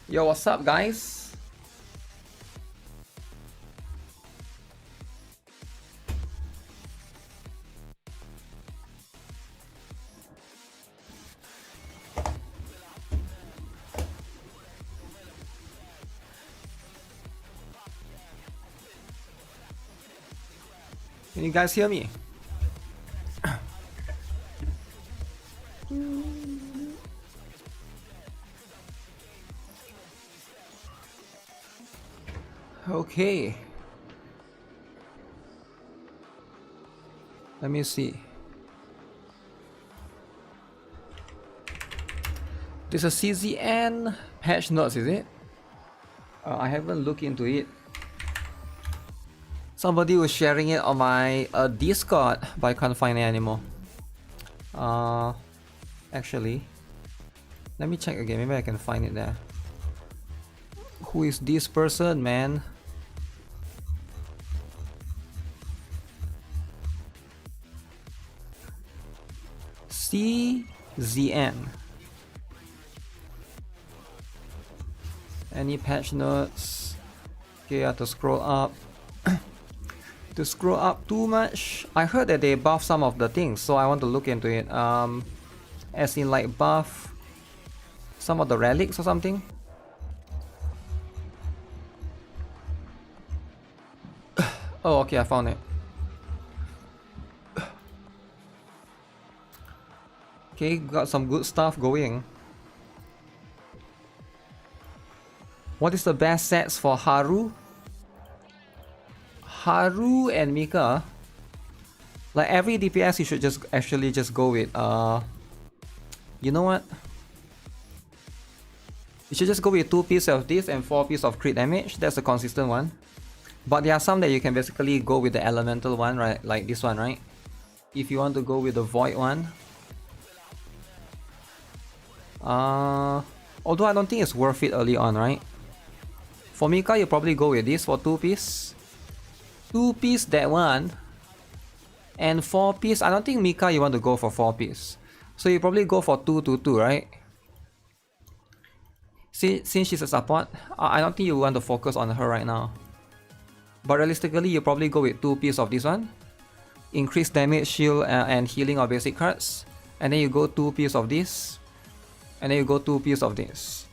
Yo, what's up, guys? Can you guys hear me? Okay. Let me see. This is a CZN patch notes, is it? I haven't looked into it. Somebody was sharing it on my Discord, but I can't find it anymore. Actually, let me check again. Maybe I can find it there. Who is this person, man? CZN. Any patch notes? Okay, I have to scroll up. To scroll up too much. I heard that they buff some of the things, so I want to look into it. As in like buff some of the relics or something. Oh, okay, I found it. Okay, got some good stuff going. What is the best sets for Haru? Haru and Mika. Like every DPS, you should just actually just go with you know what? You should just go with 2 pieces of this and 4 pieces of crit damage. That's a consistent one. But there are some that you can basically go with the elemental one, right? Like this one, right? If you want to go with the void one. Although I don't think it's worth it early on, right? For Mika, you probably go with this for 2 piece. 2 piece that one. And 4 piece. I don't think Mika you want to go for 4 piece. So you probably go for 2 to 2, right? Since she's a support, I don't think you want to focus on her right now. But realistically, you probably go with 2 piece of this one. Increase damage, shield, and healing of basic cards. And then you go 2 piece of this. And then you go 2 piece of this.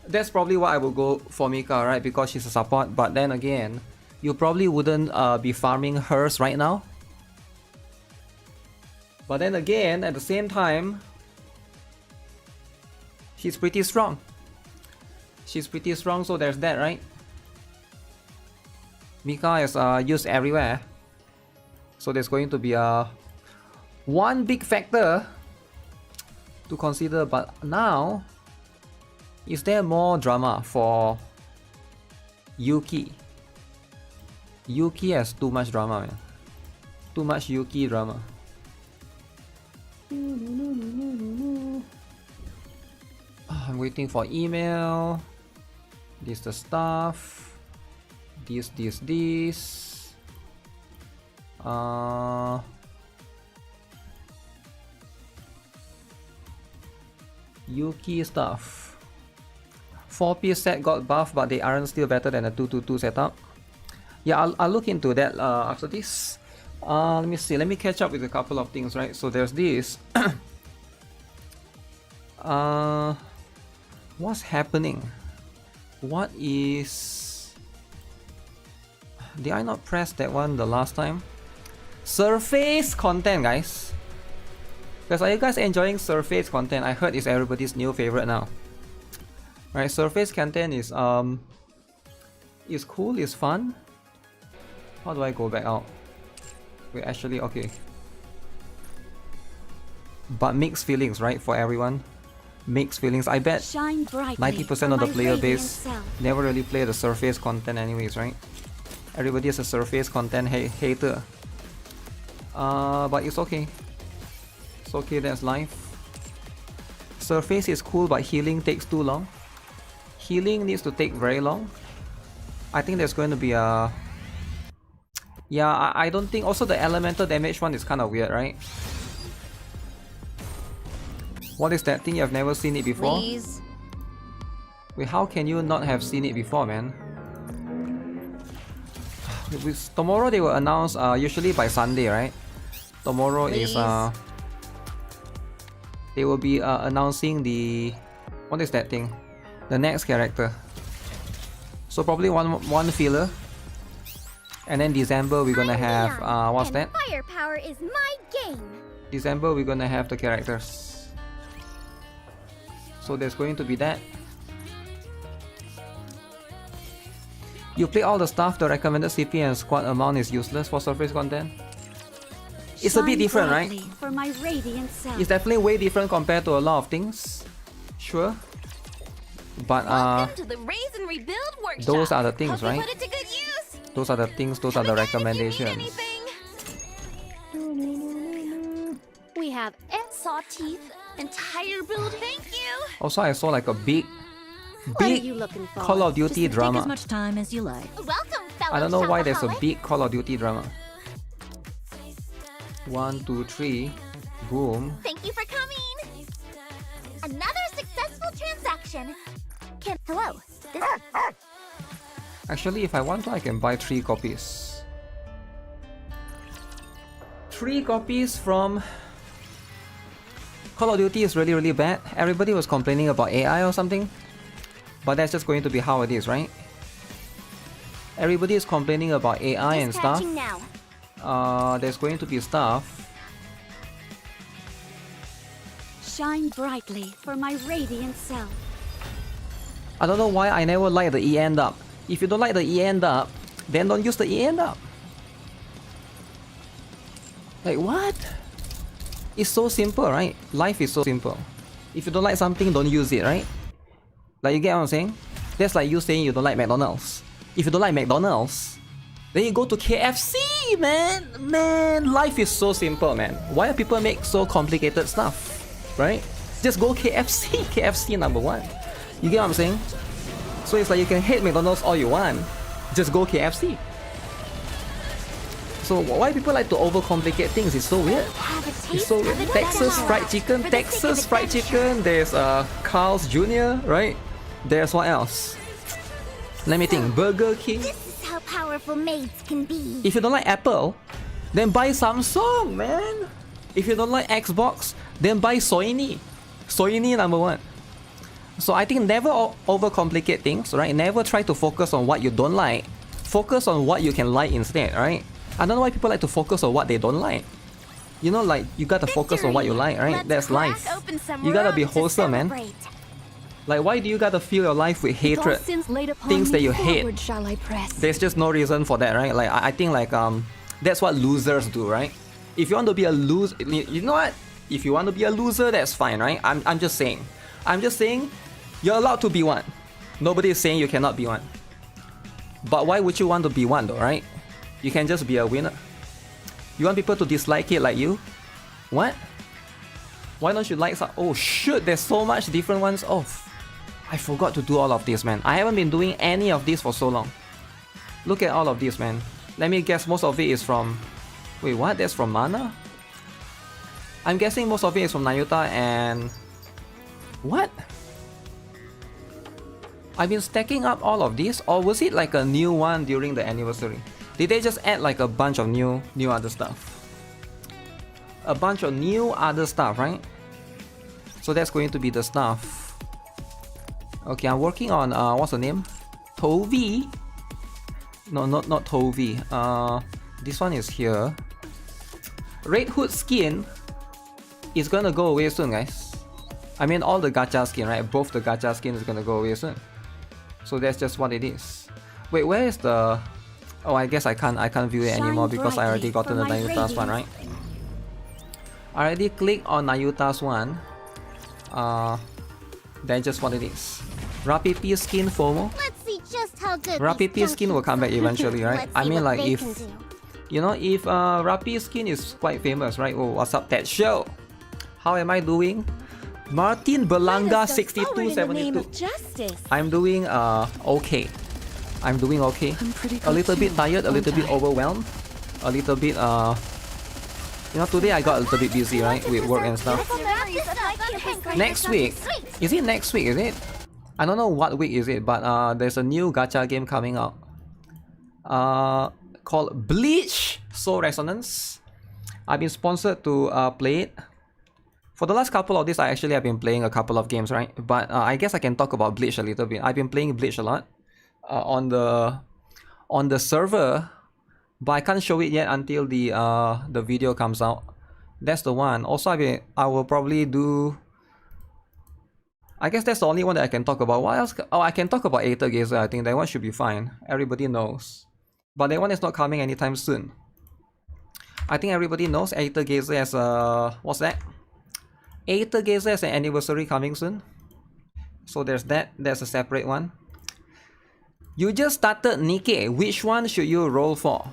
That's probably what I will go for Mika, right? Because she's a support. But then again, you probably wouldn't be farming hers right now. But then again, at the same time, she's pretty strong. She's pretty strong, so there's that, right? Mika is used everywhere. So there's going to be one big factor to consider. But now, is there more drama for Yuki? Yuki has too much drama, man. Too much Yuki drama. I'm waiting for email. This the stuff. This. Yuki stuff. 4-piece set got buffed, but they aren't still better than a 2-2-2 setup. Yeah, I'll look into that after this. Let me see. Let me catch up with a couple of things, right? So there's this. What's happening? What is... Did I not press that one the last time? Surface content, guys. Because are you guys enjoying surface content? I heard it's everybody's new favorite now. Right, surface content is cool, is fun. How do I go back out? Wait, actually, okay. But mixed feelings, right, for everyone. Mixed feelings. I bet 90% of the player base never really play the surface content anyways, right? Everybody is a surface content hater. But it's okay. It's okay, that's life. Surface is cool, but healing takes too long. Healing needs to take very long. I think there's going to be a... Yeah, I don't think... Also, the elemental damage one is kind of weird, right? What is that thing? You've never seen it before? Please. Wait, how can you not have seen it before, man? Tomorrow they will announce, usually by Sunday, right? Tomorrow is, they will be announcing the... What is that thing? The next character. So probably one filler. And then December we're gonna have, what's that? Firepower is my game. December we're gonna have the characters. So there's going to be that. You play all the stuff, the recommended CP and squad amount is useless for surface content. It's a bit different, right? For my radiant self. It's definitely way different compared to a lot of things. Sure. But to the Raise and Rebuild workshop. those are the things, right? Put it to good use. Those are the things, those are the recommendations. We have saw teeth, entire build. Thank you. Also, I saw like a big What are you looking for? Call of Duty drama. Take as much time as you like. Welcome, fellow I don't know why there's a shopaholic. big Call of Duty drama. 1, 2, 3, boom. Thank you for coming. Another successful transaction. Hello. Actually, if I want to, I can buy 3 copies. 3 copies from Call of Duty is really bad. Everybody was complaining about AI or something. But that's just going to be how it is, right? Everybody is complaining about AI and stuff. Now. There's going to be stuff. Shine brightly for my radiant self. I don't know why I never like the E end up. If you don't like the E end up, then don't use the E end up. Like what? It's so simple, right? Life is so simple. If you don't like something, don't use it, right? Like, you get what I'm saying? That's like you saying you don't like McDonald's. If you don't like McDonald's, then you go to KFC, man! Man, life is so simple, man. Why do people make so complicated stuff? Right? Just go KFC. KFC number 1. You get what I'm saying? So it's like you can hate McDonald's all you want. Just go KFC. So why people like to overcomplicate things? It's so weird. It's so weird. Texas fried chicken. Texas fried chicken. There's Carl's Jr., right? There's what else? Let me think. Burger King. This is how powerful maids can be. If you don't like Apple, then buy Samsung, man. If you don't like Xbox, then buy Sony. Sony number 1. So I think never overcomplicate things, right? Never try to focus on what you don't like. Focus on what you can like instead, right? I don't know why people like to focus on what they don't like. You know, like, you gotta focus on what you like, right? That's life. You gotta be wholesome, man. Like, why do you gotta fill your life with hatred? Things that you hate. There's just no reason for that, right? Like, I think like that's what losers do, right? If you want to be a loser, you know what? If you want to be a loser, that's fine, right? I'm just saying. I'm just saying, you're allowed to be one. Nobody is saying you cannot be one. But why would you want to be one though, right? You can just be a winner. You want people to dislike it like you? What? Why don't you like some? Oh shoot, there's so much different ones. Oh, I forgot to do all of this, man. I haven't been doing any of this for so long. Look at all of this, man. Let me guess, most of it is from... Wait, what? That's from Mana? I'm guessing most of it is from Nayuta and... What? I've been stacking up all of this, or was it like a new one during the anniversary? Did they just add like a bunch of new other stuff? A bunch of new other stuff, right? So that's going to be the stuff. Okay, I'm working on what's the name? Tovi? No, not Tovi. This one is here. Red Hood skin is gonna go away soon, guys. I mean all the gacha skin, right? Both the gacha skin is gonna go away soon. So that's just what it is. Wait, where is the... Oh, I guess I can't view it anymore because I already gotten the Nayuta's one, right? I already clicked on Nayuta's one. That's just what it is. Rappi P skin FOMO. Let's see just how good Rappi P skin will come back eventually, right? I mean, like, if... You know, if Rappi skin is quite famous, right? Oh, what's up, Ted Show? How am I doing? Martin Belanga 6272. I'm doing okay. I'm doing okay. A little bit tired, a little bit overwhelmed, a little bit you know, today I got a little bit busy, right, with work and stuff. Next week, is it next week? Is it? I don't know what week is it, but there's a new gacha game coming out. Called Bleach Soul Resonance. I've been sponsored to play it. For the last couple of days, I actually have been playing a couple of games, right? But I guess I can talk about Bleach a little bit. I've been playing Bleach a lot on the server, but I can't show it yet until the video comes out. That's the one. Also, I will probably do. I guess that's the only one that I can talk about. What else? Oh, I can talk about Aether Gazer. I think that one should be fine. Everybody knows. But that one is not coming anytime soon. I think everybody knows Aether Gazer has a... What's that? Aether Gazer has an anniversary coming soon. So there's that. That's a separate one. You just started Nikke. Which one should you roll for?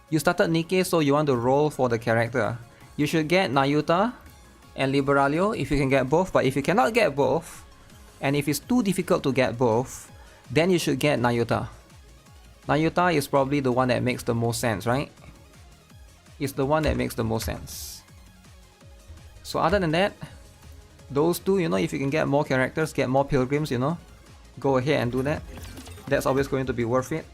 You started Nikke, so you want to roll for the character. You should get Nayuta and Liberalio if you can get both. But if you cannot get both, and if it's too difficult to get both, then you should get Nayuta. Nayuta is probably the one that makes the most sense, right? It's the one that makes the most sense. So other than that, those two, you know, if you can get more characters, get more pilgrims, you know, go ahead and do that. That's always going to be worth it.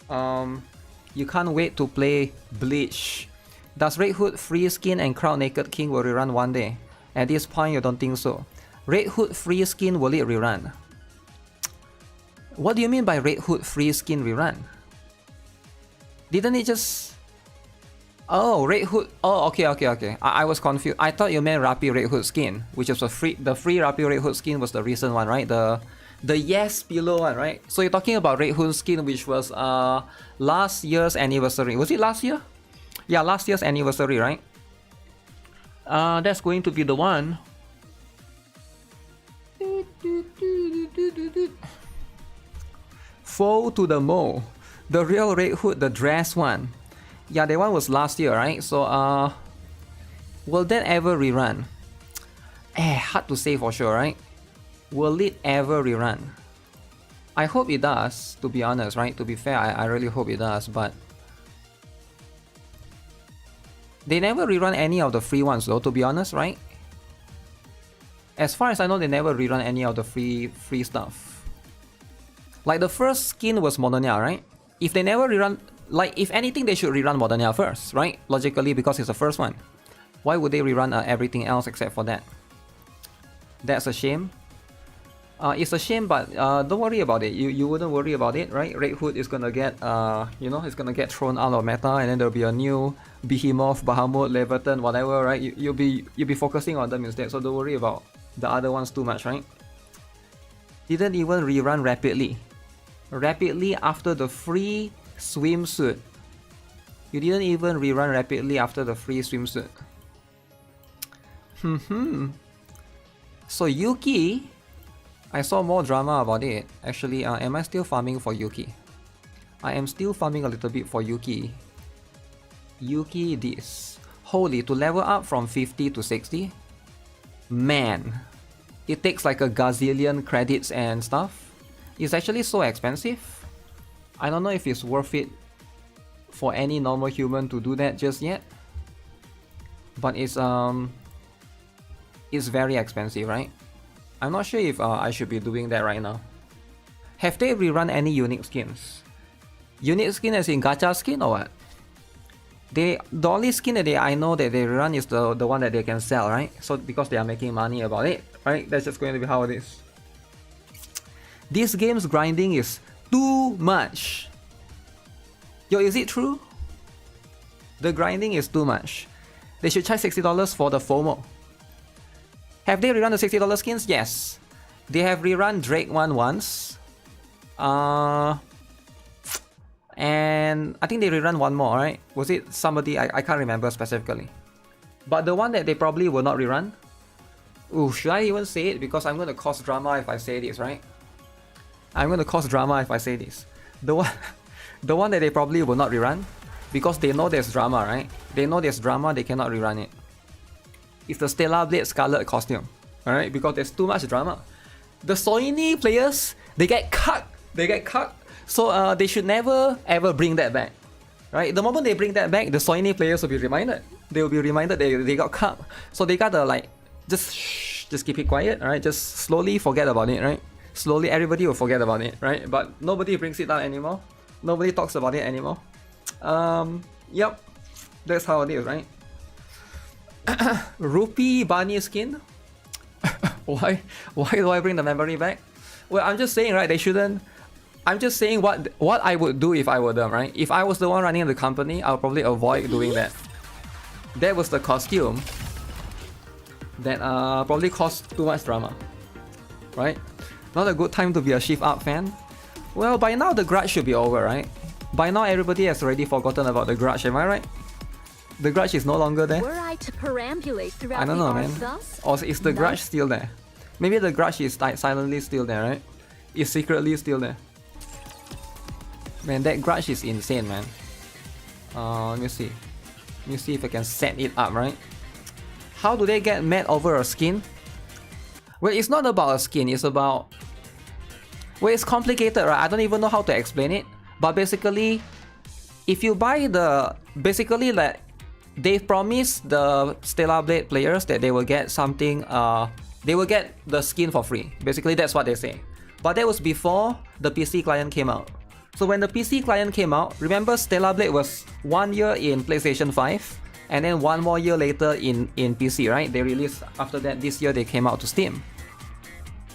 You can't wait to play Bleach. Does Red Hood Free Skin and Crown Naked King will rerun one day? At this point, you don't think so. Red Hood Free Skin, will it rerun? What do you mean by Red Hood Free Skin rerun? Didn't it just... Oh, Red Hood... Oh, okay. I was confused. I thought you meant Rapi Red Hood skin, which is the free Rapi Red Hood skin was the recent one, right? The Yes Below one, right? So you're talking about Red Hood skin, which was last year's anniversary. Was it last year? Yeah, last year's anniversary, right? That's going to be the one. Foe to the Mo. The real Red Hood, the dress one. Yeah, that one was last year, right? So, will that ever rerun? Hard to say for sure, right? Will it ever rerun? I hope it does, to be honest, right? To be fair, I really hope it does, but... They never rerun any of the free ones though, to be honest, right? As far as I know, they never rerun any of the free stuff. Like the first skin was Mononia, right? If they never rerun... Like, if anything, they should rerun Mononia first, right? Logically, because it's the first one. Why would they rerun everything else except for that? That's a shame. It's a shame, but don't worry about it. You wouldn't worry about it, right? Red Hood is gonna get, you know, it's gonna get thrown out of meta, and then there'll be a new Behemoth, Bahamut, Leviathan, whatever, right? You'll be focusing on them instead. So don't worry about the other ones too much, right? Didn't even rerun rapidly. Rapidly after the free swimsuit. You didn't even rerun rapidly after the free swimsuit. So Yuki, I saw more drama about it. Actually, am I still farming for Yuki? I am still farming a little bit for Yuki. Yuki this. Holy, to level up from 50 to 60? Man. It takes like a gazillion credits and stuff. It's actually so expensive. I don't know if it's worth it for any normal human to do that just yet. But it's very expensive, right? I'm not sure if I should be doing that right now. Have they rerun any unique skins? Unique skin as in gacha skin or what? The only skin that I know that they run is the one that they can sell, right? So because they are making money about it, right? That's just going to be how it is. This game's grinding is too much. Yo, is it true? The grinding is too much. They should charge $60 for the FOMO. Have they rerun the $60 skins? Yes. They have rerun Drake one once. And I think they rerun one more, right? Was it somebody? I can't remember specifically. But the one that they probably will not rerun. Ooh, should I even say it? Because I'm going to cause drama if I say this, right? I'm going to cause drama if I say this. The one that they probably will not rerun. Because they know there's drama, right? They know there's drama, they cannot rerun it. It's the Stellar Blade Scarlet costume. Alright? Because there's too much drama. The Soini players, they get cut. They get cut. So they should never ever bring that back. Right? The moment they bring that back, the Soini players will be reminded. They will be reminded they got cut. So they gotta like just Just keep it quiet, alright? Just slowly forget about it, right? Slowly everybody will forget about it, right? But nobody brings it up anymore. Nobody talks about it anymore. Yep. That's how it is, right? Rupee bunny skin? Why do I bring the memory back? Well, I'm just saying, right, they shouldn't... I'm just saying what I would do if I were them, right? If I was the one running the company, I'll probably avoid doing that. That was the costume that probably caused too much drama, right? Not a good time to be a Shift Up fan. Well, by now the grudge should be over, right? By now everybody has already forgotten about the grudge, am I right? The grudge is no longer there. Were I to perambulate throughout I don't know, man. Or is the grudge still there? Maybe the grudge is like silently still there, right? It's secretly still there. Man, that grudge is insane, man. Let me see. Let me see if I can set it up, right? How do they get mad over a skin? Well, it's not about a skin, it's about... Well, it's complicated, right? I don't even know how to explain it. But basically, if you buy the... Basically, like, they promised the Stellar Blade players that they will get something... They will get the skin for free. Basically, that's what they say. But that was before the PC client came out. So when the PC client came out, remember Stellar Blade was 1 year in PlayStation 5 and then 1 more year later in PC, right? They released after that this year they came out to Steam.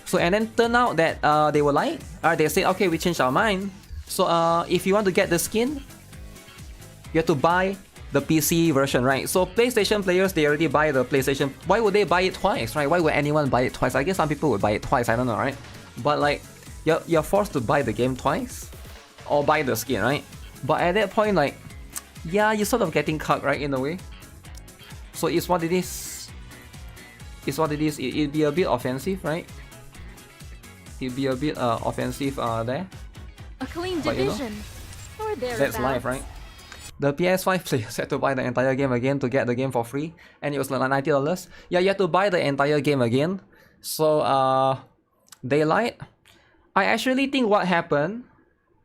So and then turned out that they were lied. They said, okay, we changed our mind. So if you want to get the skin, you have to buy the PC version, right? So PlayStation players, they already buy the PlayStation. Why would they buy it twice, right? Why would anyone buy it twice? I guess some people would buy it twice, I don't know, right? But like, you're forced to buy the game twice. Or buy the skin, right? But at that point, like, yeah, you're sort of getting cucked, right, in a way. So it's what it is. It's what it is. It'd be a bit offensive, right? It'd be a bit offensive there. A clean but, division. Or that's life, right? The PS5 players had to buy the entire game again to get the game for free, and it was like $90. Yeah, you had to buy the entire game again. So they lied. I actually think what happened,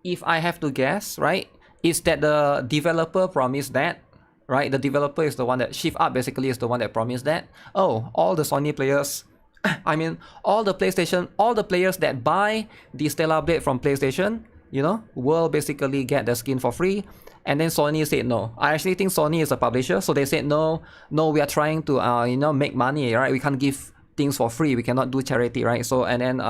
if I have to guess, right, is that the developer promised that, right? The developer is the one that... Shift Up basically is the one that promised that. Oh, all the Sony players... I mean, all the players that buy the Stellar Blade from PlayStation, you know, will basically get the skin for free. And then Sony said no. I actually think Sony is a publisher, so they said no, we are trying to, you know, make money, right? We can't give things for free. We cannot do charity, right? So, and then,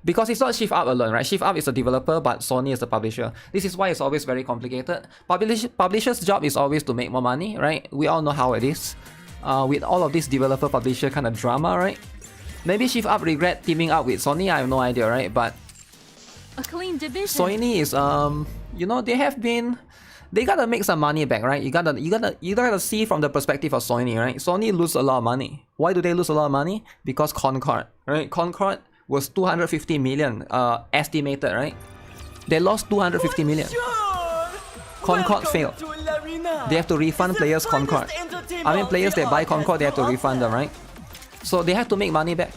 because it's not Shift Up alone, right? Shift Up is a developer, but Sony is the publisher. This is why it's always very complicated. Publisher's job is always to make more money, right? We all know how it is. With all of this developer-publisher kind of drama, right? Maybe Shift Up regret teaming up with Sony, I have no idea, right? But a clean division. Sony is, you know, they gotta make some money back, right? You gotta see from the perspective of Sony, right? Sony lose a lot of money. Why do they lose a lot of money? Because Concord, right? Concord was 250 million estimated, right? They lost 250 million. Concord failed. They have to refund players Concord. I mean, players that buy Concord, they have to refund them, right? So they have to make money back.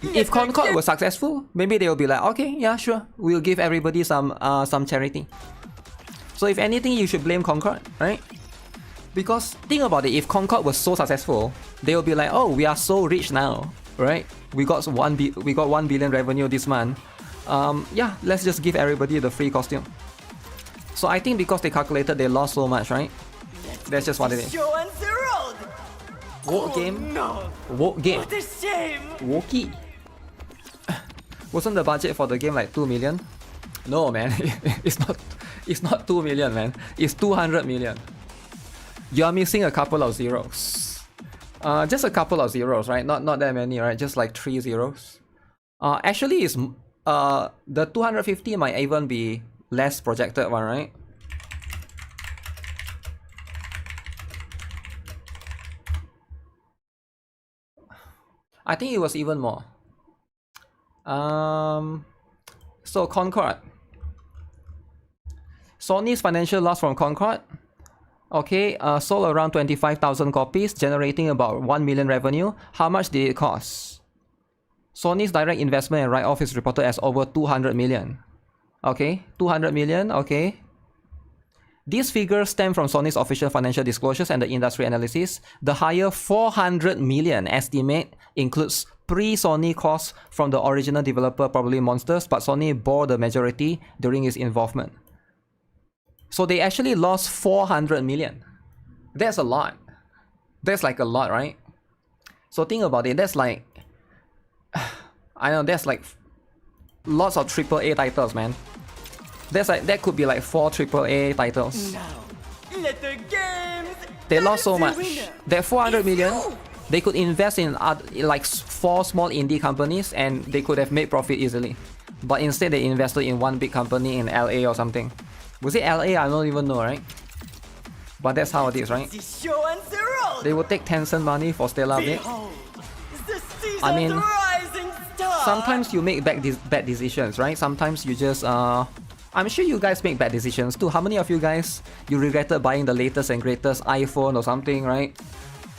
If Concord was successful, maybe they will be like, okay, yeah, sure, we'll give everybody some charity. So if anything, you should blame Concord, right? Because think about it, if Concord was so successful, they will be like, oh, we are so rich now, right? We got 1 billion revenue this month. Yeah, let's just give everybody the free costume. So I think because they calculated, they lost so much, right? That's just what it is. Woke game. No. Woke game. What a shame. Wokey. Wasn't the budget for the game like 2 million? No, man. It's not 2 million, man. It's 200 million. You are missing a couple of zeros. Just a couple of zeros, right? Not that many, right? Just like 3 zeros. Actually, it's the 250 might even be less projected one, right? I think it was even more. So Concord. Sony's financial loss from Concord. Okay, sold around 25,000 copies, generating about 1 million revenue. How much did it cost? Sony's direct investment and write-off is reported as over 200 million. Okay, 200 million, okay. These figures stem from Sony's official financial disclosures and the industry analysis. The higher 400 million estimate includes pre-Sony costs from the original developer, probably Monsters, but Sony bore the majority during its involvement. So they actually lost 400 million. That's a lot. That's like a lot, right? So think about it. That's like, I know, that's like lots of AAA titles, man. That's like, that could be like 4 AAA titles. Let the games They lost so much. That 400 million, they could invest in like 4 small indie companies and they could have made profit easily. But instead they invested in one big company in LA or something. Was it LA? I don't even know, right? But that's how it is, right? They will take Tencent money for Stellar Blade. I mean, sometimes you make bad decisions, right? Sometimes you just I'm sure you guys make bad decisions too. How many of you guys, you regretted buying the latest and greatest iPhone or something, right?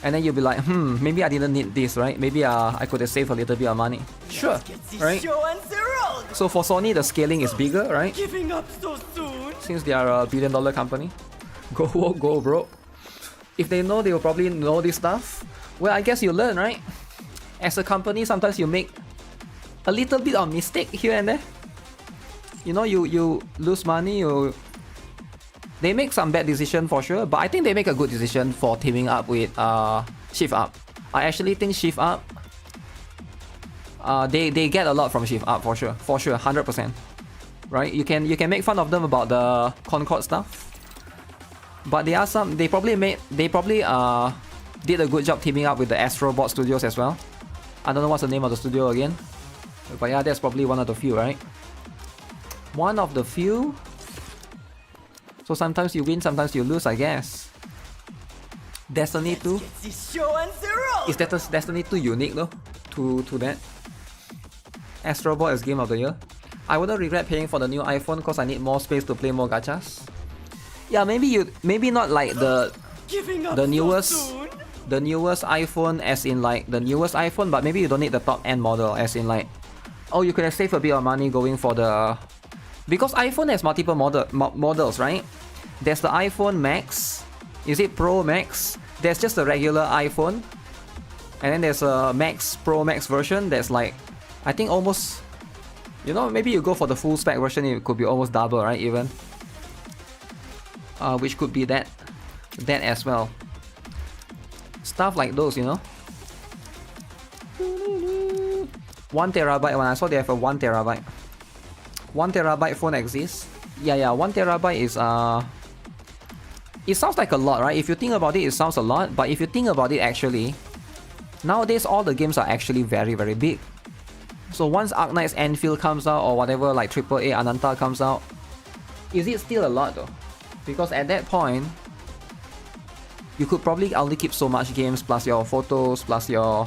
And then you'll be like, maybe I didn't need this, right? Maybe I could have saved a little bit of money. Sure, right? So for Sony, the scaling is bigger, right? Giving up so soon. Since they are a billion-dollar company. Go woke, go broke. If they know, they will probably know this stuff. Well, I guess you learn, right? As a company, sometimes you make a little bit of mistake here and there. You know, you lose money, they make some bad decision for sure, but I think they make a good decision for teaming up with Shift Up. I actually think Shift Up, they get a lot from Shift Up for sure, 100%. Right? You can make fun of them about the Concord stuff, but there are some, they probably did a good job teaming up with the Astrobot Studios as well. I don't know what's the name of the studio again, but yeah, that's probably one of the few, right? One of the few. So sometimes you win, sometimes you lose, I guess. Destiny 2. Is Destiny 2 unique though? To that? Astrobot is Game of the Year. I wouldn't regret paying for the new iPhone because I need more space to play more gachas. Yeah, maybe not like the newest iPhone as in like the newest iPhone, but maybe you don't need the top end model as in like, oh, you could have saved a bit of money going for the, because iPhone has multiple models, right? There's the iPhone Max. Is it Pro Max? There's just a regular iPhone. And then there's a Max, Pro Max version that's like, I think almost, you know, maybe you go for the full spec version, it could be almost double, right, even. Which could be that as well. Stuff like those, you know. 1 terabyte one. I saw they have a 1 terabyte. 1 terabyte phone exists. Yeah, 1 terabyte is it sounds like a lot, right? If you think about it, it sounds a lot, but if you think about it actually, nowadays all the games are actually very, very big. So once Arknight's Anfield comes out or whatever, like AAA Ananta comes out, is it still a lot though? Because at that point, you could probably only keep so much games plus your photos, plus your,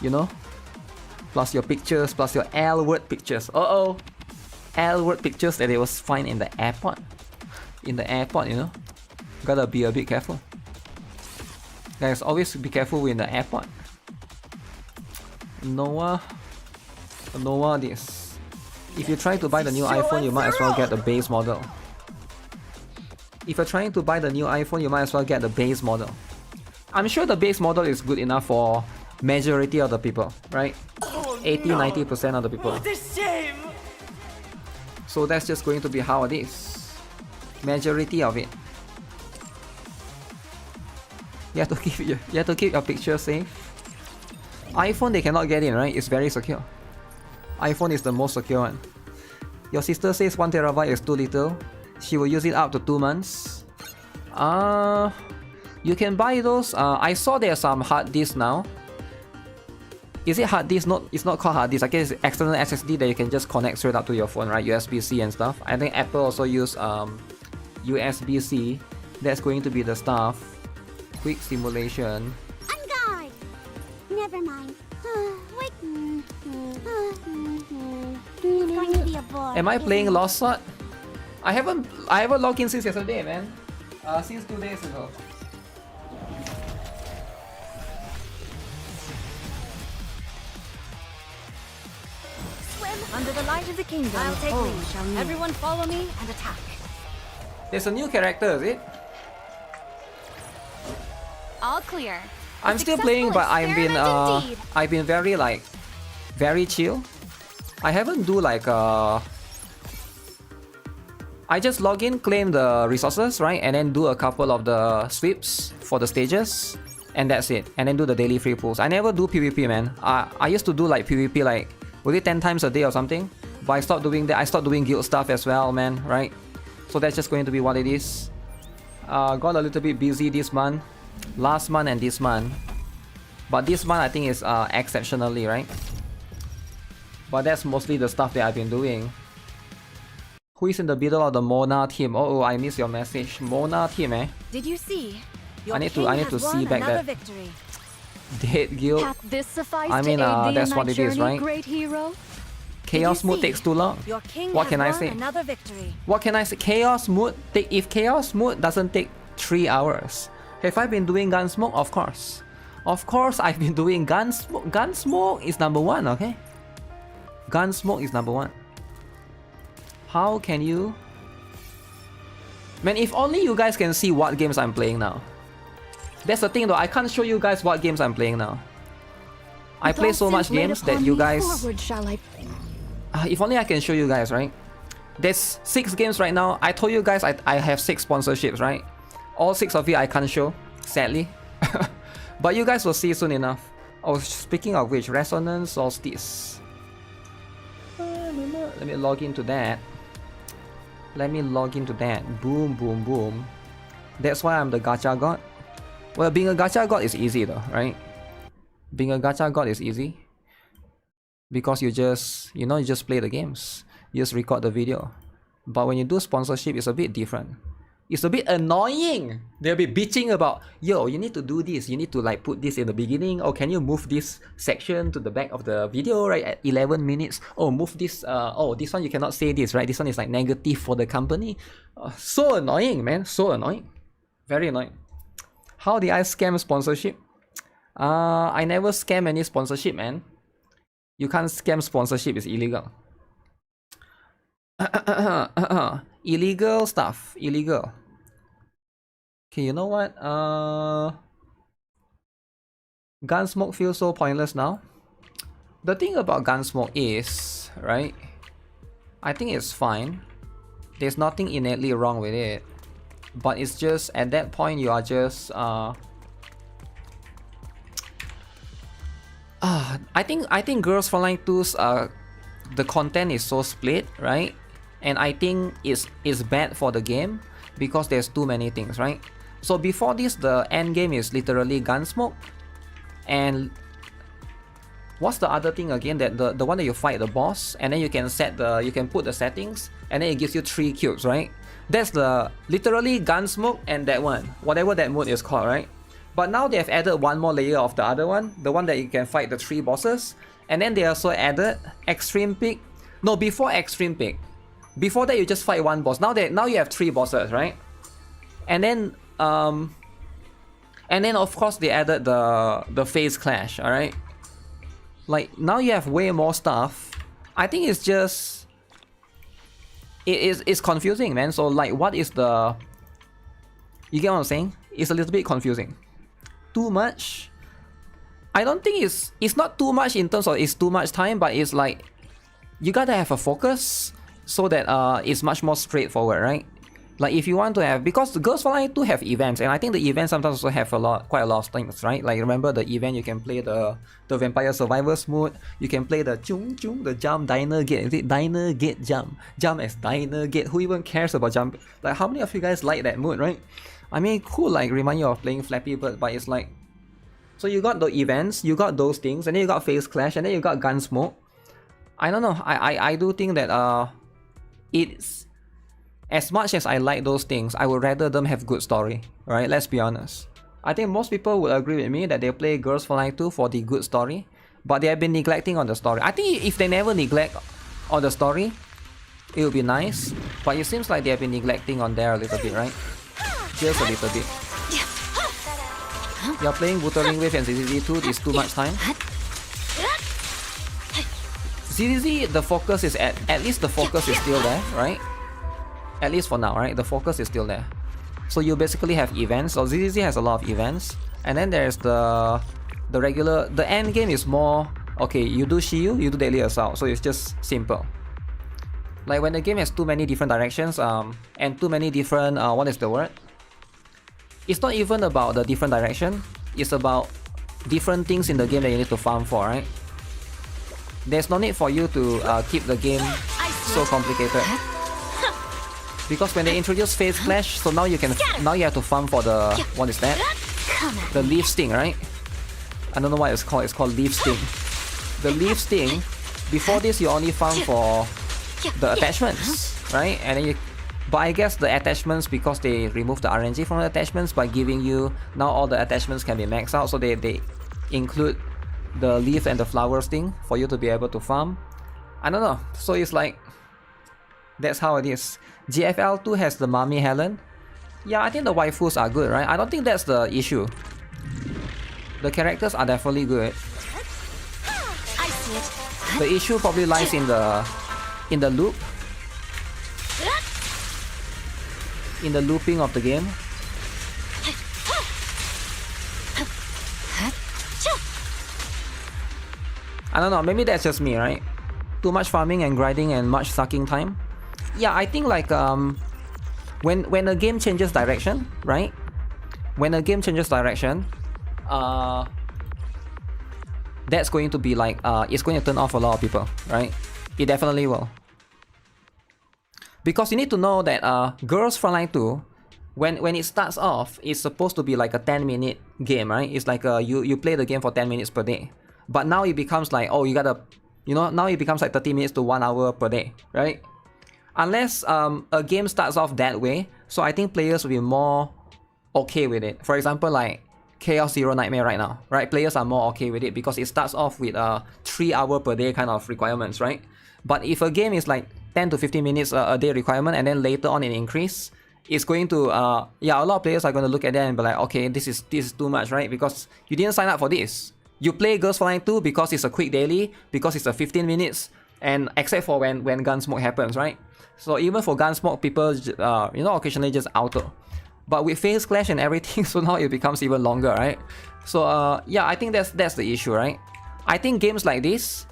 you know, plus your pictures, plus your L-word pictures. L-word pictures that they will find in the airport. In the airport, you know. Gotta be a bit careful. Guys, always be careful in the airport. Noah this. If you try to buy the new iPhone, you might as well get the base model. If you're trying to buy the new iPhone, you might as well get the base model. I'm sure the base model is good enough for majority of the people, right? 80-90% of the people. What a shame! So that's just going to be how it is. Majority of it. You have to keep your picture safe. iPhone they cannot get in, right? It's very secure. iPhone is the most secure one. Your sister says 1 terabyte is too little. She will use it up to 2 months. You can buy those. I saw there are some hard disks now. Is it hard disk? It's not called hard disk. I guess it's external SSD that you can just connect straight up to your phone, right? USB-C and stuff. I think Apple also use USB-C. That's going to be the stuff. Quick simulation. Unguard! Never mind. Wait. It's going to be a bore. Am I playing Lost Sword? I haven't logged in since yesterday, man. Since 2 days ago. Swim under the light of the kingdom. I'll take lead. Everyone follow me and attack. There's a new character, is it? All clear. I'm still playing, but I've been very like very chill. I haven't do like I just log in, claim the resources, right, and then do a couple of the sweeps for the stages, and that's it. And then do the daily free pulls. I never do PvP, man. I used to do like PvP like was it 10 times a day or something, but I stopped doing that. I stopped doing guild stuff as well, man. Right? So that's just going to be what it is. Got a little bit busy this month, last month and this month, but this month I think is exceptionally, right? But that's mostly the stuff that I've been doing. Who is in the middle of the Mona team? Oh, I missed your message. Mona team, eh? Did you see? I need to see back that. Victory. Dead guild. I mean, that's what it is, right? Great hero? Chaos mood takes too long. What can I say? What can I say? Chaos mood. If chaos mood doesn't take 3 hours, have I been doing Gunsmoke? Of course. Of course, I've been doing Gunsmoke. Gunsmoke is number 1, okay? Gunsmoke is number 1. How can you... Man, if only you guys can see what games I'm playing now. That's the thing though, I can't show you guys what games I'm playing now. I play so much games that you guys... if only I can show you guys, right? There's 6 games right now. I told you guys I have 6 sponsorships, right? All 6 of it I can't show, sadly. But you guys will see soon enough. Oh, speaking of which, Resonance Solstice. Let me log into that. Let me log into that. Boom, boom, boom. That's why I'm the gacha god. Well, being a gacha god is easy though, right? Being a gacha god is easy. Because you just, you just play the games. You just record the video. But when you do sponsorship, it's a bit different. It's a bit annoying. They'll be bitching about, yo, you need to do this. You need to like put this in the beginning. Oh, can you move this section to the back of the video, right? At 11 minutes. Oh, move this. Oh, this one you cannot say this, right? This one is like negative for the company. So annoying, man. So annoying. Very annoying. How did I scam sponsorship? I never scam any sponsorship, man. You can't scam sponsorship. It's illegal. Illegal stuff. Illegal. Okay, you know what? Gunsmoke feels so pointless now. The thing about Gunsmoke is, right? I think it's fine. There's nothing innately wrong with it. But it's just, at that point, you are just... I think Girls Frontline 2's the content is so split, right? And I think it's bad for the game because there's too many things, right? So before this, the end game is literally Gunsmoke. And what's the other thing again? That the one that you fight the boss, and then you can put the settings, and then it gives you 3 cubes, right? That's the literally Gunsmoke and that one, whatever that mode is called, right? But now they have added one more layer of the other one, the one that you can fight the 3 bosses, and then they also added Extreme Peak. No, before Extreme Peak. Before that, you just fight 1 boss. Now you have 3 bosses, right? And then of course they added the phase clash. All right. Like now you have way more stuff. I think it's just it's confusing, man. So like, what is the? You get what I'm saying? It's a little bit confusing. Too much. I don't think it's not too much in terms of it's too much time, but it's like you gotta have a focus. So that it's much more straightforward, right? Like if you want to have, because the Girls Frontline 2 have events, and I think the events sometimes also have quite a lot of things, right? Like remember the event, you can play the Vampire Survivors mode, you can play the the jump diner gate. Is it diner gate jump? Jump as diner gate. Who even cares about jump? Like how many of you guys like that mode, right? I mean, cool, like remind you of playing Flappy Bird, but it's like, so you got the events, you got those things, and then you got Phase Clash, and then you got Gunsmoke. I don't know. I do think that it's, as much as I like those things, I would rather them have good story, right? Let's be honest. I think most people would agree with me that they play Girls Frontline 2 for the good story, but they have been neglecting on the story. I think if they never neglect on the story, it would be nice, but it seems like they have been neglecting on there a little bit, right? Just a little bit. You're playing Wuthering Wave and ZZZ2 is too much time. ZZZ, the focus is at least the focus is still there, right? At least for now, right? The focus is still there. So you basically have events. So ZZZ has a lot of events. And then there's the regular... The end game is more... Okay, you do Shiyu, you do Deadly Assault. So it's just simple. Like when the game has too many different directions and too many different... what is the word? It's not even about the different direction. It's about different things in the game that you need to farm for, right? There's no need for you to keep the game so complicated. Because when they introduce Phase Clash, so now you have to farm for the... What is that? The Leaf Sting, right? I don't know what it's called. It's called Leaf Sting. The Leaf Sting, before this you only farm for the attachments, right? And then you... But I guess the attachments, because they remove the RNG from the attachments by giving you... Now all the attachments can be maxed out, so they include the leaf and the flower sting for you to be able to farm. I don't know. So it's like... That's how it is. GFL2 has the Mami Helen. Yeah, I think the waifus are good, right? I don't think that's the issue. The characters are definitely good. The issue probably lies in the loop. In the looping of the game. I don't know, maybe that's just me, right? Too much farming and grinding and much sucking time. Yeah, I think like when a game changes direction, right? When a game changes direction, that's going to be like it's going to turn off a lot of people, right? It definitely will. Because you need to know that Girls Frontline 2, when it starts off, it's supposed to be like a 10-minute game, right? It's like you play the game for 10 minutes per day. But now it becomes like, oh, you gotta, now it becomes like 30 minutes to 1 hour per day, right? Unless a game starts off that way, so I think players will be more okay with it. For example, like Chaos Zero Nightmare right now, right? Players are more okay with it because it starts off with 3 hour per day kind of requirements, right? But if a game is like 10 to 15 minutes a day requirement and then later on it increase, it's going to, yeah, a lot of players are going to look at that and be like, okay, this is too much, right? Because you didn't sign up for this. You play Girls Frontline 2 because it's a quick daily, because it's a 15 minutes, and except for when Gunsmoke happens, right? So even for Gunsmoke, people, occasionally just auto. But with Phase Clash and everything, so now it becomes even longer, right? So yeah, I think that's the issue, right? I think games like this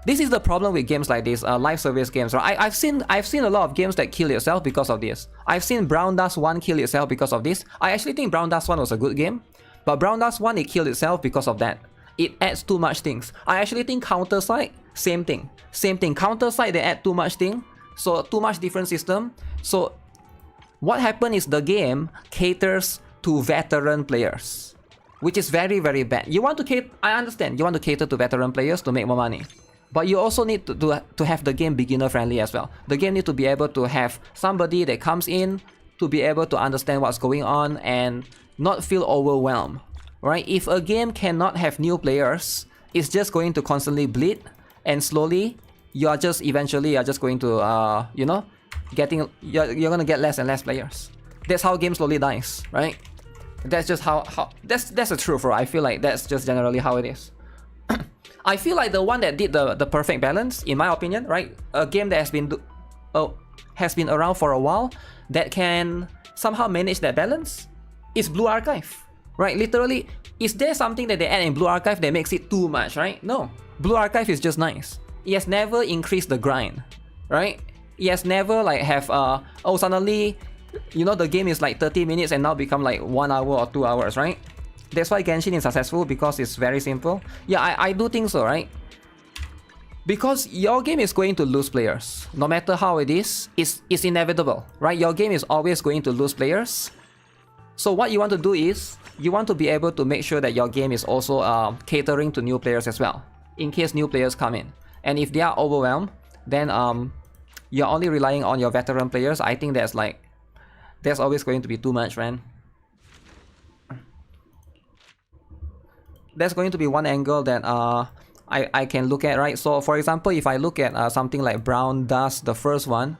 is the problem with games like this, live service games, right? I've seen a lot of games that kill itself because of this. I've seen Brown Dust 1 kill itself because of this. I actually think Brown Dust 1 was a good game, but Brown Dust 1 it killed itself because of that. It adds too much things. I actually think Counter-Strike, same thing. Counter-Strike, they add too much thing, so too much different system. So what happened is the game caters to veteran players, which is very, very bad. You want to cater, I understand, you want to cater to veteran players to make more money. But you also need to have the game beginner friendly as well. The game needs to be able to have somebody that comes in to be able to understand what's going on and not feel overwhelmed, right? If a game cannot have new players, it's just going to constantly bleed, and slowly you're just going to you're gonna get less and less players. That's how game slowly dies, right? That's just how that's the truth, bro. I feel like that's just generally how it is. I feel like the one that did the perfect balance, in my opinion, right? A game that has been around for a while that can somehow manage that balance is Blue Archive, right? Literally, is there something that they add in Blue Archive that makes it too much, right? No. Blue Archive is just nice. It has never increased the grind, right? It has never like have suddenly, the game is like 30 minutes and now become like 1 hour or 2 hours, right? That's why Genshin is successful, because it's very simple. Yeah, I do think so, right? Because your game is going to lose players. No matter how it is, it's inevitable, right? Your game is always going to lose players. So what you want to do is, you want to be able to make sure that your game is also catering to new players as well, in case new players come in. And if they are overwhelmed, then you're only relying on your veteran players. I think that's always going to be too much, man. That's going to be one angle that I can look at, right? So for example, if I look at something like Brown Dust, the first one,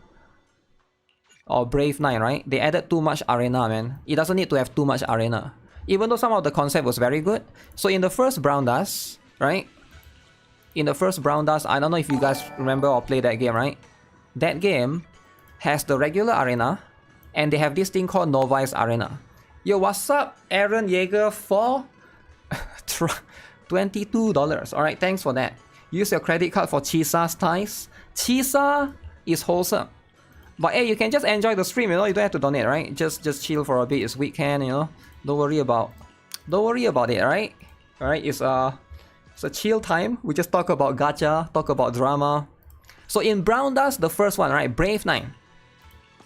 or Brave 9, right? They added too much arena, man. It doesn't need to have too much arena, even though some of the concept was very good. So in the first Brown Dust, right? In the first Brown Dust, I don't know if you guys remember or play that game, right? That game, has the regular arena, and they have this thing called Novice Arena. Yo, what's up, Aaron Yeager for $22. Alright, thanks for that. Use your credit card for Chisa's ties. Chisa is wholesome. But hey, you can just enjoy the stream, you know, you don't have to donate, right? Just chill for a bit, it's weekend, you know. Don't worry about it, right? Alright, it's a chill time. We just talk about gacha, talk about drama. So in Brown Dust, the first one, right? Brave 9.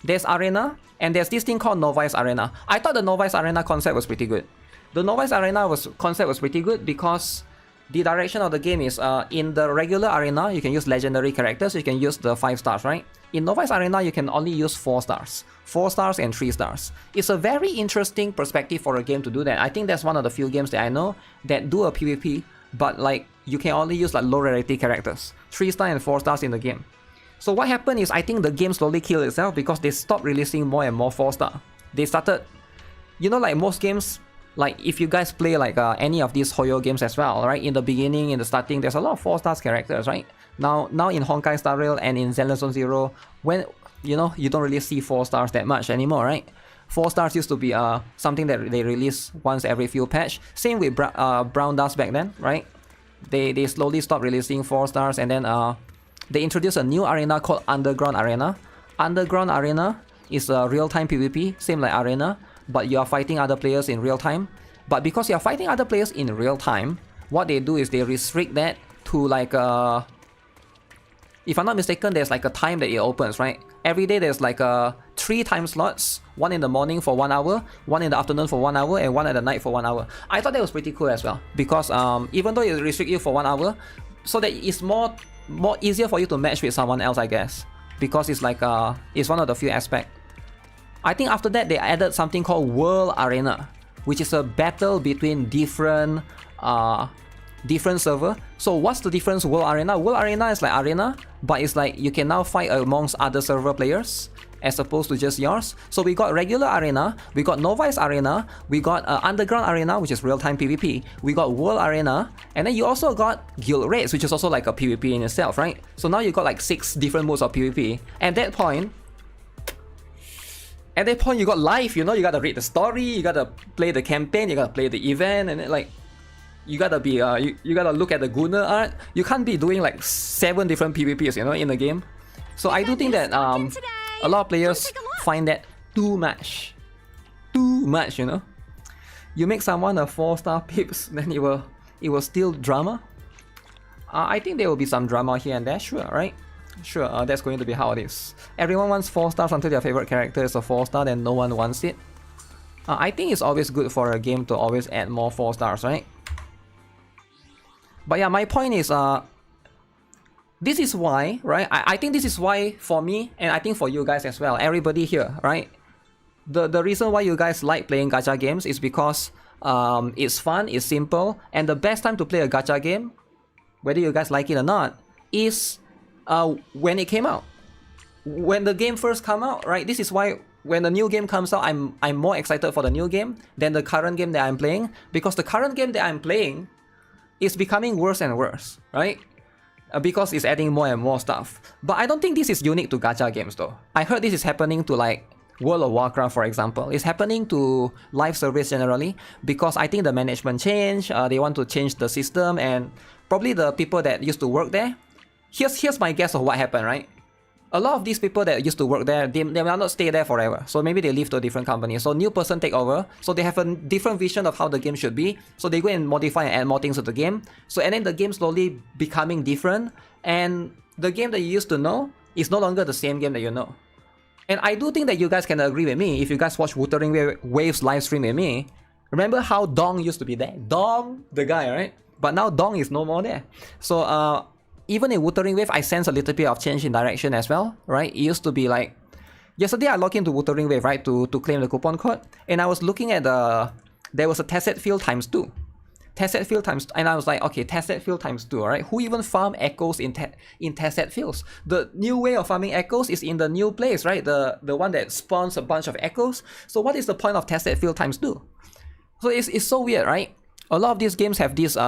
There's Arena, and there's this thing called Novice Arena. I thought the Novice Arena concept was pretty good. The Novice Arena concept was pretty good because the direction of the game is in the regular arena, you can use legendary characters, you can use the 5 stars, right? In Novice Arena, you can only use 4 stars. 4 stars and 3 stars. It's a very interesting perspective for a game to do that. I think that's one of the few games that I know that do a PvP, but like you can only use like low rarity characters. 3 stars and 4 stars in the game. So what happened is I think the game slowly killed itself because they stopped releasing more and more 4 star. They started, you know, like most games, like if you guys play like any of these Hoyo games as well, right? In the beginning, in the starting, there's a lot of 4 stars characters, right? Now in Honkai Star Rail and in Zenless Zone Zero, when you know you don't really see 4 stars that much anymore, right? 4 stars used to be something that they release once every few patch. Same with Brown Dust back then, right? They slowly stopped releasing 4 stars, and then they introduced a new arena called Underground Arena. Underground Arena is a real-time PvP, same like Arena, but you are fighting other players in real time. But because you are fighting other players in real time, what they do is they restrict that to like if I'm not mistaken, there's like a time that it opens, right? Every day there's like 3 time slots, one in the morning for 1 hour, one in the afternoon for 1 hour, and one at the night for 1 hour. I thought that was pretty cool as well, because even though it restricts you for 1 hour, so that it's more easier for you to match with someone else, I guess, because it's like it's one of the few aspects. I think after that they added something called World Arena, which is a battle between different server. So what's the difference? World Arena is like Arena, but it's like you can now fight amongst other server players as opposed to just yours. So we got regular Arena, we got Novice Arena, we got Underground Arena, which is real-time PvP, we got World Arena, and then you also got Guild Raids, which is also like a PvP in itself, right? So now you got like 6 different modes of PvP. At that point you got life, you know, you gotta read the story, you gotta play the campaign, you gotta play the event, and then, like, you gotta be you gotta look at the Gunner art. You can't be doing like 7 different PvPs, you know, in the game. So I do think that a lot of players find that too much, you know. You make someone a 4-star pips, then it will still drama. I think there will be some drama here and there, sure, right? Sure, that's going to be how it is. Everyone wants 4 stars until their favorite character is a 4-star, then no one wants it. I think it's always good for a game to always add more 4 stars, right? But yeah, my point is, this is why, right? I think this is why for me, and I think for you guys as well, everybody here, right? The reason why you guys like playing gacha games is because it's fun, it's simple, and the best time to play a gacha game, whether you guys like it or not, is when it came out. When the game first came out, right? This is why when the new game comes out, I'm more excited for the new game than the current game that I'm playing, because the current game that I'm playing is becoming worse and worse, right? Because it's adding more and more stuff. But I don't think this is unique to gacha games though. I heard this is happening to like World of Warcraft, for example. It's happening to live service generally, because I think the management changed, they want to change the system, and probably the people that used to work there, here's my guess of what happened, right? A lot of these people that used to work there, they will not stay there forever. So maybe they leave to a different company. So new person take over. So they have a different vision of how the game should be. So they go and modify and add more things to the game. So and then the game slowly becoming different. And the game that you used to know is no longer the same game that you know. And I do think that you guys can agree with me if you guys watch Wuthering Waves live stream with me. Remember how Dong used to be there? Dong, the guy, right? But now Dong is no more there. So even in Wuthering Wave, I sense a little bit of change in direction as well, right? It used to be like, yesterday I logged into Wuthering Wave, right, to claim the coupon code, and I was looking at there was a Tasset field ×2. Tasset field and I was like, okay, Tasset field ×2, alright? Who even farm echoes in Tasset fields? The new way of farming echoes is in the new place, right? The one that spawns a bunch of echoes. So what is the point of Tasset field ×2? So it's so weird, right? A lot of these games have these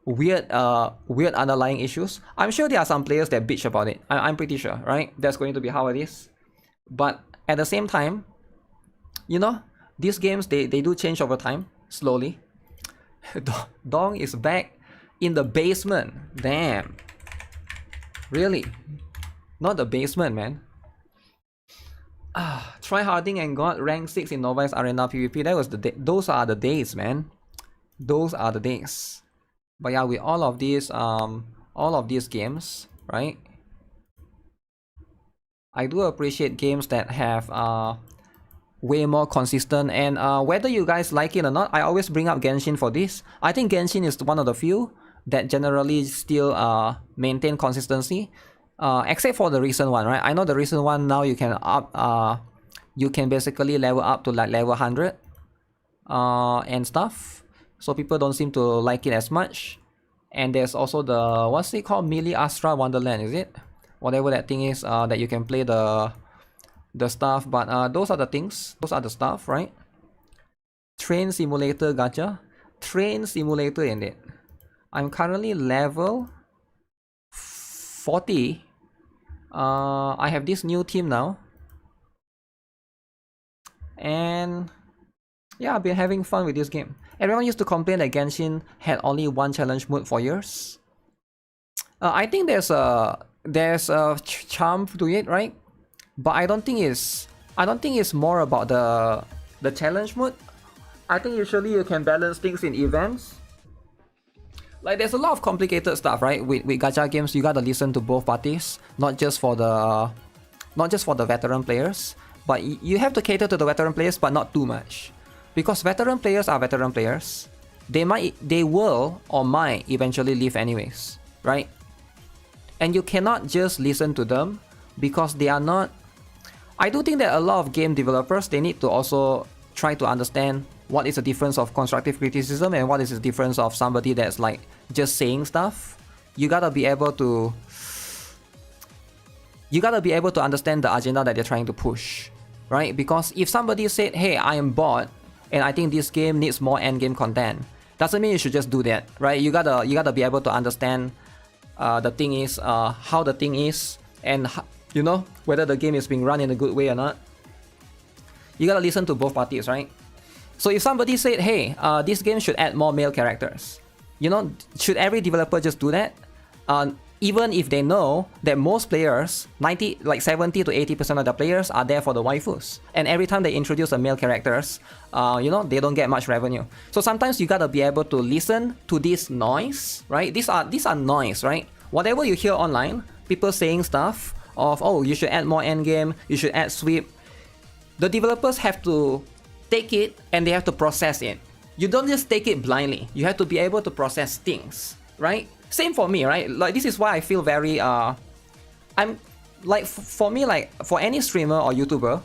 weird underlying issues. I'm sure there are some players that bitch about it. I'm pretty sure, right? That's going to be how it is. But at the same time, you know, these games, they do change over time, slowly. Dong is back in the basement. Damn. Really? Not the basement, man. Tryharding and got rank 6 in Novice Arena PvP. That was those are the days, man. Those are the days. But yeah, with all of these games, right? I do appreciate games that have way more consistent, and whether you guys like it or not, I always bring up Genshin for this. I think Genshin is one of the few that generally still maintain consistency. Except for the recent one, right? I know the recent one now you can you can basically level up to like level 100 and stuff. So people don't seem to like it as much. And there's also the, what's it called? Melee Astra Wonderland, is it? Whatever that thing is, that you can play the stuff. But those are the things. Those are the stuff, right? Train Simulator Gacha. Train Simulator in it. I'm currently level 40. I have this new team now. And yeah, I've been having fun with this game. Everyone used to complain that Genshin had only one challenge mode for years. I think there's a charm to it, right? But I don't think it's more about the challenge mode. I think usually you can balance things in events. Like there's a lot of complicated stuff, right? With gacha games, you gotta listen to both parties, not just for the veteran players, but you have to cater to the veteran players, but not too much, because veteran players are veteran players. They will or might eventually leave anyways, right? And you cannot just listen to them because they are not. I do think that a lot of game developers, they need to also try to understand what is the difference of constructive criticism and what is the difference of somebody that's like just saying stuff. You gotta be able to understand the agenda that they're trying to push, right? Because if somebody said, hey, I am bored and I think this game needs more endgame content, doesn't mean you should just do that, right? You gotta be able to understand the thing is, how the thing is, and you know, whether the game is being run in a good way or not. You gotta listen to both parties, right? So if somebody said, hey, this game should add more male characters, you know, should every developer just do that? Even if they know that most players, 70 to 80% of the players are there for the waifus. And every time they introduce a male characters, you know, they don't get much revenue. So sometimes you gotta be able to listen to this noise, right? These are noise, right? Whatever you hear online, people saying stuff of, oh, you should add more endgame, you should add sweep. The developers have to take it and they have to process it. You don't just take it blindly. You have to be able to process things, right? Same for me, right? Like this is why I feel very I'm like, for me, like for any streamer or YouTuber,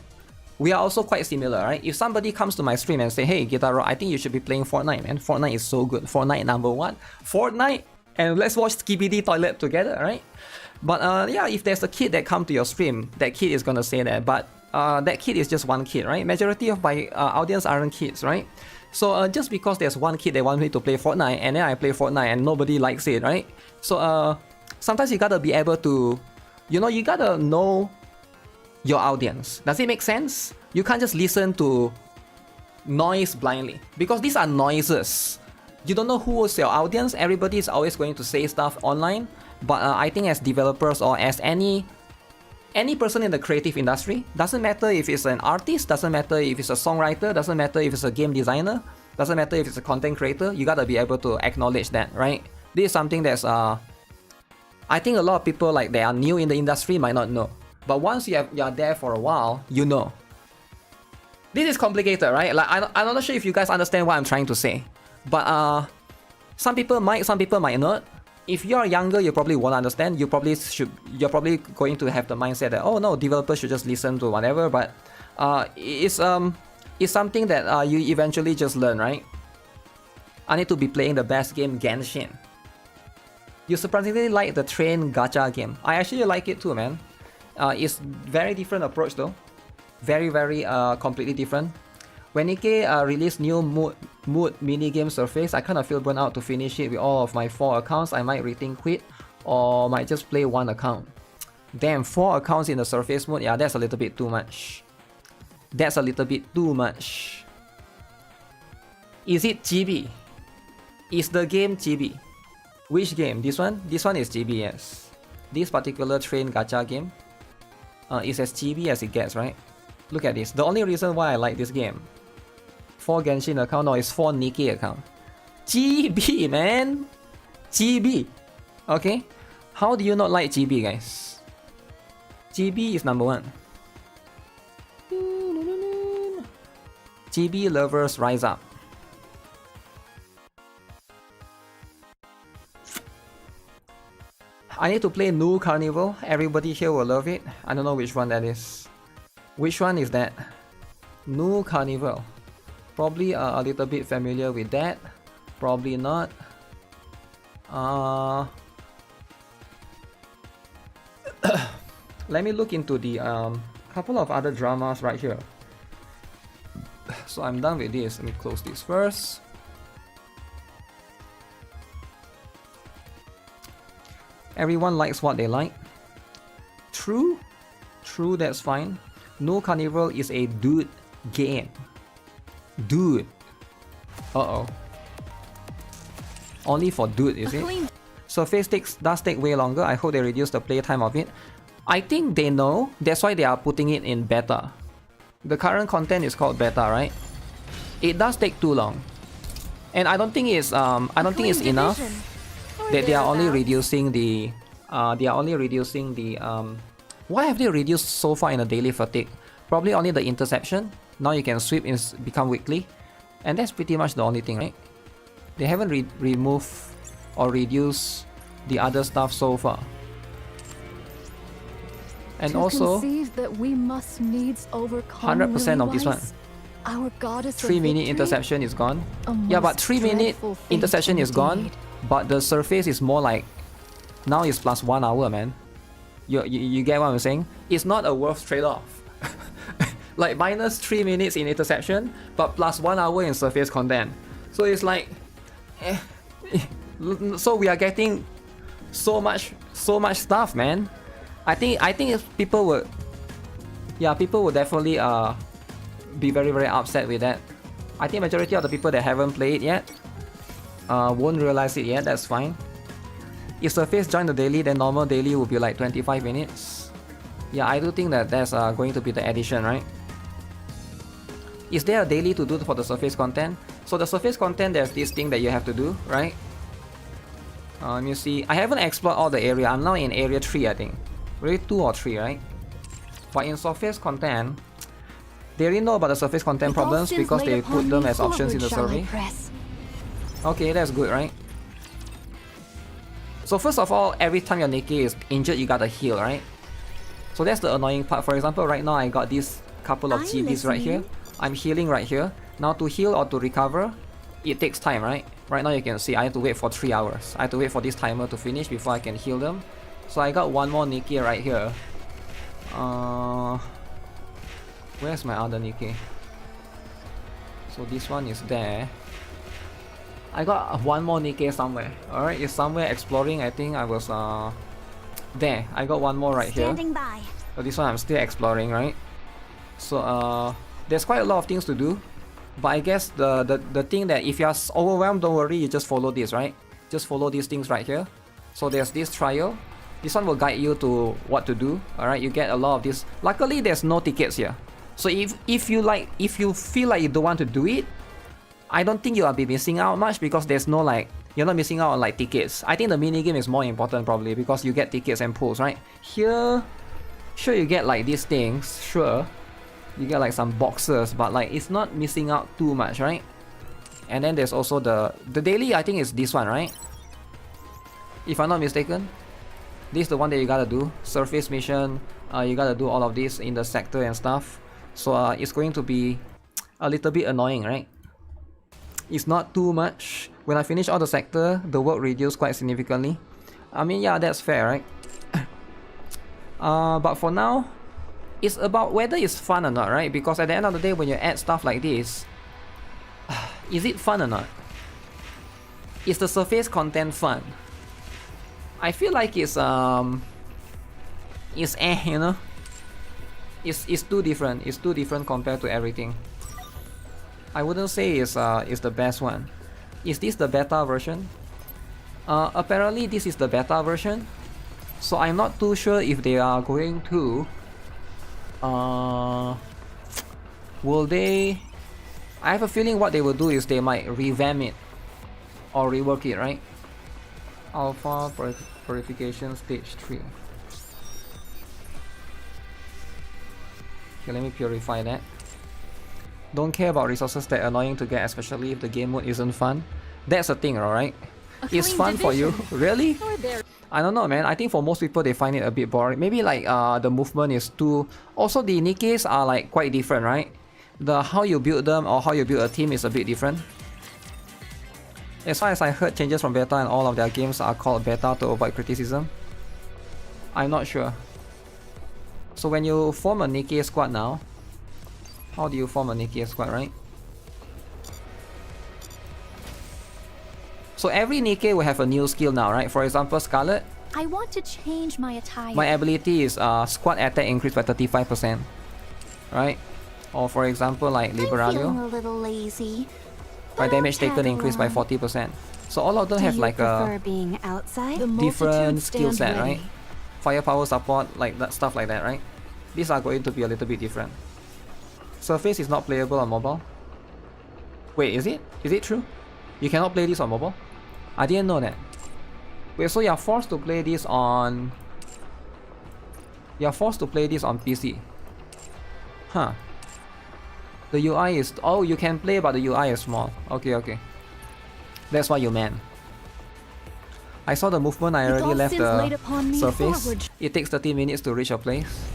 we are also quite similar, right? If somebody comes to my stream and say, hey, GuitarRock, I think you should be playing Fortnite, man. Fortnite is so good. Fortnite #1. Fortnite, and let's watch Skibidi Toilet together, right? But yeah, if there's a kid that come to your stream, that kid is gonna say that. But that kid is just one kid, right? Majority of my audience aren't kids, right? So just because there's one kid that wants me to play Fortnite and then I play Fortnite and nobody likes it, right? So sometimes you gotta be able to, you know, you gotta know your audience. Does it make sense? You can't just listen to noise blindly, because these are noises. You don't know who is your audience. Everybody is always going to say stuff online. But I think as developers or as any person in the creative industry, doesn't matter if it's an artist, doesn't matter if it's a songwriter, doesn't matter if it's a game designer, doesn't matter if it's a content creator, you gotta be able to acknowledge that, right? This is something that's I think a lot of people, like, they are new in the industry, might not know. But once you are there for a while, you know. This is complicated, right? Like, I'm not sure if you guys understand what I'm trying to say. But some people might, some people might not. If you're younger, you probably won't understand. You're probably going to have the mindset that, oh no, developers should just listen to whatever. But it's something that you eventually just learn, right? I need to be playing the best game, Genshin. You surprisingly like the train gacha game. I actually like it too, man. It's very different approach though. Very, very completely different. When Nikke released new mood minigame surface, I kind of feel burnt out to finish it with all of my 4 accounts. I might rethink quit or might just play 1 account. Damn, 4 accounts in the surface mode. Yeah, that's a little bit too much. That's a little bit too much. Is it GB? Is the game GB? Which game? This one? This one is GB, yes. This particular train gacha game is as GB as it gets, right? Look at this. The only reason why I like this game, 4 Genshin account, no, it's 4 Nikke account. GB, man! GB! Okay? How do you not like GB, guys? GB is number 1. GB lovers rise up. I need to play New Carnival. Everybody here will love it. I don't know which one that is. Which one is that? New Carnival. Probably a little bit familiar with that. Probably not. Let me look into the couple of other dramas right here. So I'm done with this. Let me close this first. Everyone likes what they like. True. True, that's fine. No Carnival is a dude game. Dude. Uh-oh. Only for dude, is it? Surface does take way longer. I hope they reduce the playtime of it. I think they know. That's why they are putting it in beta. The current content is called beta, right? It does take too long. And I don't think it's enough that they are only reducing the what have they reduced so far in the daily fatigue? Probably only the interception. Now you can sweep and become weekly, and that's pretty much the only thing, right? They haven't removed or reduced the other stuff so far. And also, that we must needs overcome 100% of this one. Our goddess 3-minute interception is gone. Yeah, but 3-minute interception is gone. But the surface is more like, now it's plus 1 hour, man. You get what I'm saying? It's not a worth trade-off. Like minus 3 minutes in interception, but plus 1 hour in surface content. So it's like, so we are getting so much stuff, man. I think if people would, people would definitely be very upset with that. I think majority of the people that haven't played yet won't realize it yet. That's fine. If surface join the daily, then normal daily will be like 25 minutes. Yeah, I do think that that's going to be the addition, right? Is there a daily to do for the surface content? So the surface content, there's this thing that you have to do, right? Let me see. I haven't explored all the area. I'm now in area 3, I think. Really 2 or 3, right? But in surface content, they already know about the surface content problems because they put them as options in the survey. Okay, that's good, right? So first of all, every time your Nikke is injured, you gotta heal, right? So that's the annoying part. For example, right now I got this couple of GBs right here. I'm healing right here. Now to heal or to recover, it takes time, right? Right now you can see I have to wait for 3 hours. I have to wait for this timer to finish before I can heal them. So I got one more Nikke right here. Where's my other Nikke? So this one is there. I got one more Nikke somewhere. Alright, it's somewhere exploring. I think I was there. I got one more right here. So this one I'm still exploring, right? So there's quite a lot of things to do. But I guess the thing that if you're overwhelmed, don't worry, you just follow this, right? Just follow these things right here. So there's this trial. This one will guide you to what to do. Alright, you get a lot of this. Luckily there's no tickets here. So if you feel like you don't want to do it, I don't think you'll be missing out much because there's no like, you're not missing out on like tickets. I think the minigame is more important probably because you get tickets and pulls, right? Here, sure you get like these things, sure. You get like some boxes, but like it's not missing out too much, right? And then there's also the daily, I think is this one, right? If I'm not mistaken. This is the one that you gotta do. Surface mission, you gotta do all of this in the sector and stuff. So it's going to be a little bit annoying, right? It's not too much. When I finish all the sector, the work reduced quite significantly. I mean, yeah, that's fair, right? But for now, it's about whether it's fun or not, right? Because at the end of the day, when you add stuff like this, is it fun or not? Is the surface content fun? I feel like it's is you know. It's too different. It's too different compared to everything. I wouldn't say it's the best one. Is this the beta version? Apparently this is the beta version. So I'm not too sure if they are going to will they... I have a feeling what they will do is they might revamp it or rework it, right? Alpha purification stage 3. Okay, let me purify that. Don't care about resources that are annoying to get, especially if the game mode isn't fun. That's the thing, alright? It's fun for you. Really? I don't know, man. I think for most people they find it a bit boring. Maybe like the movement is too... Also the Nikkes are like quite different, right? The how you build them or how you build a team is a bit different. As far as I heard, changes from beta and all of their games are called beta to avoid criticism. I'm not sure. So when you form a Nikke squad now, how do you form a Nikke squad, right? So every Nikke will have a new skill now, right? For example, Scarlet. I want to change my attire. My ability is squad attack increased by 35%, right? Or for example, like I'm feeling Liberaglio, a little lazy. my damage taken increased by 40%. So all of them have like a being outside? different skill set, right? Firepower support, like that stuff like that, right? These are going to be a little bit different. Surface is not playable on mobile. Wait, is it? Is it true? You cannot play this on mobile? I didn't know that. Wait, so you're forced to play this on... You're forced to play this on PC. Huh. The UI is... Oh, you can play but the UI is small. Okay, okay. That's what you meant. I saw the movement, I already left the surface. It takes 30 minutes to reach a place.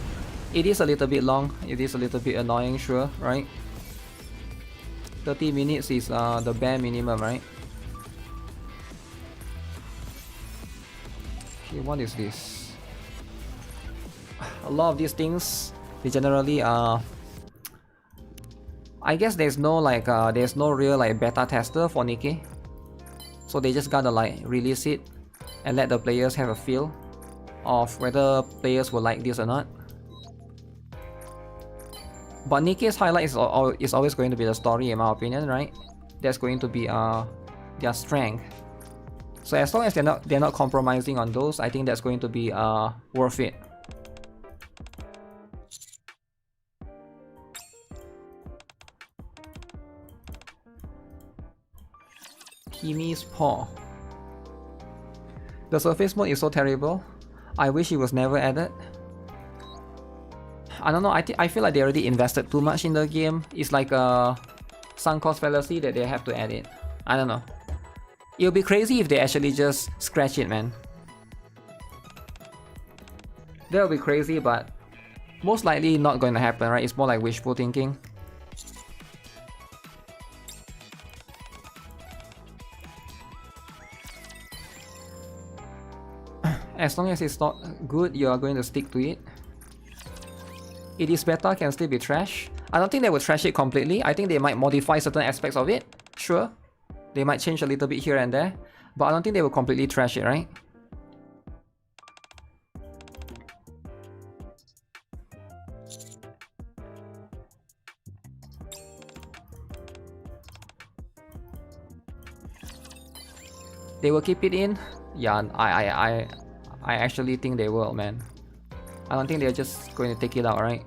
It is a little bit long, it is a little bit annoying, sure, right? 30 minutes is the bare minimum, right? Okay, what is this? A lot of these things, they generally I guess there's no like there's no real like beta tester for Nikke. So they just gotta like release it and let the players have a feel of whether players will like this or not. But Nikke's highlight is always going to be the story, in my opinion, right? That's going to be their strength. So as long as they're not compromising on those, I think that's going to be worth it. Kimi's paw. The surface mode is so terrible. I wish it was never added. I don't know, I feel like they already invested too much in the game. It's like a sunk cost fallacy that they have to add it. I don't know. It'll be crazy if they actually just scratch it, man. That'll be crazy, but most likely not going to happen, right? It's more like wishful thinking. As long as it's not good, you are going to stick to it. It is beta, can still be trash. I don't think they will trash it completely. I think they might modify certain aspects of it. Sure. They might change a little bit here and there. But I don't think they will completely trash it, right? They will keep it in? Yeah, I actually think they will, man. I don't think they're just going to take it out, right?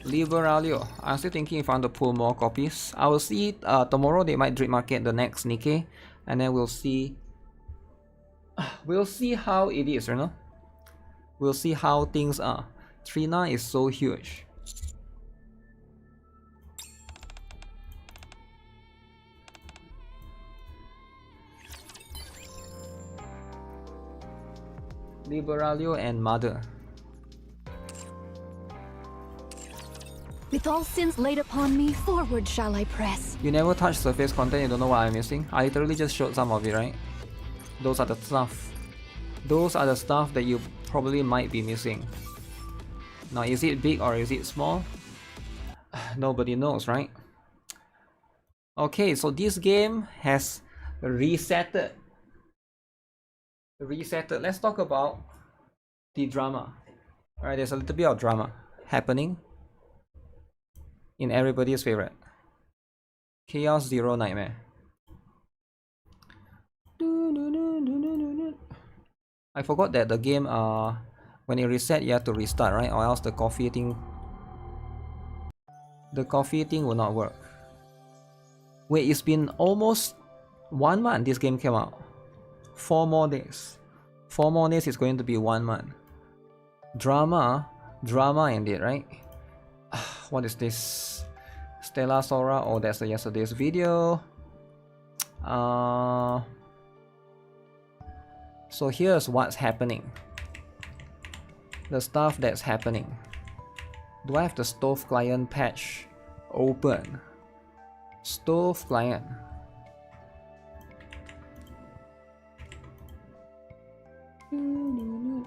Liberaglio. I'm still thinking if I want to pull more copies. I will see tomorrow. They might drip market the next Nikke, and then we'll see. We'll see how it is, you know. We'll see how things are. Trina is so huge. Liberaglio and Mother. With all sins laid upon me, forward shall I press. You never touch surface content, you don't know what I'm missing. I literally just showed some of it, right? Those are the stuff. Those are the stuff that you probably might be missing. Now, is it big or is it small? Nobody knows, right? Okay, so this game has resetted. Let's talk about the drama. Alright, there's a little bit of drama happening in everybody's favorite Chaos Zero Nightmare. I forgot that the game, when it reset, you have to restart, right? Or else the coffee thing will not work. Wait, it's been almost 1 month this game came out. 4 more days. 4 more days is going to be 1 month. Drama indeed, right? What is this? Stella Sora? Oh, that's yesterday's video. So here's what's happening. The stuff that's happening. Do I have the stove client patch open? Stove client.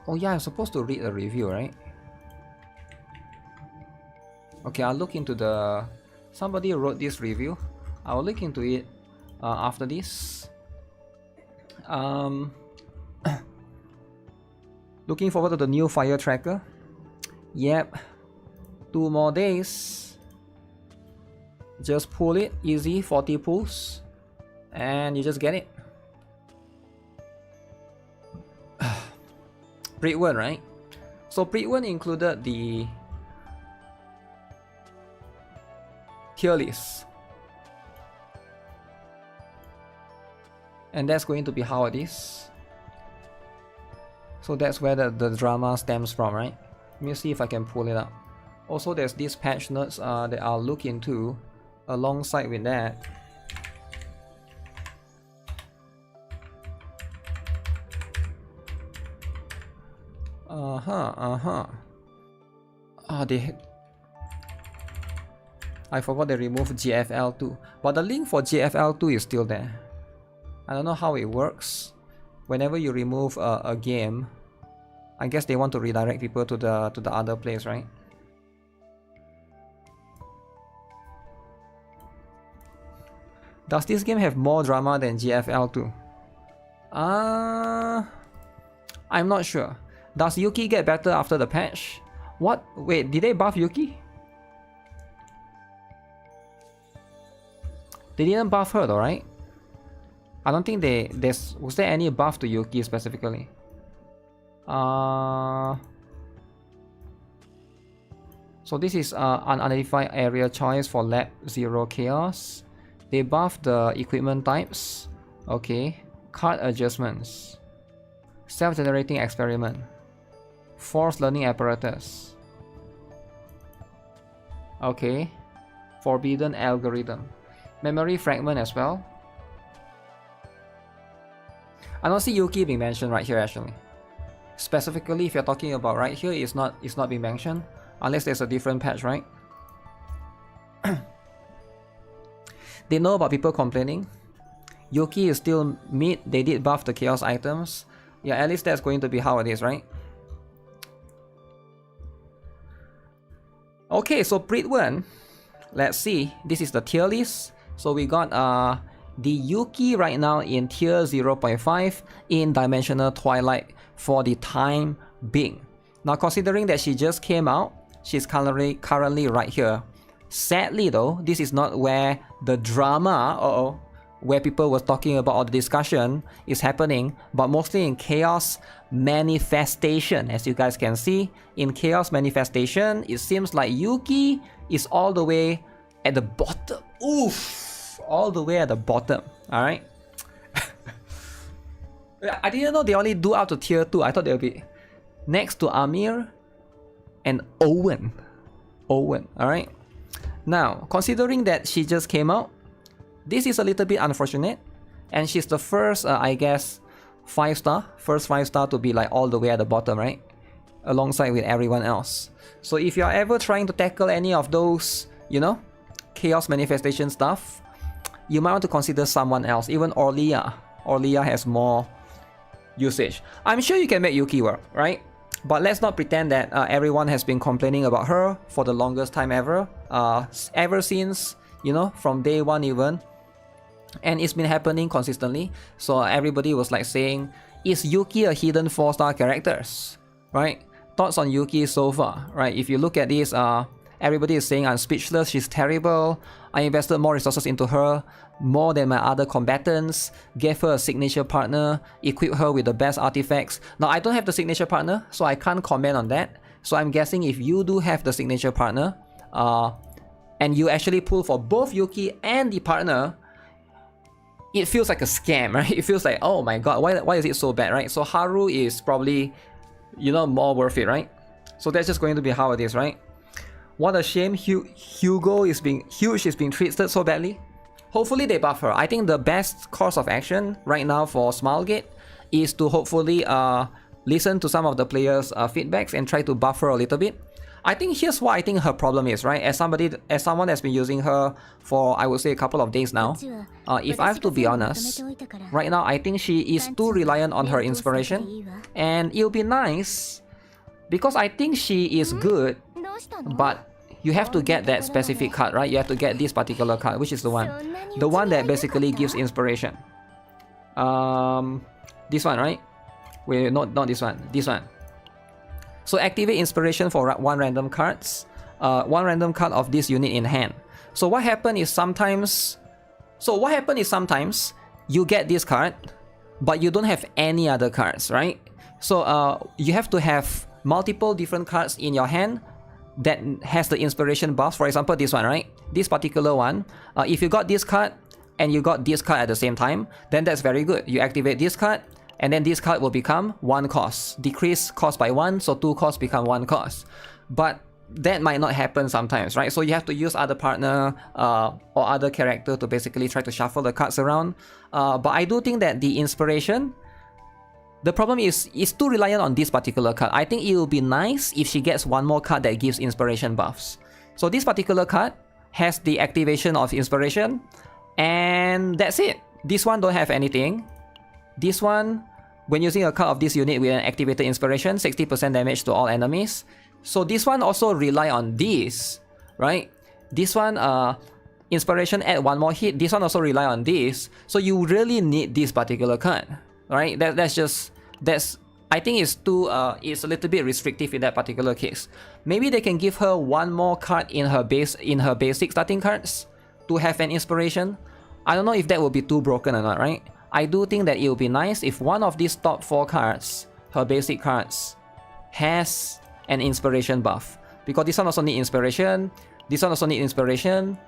Oh yeah, I'm supposed to read a review, right? Okay, I'll look into the... Somebody wrote this review. I'll look into it after this. Looking forward to the new fire tracker. Yep. 2 more days. Just pull it, easy, 40 pulls. And you just get it. Pre-1, right? So pre-1 included the tier list. And that's going to be how it is. So that's where the drama stems from, right? Let me see if I can pull it up. Also, there's these patch notes that I'll look into alongside with that. I forgot they removed GFL2, but the link for GFL2 is still there. I don't know how it works. Whenever you remove a game, I guess they want to redirect people to the other place, right? Does this game have more drama than GFL2? I'm not sure. Does Yuki get better after the patch? What? Wait, did they buff Yuki? They didn't buff her though, right? I don't think was there any buff to Yuki specifically? So this is unidentified area choice for lab 0 chaos. They buffed the equipment types. Okay. Card adjustments. Self-generating experiment. Forced learning apparatus. Okay. Forbidden algorithm. Memory fragment as well. I don't see Yuki being mentioned right here actually. Specifically, if you're talking about right here, it's not being mentioned unless there's a different patch, right? They know about people complaining. Yuki is still mid. They did buff the chaos items. Yeah, at least that's going to be how it is, right? Okay, so Prit1. Let's see. This is the tier list. So we got the Yuki right now in tier 0.5 in Dimensional Twilight for the time being. Now considering that she just came out, she's currently right here. Sadly though, this is not where the drama, where people were talking about all the discussion is happening, but mostly in Chaos Manifestation. As you guys can see, in Chaos Manifestation, it seems like Yuki is all the way at the bottom. Oof! All the way at the bottom, alright? I didn't know they only do up to tier 2. I thought they would be next to Amir and Owen. Alright? Now, considering that she just came out, this is a little bit unfortunate. And she's the first, I guess, 5-star. First 5-star to be like all the way at the bottom, right? Alongside with everyone else. So if you're ever trying to tackle any of those, you know, Chaos Manifestation stuff, you might want to consider someone else. Even Orlia. Orlia has more usage. I'm sure you can make Yuki work, right? But let's not pretend that everyone has been complaining about her for the longest time ever. Ever since, you know, from day one even. And it's been happening consistently. So everybody was like saying, is Yuki a hidden 4-star character? Right? Thoughts on Yuki so far, right? If you look at this, everybody is saying I'm speechless, she's terrible. I invested more resources into her, more than my other combatants, gave her a signature partner, equipped her with the best artifacts. Now, I don't have the signature partner, so I can't comment on that. So I'm guessing if you do have the signature partner, and you actually pull for both Yuki and the partner, it feels like a scam, right? It feels like, oh my god, why is it so bad, right? So Haru is probably, you know, more worth it, right? So that's just going to be how it is, right? What a shame Hugo is being treated so badly. Hopefully they buff her. I think the best course of action right now for Smilegate is to hopefully listen to some of the players' feedbacks and try to buff her a little bit. I think here's what I think her problem is, right? As someone that's been using her for, I would say, a couple of days now, if I have to be honest, right now I think she is too reliant on her inspiration, and it'll be nice because I think she is good, but you have to get that specific card, right? You have to get this particular card, which is the one that basically gives inspiration. This one, right? Wait, not this one. This one. So activate inspiration for one random card of this unit in hand. So what happens is sometimes you get this card, but you don't have any other cards, right? So you have to have multiple different cards in your hand that has the inspiration buffs. For example, this one, right? This particular one, if you got this card and you got this card at the same time, then that's very good. You activate this card, and then this card will become 1 cost. Decrease cost by 1, so 2 costs become 1 cost. But that might not happen sometimes, right? So you have to use other partner or other character to basically try to shuffle the cards around. But I do think that the inspiration, the problem is it's too reliant on this particular card. I think it will be nice if she gets one more card that gives inspiration buffs. So this particular card has the activation of inspiration, and that's it. This one don't have anything. This one, when using a card of this unit with an activated inspiration, 60% damage to all enemies. So this one also rely on this, right? This one, inspiration add 1 more hit. This one also rely on this. So you really need this particular card, right? I think it's it's a little bit restrictive in that particular case. Maybe they can give her 1 more card in her basic starting cards to have an inspiration. I don't know if that will be too broken or not, right? I do think that it would be nice if one of these top 4 cards, her basic cards, has an inspiration buff. Because this one also needs inspiration, this one also needs inspiration,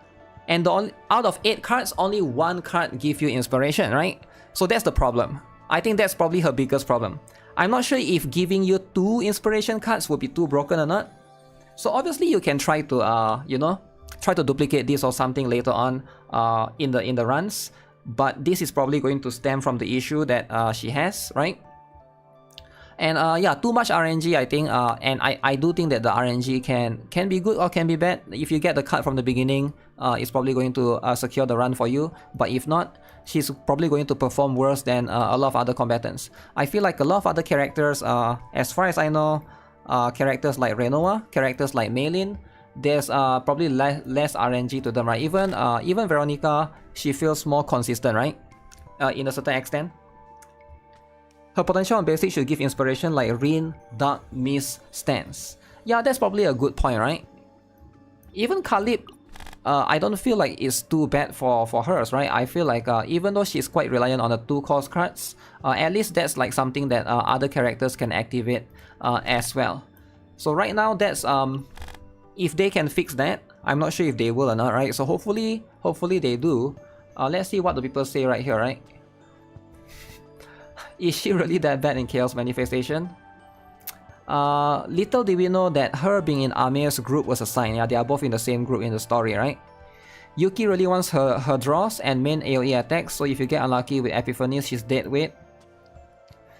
and out of 8 cards, only 1 card gives you inspiration, right? So that's the problem. I think that's probably her biggest problem. I'm not sure if giving you 2 inspiration cards would be too broken or not. So obviously you can try to, you know, try to duplicate this or something later on in the runs. But this is probably going to stem from the issue that she has, right? And yeah, too much RNG, I think, and I do think that the RNG can be good or can be bad. If you get the card from the beginning, it's probably going to secure the run for you. But if not, she's probably going to perform worse than a lot of other combatants. I feel like a lot of other characters, as far as I know, characters like Renoa, characters like Maylin, there's probably less RNG to them, right? Even Veronica, she feels more consistent, right? In a certain extent. Her potential on basic should give inspiration like Rin, Dark, Mist, Stance. Yeah, that's probably a good point, right? Even Kalib, I don't feel like it's too bad for hers, right? I feel like even though she's quite reliant on the 2 cost cards, at least that's like something that other characters can activate as well. So right now, that's if they can fix that, I'm not sure if they will or not, right? So hopefully they do. Let's see what the people say right here, right? Is she really that bad in Chaos Manifestation? Little did we know that her being in Amir's group was a sign. Yeah, they are both in the same group in the story, right? Yuki really wants her draws and main AoE attacks, so if you get unlucky with Epiphanies, she's dead weight.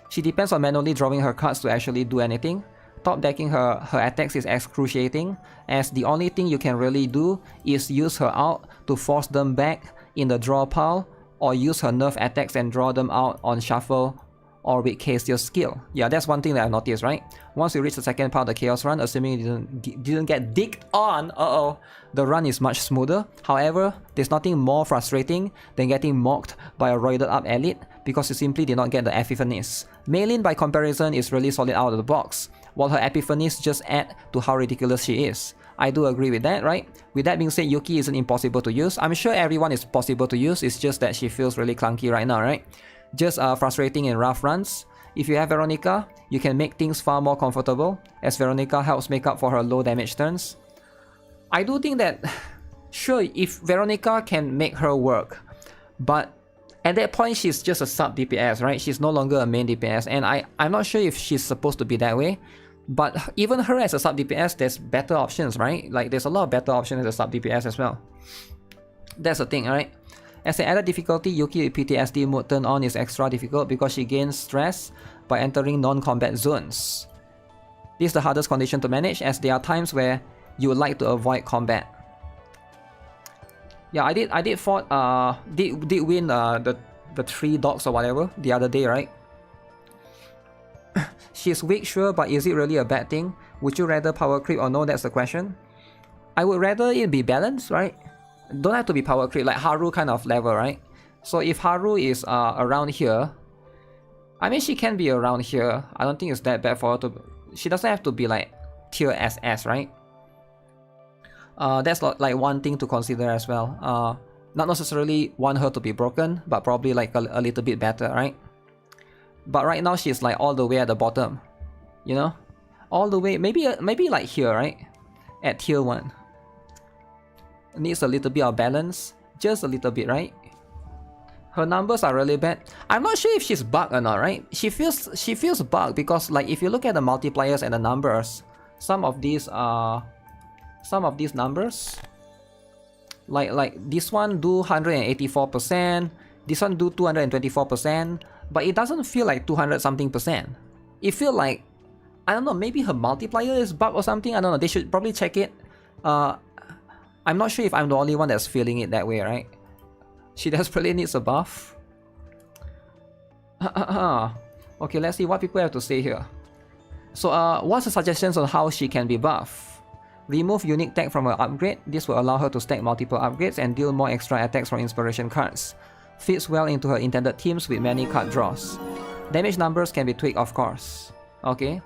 She depends on manually drawing her cards to actually do anything. Top decking her attacks is excruciating, as the only thing you can really do is use her out to force them back in the draw pile, or use her nerf attacks and draw them out on shuffle or with Castiel's skill. Yeah, that's one thing that I've noticed, right? Once you reach the second part of the Chaos run, assuming you didn't get dicked on, the run is much smoother. However, there's nothing more frustrating than getting mocked by a roided up elite because you simply did not get the Epiphanies. Maylin by comparison is really solid out of the box, while her Epiphanies just add to how ridiculous she is. I do agree with that, right? With that being said, Yuki isn't impossible to use. I'm sure everyone is possible to use, it's just that she feels really clunky right now, right? Just frustrating in rough runs. If you have Veronica, you can make things far more comfortable, as Veronica helps make up for her low damage turns. I do think that, sure, if Veronica can make her work, but at that point she's just a sub DPS, right? She's no longer a main DPS, and I'm not sure if she's supposed to be that way. But even her as a sub DPS, there's better options, right? Like there's a lot of better options as a sub DPS as well. That's the thing, right? As an added difficulty, Yuki with PTSD mode turned on is extra difficult because she gains stress by entering non-combat zones. This is the hardest condition to manage, as there are times where you would like to avoid combat. Yeah, I did win the 3 dogs or whatever the other day, right? She's weak, sure, but is it really a bad thing? Would you rather power creep or no? That's the question. I would rather it be balanced, right? Don't have to be power creep, like Haru kind of level, right? So if Haru is around here, I mean she can be around here. I don't think it's that bad for her to... She doesn't have to be like tier SS, right? That's like one thing to consider as well. Not necessarily want her to be broken, but probably like a little bit better, right? But right now she's like all the way at the bottom, you know? All the way, maybe like here, right? At tier 1. Needs a little bit of balance, just a little bit, right? Her numbers are really bad. I'm not sure if she's bugged or not, right? She feels bugged because like if you look at the multipliers and the numbers, some of these numbers, like this one do 184%, this one do 224%, but it doesn't feel like 200 something percent. It feels like, I don't know, maybe her multiplier is bugged or something. I don't know, they should probably check it. I'm not sure if I'm the only one that's feeling it that way, right? She desperately needs a buff. Okay, let's see what people have to say here. So what's the suggestions on how she can be buffed? Remove unique tag from her upgrade. This will allow her to stack multiple upgrades and deal more extra attacks from inspiration cards. Fits well into her intended teams with many card draws. Damage numbers can be tweaked, of course. Okay.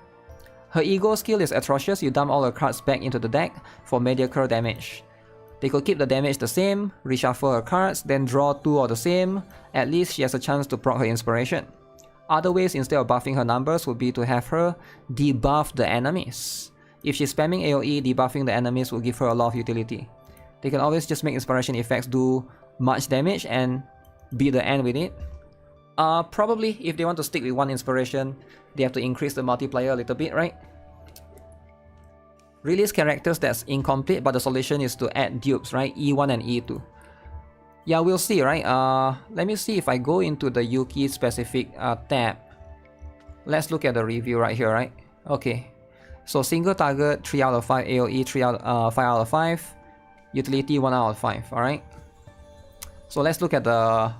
Her ego skill is atrocious. You dump all her cards back into the deck for mediocre damage. They could keep the damage the same, reshuffle her cards, then draw 2 of the same. At least she has a chance to proc her inspiration. Other ways instead of buffing her numbers would be to have her debuff the enemies. If she's spamming AoE, debuffing the enemies will give her a lot of utility. They can always just make inspiration effects do much damage and be the end with it. Probably if they want to stick with one inspiration, they have to increase the multiplier a little bit, right? Release characters that's incomplete, but the solution is to add dupes, right? E1 and E2. Yeah, we'll see, right? Let me see if I go into the Yuki specific tab. Let's look at the review right here, right? Okay. So single target 3 out of 5, AoE 5 out of 5, utility 1 out of 5, alright? So let's look at the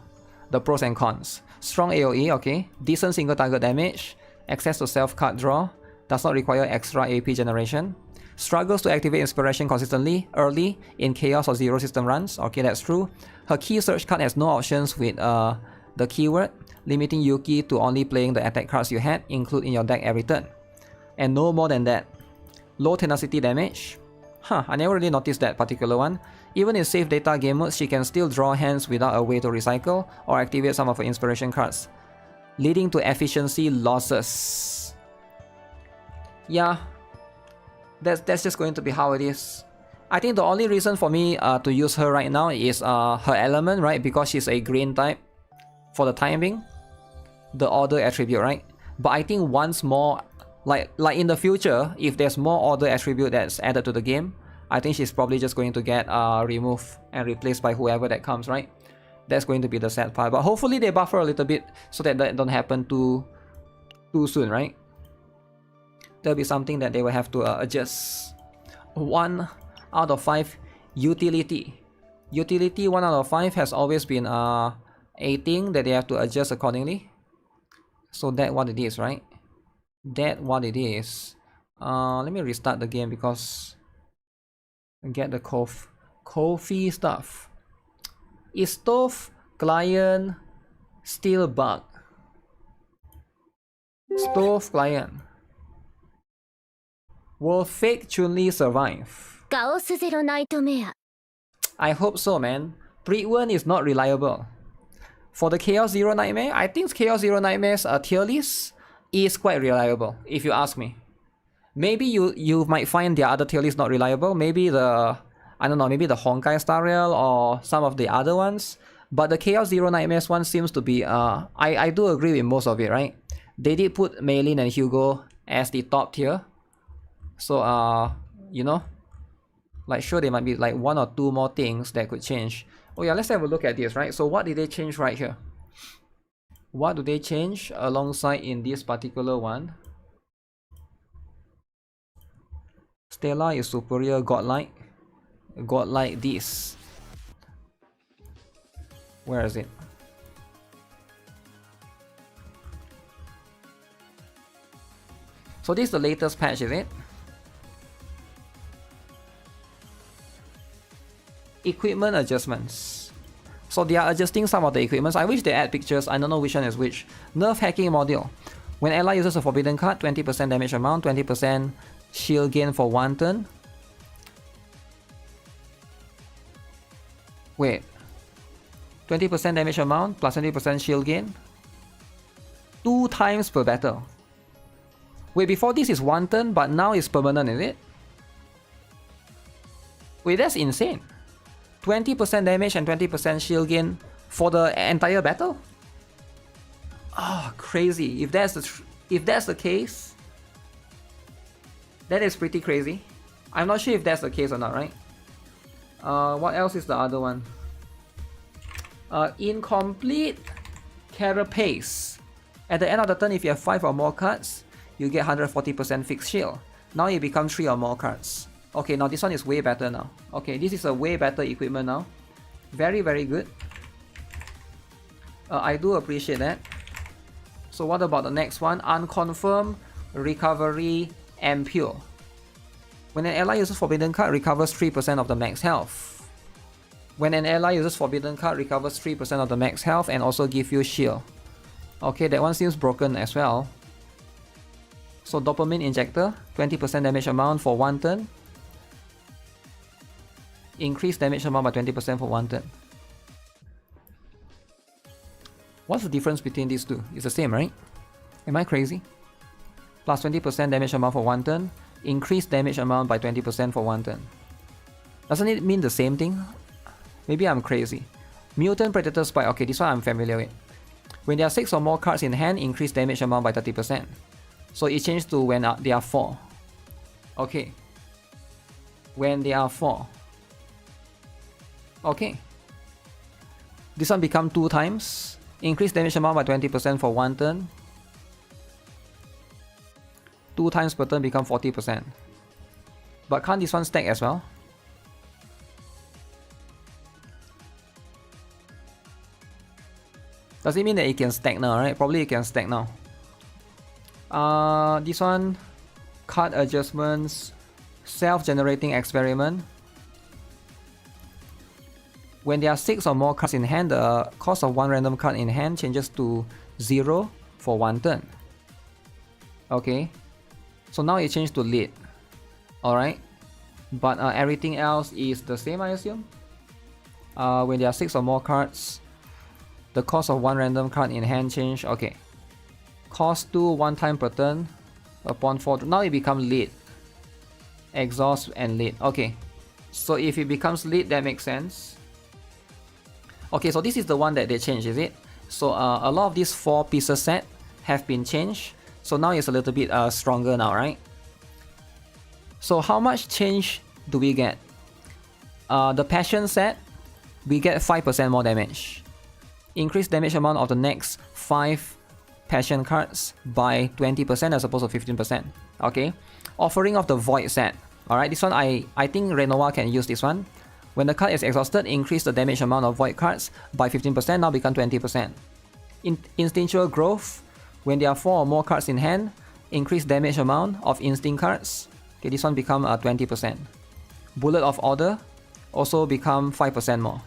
pros and cons. Strong AoE, okay. Decent single target damage, access to self card draw, does not require extra AP generation. Struggles to activate inspiration consistently early in chaos or zero system runs, okay, that's true. Her key search card has no options with the keyword, limiting Yuki to only playing the attack cards you had include in your deck every turn. And no more than that. Low tenacity damage. I never really noticed that particular one. Even in safe data game modes, she can still draw hands without a way to recycle or activate some of her inspiration cards, leading to efficiency losses. Yeah, that's just going to be how it is. I think the only reason for me to use her right now is her element, right? Because she's a green type for the time being. The order attribute, right? But I think once more, like in the future, if there's more order attribute that's added to the game, I think she's probably just going to get removed and replaced by whoever that comes, right? That's going to be the sad part. But hopefully they buffer a little bit so that that don't happen too soon, right? There'll be something that they will have to adjust. 1 out of 5 utility. Utility 1 out of 5 has always been a thing that they have to adjust accordingly. So that what it is, right? That what it is. Let me restart the game because get the coffee stuff. Is stove client still bug? Stove client. Will fake Chun-Li survive? I hope so, man. Pre-1 is not reliable. For the Chaos Zero Nightmare, I think Chaos Zero Nightmare's tier list is quite reliable, if you ask me. Maybe you might find their other tier list not reliable. Maybe the, I don't know, maybe the Honkai Star Rail or some of the other ones. But the Chaos Zero Nightmares one seems to be, I do agree with most of it, right? They did put Meilin and Hugo as the top tier. So, you know, like sure there might be like 1 or 2 more things that could change. Oh yeah, let's have a look at this, right? So what did they change right here? What do they change alongside in this particular one? Stella is superior, godlike. Godlike this. Where is it? So this is the latest patch, is it? Equipment adjustments. So they are adjusting some of the equipments. I wish they add pictures. I don't know which one is which. Nerf hacking module. When ally uses a forbidden card, 20% damage amount, 20% shield gain for 1 turn. Wait. 20% damage amount plus 20% shield gain. 2 times per battle. Wait, before this is 1 turn, but now it's permanent, is it? Wait, that's insane. 20% damage and 20% shield gain for the entire battle? Oh, crazy. If that's the case, that is pretty crazy. I'm not sure if that's the case or not, right? What else is the other one? Incomplete carapace. At the end of the turn, if you have 5 or more cards, you get 140% fixed shield. Now it becomes 3 or more cards. Okay, now this one is way better now. Okay, this is a way better equipment now. Very, very good. I do appreciate that. So what about the next one? Unconfirmed recovery ampule. When an ally uses forbidden card, recovers 3% of the max health. When an ally uses forbidden card, recovers 3% of the max health and also give you shield. Okay, that one seems broken as well. So dopamine injector, 20% damage amount for 1 turn. Increase damage amount by 20% for 1 turn. What's the difference between these two? It's the same, right? Am I crazy? Plus 20% damage amount for 1 turn. Increase damage amount by 20% for 1 turn. Doesn't it mean the same thing? Maybe I'm crazy. Mutant Predator Spike. Okay, this one I'm familiar with. When there are 6 or more cards in hand, increase damage amount by 30%. So it changed to when there are 4. Okay. When there are 4. Okay. This one become 2 times. Increase damage amount by 20% for 1 turn. 2 times per turn become 40%. But can't this one stack as well? Does it mean that it can stack now, right? Probably it can stack now. This one, card adjustments, self-generating experiment. When there are 6 or more cards in hand, the cost of 1 random card in hand changes to 0 for 1 turn. Okay, so now it changed to lead. Alright, but everything else is the same, I assume. When there are 6 or more cards, the cost of 1 random card in hand change. Okay, cost 2 1 time per turn upon 4. Now it becomes lead, exhaust and lead. Okay, so if it becomes lead, that makes sense. Okay, so this is the one that they changed, is it? So a lot of these 4 pieces set have been changed. So now it's a little bit stronger now, right? So how much change do we get? The passion set, we get 5% more damage. Increase damage amount of the next 5 passion cards by 20% as opposed to 15%. Okay. Offering of the void set. Alright, this one I think Renoir can use this one. When the card is exhausted, increase the damage amount of void cards by 15%, now become 20%. Instinctual growth, When there are 4 or more cards in hand, increase damage amount of instinct cards. Okay, this one become 20%. Bullet of Order also become 5% more.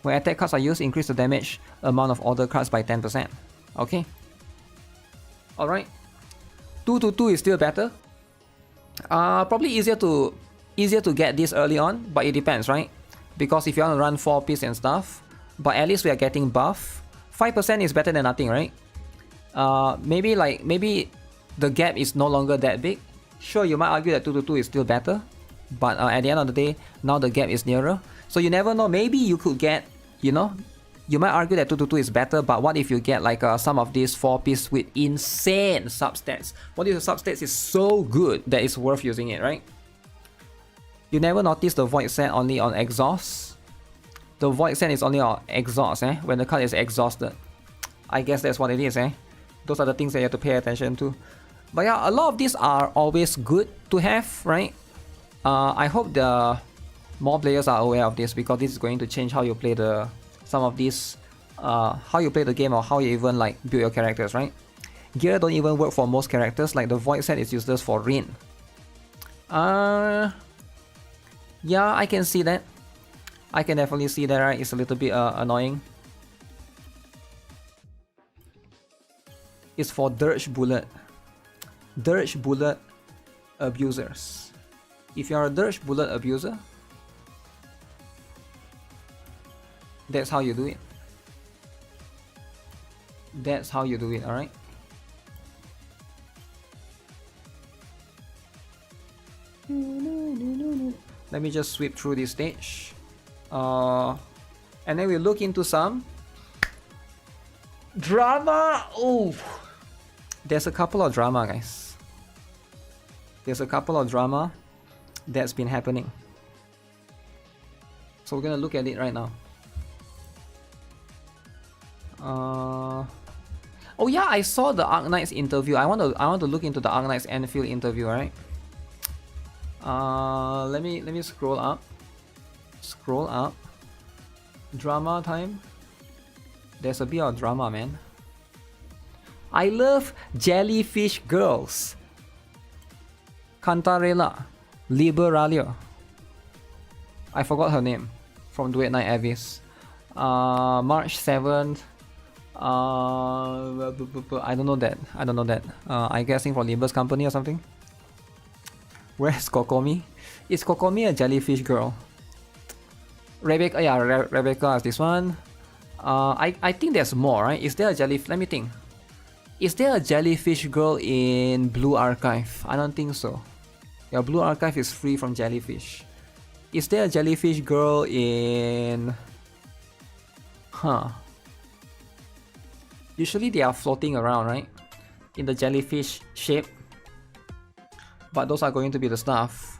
When attack cards are used, increase the damage amount of order cards by 10%. Okay. Alright. 2/2 is still better. Probably easier to get this early on, but it depends, right? Because if you want to run 4-piece and stuff, but at least we are getting buff. 5% is better than nothing, right? Maybe the gap is no longer that big. Sure, you might argue that 2/2 is still better, but at the end of the day, now the gap is nearer. So you never know. Maybe you could get, you know, you might argue that 2/2 is better, but what if you get like some of these 4-piece with insane substats? What if the substats is so good that it's worth using it, right? You never notice the void set only on exhaust. The void set is only on exhaust, when the card is exhausted. I guess that's what it is, Those are the things that you have to pay attention to. But yeah, a lot of these are always good to have, right? I hope the more players are aware of this, because this is going to change how you play some of these, how you play the game, or how you even like build your characters, right? Gear don't even work for most characters. Like the void set is useless for Rin. Yeah, I can see that. I can definitely see that, right? It's a little bit annoying. It's for Dirge Bullet. Dirge Bullet abusers. If you're a Dirge Bullet abuser, that's how you do it. That's how you do it, alright? Let me just sweep through this stage. And then we look into some drama. Oh, there's a couple of drama, guys. There's a couple of drama that's been happening. So we're gonna look at it right now. Oh yeah, I saw the Arknight's interview. I want to look into the Arknight's Enfield interview, right? Let me scroll up. Scroll up. Drama time. There's a bit of drama, man. I love jellyfish girls. Cantarella. Liberalia. I forgot her name. From Duet Night Abyss. March 7th. I don't know that. I'm guessing for Liber's company or something. Where's Kokomi? Is Kokomi a jellyfish girl? Rebecca, yeah, Rebecca is this one. I think there's more, right? Is there a jellyfish? Let me think. Is there a jellyfish girl in Blue Archive? I don't think so. Yeah, Blue Archive is free from jellyfish. Is there a jellyfish girl in... Huh. Usually they are floating around, right? In the jellyfish shape. But those are going to be the stuff.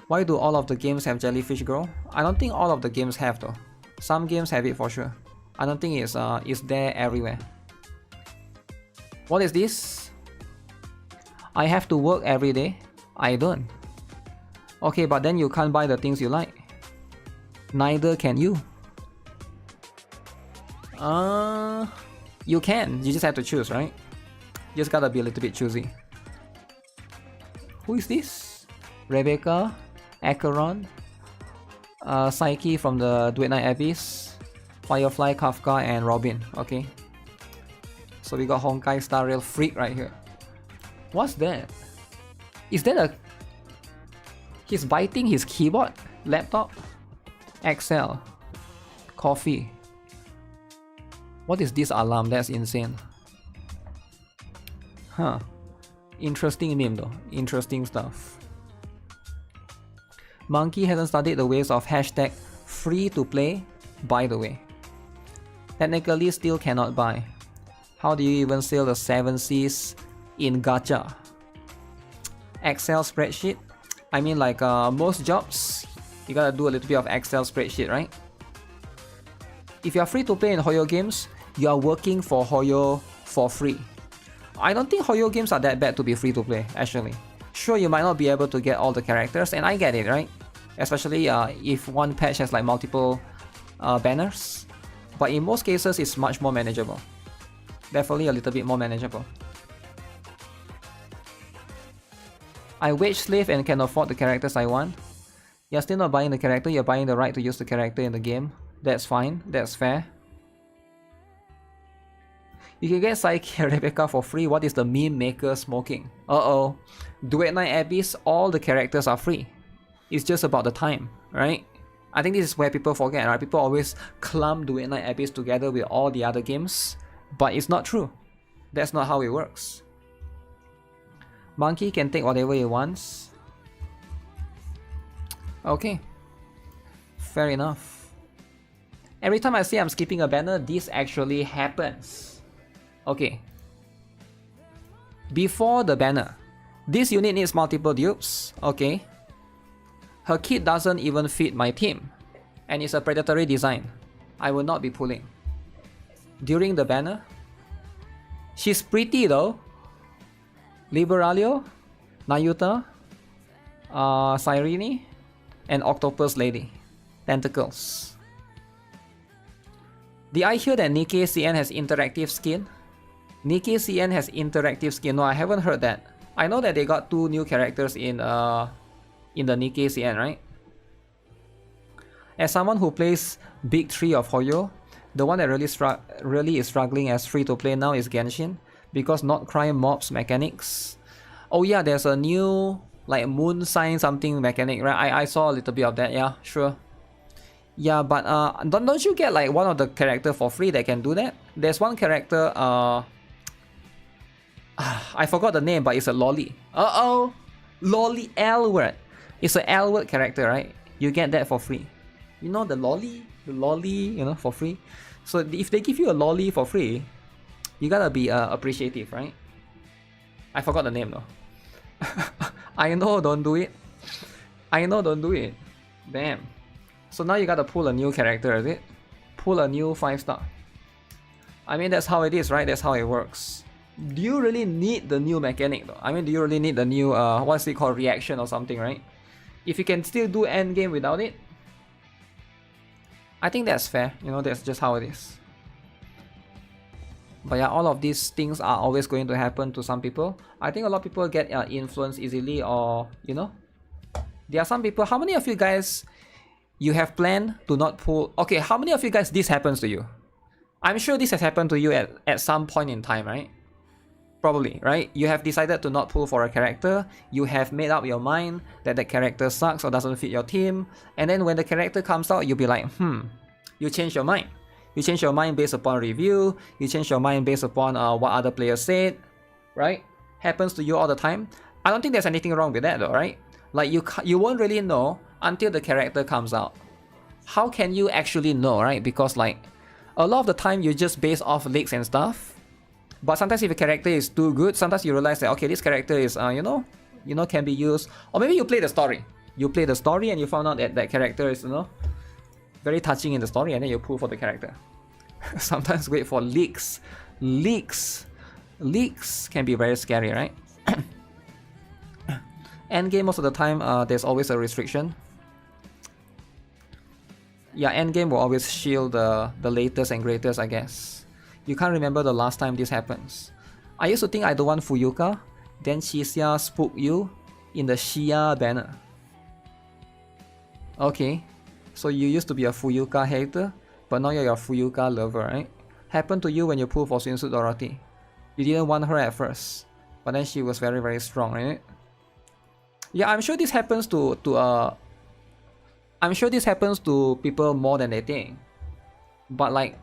Why do all of the games have jellyfish girl? I don't think all of the games have though. Some games have it for sure. I don't think it's there everywhere. What is this? I have to work every day. I don't. Okay, but then you can't buy the things you like. Neither can you. You can. You just have to choose, right? You just gotta be a little bit choosy. Who is this? Rebecca, Acheron, Psyche from the Duet Night Abyss, Firefly, Kafka, and Robin. Okay. So we got Honkai Star Rail Freak right here. What's that? Is that a... He's biting his keyboard? Laptop? Excel. Coffee. What is this alarm? That's insane. Huh. Interesting meme though. Interesting stuff. Monkey hasn't studied the ways of hashtag free to play, by the way. Technically still cannot buy. How do you even sell the 7 Cs in Gacha? Excel spreadsheet? I mean, like most jobs, you gotta do a little bit of Excel spreadsheet, right? If you are free to play in Hoyo games, you are working for Hoyo for free. I don't think Hoyo games are that bad to be free to play, actually. Sure, you might not be able to get all the characters, and I get it, right? Especially if one patch has like multiple banners. But in most cases, it's much more manageable. Definitely a little bit more manageable. I wage slave and can afford the characters I want. You're still not buying the character, you're buying the right to use the character in the game. That's fine, that's fair. You can get Psyche and Rebecca for free. What is the meme maker smoking? Uh-oh. Duet Night Abyss, all the characters are free. It's just about the time, right? I think this is where people forget, right? People always clump Duet Night Abyss together with all the other games. But it's not true. That's not how it works. Monkey can take whatever he wants. Okay. Fair enough. Every time I say I'm skipping a banner, this actually happens. Okay. Before the banner, this unit needs multiple dupes. Okay. Her kit doesn't even fit my team. And it's a predatory design. I will not be pulling. During the banner, she's pretty though. Liberalio, Nayuta, Cyrene, and Octopus Lady. Tentacles. Did I hear that Nikke CN has interactive skin? Nikke CN has interactive skin. No, I haven't heard that. I know that they got 2 new characters in the Nikke CN, right? As someone who plays Big 3 of Hoyo, the one that really is struggling as free to play now is Genshin. Because not crime mobs mechanics. Oh yeah, there's a new like moon sign something mechanic, right? I saw a little bit of that, yeah, sure. Yeah, but don't you get like one of the character for free that can do that? There's one character, I forgot the name, but it's a lolly. Uh-oh! Lolly L word. It's a L word character, right? You get that for free. You know the lolly, you know, for free. So if they give you a lolly for free, you gotta be appreciative, right? I forgot the name though. I know, don't do it. I know, don't do it. Damn. So now you gotta pull a new character, is it? Pull a new 5-star. I mean, that's how it is, right? That's how it works. Do you really need the new mechanic though? I mean, do you really need the new, what's it called, reaction or something, right? If you can still do endgame without it, I think that's fair. You know, that's just how it is. But yeah, all of these things are always going to happen to some people. I think a lot of people get influenced easily, or, you know, there are some people. How many of you guys, you have planned to not pull? Okay, how many of you guys this happens to you? I'm sure this has happened to you at some point in time, right? Probably, right? You have decided to not pull for a character. You have made up your mind that the character sucks or doesn't fit your team. And then when the character comes out, you'll be like, you change your mind. You change your mind based upon review. You change your mind based upon what other players said, right? Happens to you all the time. I don't think there's anything wrong with that though, right? Like you won't really know until the character comes out. How can you actually know, right? Because like a lot of the time you just base off leaks and stuff. But sometimes if a character is too good, sometimes you realize that okay, this character is you know can be used. Or maybe you play the story. You play the story and you found out that that character is, you know, very touching in the story, and then you pull for the character. Sometimes wait for leaks. Leaks can be very scary, right? Endgame, most of the time there's always a restriction. Yeah, endgame will always shield the latest and greatest, I guess. You can't remember the last time this happens. I used to think I don't want Fuyuka, then Shisia spooked you in the Shia banner. Okay, so you used to be a Fuyuka hater, but now you're a Fuyuka lover, right? Happened to you when you pulled for Swimsuit Dorothy. You didn't want her at first, but then she was very, very strong, right? Yeah, I'm sure this happens to people more than they think. But like,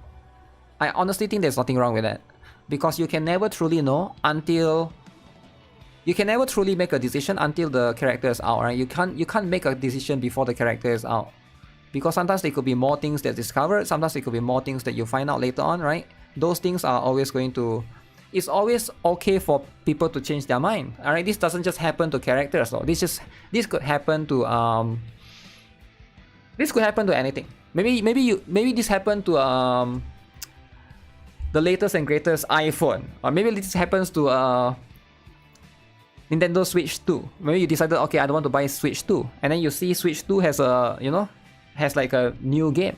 I honestly think there's nothing wrong with that, because you can never truly know until you can never truly make a decision until the character is out, right? You can't make a decision before the character is out, because sometimes there could be more things that's discovered, sometimes there could be more things that you find out later on, right? Those things are always going to. It's always okay for people to change their mind. Alright, this doesn't just happen to characters though. This could happen to anything. Maybe this happened to the latest and greatest iPhone, or maybe this happens to Nintendo Switch 2. Maybe you decided, okay, I don't want to buy Switch 2, and then you see Switch 2 has has like a new game,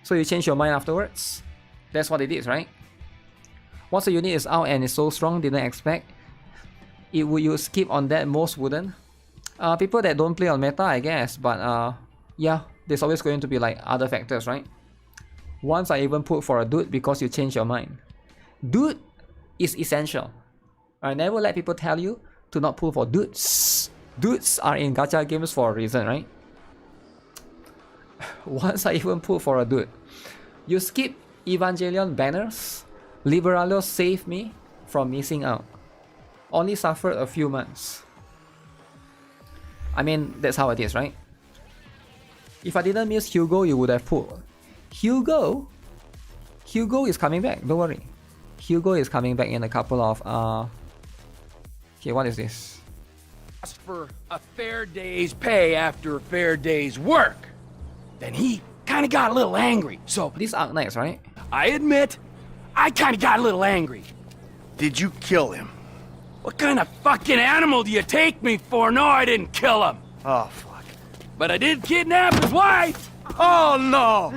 so you change your mind afterwards. That's what it is, right? Once a unit is out and it's so strong, didn't expect. Would you skip on that? Most wouldn't. People that don't play on meta, I guess. But yeah, there's always going to be like other factors, right? Once I even put for a dude because you change your mind. Dude is essential. I never let people tell you to not pull for dudes. Dudes are in gacha games for a reason, right? Once I even put for a dude. You skip Evangelion banners. Liberalos saved me from missing out. Only suffered a few months. I mean, that's how it is, right? If I didn't miss Hugo, you would have pulled. Hugo is coming back, don't worry. Hugo is coming back in a couple of okay, what is this? Asked for a fair day's pay after a fair day's work. Then he kinda got a little angry, so These Arknights, right? I admit, I kinda got a little angry. Did you kill him? What kind of fucking animal do you take me for? No, I didn't kill him. Oh, fuck. But I did kidnap his wife! Oh, no!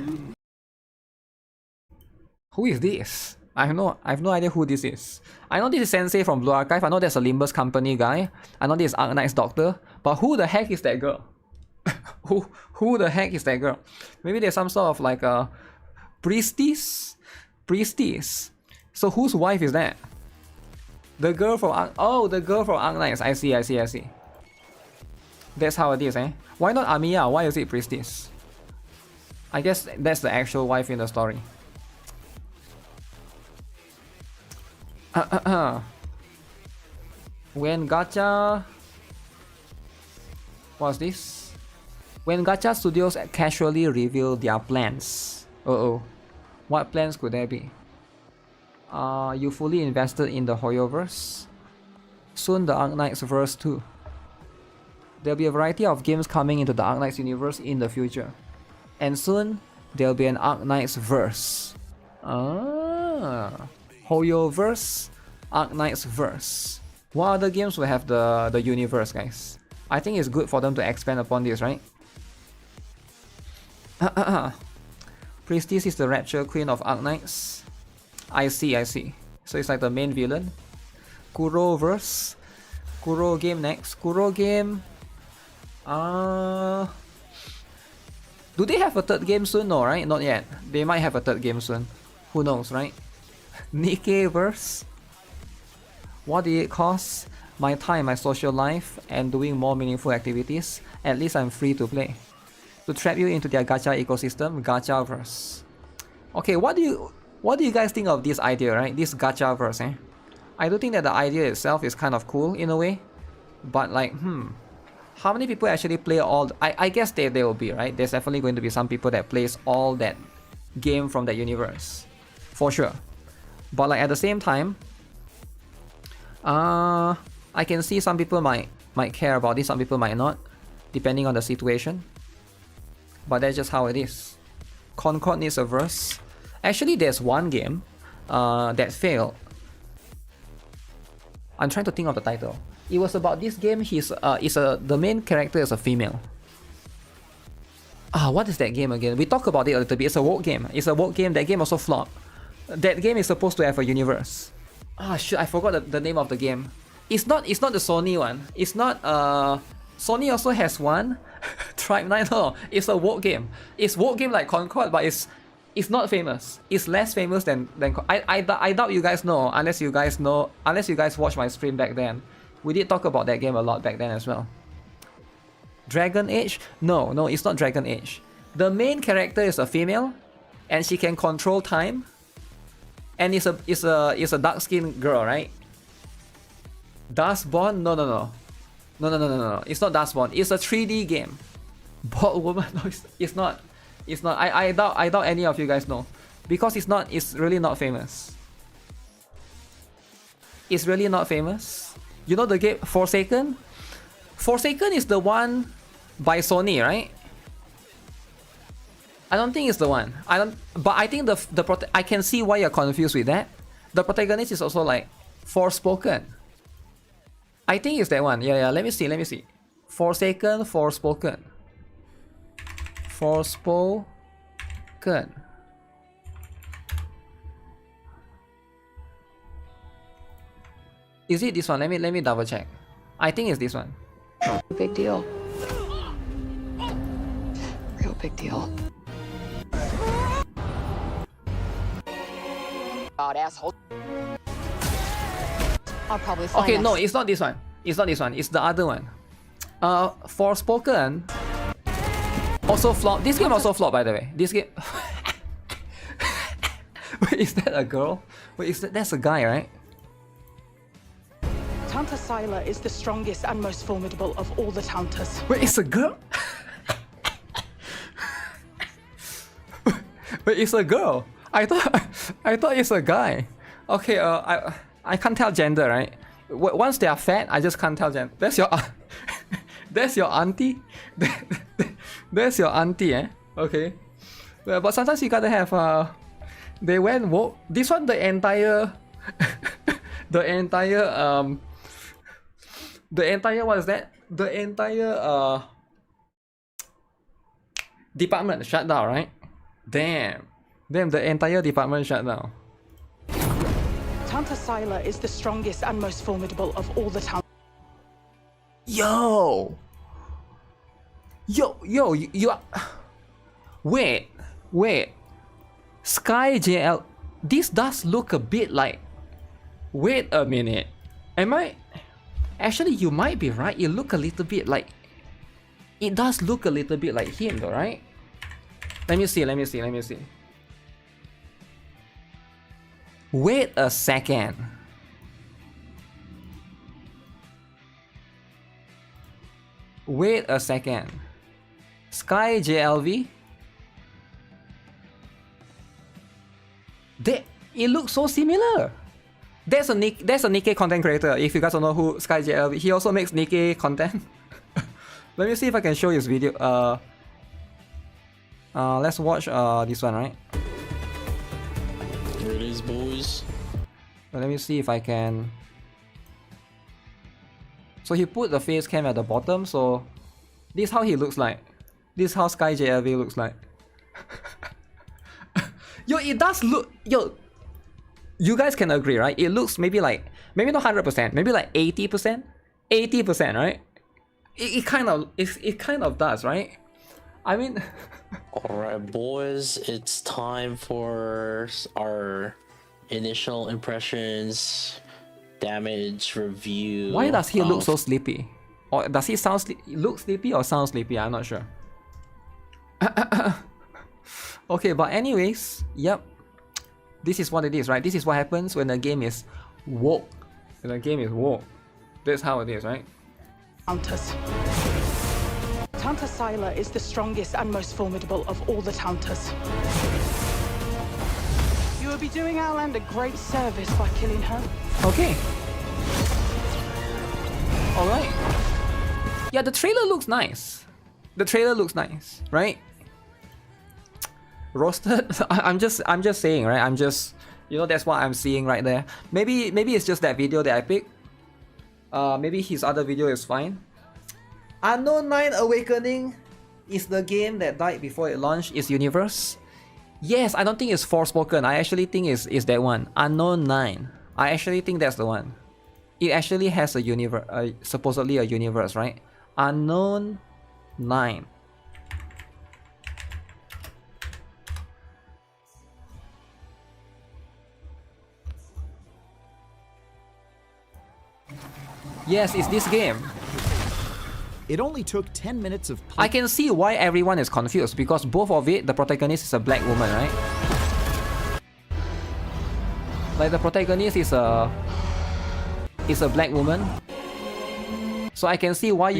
Who is this? I have no idea who this is. I know this is Sensei from Blue Archive. I know there's a Limbus Company guy. I know this is Arknight's doctor. But who the heck is that girl? who the heck is that girl? Maybe there's some sort of like a priestess? Priestess. So whose wife is that? The girl from the girl from Arknights. I see. That's how it is, eh? Why not Amiya? Why is it priestess? I guess that's the actual wife in the story. When Gacha... What's this? When Gacha Studios casually reveal their plans. What plans could there be? You fully invested in the Hoyoverse? Soon the Arknights verse too. There'll be a variety of games coming into the Arknights universe in the future. And soon, there'll be an Arknights verse. Hoyoverse, Arknights verse. What other games will have the universe, guys? I think it's good for them to expand upon this, right? Priestess is the Rapture Queen of Arknights. I see. So it's like the main villain. Kuro verse. Kuro game next. Kuro game. Do they have a third game soon? No, right? Not yet. They might have a third game soon. Who knows, right? Nikke verse. What did it cost? My time, my social life, and doing more meaningful activities. At least I'm free to play. To trap you into their gacha ecosystem, gacha verse. Okay, what do you guys think of this idea, right? This gacha verse, eh? I do think that the idea itself is kind of cool in a way. But like, how many people actually play all... I guess there will be, right? There's definitely going to be some people that plays all that game from that universe. For sure. But like at the same time, I can see some people might care about this, some people might not, depending on the situation. But that's just how it is. Concord needs a verse. Actually, there's one game that failed. I'm trying to think of the title. It was about this game. The main character is a female. What is that game again? We talked about it a little bit. It's a woke game. That game also flopped. That game is supposed to have a universe. Shit, I forgot the name of the game. It's not the Sony one. It's not Sony also has one. Tribe 9, no, it's a woke game. It's woke game like Concord, but it's not famous. It's less famous than I doubt you guys know, unless you guys watch my stream back then. We did talk about that game a lot back then as well. Dragon Age? No, it's not Dragon Age. The main character is a female, and she can control time. And it's a dark skinned girl, right? Dustborn? No. It's not Dustborn. It's a 3D game. Bald woman? No, it's not. It's not. I doubt any of you guys know, because it's not. It's really not famous. It's really not famous. You know the game Forsaken? Forsaken is the one by Sony, right? I don't think it's the one. But I think I can see why you're confused with that. The protagonist is also like Forspoken. I think it's that one. Yeah. Let me see. Forsaken, Forspoken. Is it this one? Let me double check. I think it's this one. Big deal. Real big deal. God, asshole. I'll probably find Okay, us. no, it's not this one. It's not this one. It's the other one. Forspoken also flop. This game also flop, by the way. This game. Wait, is that a girl? Wait, that's a guy, right? Tanta Sila is the strongest and most formidable of all the Tantas. Wait, it's a girl? Wait, it's a girl. I thought it's a guy. Okay, I can't tell gender, right? Once they are fat, I just can't tell gender. That's your that's your auntie. That's your auntie, eh? Okay. Well, but sometimes you gotta have they went woke. This one, the entire what is that? The entire department shut down, right? Damn, the entire department shut down. Tanta Sila is the strongest and most formidable of all the Tantas. Yo, you are... Wait. Sky JL, this does look a bit like... Wait a minute. Am I... Actually, you might be right. It look a little bit like... It does look a little bit like him though, right? Let me see. Wait a second. Sky JLV? It looks so similar. That's a Nikke content creator. If you guys don't know who Sky JLV, he also makes Nikke content. Let me see if I can show his video. Let's watch this one, right? Here it is, boys. Let me see if I can. So he put the face cam at the bottom, so this is how he looks like. This is how Sky JLV looks like. Yo, it does look... Yo, you guys can agree, right? It looks maybe not 100%, maybe like 80%? 80%, right? It kind of does, right? I mean... Alright, boys, it's time for our initial impressions, damage review. Why does he look so sleepy? Or does he look sleepy or sound sleepy? I'm not sure. Okay, but anyways, yep. This is what it is, right? This is what happens when the game is woke. That's how it is, right? Tantas. Tanta Sila is the strongest and most formidable of all the Tantas. You will be doing our land a great service by killing her. Okay. Alright. Yeah, the trailer looks nice. Right? Roasted? I'm just saying, right? That's what I'm seeing right there. Maybe it's just that video that I picked. Maybe his other video is fine. Unknown 9 Awakening is the game that died before it launched its universe. Yes, I don't think it's Forspoken. I actually think it's that one. Unknown 9. I actually think that's the one. It actually has a universe, supposedly a universe, right? Unknown 9. Yes, it's this game. It only took 10 minutes of I can see why everyone is confused, because both of it, the protagonist is a black woman, right? Like the protagonist is a black woman. So I can see why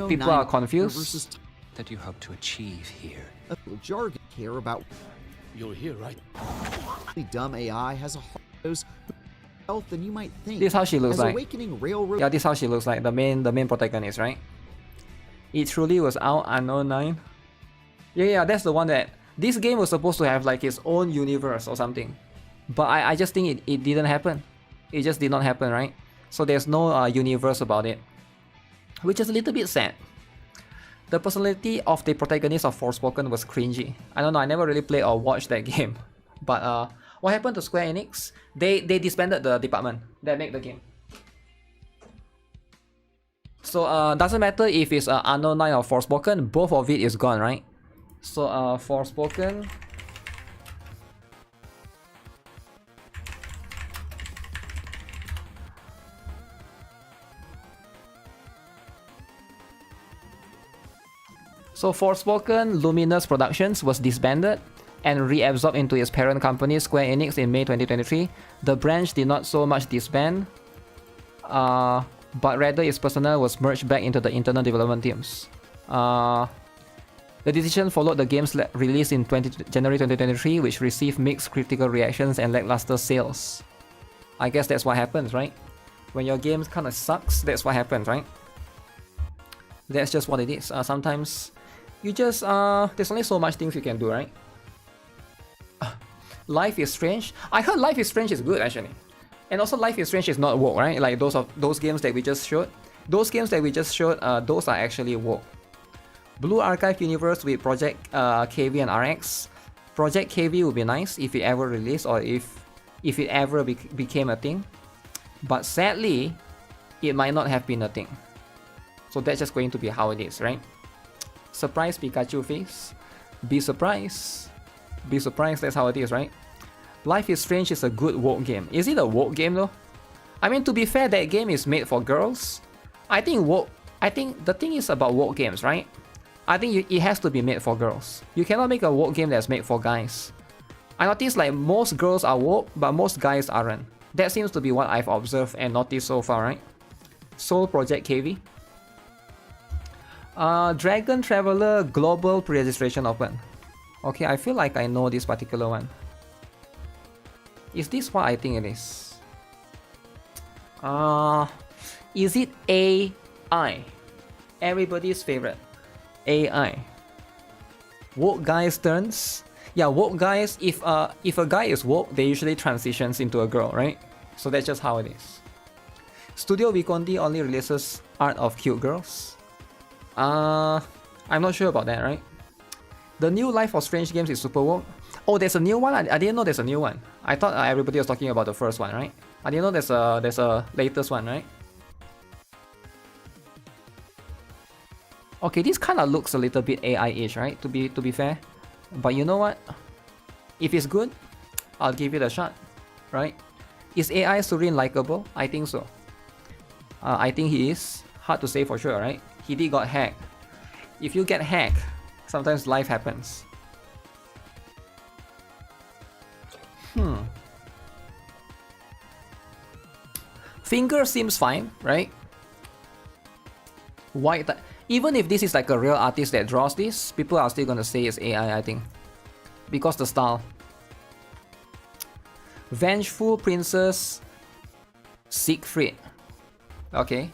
people are confused. That you hope to achieve here. Jargon care about. You're here, right? Dumb AI has a heart health than you might think. This is how she looks like. Awakening Railroad. Yeah, this is how she looks like, the main protagonist, right? It truly was out, Unknown 9. Yeah, that's the one that... This game was supposed to have like its own universe or something. But I just think it didn't happen. It just did not happen, right? So there's no universe about it. Which is a little bit sad. The personality of the protagonist of Forspoken was cringy. I don't know, I never really played or watched that game. But what happened to Square Enix? They disbanded the department that made the game. So doesn't matter if it's Unknown 9 or Forspoken, both of it is gone, right? So Forspoken. So Forspoken Luminous Productions was disbanded and reabsorbed into its parent company Square Enix in May 2023. The branch did not so much disband, but rather its personnel was merged back into the internal development teams. The decision followed the game's release in January 2023, which received mixed critical reactions and lackluster sales. I guess that's what happens, right? When your game kind of sucks, that's what happens, right? That's just what it is. Sometimes you just there's only so much things you can do, right? Life is Strange. I heard Life is Strange is good actually, and also Life is Strange is not woke, right? Like those games that we just showed. Those games that we just showed, those are actually woke. Blue Archive Universe with Project KV and RX. Project KV would be nice if it ever released or if it ever became a thing. But sadly, it might not have been a thing. So that's just going to be how it is, right? Surprise Pikachu face. Be surprised. Be surprised, that's how it is, right? Life is Strange is a good woke game. Is it a woke game though? I mean, to be fair, that game is made for girls. I think the thing is about woke games, right? I think it has to be made for girls. You cannot make a woke game that's made for guys. I noticed like most girls are woke, but most guys aren't. That seems to be what I've observed and noticed so far, right? Soul Project KV. Dragon Traveler Global Pre-registration open. Okay, I feel like I know this particular one. Is this what I think it is? Is it AI? Everybody's favorite. AI. Woke guys turns. Yeah, woke guys, if a guy is woke, they usually transitions into a girl, right? So that's just how it is. Studio Visconti only releases art of cute girls. I'm not sure about that, right? The new Life of Strange games is super woke. Oh, there's a new one? I didn't know there's a new one. I thought everybody was talking about the first one, right? I didn't know there's a latest one, right? Okay, this kind of looks a little bit AI-ish, right? To be fair. But you know what? If it's good, I'll give it a shot, right? Is AI Surin likable? I think so. I think he is. Hard to say for sure, right? He did got hacked. If you get hacked, sometimes life happens. Finger seems fine, right? White. Even if this is like a real artist that draws this, people are still gonna say it's AI, I think. Because the style. Vengeful Princess Siegfried. Okay.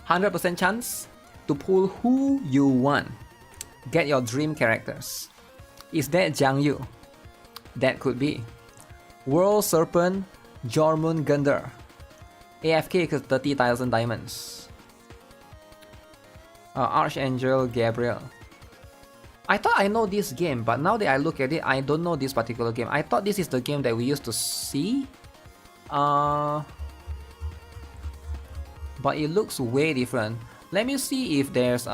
100% chance to pull who you want. Get your dream characters. Is that Jiang Yu? That could be. World Serpent Jormungandr Gundar. AFK is 30,000 diamonds. Archangel Gabriel. I thought I know this game, but now that I look at it, I don't know this particular game. I thought this is the game that we used to see. But it looks way different. Let me see if there's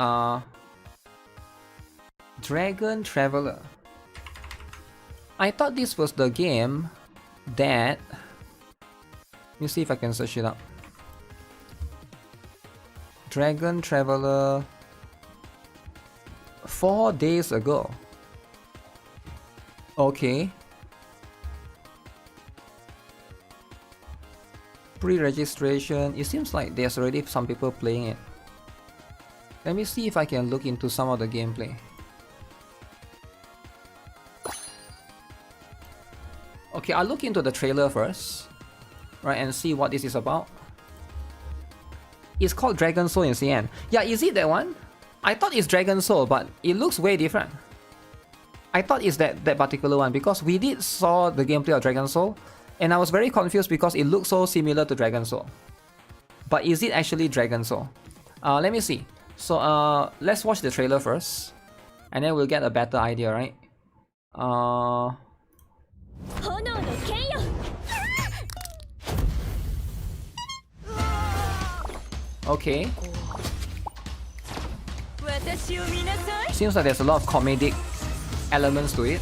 Dragon Traveler. I thought this was the game that... Let me see if I can search it up. Dragon Traveler 4 days ago. Okay. Pre-registration. It seems like there's already some people playing it. Let me see if I can look into some of the gameplay. Okay, I'll look into the trailer first. Right, and see what this is about. It's called Dragon Soul in CN. Yeah, is it that one? I thought it's Dragon Soul, but it looks way different. I thought it's that particular one because we did saw the gameplay of Dragon Soul, and I was very confused because it looked so similar to Dragon Soul. But is it actually Dragon Soul? Let me see. So let's watch the trailer first, and then we'll get a better idea, right? Okay. Seems like there's a lot of comedic elements to it.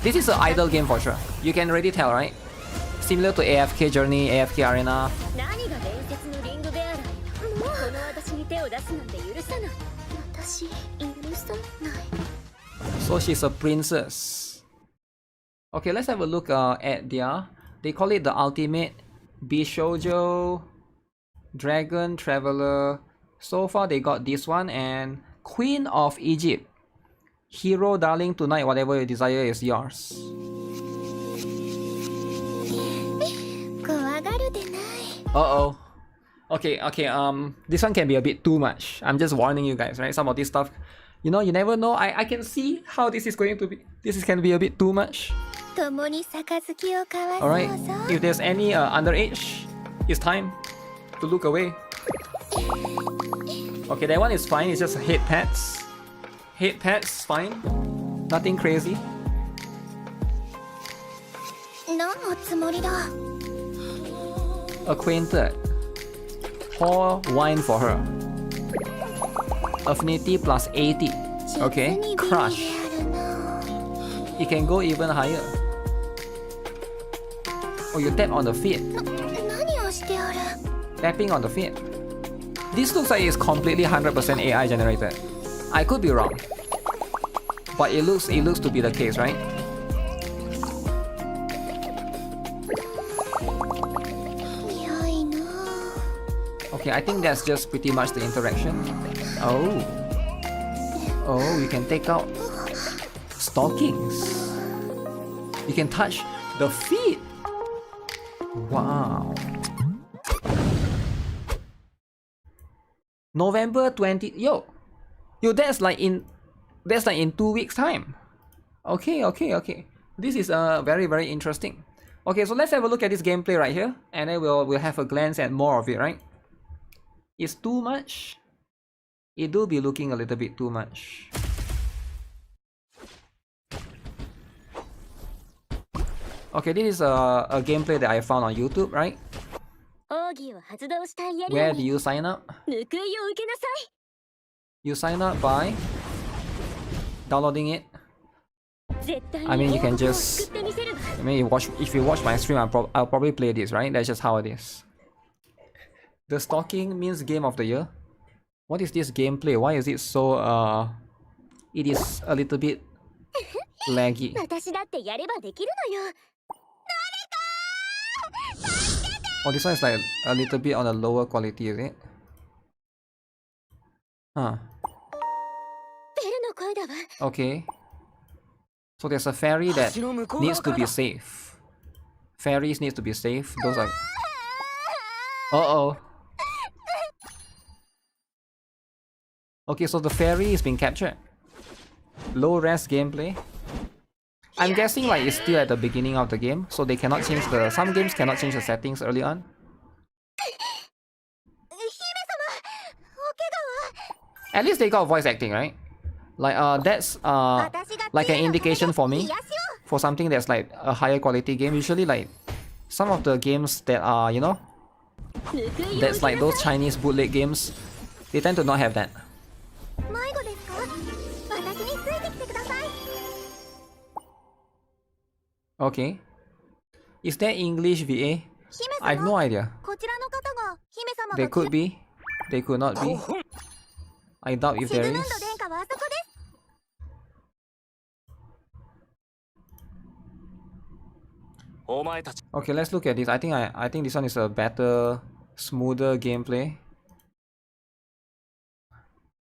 This is an idle game for sure. You can already tell, right? Similar to AFK Journey, AFK Arena. So she's a princess. Okay, let's have a look at their... They call it the ultimate Bishoujo Dragon Traveler. So far they got this one and Queen of Egypt. Hero, darling, tonight whatever you desire is yours. Uh-oh. Okay, this one can be a bit too much. I'm just warning you guys, right? Some of this stuff, you know, you never know. I can see how this is going to be. Can be a bit too much. Alright, if there's any underage, it's time to look away. Okay, that one is fine, it's just head pats. Head pats, fine. Nothing crazy. Acquainted. Pour wine for her. Affinity plus 80. Okay, crush. It can go even higher. Oh, you tap on the feet. Tapping on the feet. This looks like it's completely 100% AI generated. I could be wrong, but it looks to be the case, right? Okay, I think that's just pretty much the interaction. Oh, you can take out stockings. You can touch the feet. Wow. November 20. Yo, that's like in 2 weeks time. Okay. This is very, very interesting. Okay, so let's have a look at this gameplay right here, and then we'll have a glance at more of it, right? It's too much. It do be looking a little bit too much. Okay, this is a gameplay that I found on YouTube, right? Where do you sign up? You sign up by downloading it. I mean, you can just... I mean, if you watch my stream, I'll probably play this, right? That's just how it is. The stalking means game of the year. What is this gameplay? Why is it so... It is a little bit laggy. Oh, this one is like a little bit on a lower quality, is it? Huh. Okay. So there's a fairy that needs to be safe. Fairies need to be safe. Those are... Uh-oh. Okay, so the fairy is being captured. Low res gameplay. I'm guessing like it's still at the beginning of the game, so they cannot change the... Some games cannot change the settings early on. At least they got voice acting, right? Like that's like an indication for me for something that's like a higher quality game. Usually like some of the games that are, you know, that's like those Chinese bootleg games, they tend to not have that. Okay. Is there English VA? I have no idea. They could be. They could not be. I doubt if there is. Okay, let's look at this. I think this one is a better, smoother gameplay.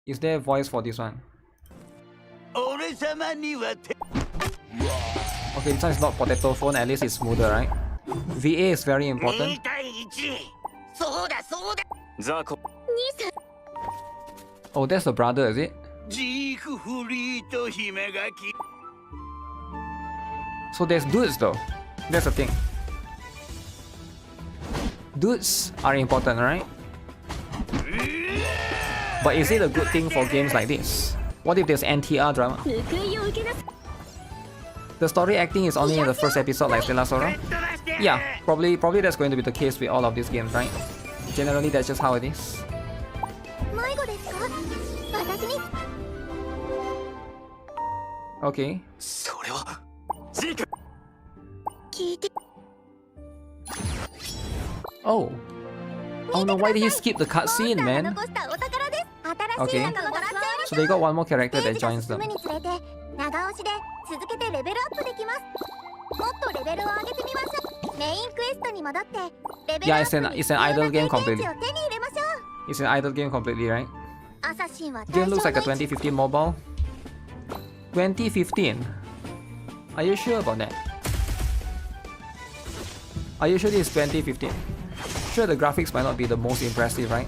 Is there a voice for this one? Okay, this one is not potato phone, at least it's smoother, right? VA is very important. Oh, that's the brother, is it? So there's dudes though. That's the thing. Dudes are important, right? But is it a good thing for games like this? What if there's NTR drama? The story acting is only in the first episode like Stellar Sora? Yeah, probably that's going to be the case with all of these games, right? Generally, that's just how it is. Okay. Oh. Oh no, why did he skip the cutscene, man? Okay. So they got one more character that joins them. Yeah, it's an idle game completely. It's an idle game completely, right? Game looks like a 2015 mobile. 2015? Are you sure about that? Are you sure this is 2015? Sure, the graphics might not be the most impressive, right?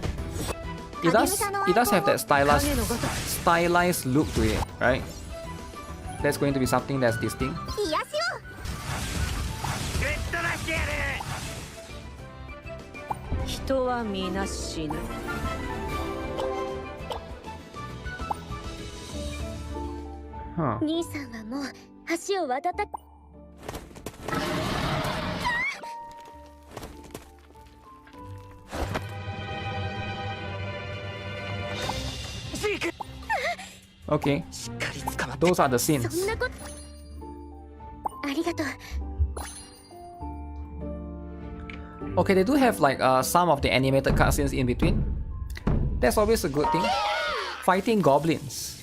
It does have that stylized look to it, right? That's going to be something that's distinct. Huh. Okay, those are the scenes. Okay, they do have like some of the animated cutscenes in between. That's always a good thing. Fighting goblins.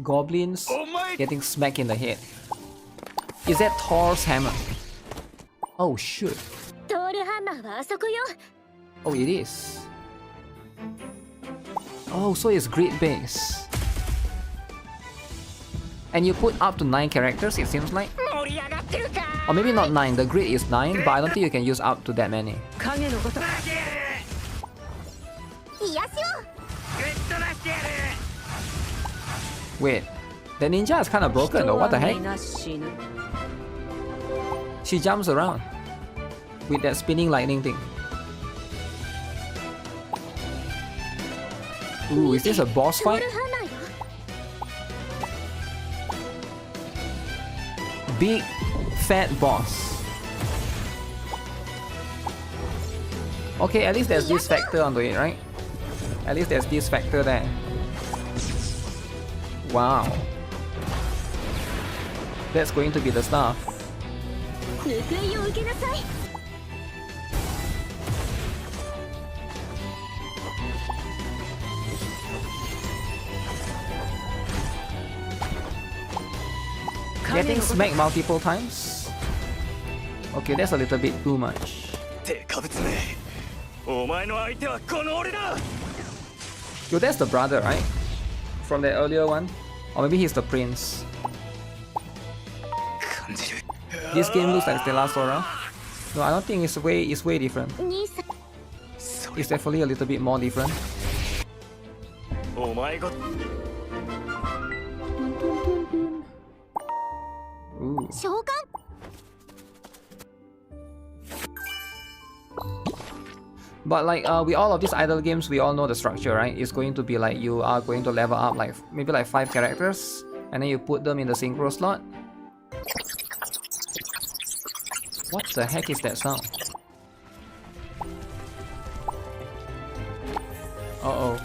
Goblins getting smacked in the head. Is that Thor's hammer? Oh shoot. Oh, it is. Oh, so it's grid base. And you put up to 9 characters, it seems like. Or maybe not 9, the grid is 9, but I don't think you can use up to that many. Wait, the ninja is kind of broken though, what the heck? She jumps around with that spinning lightning thing. Ooh, is this a boss fight? Big fat boss. Okay, at least there's this factor onto it, right? At least there's this factor there. Wow. That's going to be the stuff. Getting smacked multiple times? Okay, that's a little bit too much. Yo, that's the brother, right? From the earlier one? Or maybe he's the prince. This game looks like Stellar Sora. No, I don't think it's way different. It's definitely a little bit more different. Ooh. But like with all of these idle games, we all know the structure, right? It's going to be like you are going to level up like maybe like 5 characters, and then you put them in the synchro slot. What the heck is that sound? Uh-oh.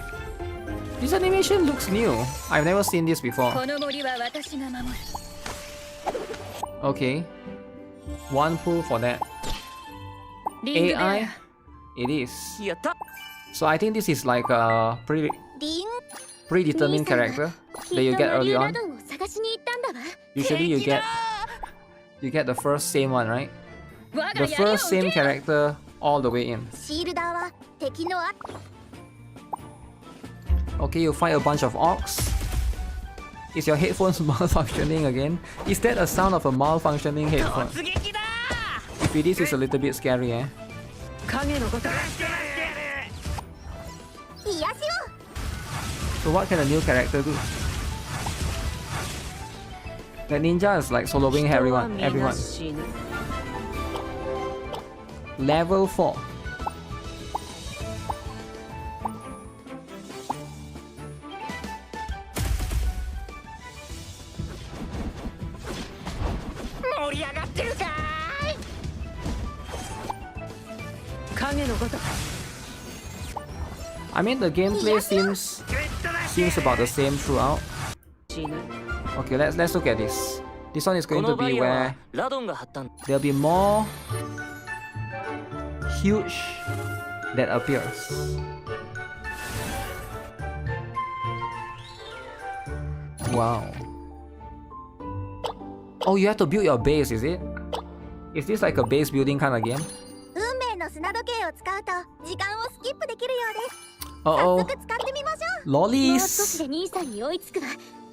This animation looks new. I've never seen this before. Okay. 1 pull for that. AI? It is. So I think this is like a predetermined character that you get early on. Usually you get the first same one, right? The first same character all the way in. Okay, you fight a bunch of orcs. Is your headphones malfunctioning again? Is that a sound of a malfunctioning headphone? If it is, it's a little bit scary, eh? So what can a new character do? The ninja is like soloing everyone. Level 4. I mean, the gameplay seems about the same throughout. Okay, let's look at this. This one is going to be where there'll be more huge that appears. Wow. Oh, you have to build your base, is it? Is this like a base building kind of game? Uh-oh. Lollies!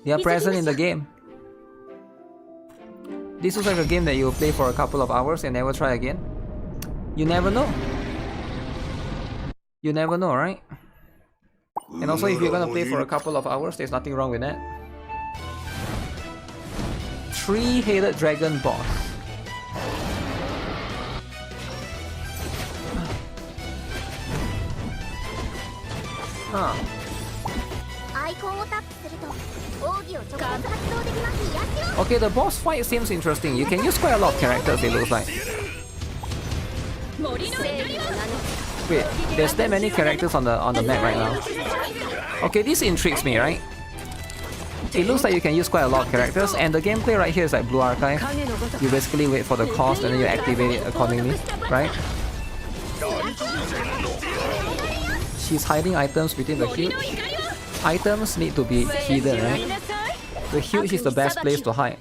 They are present in the game. This looks like a game that you play for a couple of hours and never try again. You never know. You never know, right? And also, if you're gonna play for a couple of hours, there's nothing wrong with that. Three-headed dragon boss. Huh. Okay, the boss fight seems interesting. You can use quite a lot of characters, it looks like. Wait, there's that many characters on the map right now. Okay, this intrigues me, right? It looks like you can use quite a lot of characters, and the gameplay right here is like Blue Archive. You basically wait for the cost and then you activate it accordingly, right? She's hiding items between the huge. Items need to be hidden, right? The huge is the best place to hide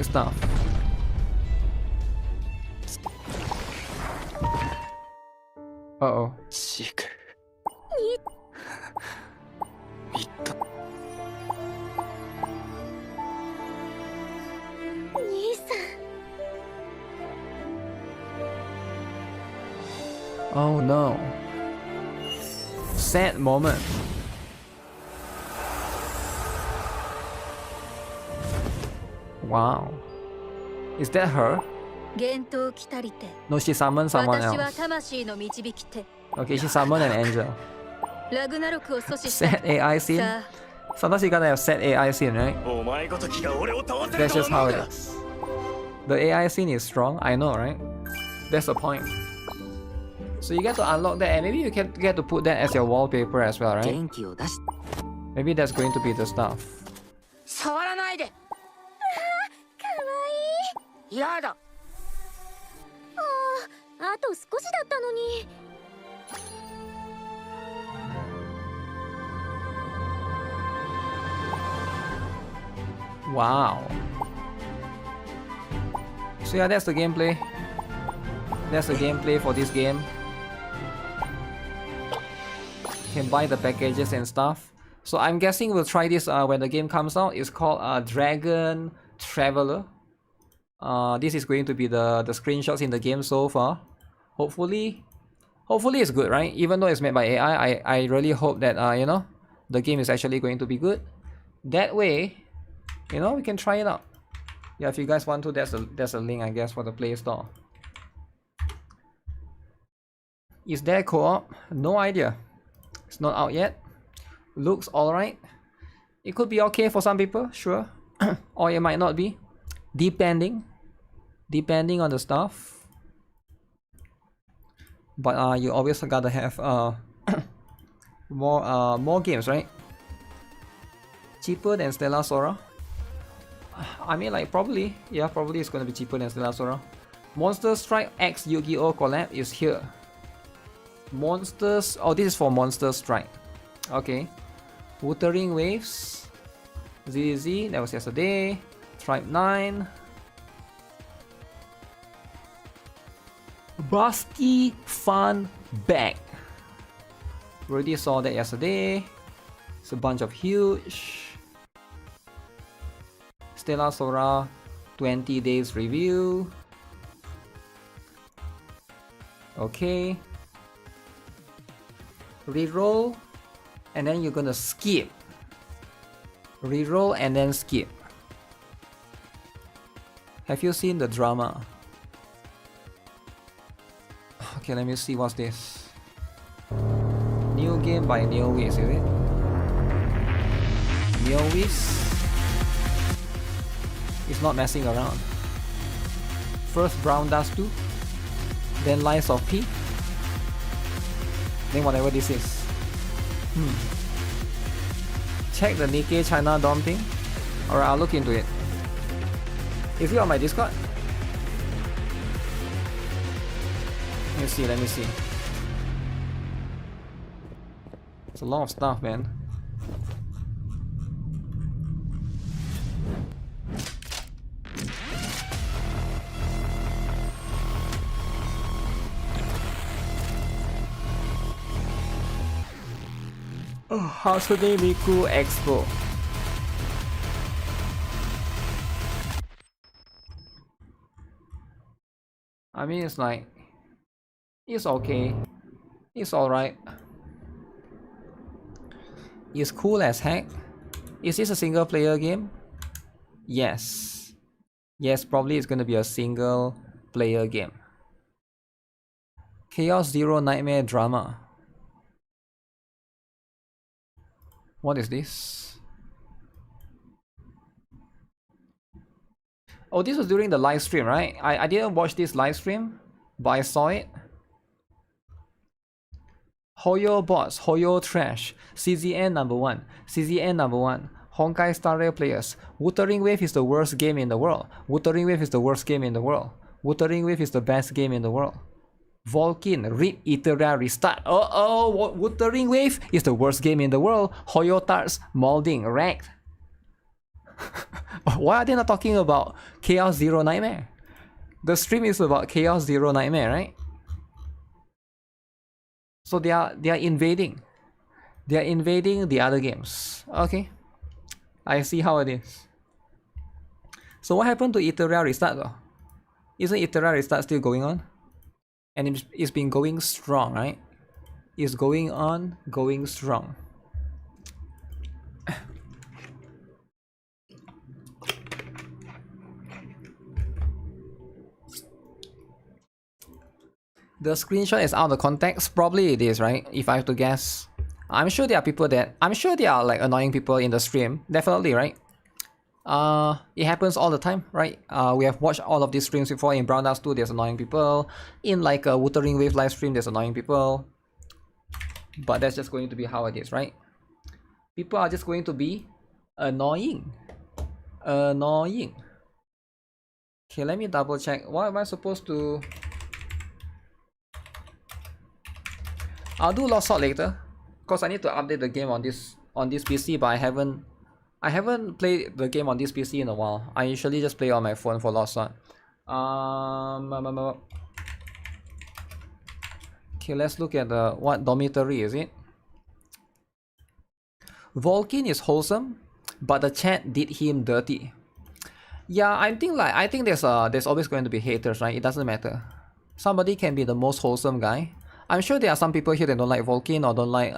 stuff. Uh-oh. Oh no. Sad moment. Wow. Is that her? No, she summoned someone else. Okay, she summoned an angel. Sad AI scene? Sometimes you gotta have sad AI scene, right? That's just how it is. The AI scene is strong, I know, right? That's the point. So you get to unlock that, and maybe you can get to put that as your wallpaper as well, right? Maybe that's going to be the stuff. Wow. So yeah, that's the gameplay. That's the gameplay for this game. You can buy the packages and stuff. So I'm guessing we'll try this when the game comes out. It's called Dragon Traveler. This is going to be the screenshots in the game so far. Hopefully it's good, right? Even though it's made by AI, I really hope that you know, the game is actually going to be good. That way, you know, we can try it out. Yeah, if you guys want to, there's a link, I guess, for the Play Store. Is there co-op? No idea. It's not out yet. Looks alright. It could be okay for some people, sure. Or it might not be. Depending on the stuff. But you always gotta have more games, right? Cheaper than Stellar Sora? I mean, like, probably. Yeah, probably it's gonna be cheaper than Stellar Sora. Monster Strike X Yu-Gi-Oh! Collab is here. Monsters... Oh, this is for Monster Strike. Okay. Wuthering Waves. ZZ, that was yesterday. Tribe 9. Busty Fun Bag. Already saw that yesterday. It's a bunch of huge. Stellar Sora 20 days review. Okay. Reroll, and then you're gonna skip. Reroll and then skip. Have you seen the drama? Okay, let me see what's this. New game by NeoWiz, is it? NeoWiz is not messing around. First Brown Dust 2, then Lies of P. Then whatever this is. Check the Nikke China Dom thing. Alright, I'll look into it. Is it on my Discord? Let me see. It's a lot of stuff, man. Hatsune Miku Expo. I mean, it's like, it's okay, it's alright, it's cool as heck. Is this a single player game? Yes, probably it's gonna be a single player game. Chaos Zero Nightmare Drama. What is this? Oh, this was during the live stream, right? I didn't watch this live stream, but I saw it. Hoyo bots, Hoyo trash, CZN number 1, CZN number 1, Honkai Star Rail players. Wuthering Wave is the worst game in the world. Wuthering Wave is the worst game in the world. Wuthering Wave is the best game in the world. Volkin, Rip Iteria Restart. Wuthering Wave is the worst game in the world. Hoyo Tarts, Molding, Wrecked. Why are they not talking about Chaos Zero Nightmare? The stream is about Chaos Zero Nightmare, right? So they are invading. They are invading the other games. Okay, I see how it is. So what happened to Iteria Restart though? Isn't Iteria Restart still going on? And it's been going strong, right? It's going on, going strong. The screenshot is out of context. Probably it is, right? If I have to guess. I'm sure there are people that... I'm sure there are like annoying people in the stream. Definitely, right? It happens all the time, right? We have watched all of these streams before. In Brown Dust 2, there's annoying people. In like a Wuthering Wave live stream, there's annoying people. But that's just going to be how it is, right? People are just going to be annoying. Annoying. Okay, let me double check. What am I supposed to... I'll do Lost Sword later, because I need to update the game on this PC, but I haven't played the game on this PC in a while. I usually just play on my phone for Lost Sword. Okay, let's look at the what Dormitory is it? Volkin is wholesome, but the chat did him dirty. Yeah, I think there's always going to be haters, right? It doesn't matter. Somebody can be the most wholesome guy. I'm sure there are some people here that don't like Volkin or don't like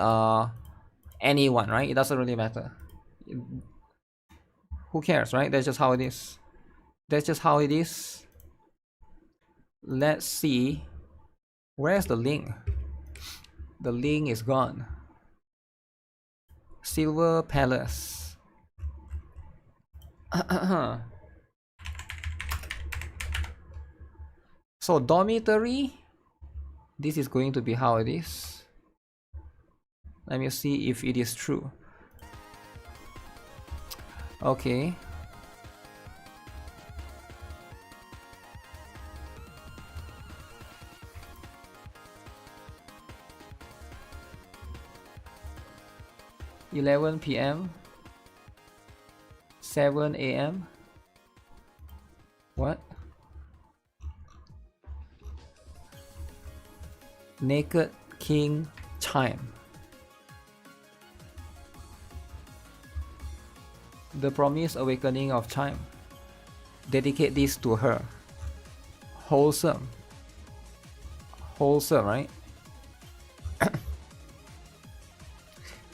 anyone, right? It doesn't really matter. Who cares, right? That's just how it is. That's just how it is. Let's see. Where's the link? The link is gone. Silver Palace. So Dormitory. This is going to be how it is. Let me see if it is true. Okay. (11 PM) 7 AM. What? Naked King Chime. The Promised Awakening of Chime. Dedicate this to her. Wholesome. Wholesome, right?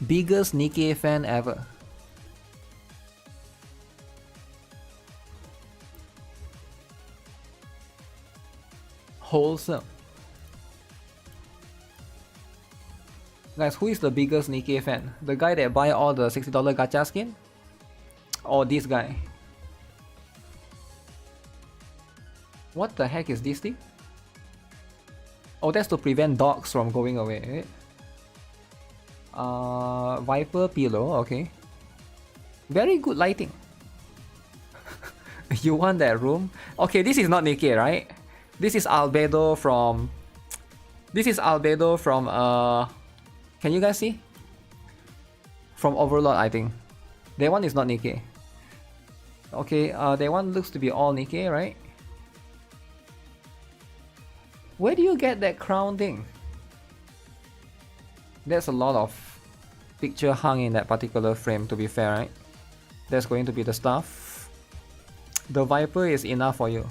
Biggest Nikke fan ever. Wholesome. Guys, who is the biggest Nikke fan? The guy that buy all the $60 gacha skin? Or this guy? What the heck is this thing? Oh, that's to prevent dogs from going away. Viper pillow, okay. Very good lighting. You want that room? Okay, this is not Nikke, right? This is Albedo from... This is Albedo from, can you guys see? From Overlord, I think. That one is not Nikke. Okay, that one looks to be all Nikke, right? Where do you get that crown thing? There's a lot of picture hung in that particular frame, to be fair, right? That's going to be the stuff. The Viper is enough for you.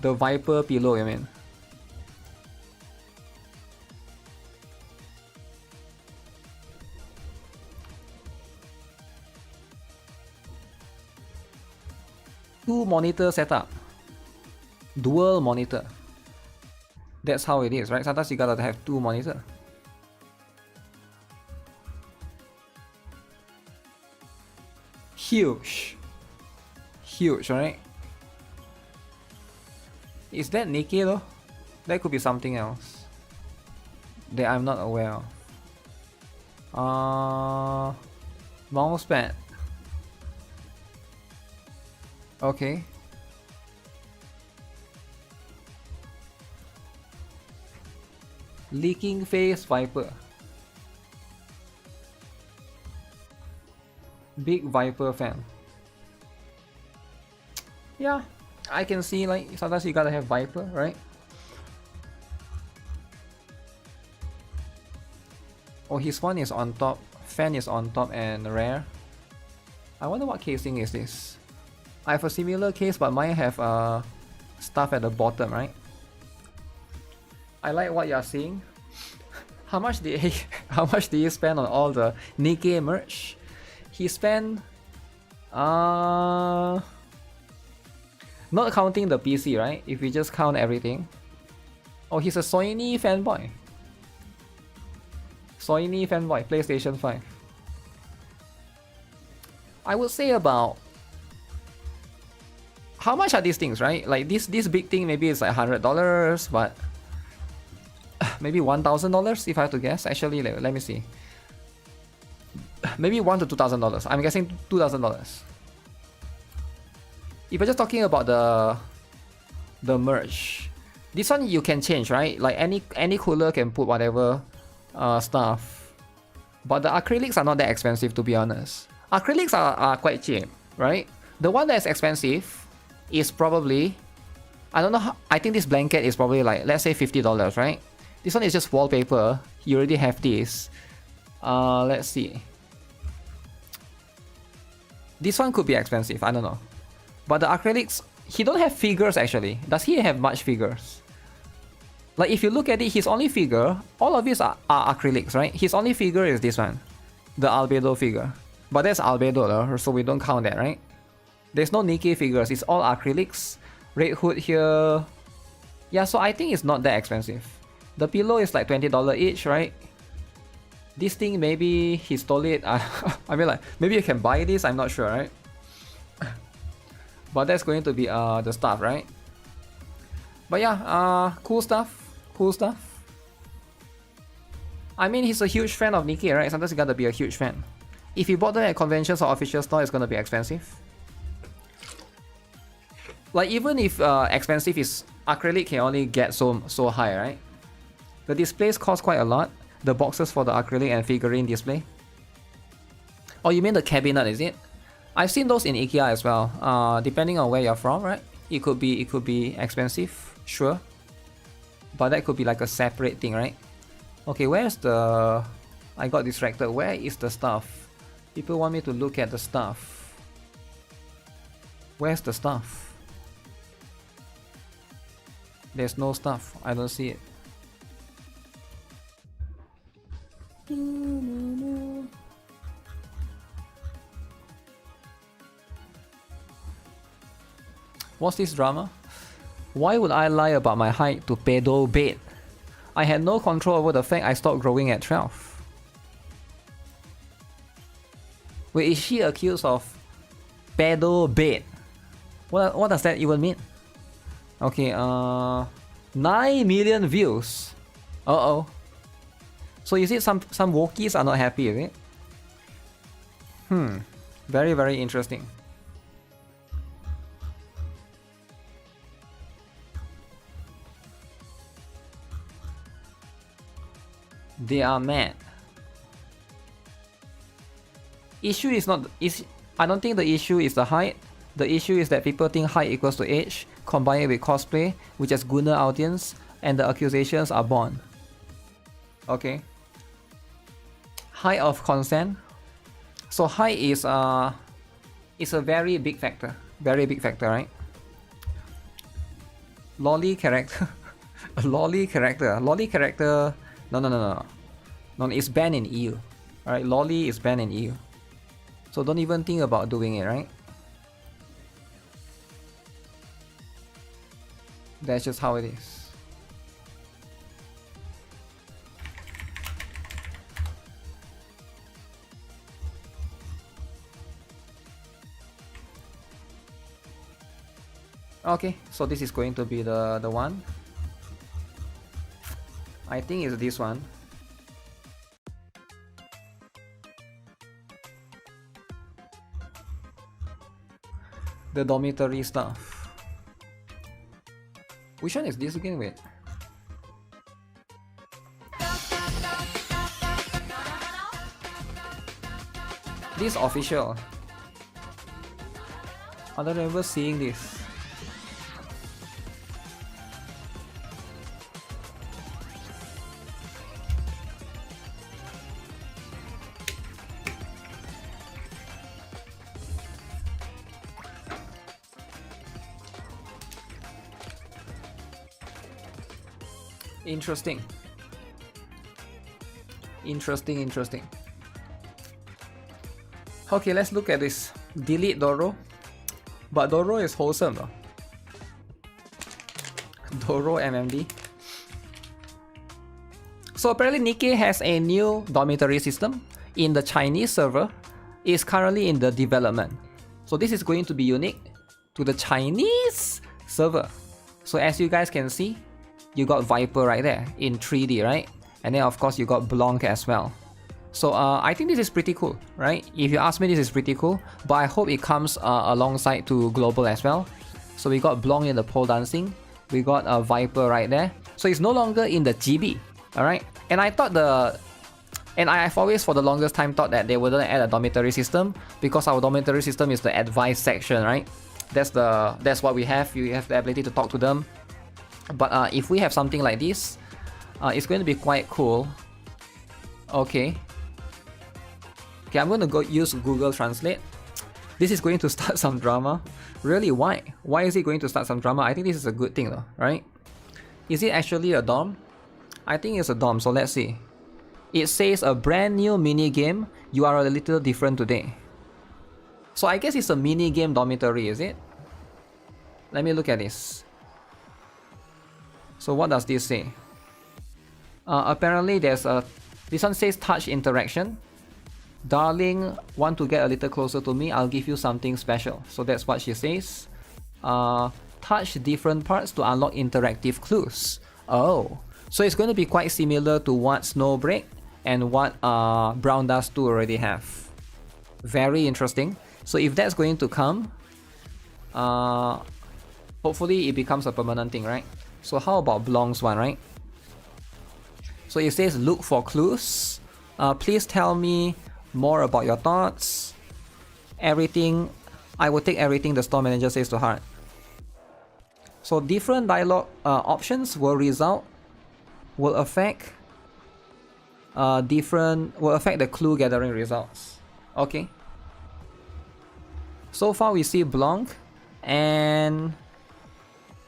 The Viper pillow, you mean? Two monitor setup. Dual monitor. That's how it is, right? Sometimes you gotta have two monitors. Huge. Huge, right? Is that Nikke though? That could be something else that I'm not aware of. Mousepad. Okay. Leaking face Viper. Big Viper fan. Yeah, I can see like sometimes you gotta have Viper, right? Oh, his one is on top, fan is on top and rare. I wonder what casing is this. I have a similar case, but mine have stuff at the bottom, right? I like what you're seeing. How much did you spend on all the Nikke merch? He spent not counting the PC, right? If we just count everything. Oh, he's a Sony fanboy. Sony fanboy, PlayStation 5. I would say about... How much are these things, right? Like this big thing maybe it's like $100, but... Maybe $1,000 if I have to guess. Actually, let me see. Maybe $1,000 to $2,000. I'm guessing $2,000. If we're just talking about the merch, this one you can change, right? Like any cooler can put whatever stuff. But the acrylics are not that expensive, to be honest. Acrylics are quite cheap, right? The one that's expensive is probably, I don't know how, I think this blanket is probably like, let's say $50, right? This one is just wallpaper. You already have this. Let's see. This one could be expensive, I don't know. But the acrylics, he don't have figures actually. Does he have much figures? Like if you look at it, his only figure, all of these are acrylics, right? His only figure is this one. The Albedo figure. But that's Albedo though, so we don't count that, right? There's no Nikke figures, it's all acrylics. Red hood here. Yeah, so I think it's not that expensive. The pillow is like $20 each, right? This thing, maybe he stole it. I mean like, maybe you can buy this, I'm not sure, right? But that's going to be the stuff, right? But yeah, cool stuff. Cool stuff. I mean, he's a huge fan of Nikke, right? Sometimes you gotta be a huge fan. If you bought them at conventions or official store, it's gonna be expensive. Like even if expensive is acrylic can only get so high, right? The displays cost quite a lot. The boxes for the acrylic and figurine display. Oh, you mean the cabinet, is it? I've seen those in IKEA as well. Depending on where you're from, right? It could be expensive, sure. But that could be like a separate thing, right? Okay, where's the... I got distracted. Where is the stuff? People want me to look at the stuff. Where's the stuff? There's no stuff. I don't see it. What's this drama? Why would I lie about my height to pedo bait? I had no control over the fact I stopped growing at 12. Wait, is she accused of pedo bait? What does that even mean? Okay, 9 million views. Uh-oh. So is it some Wokies are not happy, is it? Very, very interesting. They are mad. Issue is not I don't think the issue is the height. The issue is that people think height equals to age, combine it with cosplay, which has Gunner audience, and the accusations are born. Okay. Height of consent. So height is a very big factor. Very big factor, right? Lolly character. Lolly character. Lolly character. No. It's banned in EU. Alright, lolly is banned in EU. So don't even think about doing it, right? That's just how it is. Okay, so this is going to be the one. I think it's this one. The dormitory stuff. Which one is this again? Wait. This is official. I don't remember seeing this. Interesting. Interesting. Okay, let's look at this. Delete Doro. But Doro is wholesome though. Doro MMD. So apparently Nikke has a new dormitory system in the Chinese server. It's currently in the development. So this is going to be unique to the Chinese server. So as you guys can see, you got Viper right there in 3D, right? And then of course you got Blanc as well. So I think this is pretty cool, right? If you ask me, this is pretty cool, but I hope it comes alongside to global as well. So we got Blanc in the pole dancing, we got a Viper right there. So it's no longer in the GB, alright? And I thought I've always for the longest time thought that they wouldn't add a dormitory system because our dormitory system is the advice section, right? That's what we have. You have the ability to talk to them. But if we have something like this, it's going to be quite cool. Okay, I'm going to go use Google Translate. This is going to start some drama. Really, why? Why is it going to start some drama? I think this is a good thing though, right? Is it actually a DOM? I think it's a DOM, so let's see. It says a brand new mini game. You are a little different today. So I guess it's a mini game dormitory, is it? Let me look at this. So what does this say? Apparently there's a... This one says touch interaction. Darling, want to get a little closer to me? I'll give you something special. So that's what she says. Touch different parts to unlock interactive clues. Oh, so it's going to be quite similar to what Snowbreak and what Brown Dust 2 already have. Very interesting. So if that's going to come, hopefully it becomes a permanent thing, right? So how about Blanc's one, right? So it says look for clues. Please tell me more about your thoughts. Everything, I will take everything the store manager says to heart. So different dialogue options will affect the clue gathering results. Okay. So far we see Blanc and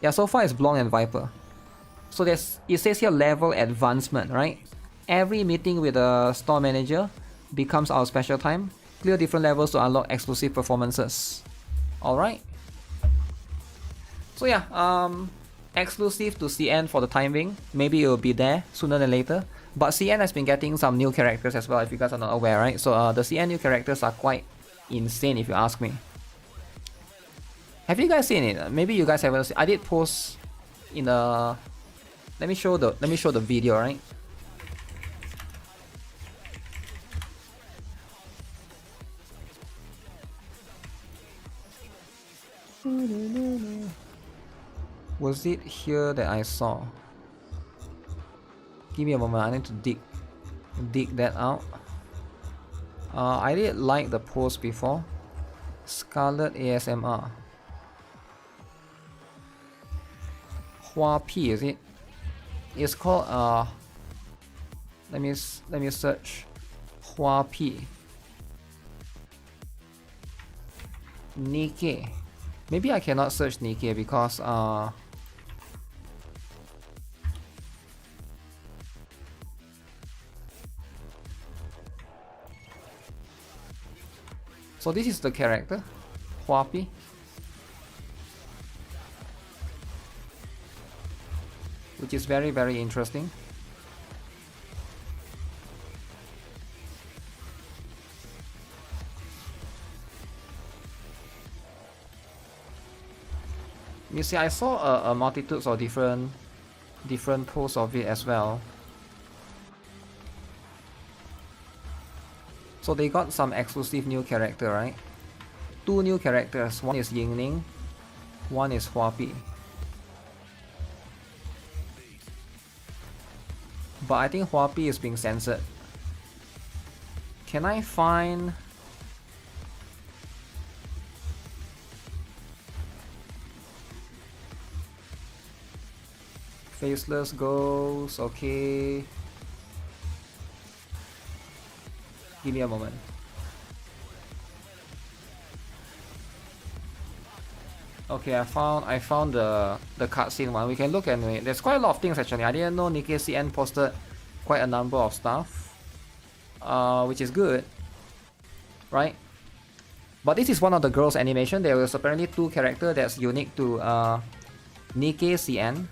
yeah, so far it's Blanc and Viper. So it says here level advancement, right? Every meeting with the store manager becomes our special time. Clear different levels to unlock exclusive performances. Alright. So yeah, exclusive to CN for the time being. Maybe it will be there sooner than later. But CN has been getting some new characters as well, if you guys are not aware, right? So the CN new characters are quite insane if you ask me. Have you guys seen it? Maybe you guys haven't seen. I did post in the... Let me show the video, right? Was it here that I saw? Give me a moment, I need to dig that out. I did like the post before. Scarlet ASMR. Hua P, is it? It's called let me search Hua P. Nikke. Maybe I cannot search Nikke because so this is the character, Huapi. Which is very, very interesting. You see, I saw a multitudes of different posts of it as well. So they got some exclusive new character, right? 2 new characters. One is Yingning, one is Huapi. But I think Huapi is being censored. Can I find... Faceless Ghost, okay. Give me a moment. Okay, I found the cutscene one. We can look at it. There's quite a lot of things actually. I didn't know Nikke CN posted quite a number of stuff, which is good, right? But this is one of the girls' animation. There was apparently 2 characters that's unique to Nikke CN.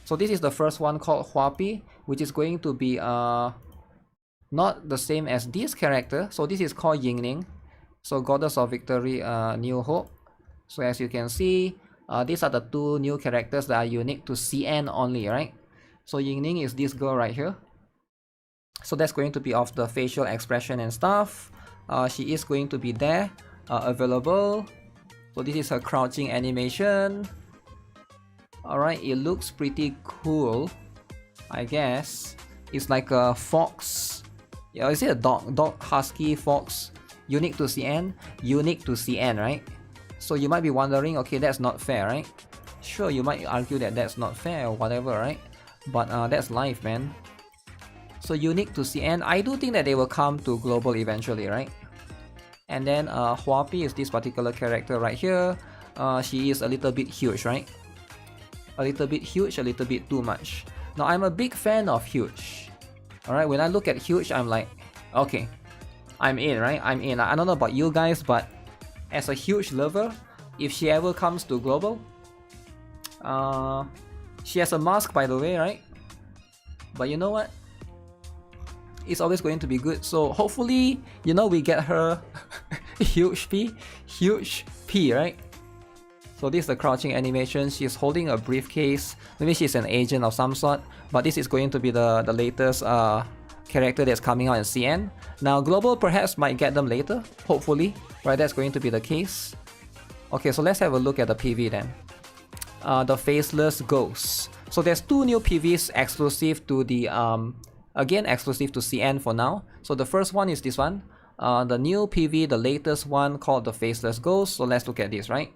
So this is the first one called Huapi, which is going to be not the same as this character. So this is called Yingning. So Goddess of Victory, New Hope. So as you can see, these are the 2 new characters that are unique to CN only, right? So Yingning is this girl right here. So that's going to be of the facial expression and stuff. She is going to be there, available. So this is her crouching animation. Alright, it looks pretty cool, I guess. It's like a fox. Yeah, is it a dog, husky, fox? Unique to CN? Unique to CN, right? So you might be wondering, okay, that's not fair, right? Sure, you might argue that that's not fair or whatever, right? But that's life, man. So unique to CN, I do think that they will come to global eventually, right? And then Huapi is this particular character right here. She is a little bit huge, right? A little bit huge, a little bit too much. Now I'm a big fan of huge. Alright, when I look at huge, I'm like, okay, I'm in, right? I'm in. I don't know about you guys, but as a huge lover, if she ever comes to global, she has a mask, by the way, right? But you know what? It's always going to be good. So hopefully, you know, we get her huge P, right? So this is the crouching animation. She's holding a briefcase. Maybe she's an agent of some sort. But this is going to be the latest character that's coming out in CN. Now global perhaps might get them later, hopefully. Right, that's going to be the case. Okay, so let's have a look at the PV then. The Faceless Ghost. So there's 2 new PVs exclusive to the again exclusive to CN for now. So the first one is this one. The new PV, the latest one called the Faceless Ghost. So let's look at this, right?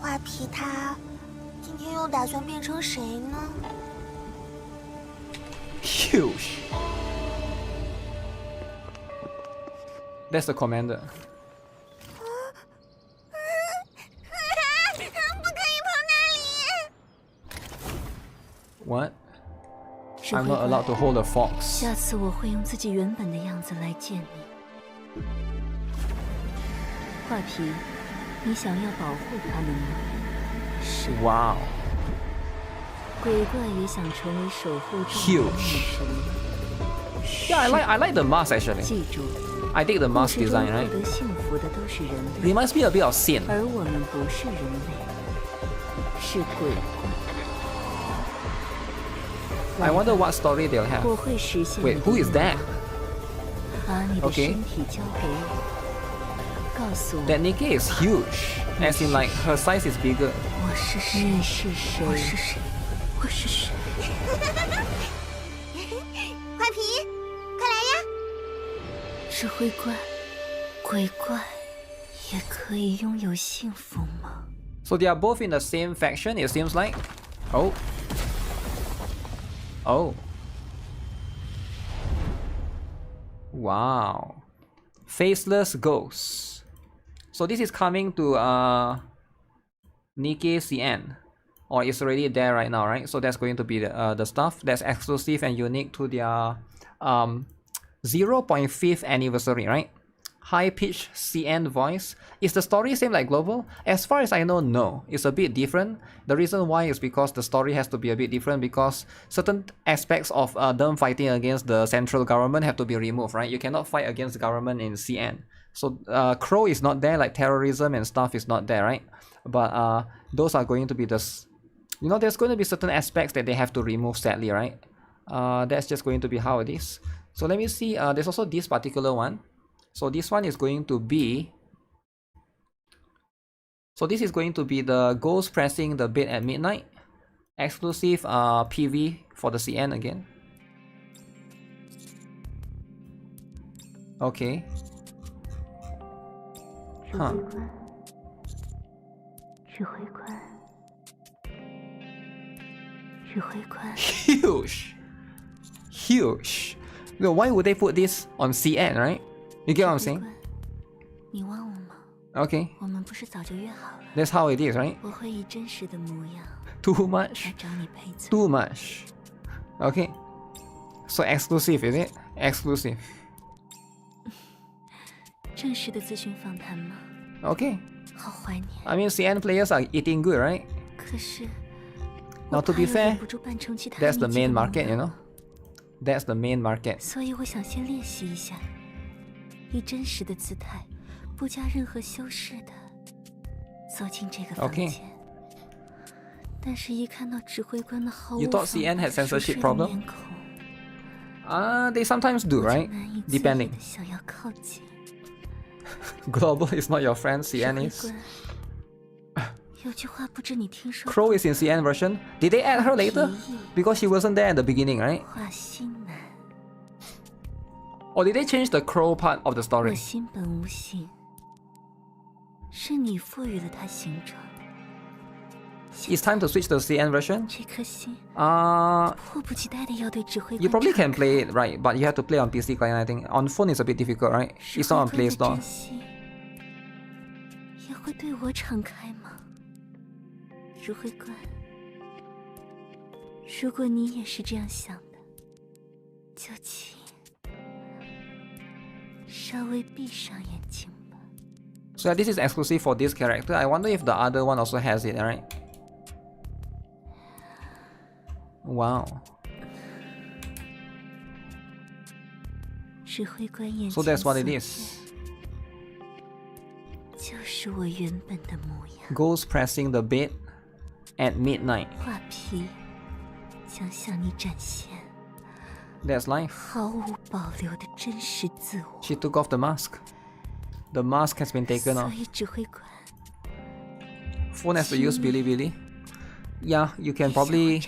画皮他今天又打算变成谁呢 Huge. That's the commander. 不可以跑那里 What? I'm not allowed to hold a fox. 下次我会用自己原本的样子来见你。画皮，你想要保护他们吗？是。Wow. 鬼怪也想成为守护众人的 Huge. 神吗？ Yeah, I like the mask actually. 记住， I dig the 故 mask 事中 design, 获 right? 得幸福的都是人类， Reminds me a bit of Sin. 而我们不是人类，是鬼怪。 I wonder what story they'll have. 我会实现。 Wait, who is that? Okay. That Nikke is huge, as in like her size is bigger. So they are both in the same faction, it seems like. Oh. Oh. Wow. Faceless Ghosts. So this is coming to Nikke CN. Or it's already there right now, right? So that's going to be the stuff that's exclusive and unique to their 0.5th anniversary, right? High-pitched CN voice. Is the story same like global? As far as I know, no. It's a bit different. The reason why is because the story has to be a bit different because certain aspects of them fighting against the central government have to be removed, right? You cannot fight against the government in CN. So Crow is not there, like terrorism and stuff is not there, right? But those are going to be the... You know, there's going to be certain aspects that they have to remove, sadly, right? That's just going to be how it is. So let me see. There's also this particular one. So this one is going to be... So this is going to be the Ghost Pressing the Bed at Midnight. Exclusive PV for the CN again. Okay. Huh. Huge. Huge. No, why would they put this on CN, right? You get what I'm saying? Okay. That's how it is, right? Too much? Too much. Okay. So exclusive, is it? Exclusive. Okay. I mean, CN players are eating good, right? Now, to be fair, that's the main market, you know? That's the main market. Okay. You thought CN had censorship problem? They sometimes do, right? Depending. Global is not your friend, CN is. Crow is in CN version. Did they add her later? Because she wasn't there at the beginning, right? Or did they change the Crow part of the story? It's time to switch to the CN version? You probably can play it, right? But you have to play on PC client, I think. On phone it's a bit difficult, right? It's not on Play Store. So yeah, this is exclusive for this character. I wonder if the other one also has it, right? Wow. So that's what it is. Ghost Pressing the Bed at Midnight. That's life. She took off the mask. The mask has been taken off. Phone has to use Bilibili. Yeah, you can probably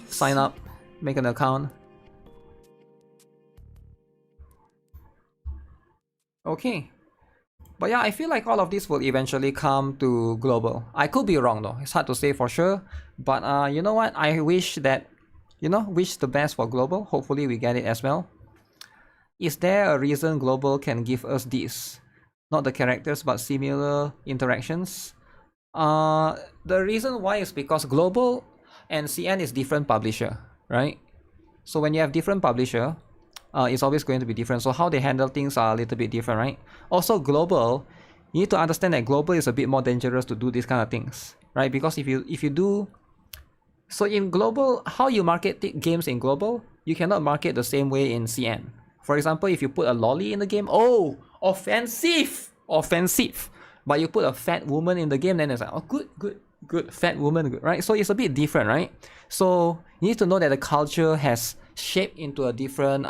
sign up, make an account. Okay. But yeah, I feel like all of this will eventually come to global. I could be wrong though. It's hard to say for sure. But you know what? I wish that, you know, wish the best for global. Hopefully we get it as well. Is there a reason global can give us this? Not the characters, but similar interactions? The reason why is because global and CN is different publisher, right? So when you have different publisher, it's always going to be different. So how they handle things are a little bit different, right? Also global, you need to understand that global is a bit more dangerous to do these kind of things, right? Because if you do, so in global, how you market games in global, you cannot market the same way in CN. For example, if you put a lolly in the game, oh, offensive, offensive. But you put a fat woman in the game, then it's like, oh, good, fat woman, good, right? So it's a bit different, right? So you need to know that the culture has shaped into a different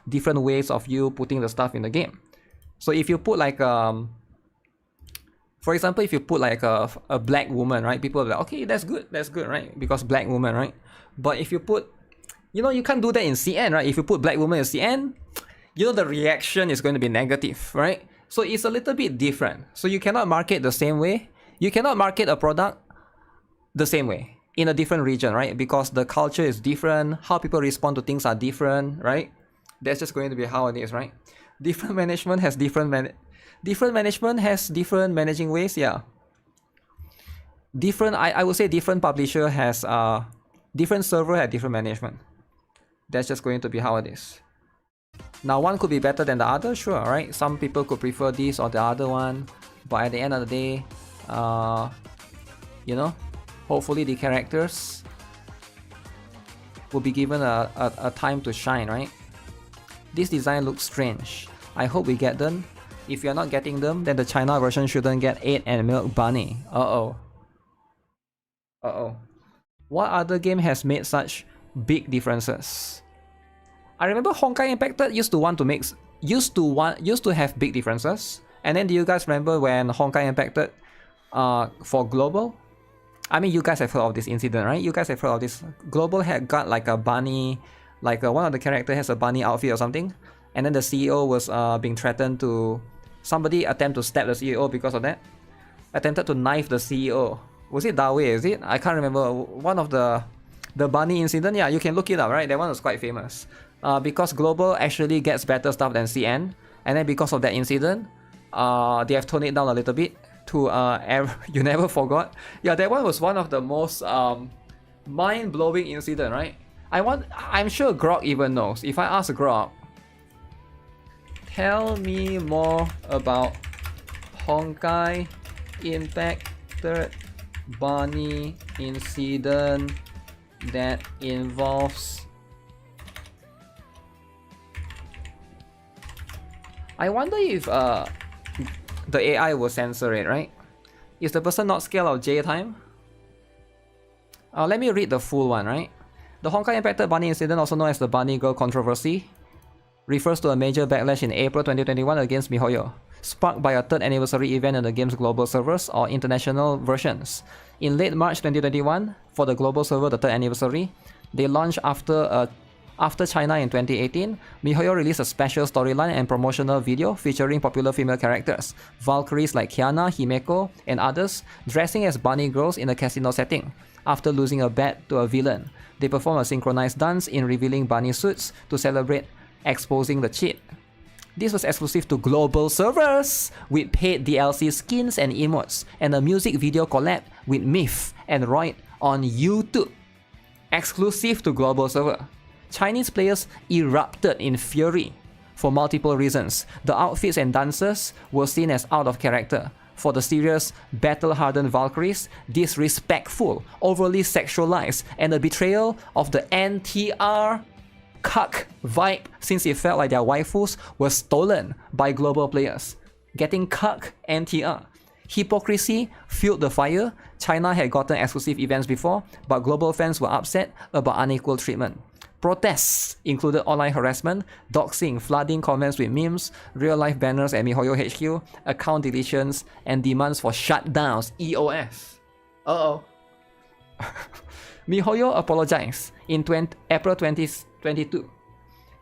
different ways of you putting the stuff in the game. So if you put like for example, if you put like a black woman, right? People are like, okay, that's good, right? Because black woman, right? But if you put, you know, you can't do that in CN, right? If you put black woman in CN, you know, the reaction is going to be negative, right? So it's a little bit different. So you cannot market the same way. You cannot market a product the same way in a different region, right? Because the culture is different, how people respond to things are different, right? That's just going to be how it is, right? Different management has different managing ways, yeah. Different, I would say different publisher has different server had different management. That's just going to be how it is. Now one could be better than the other, sure, right? Some people could prefer this or the other one, but at the end of the day, you know, hopefully the characters will be given a time to shine, right? This design looks strange. I hope we get them. If you're not getting them, then the China version shouldn't get 8 and milk bunny. Uh-oh. Uh-oh. What other game has made such big differences? I remember Honkai Impacted used to have big differences. And then do you guys remember when Honkai Impacted for global? I mean, you guys have heard of this incident, right? You guys have heard of this. Global had got like a bunny, like one of the characters has a bunny outfit or something. And then the CEO was being threatened to... Somebody attempt to stab the CEO because of that. Attempted to knife the CEO. Was it Dawe, is it? I can't remember. One of the bunny incident, yeah, you can look it up, right? That one was quite famous. Because Global actually gets better stuff than CN. And then because of that incident, they have toned it down a little bit to You Never Forgot. Yeah, that one was one of the most mind-blowing incident, right? I'm sure Grok even knows. If I ask Grok, tell me more about Honkai Impacted bunny incident that involves... I wonder if the AI will censor it, right? Is the person not scared of J time? Let me read the full one, right? The Honkai Impacted bunny incident, also known as the Bunny Girl controversy, refers to a major backlash in April 2021 against MiHoYo, sparked by a 3rd anniversary event on the game's global servers or international versions. In late March 2021, for the global server, the 3rd anniversary, they launched after China in 2018, MiHoYo released a special storyline and promotional video featuring popular female characters, Valkyries like Kiana, Himeko, and others, dressing as bunny girls in a casino setting. After losing a bet to a villain, they perform a synchronized dance in revealing bunny suits to celebrate exposing the cheat. This was exclusive to global servers, with paid DLC skins and emotes, and a music video collab with Myth and Royd on YouTube. Exclusive to global server. Chinese players erupted in fury for multiple reasons. The outfits and dances were seen as out of character. For the serious, battle-hardened Valkyries, disrespectful, overly sexualized, and a betrayal of the NTR cuck vibe, since it felt like their waifus were stolen by global players. Getting cuck NTR. Hypocrisy fueled the fire. China had gotten exclusive events before, but global fans were upset about unequal treatment. Protests included online harassment, doxing, flooding comments with memes, real-life banners at MiHoYo HQ, account deletions, and demands for shutdowns, EOS. Uh-oh. MiHoYo apologized in April 2022,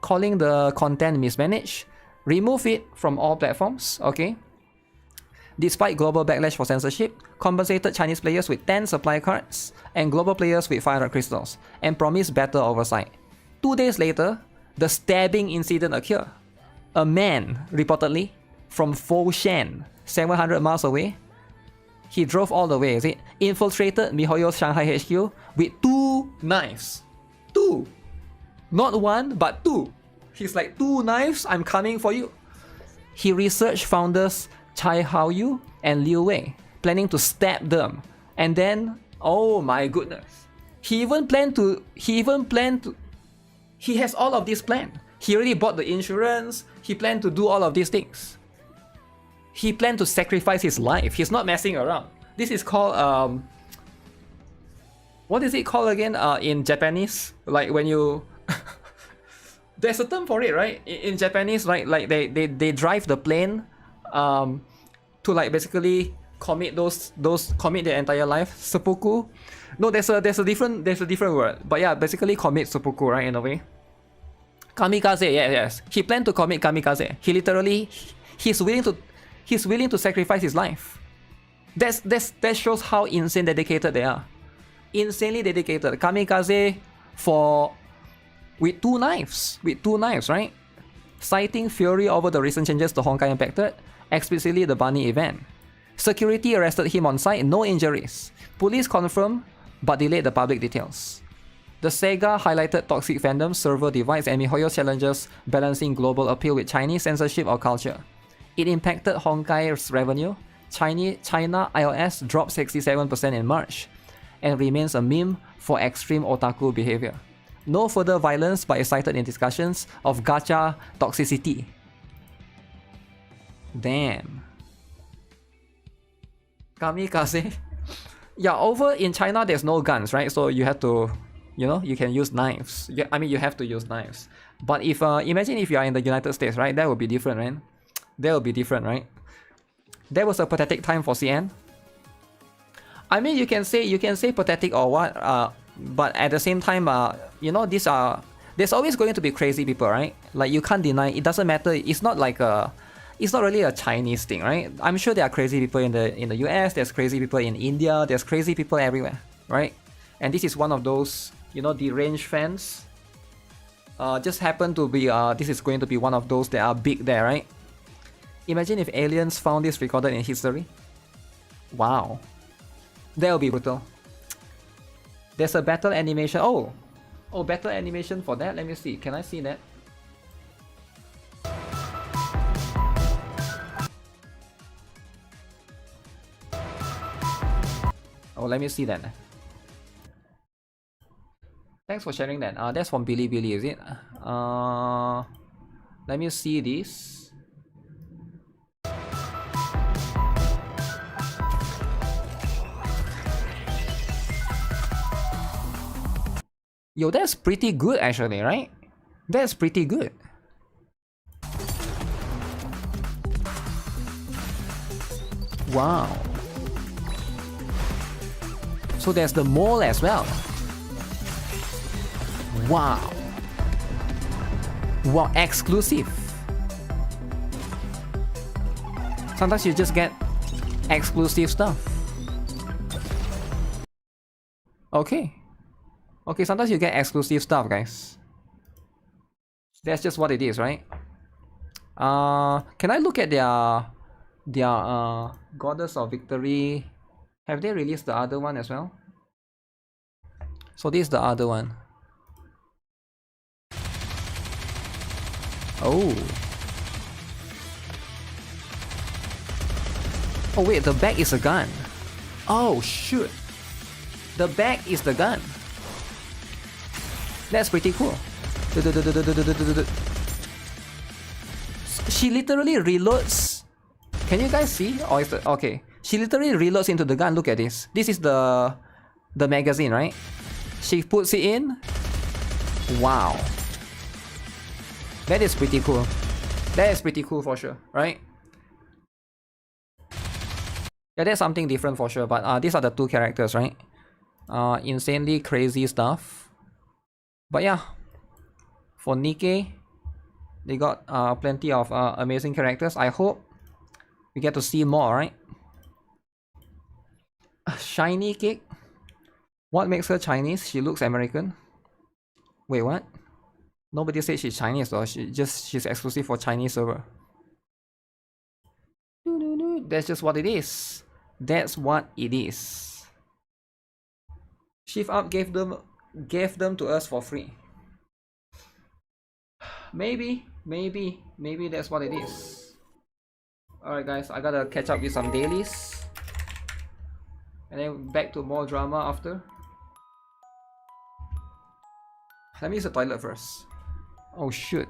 calling the content mismanaged, remove it from all platforms, okay? Despite global backlash for censorship, compensated Chinese players with 10 supply cards and global players with 500 crystals, and promised better oversight. 2 days later, the stabbing incident occurred. A man, reportedly, from Foshan, 700 miles away, he drove all the way, is it? Infiltrated MiHoYo's Shanghai HQ with 2 knives. 2! Not 1, but 2. He's like, 2 knives, I'm coming for you. He researched founders Chai Haoyu and Liu Wei, planning to stab them. And then, oh my goodness. He has all of this planned. He already bought the insurance. He planned to do all of these things. He planned to sacrifice his life. He's not messing around. This is called, what is it called again in Japanese? Like when you... There's a term for it, right? In Japanese, right? Like they drive the plane to like basically commit commit their entire life. Seppuku. No, there's a different word. But yeah, basically commit seppuku, right, in a way. Kamikaze, yes. He planned to commit kamikaze. He's willing to sacrifice his life. That shows how insane dedicated they are. Insanely dedicated. Kamikaze with two knives, right? Citing fury over the recent changes to Honkai Impacted, explicitly the bunny event. Security arrested him on site, no injuries. Police confirmed, but delayed the public details. The Sega highlighted toxic fandom, server divides, and MiHoYo's challenges balancing global appeal with Chinese censorship or culture. It impacted Honkai's revenue. China iOS dropped 67% in March, and remains a meme for extreme otaku behavior. No further violence, but is cited in discussions of gacha toxicity. Damn. Kamikaze. Yeah, over in China there's no guns, right? So you have to, you can use knives. I mean, you have to use knives. But if imagine if you are in the United States, right? That would be different, right? That would be different, right? That was a pathetic time for CN. I mean, you can say pathetic or what, but at the same time, there's always going to be crazy people, right? Like, you can't deny, it doesn't matter. It's not really a Chinese thing, right? I'm sure there are crazy people in the US, there's crazy people in India, there's crazy people everywhere, right? And this is one of those, deranged fans. Just happen to be, this is going to be one of those that are big there, right? Imagine if aliens found this recorded in history. Wow. That would be brutal. There's a battle animation. Oh, battle animation for that. Let me see. Can I see that? Oh, let me see that. Thanks for sharing that. That's from Bilibili, is it? Let me see this. Yo, that's pretty good actually, right? That's pretty good. Wow. So there's the mole as well. Wow. Wow, exclusive. Sometimes you just get exclusive stuff. Okay. Okay, sometimes you get exclusive stuff, guys. That's just what it is, right? Can I look at their Goddess of Victory? Have they released the other one as well? So this is the other one. Oh. Oh wait, the back is a gun. Oh shoot. The back is the gun. That's pretty cool. She literally reloads. Can you guys see? Or is the, okay. She literally reloads into the gun. Look at this. This is the magazine, right? She puts it in. Wow. That is pretty cool. That is pretty cool for sure, right? Yeah, that's something different for sure. But these are the two characters, right? Insanely crazy stuff. But yeah, for Nikke, they got plenty of amazing characters. I hope we get to see more, right? Shiny cake. What makes her Chinese? She looks American. Wait, what? Nobody said she's Chinese though. She's exclusive for Chinese server. That's just what it is. That's what it is. Shift Up gave them to us for free. Maybe that's what it is. Alright guys, I gotta catch up with some dailies. And then back to more drama after. Let me use the toilet first. Oh shoot.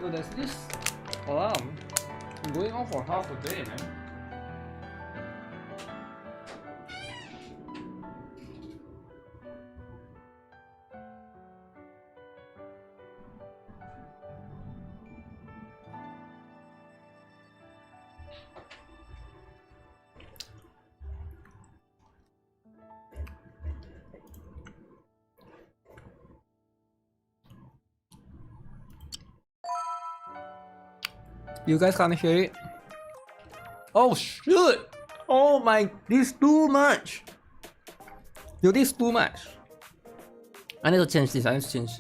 Yo, there's this alarm going on for half a day, man. You guys can't hear it? Oh shit! Oh my, this too much! Yo, this too much. I need to change this, I need to change.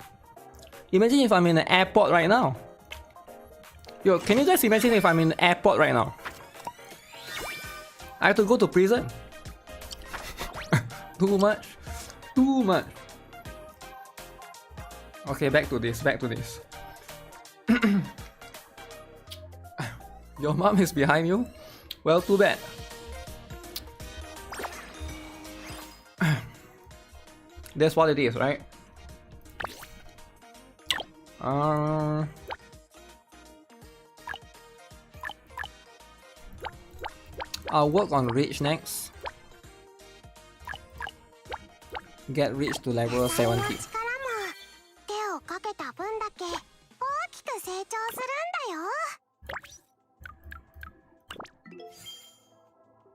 Imagine if I'm in an airport right now. Yo, can you guys imagine if I'm in an airport right now? I have to go to prison. Too much. Too much. Okay, back to this, back to this. Your mom is behind you? Well, too bad. That's what it is, right? I'll work on Reach next. Get Reach to level 70.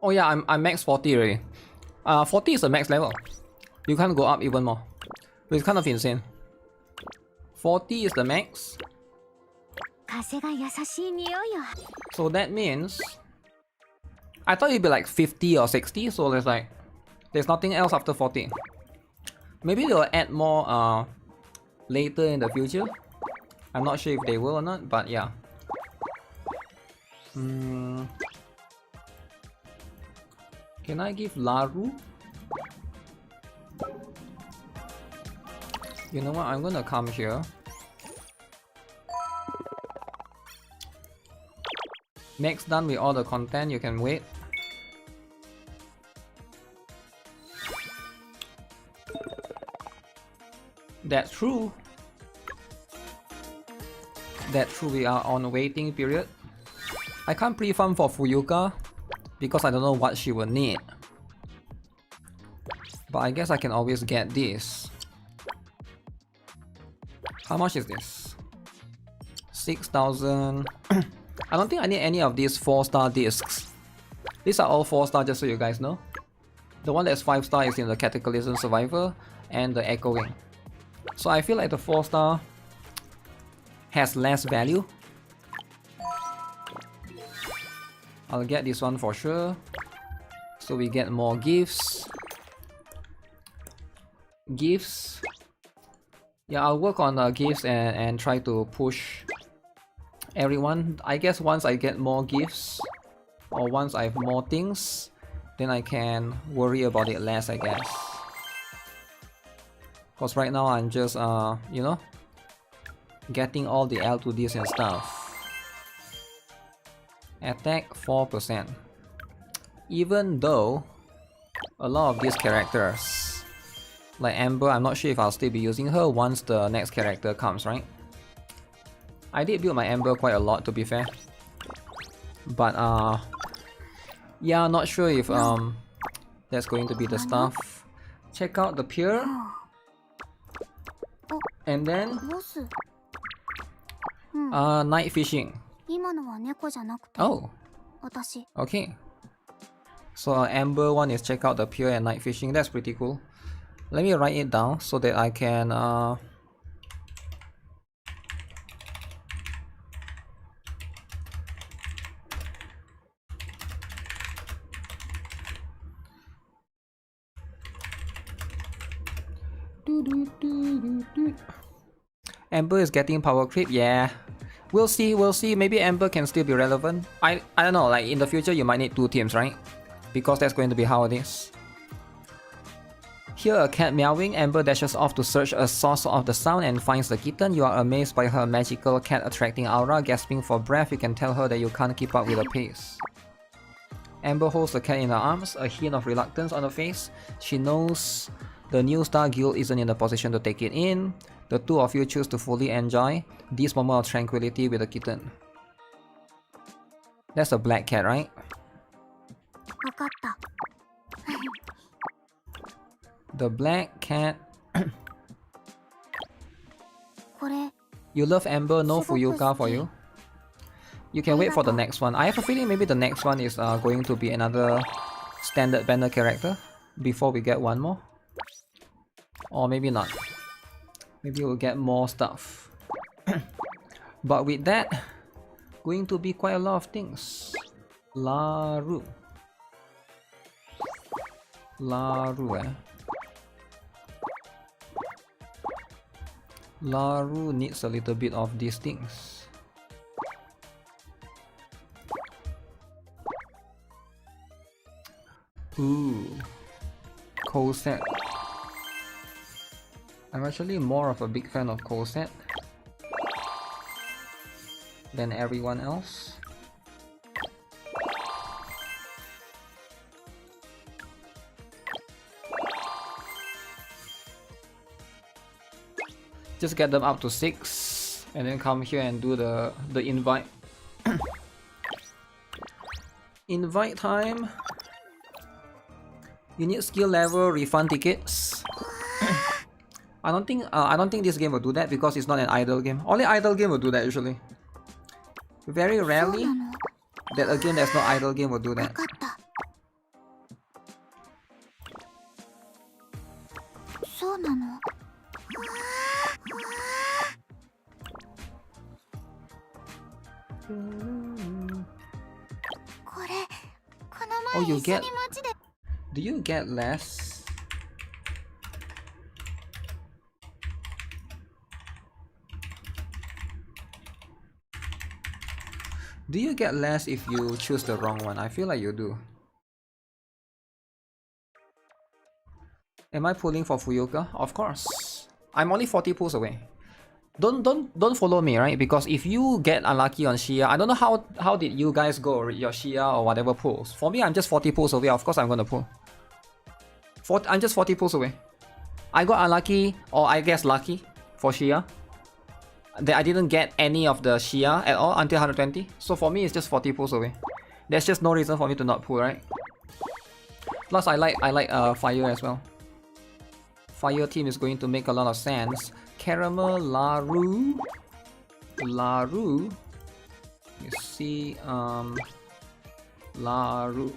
Oh yeah, I'm max 40 already. 40 is the max level. You can't go up even more. It's kind of insane. 40 is the max. So that means I thought it'd be like 50 or 60, so there's nothing else after 40. Maybe they'll add more later in the future. I'm not sure if they will or not, but yeah. Can I give Laru? You know what, I'm gonna come here. Next, done with all the content, you can wait. That's true. That's true, we are on a waiting period. I can't pre-farm for Fuyuka because I don't know what she will need. But I guess I can always get this. How much is this? 6,000. I don't think I need any of these 4-star discs. These are all 4-star, just so you guys know. The one that's 5-star is in the Cataclysm Survivor and the Echoing. So I feel like the 4-star has less value. I'll get this one for sure. So we get more gifts. Gifts. Yeah, I'll work on gifts and try to push everyone. I guess once I get more gifts, or once I have more things, then I can worry about it less, I guess. Because right now I'm just, you know, getting all the L2Ds and stuff. Attack 4%. Even though a lot of these characters, like Amber, I'm not sure if I'll still be using her once the next character comes, right? I did build my Amber quite a lot, to be fair. But yeah, not sure if that's going to be the stuff. Check out the pier. And then night fishing. Oh, okay. So Amber one is check out the pier and night fishing. That's pretty cool. Let me write it down so that I can Amber is getting power creep, yeah. We'll see, maybe Amber can still be relevant. I don't know, like in the future you might need 2 teams, right? Because that's going to be how it is. Hear a cat meowing, Amber dashes off to search a source of the sound and finds the kitten. You are amazed by her magical cat attracting aura. Gasping for breath, you can tell her that you can't keep up with the pace. Amber holds the cat in her arms, a hint of reluctance on her face. She knows the new Star Guild isn't in the position to take it in. The two of you choose to fully enjoy this moment of tranquility with a kitten. That's a black cat, right? わかった。 The black cat. これ You love Amber, no Fuyuka for you. You can wait for the next one. I have a feeling maybe the next one is going to be another standard banner character before we get one more. Or maybe not. Maybe we'll get more stuff. But with that, going to be quite a lot of things. Laru. Laru, eh? Laru needs a little bit of these things. Ooh. Corset. I'm actually more of a big fan of corset than everyone else. Just get them up to 6 and then come here and do the invite. Invite time. You need skill level refund tickets. I don't think this game will do that because it's not an idle game. Only idle game will do that usually. Very rarely that a game that's not idle game will do that. わかった。そうなの。 これ、この Oh, 前 you 一緒 get. に街で Do you get less? Do you get less if you choose the wrong one? I feel like you do. Am I pulling for Fuyuka? Of course. I'm only 40 pulls away. Don't follow me, right? Because if you get unlucky on Shia, I don't know how did you guys go your Shia or whatever pulls. For me, I'm just 40 pulls away. Of course I'm gonna pull. I'm just 40 pulls away. I got unlucky, or I guess lucky, for Shia. I didn't get any of the Shia at all until 120. So for me, it's just 40 pulls away. There's just no reason for me to not pull, right? Plus, I like fire as well. Fire team is going to make a lot of sense. Caramel, Laru. Laru. You see, Laru.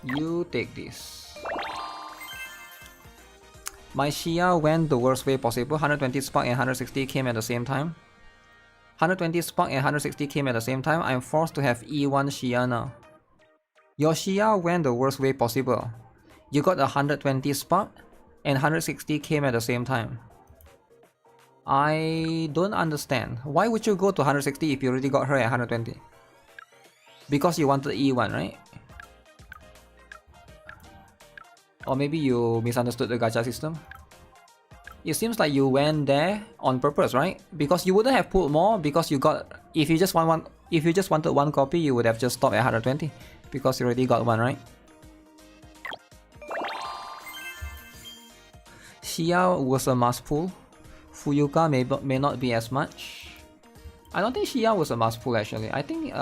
You take this. My Shia went the worst way possible. 120 spark and 160 came at the same time. 120 spark and 160 came at the same time. I'm forced to have E1 Shia now. Your Shia went the worst way possible. You got 120 spark and 160 came at the same time. I don't understand. Why would you go to 160 if you already got her at 120? Because you wanted E1, right? Or maybe you misunderstood the gacha system. It seems like you went there on purpose, right? Because you wouldn't have pulled more because you got, if you just wanted one copy, you would have just stopped at 120 because you already got one, right? Shia was a must pull. Fuyuka may not be as much. I don't think Shia was a must pull actually. I think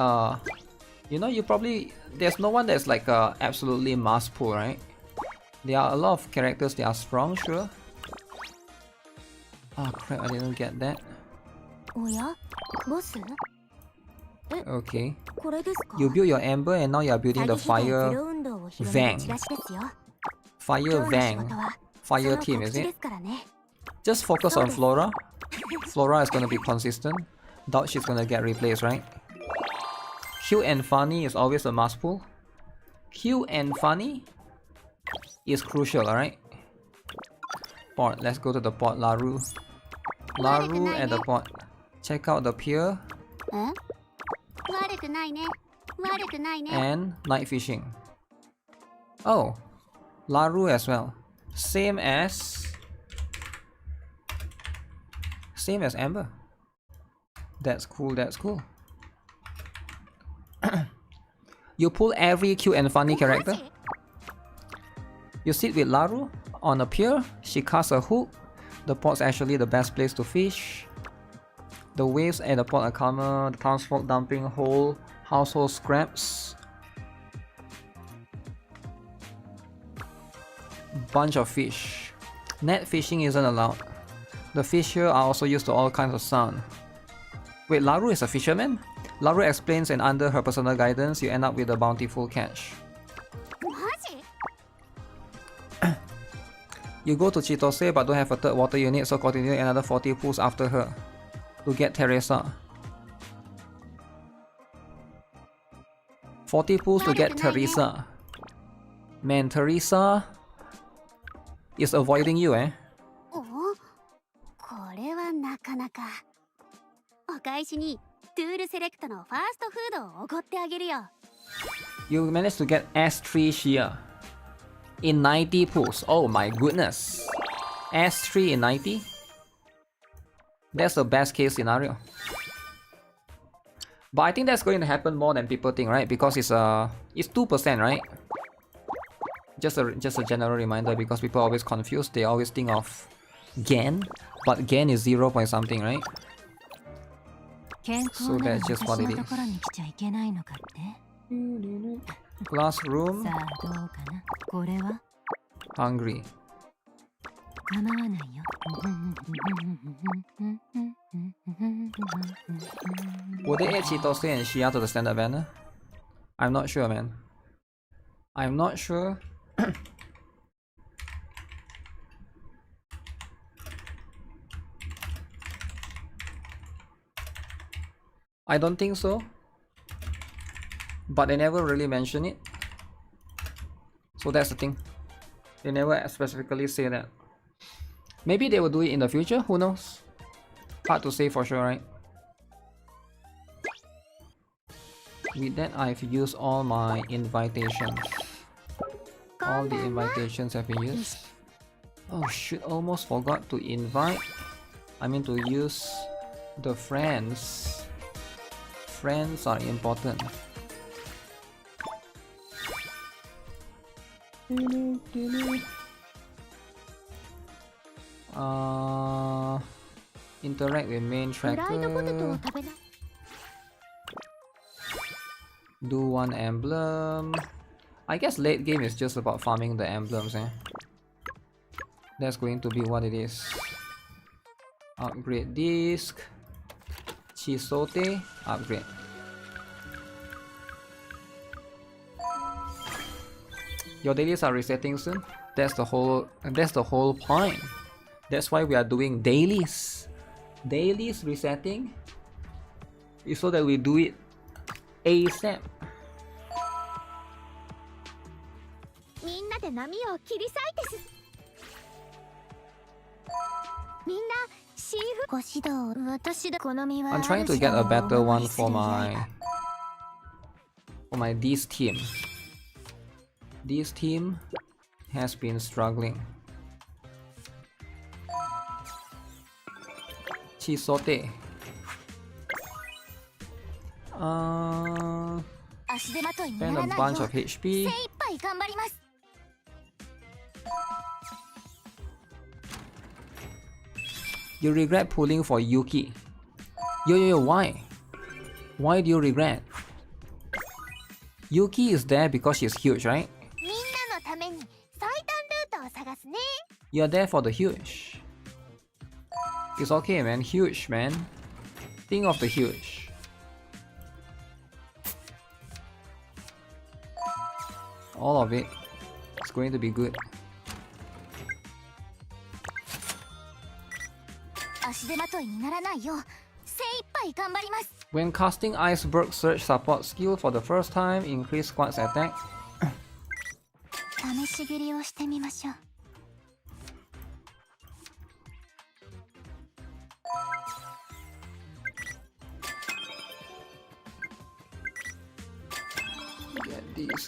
you know, you probably, there's no one that's like a absolutely must pull, right? There are a lot of characters that are strong, sure. Oh crap, I didn't get that. Okay. You build your Ember and now you are building the Fire Vang. Fire Vang. Fire team, is it? Just focus on Flora. Flora is gonna be consistent. Doubt she's gonna get replaced, right? Cute and funny is always a must pull. Cute and funny is crucial, alright? Port, let's go to the port, Laru. Laru at the port. Check out the pier. And night fishing. Oh, Laru as well. Same as Amber. That's cool, that's cool. You pull every cute and funny character? You sit with Laru? On a pier, she casts a hook. The port's actually the best place to fish. The waves at the port are calmer. The townsfolk dumping whole household scraps. Bunch of fish. Net fishing isn't allowed. The fish here are also used to all kinds of sound. Wait, Laru is a fisherman? Laru explains, and under her personal guidance, you end up with a bountiful catch. You go to Chitose but don't have a third water unit, so continue another 40 pools after her to get Teresa. 40 pools to get Teresa. Man, Teresa is avoiding you, eh? You managed to get S3 Shia in 90 pools. Oh my goodness. S3 in 90? That's the best case scenario. But I think that's going to happen more than people think, right? Because it's 2%, right? Just a general reminder, because people are always confused. They always think of Gen, but Gen is 0 point something, right? So that's just what it is. Classroom. Hungry. Would they add Chitose and Shia to the standard banner? I'm not sure, man. I'm not sure. I don't think so. But they never really mention it. So that's the thing. They never specifically say that. Maybe they will do it in the future, who knows? Hard to say for sure, right? With that, I've used all my invitations. All the invitations have been used. Oh shoot, almost forgot to invite. I mean to use the friends. Friends are important. Interact with main tracker. Do one emblem. I guess late game is just about farming the emblems, eh? That's going to be what it is. Upgrade disc. Chisote, upgrade. Your dailies are resetting soon. That's the whole point. That's why we are doing dailies. Dailies resetting is so that we do it ASAP. I'm trying to get a better one for my this team. This team has been struggling. Chisote. Spend a bunch of HP. You regret pulling for Yuki. Yo, why? Why do you regret? Yuki is there because she's huge, right? You're there for the huge. It's okay, man. Huge, man. Think of the huge. All of it. It's going to be good. When casting Iceberg Surge support skill for the first time, increase squad's attack.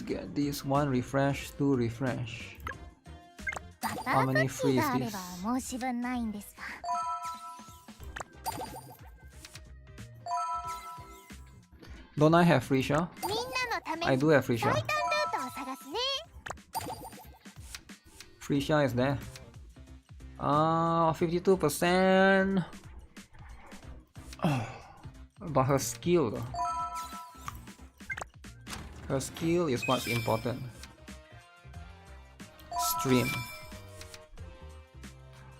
Get this. 1 refresh, 2 refresh. How many free is this? Don't I have free shot? I do have free shot. Trisha is there. 52%. But her skill though. Her skill is what's important. Stream.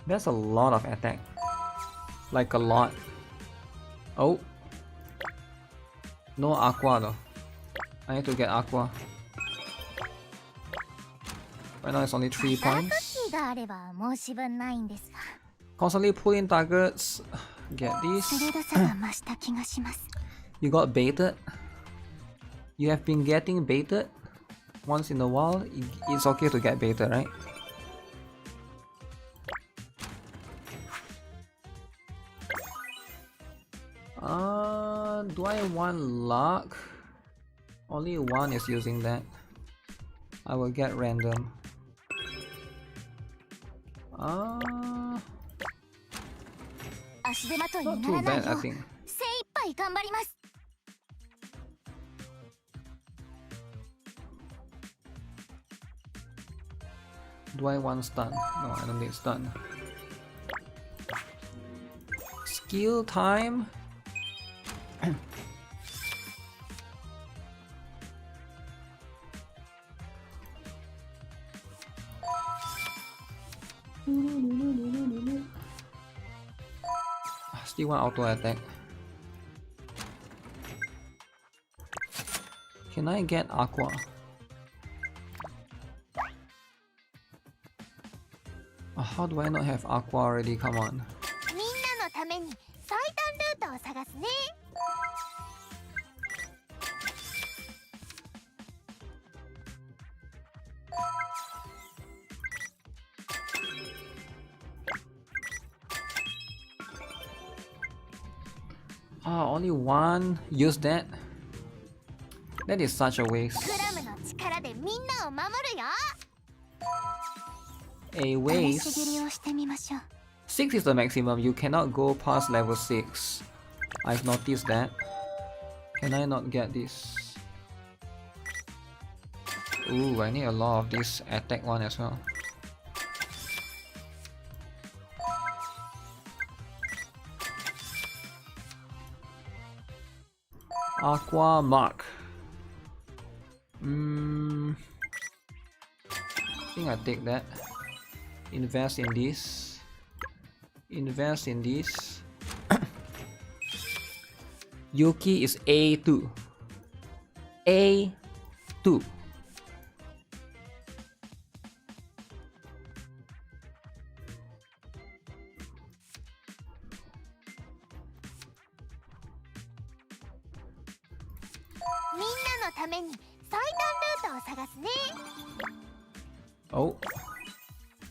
There's a lot of attack. Like a lot. Oh. No aqua though. I need to get aqua. Right now it's only 3 points. Constantly pull in targets. Get this. You got baited. You have been getting baited. Once in a while, it's okay to get baited, right? Do I want luck? Only one is using that. I will get random. Not too bad, I think. Do I want stun? No, I don't need stun. Skill time. Still want auto attack. Can I get aqua? How do I not have aqua already? Come on. Only one. Use that. That is such a waste. A waste. 6 is the maximum. You cannot go past level 6. I've noticed that. Can I not get this? Ooh, I need a lot of this attack one as well. Aqua Mark. I think I take that. Invest in this. Invest in this. Yuki is A2. A2. Oh,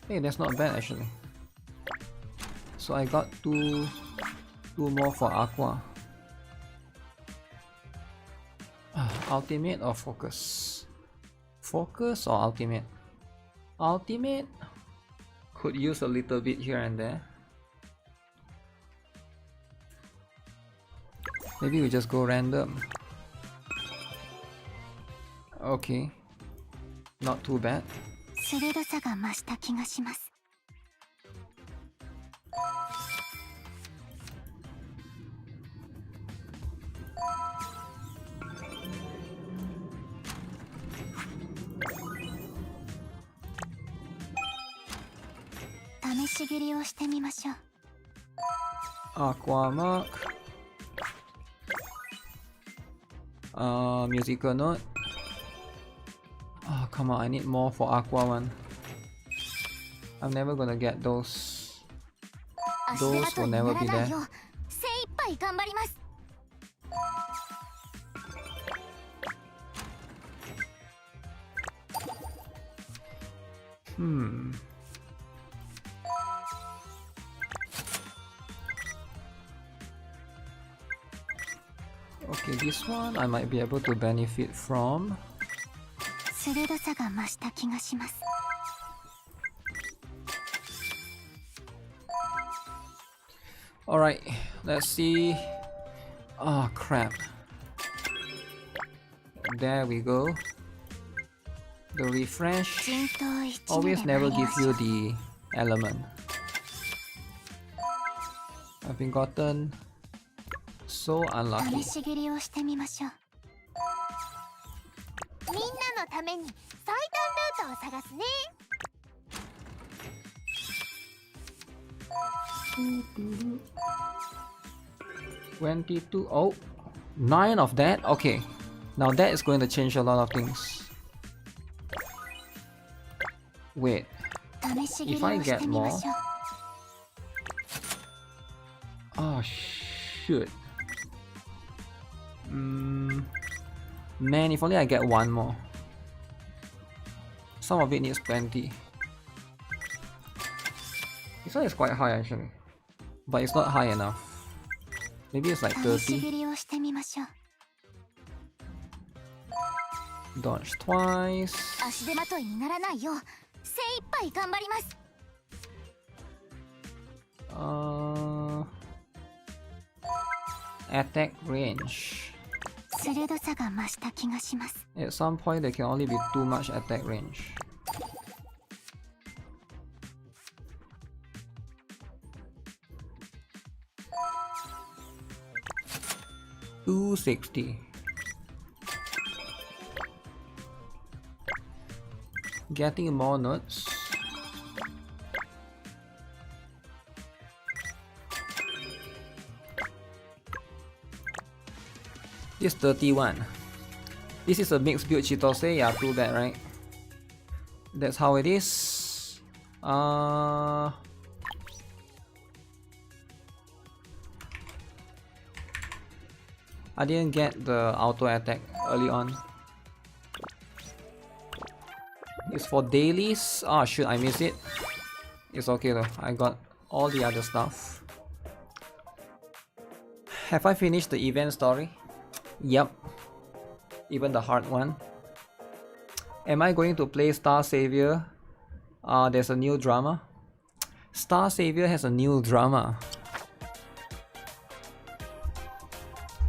hey, that's not bad actually. So I got two more for aqua. Ultimate or focus? Focus or ultimate? Ultimate could use a little bit here and there. Maybe we just go random. Okay, not too bad. Aqua Mark. Musical note. Oh, come on, I need more for aqua one. I'm never gonna get those. Those will never be there. Okay, this one I might be able to benefit from. Alright, let's see. Oh crap. There we go. The refresh always never give you the element. I've been gotten so unlucky. みんなのために最短ルートを探すね。22. Oh, 9 of that. Okay, now that is going to change a lot of things. Wait, if I get more. Oh shoot. Man, if only I get one more. Some of it needs plenty. This one is quite high actually, but it's not high enough. Maybe it's like 30. Dodge twice. 足手まといにならないよう精一杯頑張ります。Attack range. 鋭さが増した気がします。 At some point there can only be too much attack range. $260. Getting more notes. This 31. This is a mixed build Chitose, yeah, too bad, right? That's how it is. I didn't get the auto attack early on. It's for dailies. Ah, shoot, I missed it. It's okay though, I got all the other stuff. Have I finished the event story? Yep. Even the hard one. Am I going to play Star Savior? There's a new drama. Star Savior has a new drama.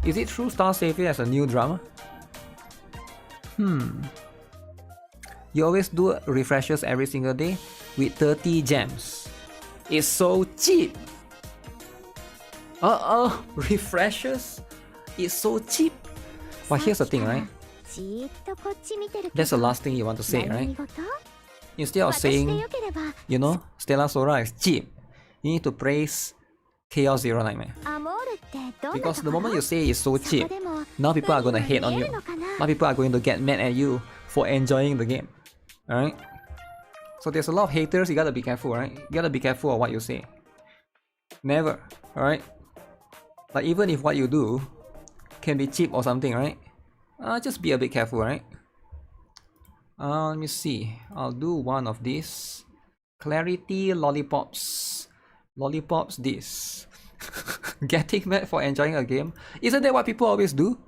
Is it true Star Savior has a new drama? You always do refreshes every single day with 30 gems. It's so cheap. Refreshes? It's so cheap. But here's the thing, right? That's the last thing you want to say, right? Instead of saying, you know, Stella Sora is cheap, you need to praise Chaos Zero Nightmare. Because the moment you say it's so cheap, now people are gonna hate on you. Now people are going to get mad at you for enjoying the game. Alright? So there's a lot of haters, you gotta be careful, right? You gotta be careful of what you say. Never, alright? Like even if what you do can be cheap or something, right? Just be a bit careful, right? Let me see. I'll do one of these. Clarity lollipops. Lollipops this. Getting mad for enjoying a game. Isn't that what people always do?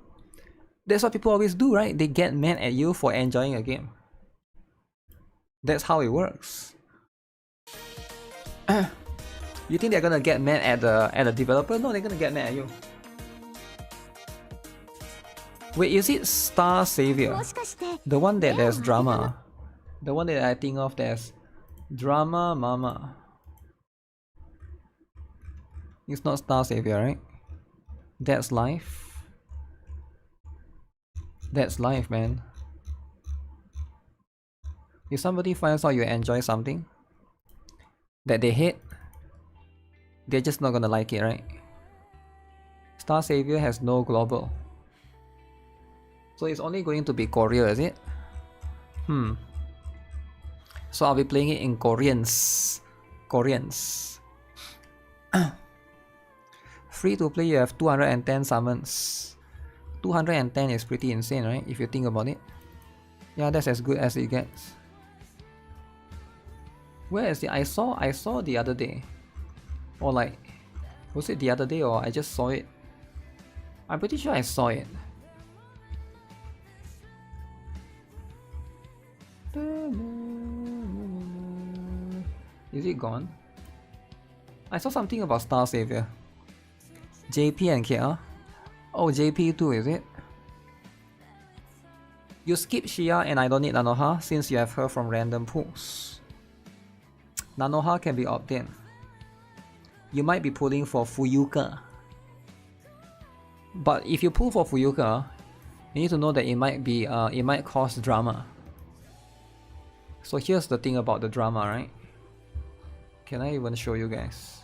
That's what people always do, right? They get mad at you for enjoying a game. That's how it works. You think they're gonna get mad at the developer? No, they're gonna get mad at you. Wait, is it Star Savior? The one that there's drama. The one that I think of, there's Drama Mama. It's not Star Savior, right? That's life. That's life, man. If somebody finds out you enjoy something that they hate, they're just not gonna like it, right? Star Savior has no global. So it's only going to be Korea, is it? So I'll be playing it in Koreans. Free to play, you have 210 summons. 210 is pretty insane, right? If you think about it. Yeah, that's as good as it gets. Where is it? I saw the other day. Or like, was it the other day or I just saw it? I'm pretty sure I saw it. Is it gone? I saw something about Star Savior. JP and KR? Oh, JP too, is it? You skip Shia and I don't need Nanoha since you have her from random pools. Nanoha can be opt-in. You might be pulling for Fuyuka. But if you pull for Fuyuka, you need to know that it might cause drama. So here's the thing about the drama, right? Can I even show you guys?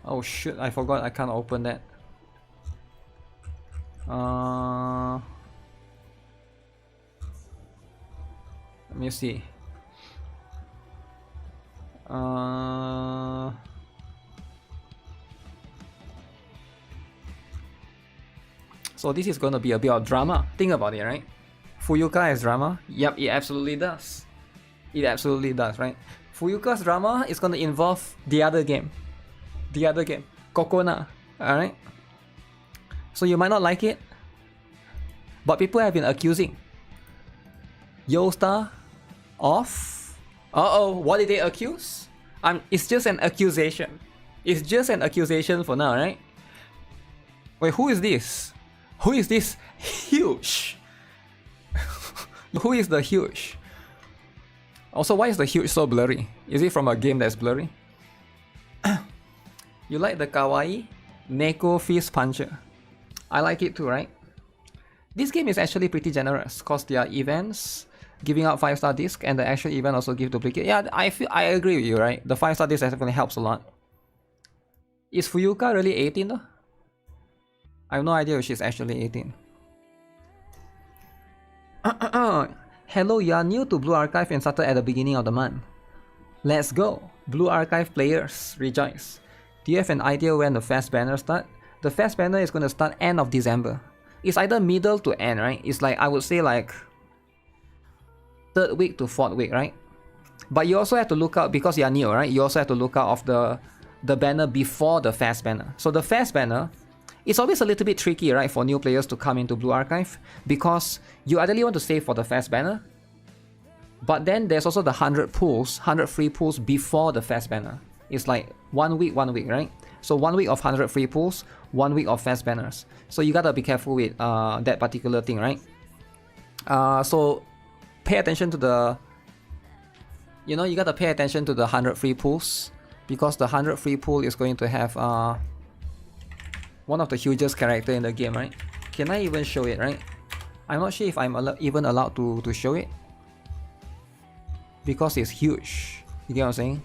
Oh shit, I forgot I can't open that. Let me see. So this is gonna be a bit of drama. Think about it, right? Fuyuka has drama? Yep, it absolutely does. It absolutely does, right? Fuyuka's drama is gonna involve the other game. Kokona, alright? So you might not like it, but people have been accusing Yosta of... what did they accuse? It's just an accusation. It's just an accusation for now, right? Wait, who is this? Who is this huge? Who is the huge? Also, why is the huge so blurry? Is it from a game that's blurry? You like the kawaii Neko Fist Puncher? I like it too, right? This game is actually pretty generous because there are events giving out 5-star disc and the actual event also give duplicate. Yeah, I agree with you, right? The 5-star disc definitely helps a lot. Is Fuyuka really 18 though? I have no idea if she's actually 18. Hello, you are new to Blue Archive and started at the beginning of the month. Let's go! Blue Archive players, rejoice! Do you have an idea when the fast banner start? The fast banner is going to start end of December. It's either middle to end, right? It's like, I would say like 3rd week to 4th week, right? But you also have to look out, because you are new, right? You also have to look out of the banner before the fast banner. So the fast banner, it's always a little bit tricky, right, for new players to come into Blue Archive, because you ideally want to save for the fast banner, but then there's also the 100 pulls, 100 free pulls before the fast banner. It's like 1 week, right? So 1 week of 100 free pulls, 1 week of fast banners. So you gotta be careful with that particular thing, right? So pay attention to the, you gotta pay attention to the 100 free pulls, because the 100 free pull is going to have one of the hugest character in the game, right? Can I even show it, right? I'm not sure if I'm even allowed to show it, because it's huge. You get what I'm saying?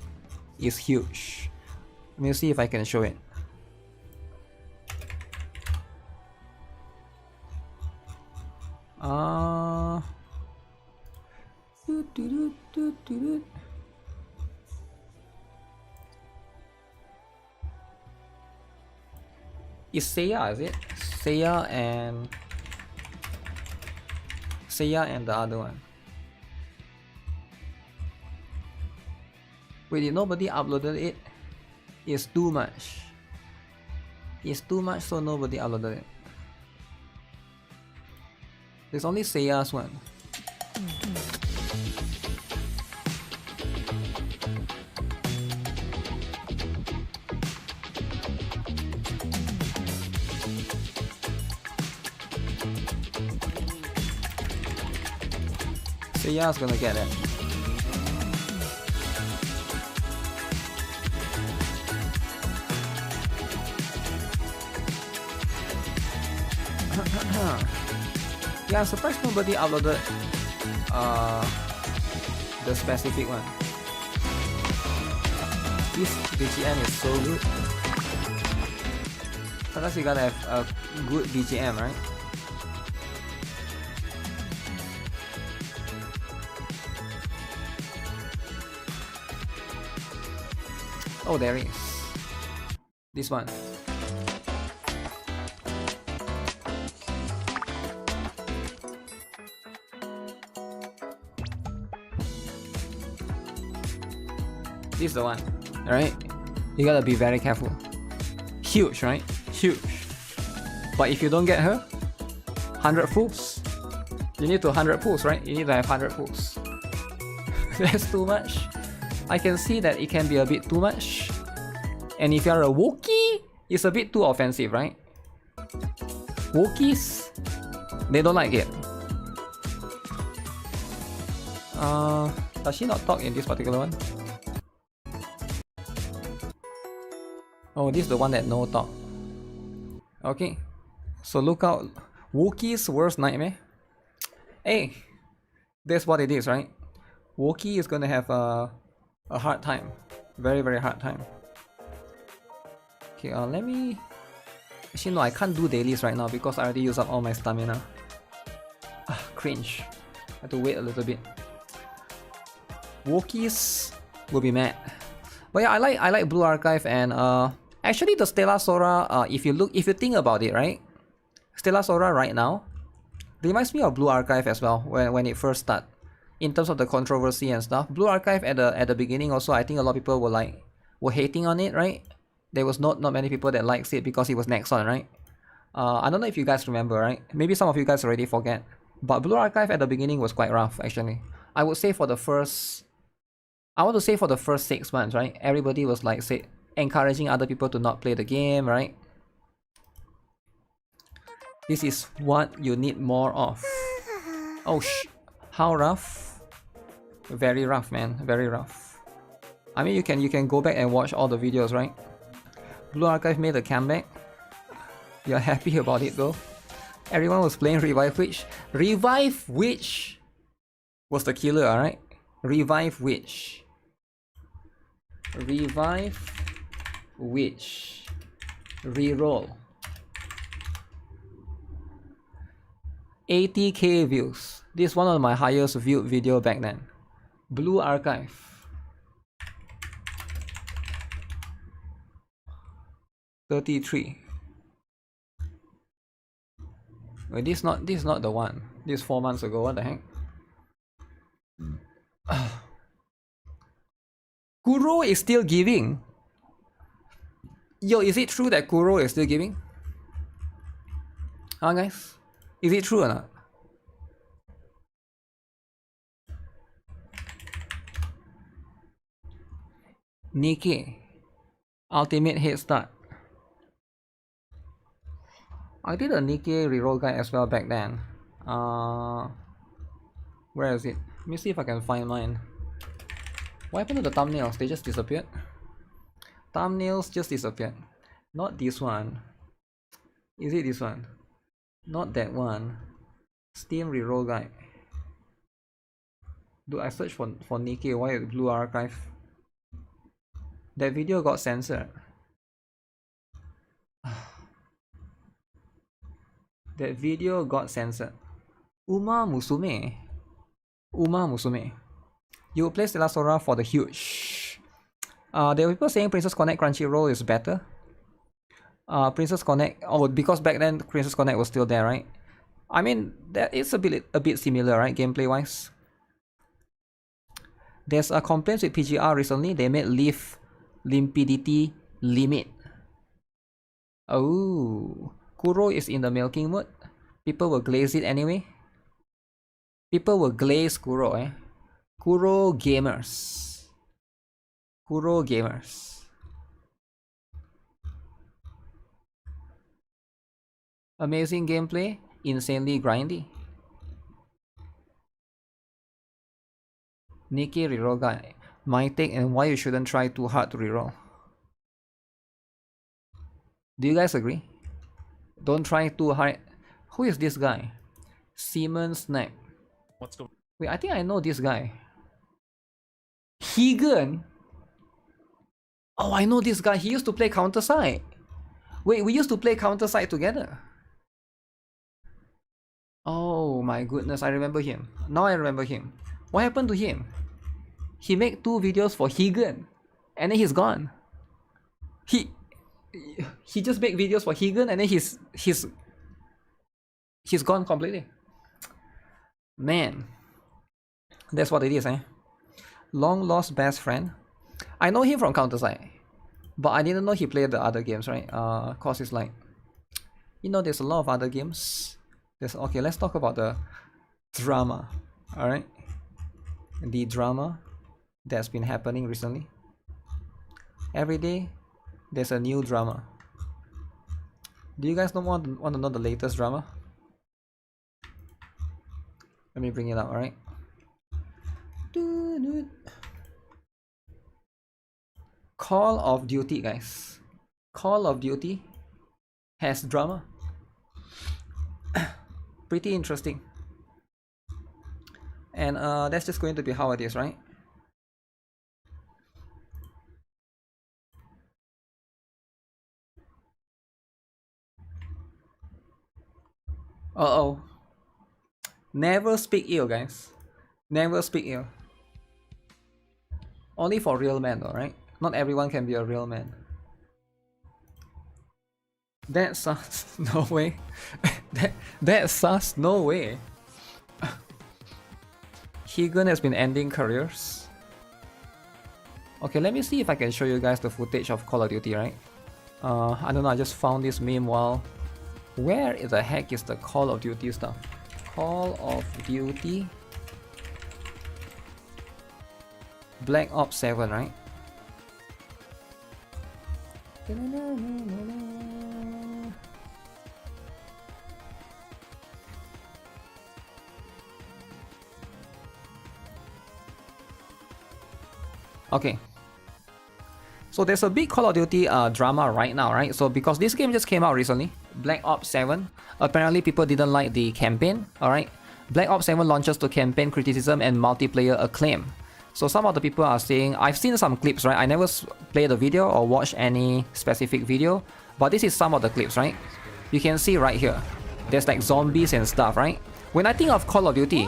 It's huge. Let me see if I can show it. It's Seiya, is it? Seiya and the other one. Wait, did nobody uploaded it? It's too much. It's too much, so nobody uploaded it. There's only Seiya's one. Seiya's gonna get it. Yeah, I'm surprised nobody uploaded the specific one. This BGM is so good. Sometimes you gotta have a good BGM, right? Oh, there is. This one. This is the one, alright? You gotta be very careful. Huge, right? Huge. But if you don't get her, 100 pulls. You need to 100 pulls, right? You need to have 100 pulls. That's too much. I can see that it can be a bit too much. And if you're a Wookiee, it's a bit too offensive, right? Wookiees, they don't like it. Does she not talk in this particular one? Oh, this is the one that no talk. Okay, so look out. Wookiee's worst nightmare. Hey, that's what it is, right? Wookiee is gonna have a hard time. Very, very hard time. Okay, let me... Actually, no, I can't do dailies right now because I already used up all my stamina. Cringe. I have to wait a little bit. Wookiees will be mad. But yeah, I like Blue Archive, and actually the Stella Sora, if you think about it, right? Stella Sora right now reminds me of Blue Archive as well when it first started. In terms of the controversy and stuff. Blue Archive at the beginning also, I think a lot of people were hating on it, right? There was not many people that likes it because it was Nexon, right? I don't know if you guys remember, right? Maybe some of you guys already forget. But Blue Archive at the beginning was quite rough, actually. I would say for the first... I want to say for the first 6 months, right? Everybody was like, say, encouraging other people to not play the game, right? This is what you need more of. Oh, how rough? Very rough, man. Very rough. I mean, you can go back and watch all the videos, right? Blue Archive made a comeback. You're happy about it, though. Everyone was playing Revive Witch. Revive Witch was the killer, alright? Revive Witch. Revive Witch. Reroll. 80k views. This is one of my highest viewed video back then. Blue Archive. $33. Wait, this is not the one. This is 4 months ago. What the heck? Kuro is still giving. Yo, is it true that Kuro is still giving? Huh, guys? Is it true or not? Nikke. Ultimate head start. I did a Nikke reroll guide as well back then. Where is it? Let me see if I can find mine. What happened to the thumbnails? They just disappeared? Thumbnails just disappeared. Not this one. Is it this one? Not that one. Steam reroll guide. Do I search for Nikke? Why is Blue Archive? That video got censored. That video got censored. Uma Musume. Uma Musume. You will play Stella Sora for the huge. There were people saying Princess Connect Crunchyroll is better. Princess Connect. Oh, because back then Princess Connect was still there, right? I mean, that is a bit similar, right? Gameplay wise. There's a complaint with PGR recently. They made limpidity limit. Oh, Kuro is in the milking mood. People will glaze it anyway. People will glaze Kuro, eh? Kuro gamers. Kuro gamers. Amazing gameplay, insanely grindy. Nikke reroll guy. My take and why you shouldn't try too hard to reroll. Do you guys agree? Don't try too hard. Who is this guy? Simon Snack. What's going? Wait, I think I know this guy. Higan. Oh, I know this guy. He used to play Counter-Side. Wait, we used to play Counter-Side together. Oh my goodness, I remember him. Now I remember him. What happened to him? He made 2 videos for Higan, and then he's gone. He just made videos for Higan, and then he's gone completely. Man, that's what it is, eh? Long lost best friend. I know him from Counter-Side, but I didn't know he played the other games, right? Cause it's like, you know, there's a lot of other games. Okay, let's talk about the drama. All right, the drama that's been happening recently. Every day, there's a new drama. Do you guys want to know the latest drama? Let me bring it up, alright? Call of Duty, guys. Call of Duty has drama. Pretty interesting. And that's just going to be how it is, right? Uh-oh. Never speak ill, guys. Never speak ill. Only for real men though, right? Not everyone can be a real man. That sus. No way. that sus. No way. Keegan has been ending careers. Okay, let me see if I can show you guys the footage of Call of Duty, right? I don't know, I just found this meme while... Where the heck is the Call of Duty stuff? Call of Duty... Black Ops 7, right? Okay. So there's a big Call of Duty drama right now, right? So because this game just came out recently, Black Ops 7, apparently people didn't like the campaign, alright? Black Ops 7 launches to campaign criticism and multiplayer acclaim. So some of the people are saying, I've seen some clips, right? I never played the video or watched any specific video, but this is some of the clips, right? You can see right here, there's like zombies and stuff, right? When I think of Call of Duty,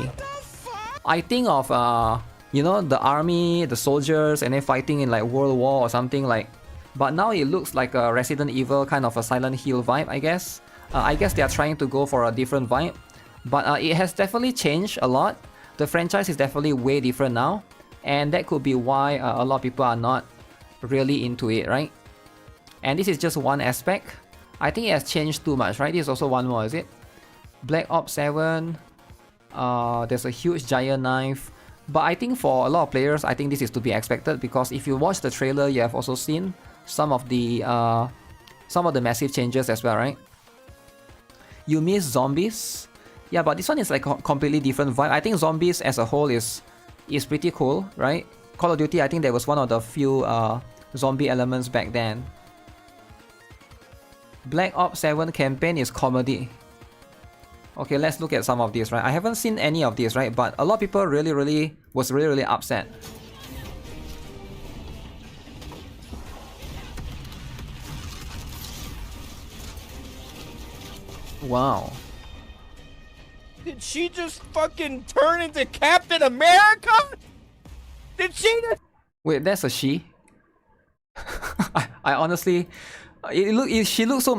I think of, you know, the army, the soldiers, and then fighting in like World War or something like. But now it looks like a Resident Evil kind of a Silent Hill vibe, I guess. I guess they are trying to go for a different vibe. But it has definitely changed a lot. The franchise is definitely way different now. And that could be why a lot of people are not really into it, right? And this is just one aspect. I think it has changed too much, right? This is also one more, is it? Black Ops 7. There's a huge giant knife. But I think for a lot of players, I think this is to be expected, because if you watch the trailer, you have also seen some of the massive changes as well, right? You miss zombies? Yeah, but this one is like a completely different vibe. I think zombies as a whole is pretty cool, right? Call of Duty, I think that was one of the few zombie elements back then. Black Ops 7 campaign is comedy. Okay, let's look at some of these, right? I haven't seen any of these, right? But a lot of people was really upset. Wow. Did she just fucking turn into Captain America? Did she just... Wait, that's a she? I honestly... she looks so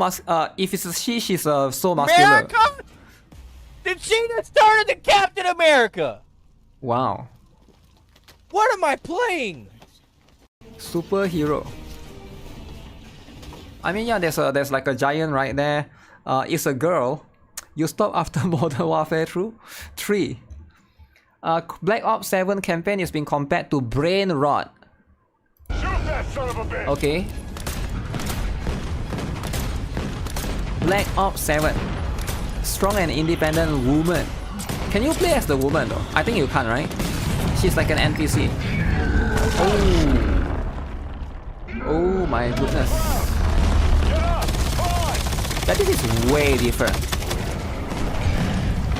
if it's a she, she's so muscular. America? Did she just turn into Captain America? Wow. What am I playing? Superhero. I mean, yeah, there's like a giant right there. It's a girl. You stop after Modern Warfare 3. Black Ops 7 campaign is being compared to Brain Rot. Shoot that son of a bitch! Okay. Black Ops 7. Strong and independent woman. Can you play as the woman though? I think you can't, right? She's like an NPC. Oh. Oh my goodness. That this is way different.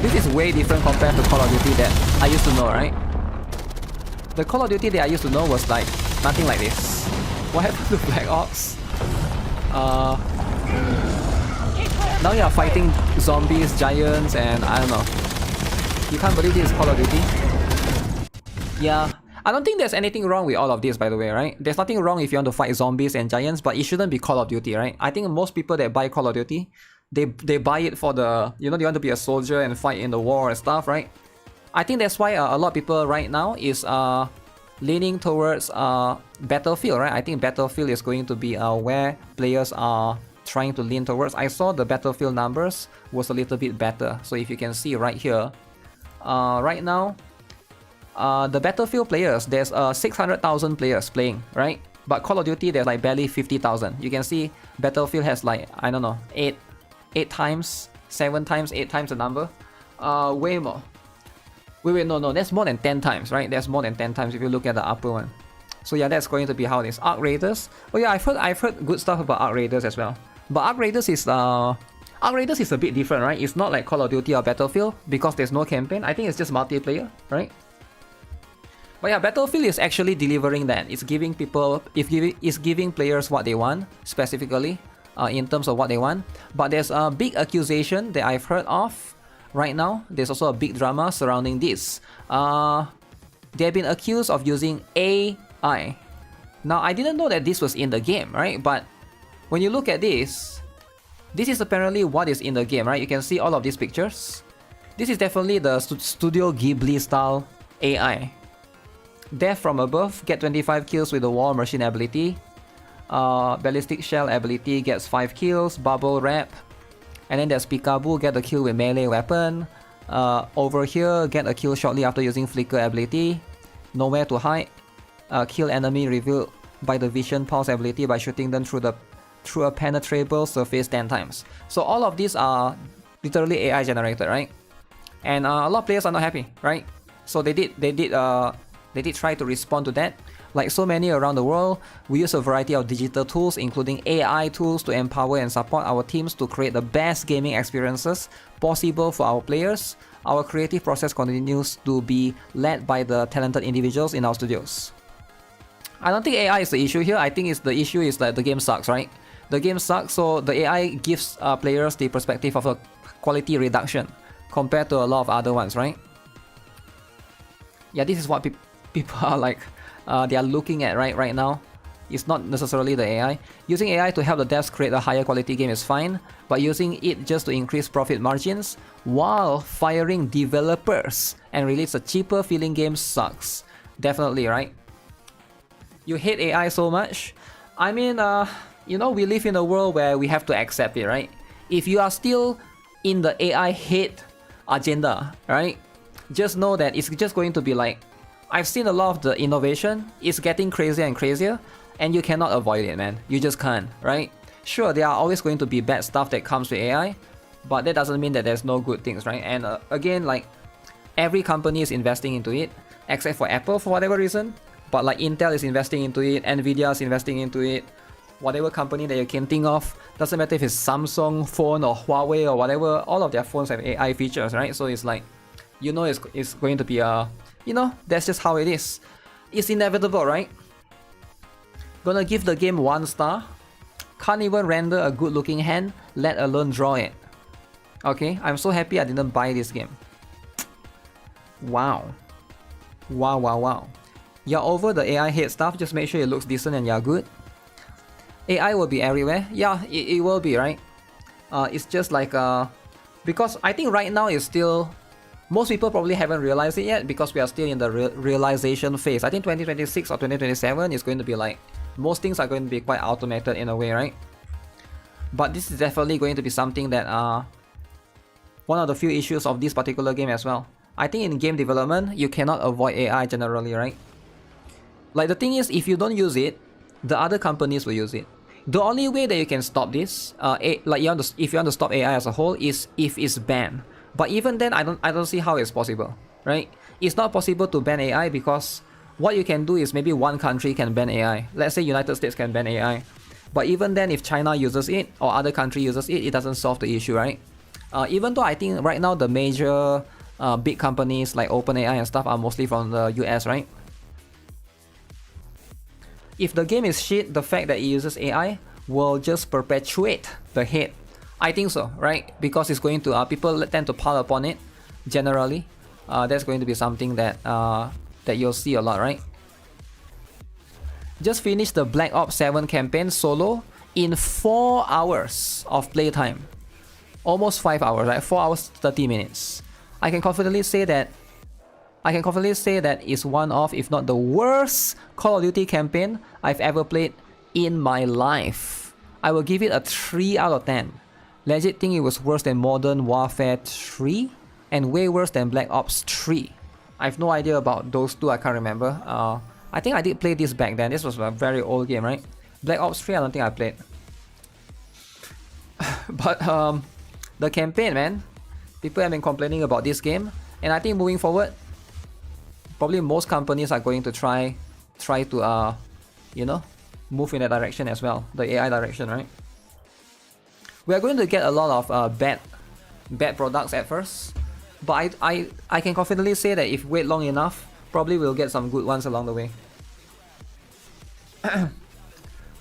This is way different compared to Call of Duty that I used to know, right? The Call of Duty that I used to know was like nothing like this. What happened to Black Ops? Now you are fighting zombies, giants, and I don't know. You can't believe this is Call of Duty? Yeah. I don't think there's anything wrong with all of this, by the way, right? There's nothing wrong if you want to fight zombies and giants, but it shouldn't be Call of Duty, right? I think most people that buy Call of Duty, they buy it for the, you know, they want to be a soldier and fight in the war and stuff, right? I think that's why a lot of people right now is leaning towards Battlefield, right? I think Battlefield is going to be where players are trying to lean towards. I saw the Battlefield numbers was a little bit better. So if you can see right here, right now, the Battlefield players, there's 600,000 players playing, right? But Call of Duty, there's like barely 50,000. You can see Battlefield has like, I don't know, 8 times, 7 times, 8 times the number. Way more. Wait, no, that's more than 10 times, right? That's more than 10 times if you look at the upper one. So yeah, that's going to be how it is. Arc Raiders. Oh yeah, I've heard good stuff about Arc Raiders as well. But Arc Raiders is a bit different, right? It's not like Call of Duty or Battlefield because there's no campaign. I think it's just multiplayer, right? But yeah, Battlefield is actually delivering that. It's giving players what they want, specifically in terms of what they want. But there's a big accusation that I've heard of right now. There's also a big drama surrounding this. They've been accused of using AI. Now, I didn't know that this was in the game, right? But when you look at this is apparently what is in the game, right? You can see all of these pictures. This is definitely the Studio Ghibli style AI. Death from above, get 25 kills with the War Machine ability. Ballistic Shell ability gets 5 kills. Bubble Wrap. And then there's Peekaboo, get a kill with melee weapon. Over here, get a kill shortly after using Flicker ability. Nowhere to hide. Kill enemy revealed by the Vision Pulse ability by shooting them through a penetrable surface 10 times. So all of these are literally AI generated, right? And a lot of players are not happy, right? So they did try to respond to that. Like so many around the world, we use a variety of digital tools, including AI tools, to empower and support our teams to create the best gaming experiences possible for our players. Our creative process continues to be led by the talented individuals in our studios. I don't think AI is the issue here. I think the issue is that the game sucks, right? The game sucks, so the AI gives players the perspective of a quality reduction compared to a lot of other ones, right? Yeah, this is what people are like. They are looking at right now. It's not necessarily the AI. Using AI to help the devs create a higher quality game is fine, but using it just to increase profit margins while firing developers and release a cheaper feeling game sucks. Definitely, right? You hate AI so much. I mean, you know, we live in a world where we have to accept it, right? If you are still in the AI hate agenda, right? Just know that it's just going to be like, I've seen a lot of the innovation. It's getting crazier and crazier, and you cannot avoid it, man. You just can't, right? Sure, there are always going to be bad stuff that comes with AI, but that doesn't mean that there's no good things, right? And again, like, every company is investing into it, except for Apple for whatever reason. But like Intel is investing into it, Nvidia is investing into it, whatever company that you can think of. Doesn't matter if it's Samsung phone or Huawei or whatever, all of their phones have AI features, right? So it's like, you know, it's going to be a, you know, that's just how it is. It's inevitable, right? Gonna give the game 1 star. Can't even render a good looking hand, let alone draw it. Okay, I'm so happy I didn't buy this game. Wow. Wow. You're over the AI hate stuff, just make sure it looks decent and you're good. AI will be everywhere. Yeah, it will be, right? It's just like, because I think right now it's still, most people probably haven't realized it yet because we are still in the realization phase. I think 2026 or 2027 is going to be like, most things are going to be quite automated in a way, right? But this is definitely going to be something that, one of the few issues of this particular game as well. I think in game development, you cannot avoid AI generally, right? Like the thing is, if you don't use it, the other companies will use it. The only way that you can stop this, if you want to stop AI as a whole, is if it's banned. But even then, I don't see how it's possible, right? It's not possible to ban AI because what you can do is maybe one country can ban AI. Let's say United States can ban AI. But even then, if China uses it or other country uses it, it doesn't solve the issue, right? Even though I think right now the major big companies like OpenAI and stuff are mostly from the US, right? If the game is shit, the fact that it uses AI will just perpetuate the hate. I think so, right? Because it's going to, people tend to pile upon it, generally. That's going to be something that that you'll see a lot, right? Just finished the Black Ops 7 campaign solo in 4 hours of playtime. Almost 5 hours, right? 4 hours 30 minutes. I can confidently say that it's one of, if not the worst Call of Duty campaign I've ever played in my life. I will give it a 3 out of 10. Legit think it was worse than Modern Warfare 3 and way worse than Black Ops 3. I have no idea about those two, I can't remember. I think I did play this back then. This was a very old game, right? Black Ops 3 I don't think I played. But the campaign, man, people have been complaining about this game, and I think moving forward, Probably most companies are going to try to you know, move in that direction as well, the AI direction, right? We are going to get a lot of bad products at first, but I can confidently say that if we wait long enough, probably we'll get some good ones along the way.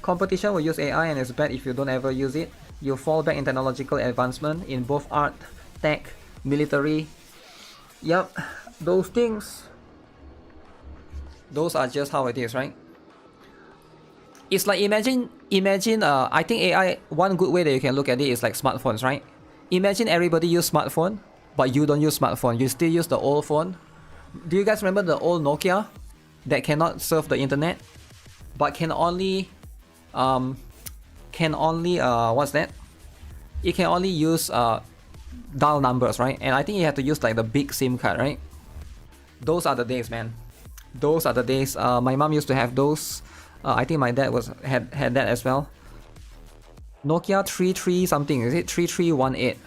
Competition will use AI and it's bad if you don't ever use it. You fall back in technological advancement in both art, tech, military. Yep, those things. Those are just how it is, right? It's like imagine I think AI, one good way that you can look at it is like smartphones, right? Imagine everybody use smartphone, but you don't use smartphone. You still use the old phone. Do you guys remember the old Nokia that cannot surf the internet, but can only what's that? It can only use dial numbers, right? And I think you have to use like the big SIM card, right? Those are the days, man. Those are the days. My mom used to have those. I think my dad had that as well. Nokia 33 something, is it 3318?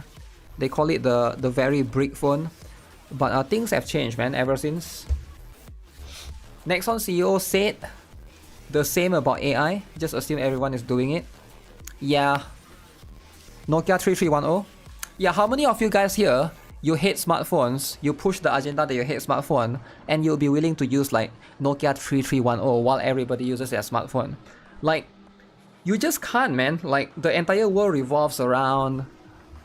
They call it the very brick phone. But things have changed, man, ever since. Nexon CEO said the same about AI. Just assume everyone is doing it. Yeah. Nokia 3310. Yeah, how many of you guys here, you hate smartphones, you push the agenda that you hate smartphone, and you'll be willing to use like Nokia 3310 while everybody uses their smartphone? Like, you just can't, man. Like, the entire world revolves around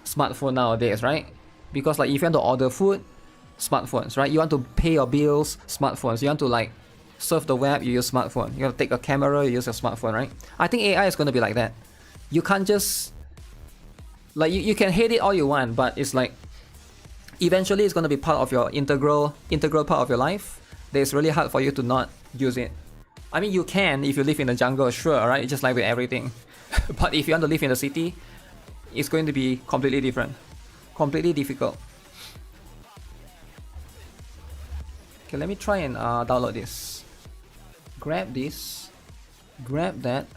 smartphone nowadays, right? Because like if you want to order food, smartphones, right? You want to pay your bills, smartphones. You want to like surf the web, you use smartphone. You want to take a camera, you use your smartphone, right? I think AI is going to be like that. You can't just like you can hate it all you want, but it's like eventually it's going to be part of your integral part of your life. That it's really hard for you to not use it. I mean, you can if you live in the jungle, sure, right? It's just like with everything. But if you want to live in the city, it's going to be completely different, completely difficult. Okay, let me try and download this. Grab this. Grab that.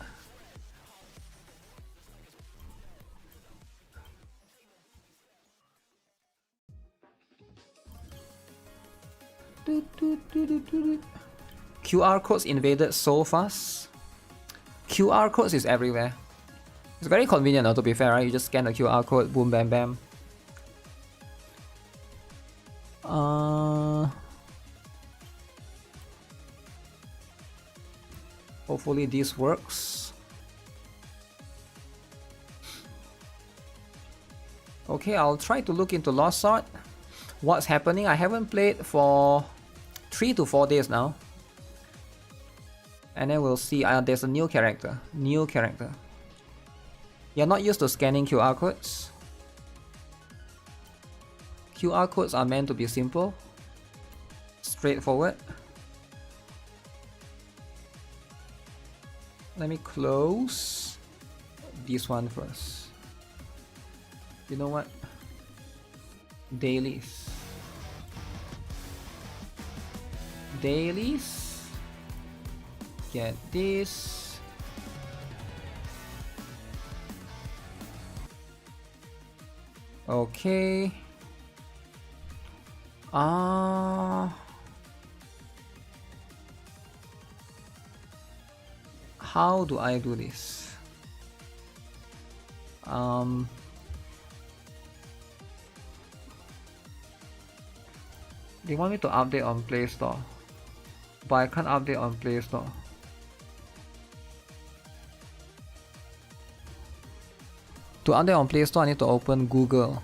QR codes invaded so fast. QR codes is everywhere. It's very convenient though, to be fair, right? You just scan the QR code, boom, bam, bam. Hopefully this works. Okay, I'll try to look into Lost Sword. What's happening? I haven't played for 3 to 4 days now. And then we'll see. There's a new character. New character. You're not used to scanning QR codes. QR codes are meant to be simple, straightforward. Let me close this one first. You know what? Dailies. Dailies. Get this. Okay. How do I do this? They want me to update on Play Store, but I can't update on Play Store. To update on Play Store, I need to open Google.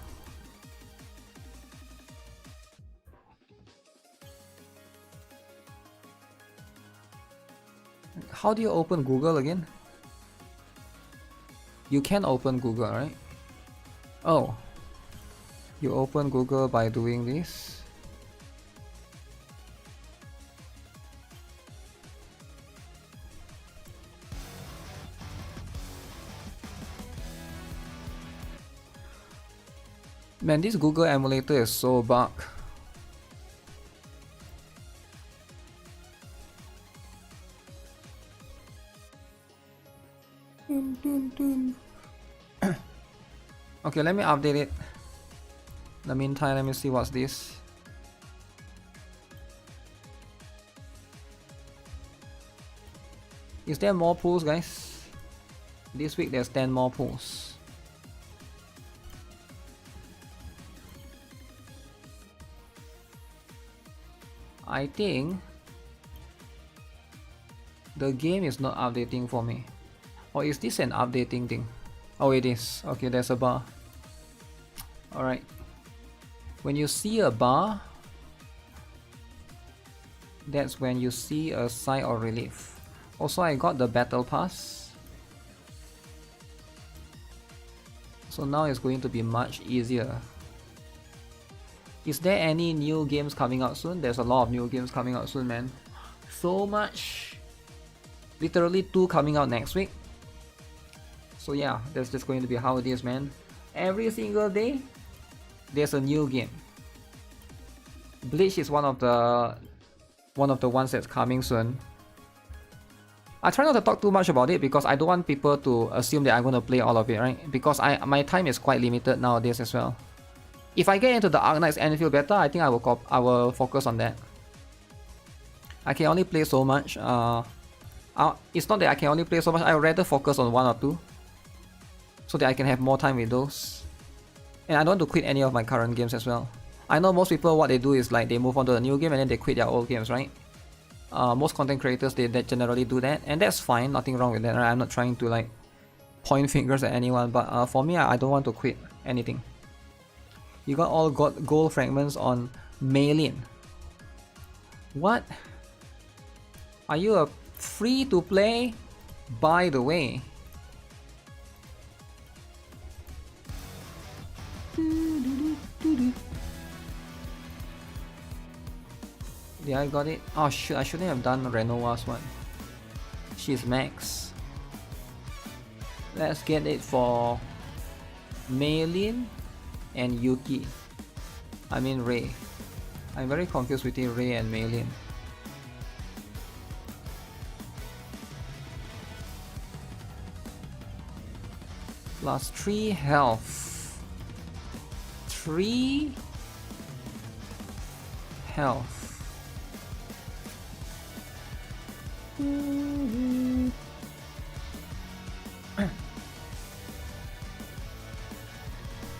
How do you open Google again? You can open Google, right? Oh. You open Google by doing this. Man, this Google emulator is so bugged. Okay, let me update it. In the meantime, let me see what's this. Is there more pools, guys? This week there's 10 more pools. I think the game is not updating for me. Or is this an updating thing? Oh, it is. Okay, there's a bar. Alright. When you see a bar, that's when you see a sigh of relief. Also, I got the battle pass. So now it's going to be much easier. Is there any new games coming out soon? There's a lot of new games coming out soon, man. So much. Literally 2 coming out next week. So yeah, that's just going to be how it is, man. Every single day, there's a new game. Bleach is one of the ones that's coming soon. I try not to talk too much about it because I don't want people to assume that I'm going to play all of it, right? Because my time is quite limited nowadays as well. If I get into the Arknight's Anfield beta, I think I will focus on that. I can only play so much. It's not that I can only play so much. I would rather focus on 1 or 2, so that I can have more time with those. And I don't want to quit any of my current games as well. I know most people, what they do is like they move on to a new game and then they quit their old games, right? Most content creators, they generally do that, and that's fine. Nothing wrong with that, right? I'm not trying to like point fingers at anyone, but for me, I don't want to quit anything. You got all gold fragments on Maylin. What? Are you a free to play? By the way. Yeah, I got it. Oh shit, I shouldn't have done Renova's one. She's max. Let's get it for Maylin and Yuki. I mean Rei. I'm very confused between Rei and Maylin. Plus 3 health. 3 health.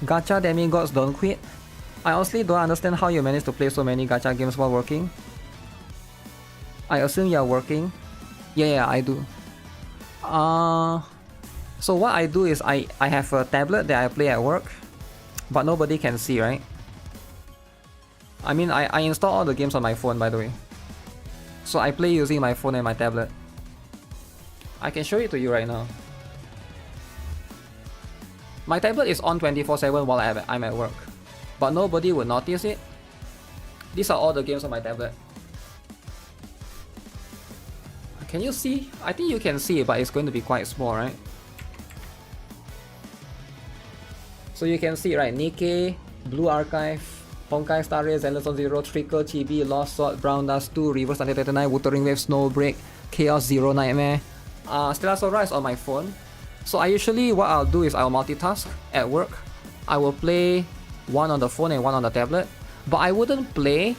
Gacha demigods don't quit. I honestly don't understand how you manage to play so many gacha games while working. I assume you're working. Yeah, I do. So what I do is I have a tablet that I play at work, but nobody can see, right? I mean, I install all the games on my phone, by the way. So I play using my phone and my tablet. I can show it to you right now. My tablet is on 24/7 while I'm at work, but nobody would notice it. These are all the games on my tablet. Can you see? I think you can see it, but it's going to be quite small, right? So you can see, right? Nikke, Blue Archive, Honkai Star Rail, Zenless on Zero, Trickle, Chibi, Lost Sword, Brown Dust 2, Reverse 1939, Wuthering Wave, Snowbreak, Chaos Zero Nightmare. Stellar Sora is on my phone. So I usually, what I'll do is I'll multitask at work. I will play one on the phone and one on the tablet. But I wouldn't play,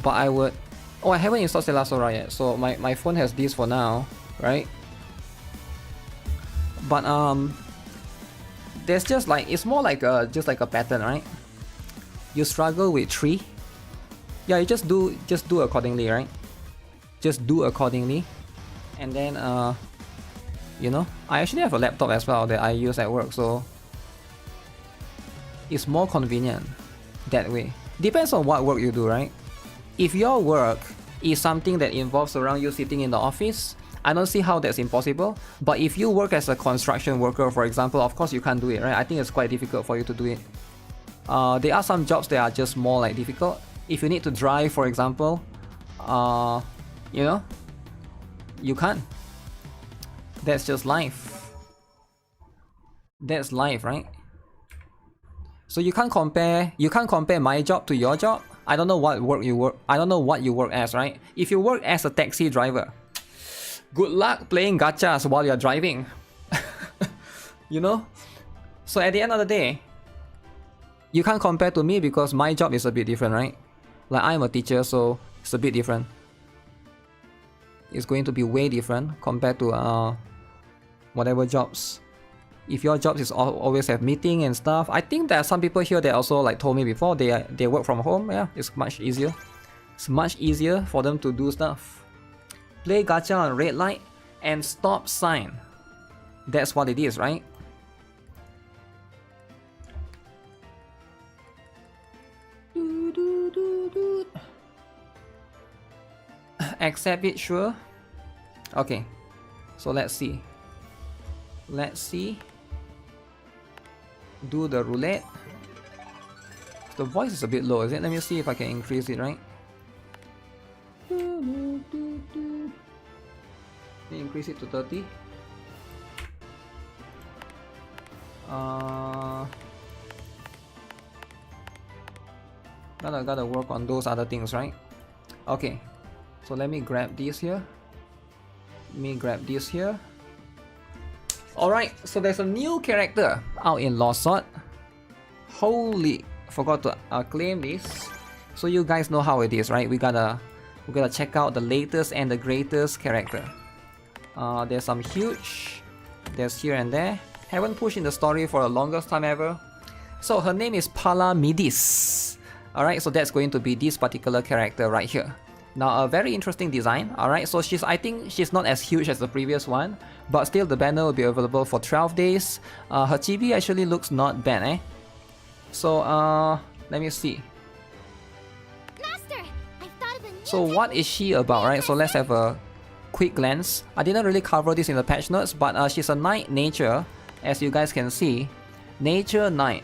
but I would... Oh, I haven't installed Stellar Sora yet, so my phone has this for now, right? But there's just like, it's more like just like a pattern, right? You struggle with 3. Yeah, you just do accordingly, right? Just do accordingly. And then you know, I actually have a laptop as well that I use at work, so it's more convenient that way. Depends on what work you do, right? If your work is something that involves around you sitting in the office, I don't see how that's impossible. But if you work as a construction worker, for example, of course you can't do it, right? I think it's quite difficult for you to do it. There are some jobs that are just more like difficult. If you need to drive, for example, you know, you can't. That's just life. That's life, right? So you can't compare my job to your job. I don't know what work you work. I don't know what you work as, right? If you work as a taxi driver, good luck playing gachas while you're driving. You know? So at the end of the day, you can't compare to me because my job is a bit different, right? Like I'm a teacher, so it's a bit different. is going to be way different compared to whatever jobs. If your jobs is always have meeting and stuff, I think there are some people here that also like told me before they work from home. Yeah, it's much easier. It's much easier for them to do stuff. Play gacha on red light and stop sign. That's what it is, right? Accept it, sure. Okay, so let's see. Let's see. Do the roulette. The voice is a bit low, is it? Let me see if I can increase it, right? Let me increase it to 30. Gotta work on those other things, right? Okay, so let me grab this here. Let me grab this here. Alright, so there's a new character out in Lost Sword. Holy, forgot to claim this. So you guys know how it is, right? We gotta check out the latest and the greatest character. There's some huge. There's here and there. Haven't pushed in the story for the longest time ever. So her name is Palamidis. Alright, so that's going to be this particular character right here. Now a very interesting design. Alright, so I think she's not as huge as the previous one, but still the banner will be available for 12 days. Her chibi actually looks not bad, eh? So let me see. Master, I've thought of a new So what is she about, right? So let's have a quick glance. I didn't really cover this in the patch notes, but she's a knight nature, as you guys can see. Nature knight.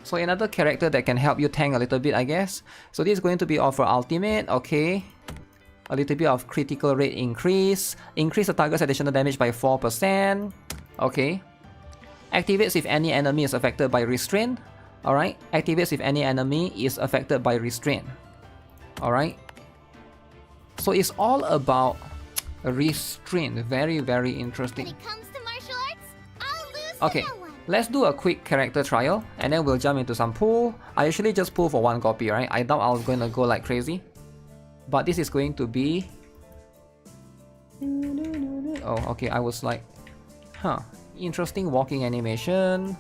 So another character that can help you tank a little bit, I guess. So this is going to be of her ultimate, okay. A little bit of critical rate increase. Increase the target's additional damage by 4%. Okay. Activates if any enemy is affected by restraint. Alright. Activates if any enemy is affected by restraint. Alright. So it's all about restraint. Very, very interesting. When it comes to martial arts, I'll lose Okay. to no one. Let's do a quick character trial and then we'll jump into some pool. I usually just pull for one copy, right? I doubt I was going to go like crazy. But this is going to be... Oh, okay, I was like... Huh. Interesting walking animation.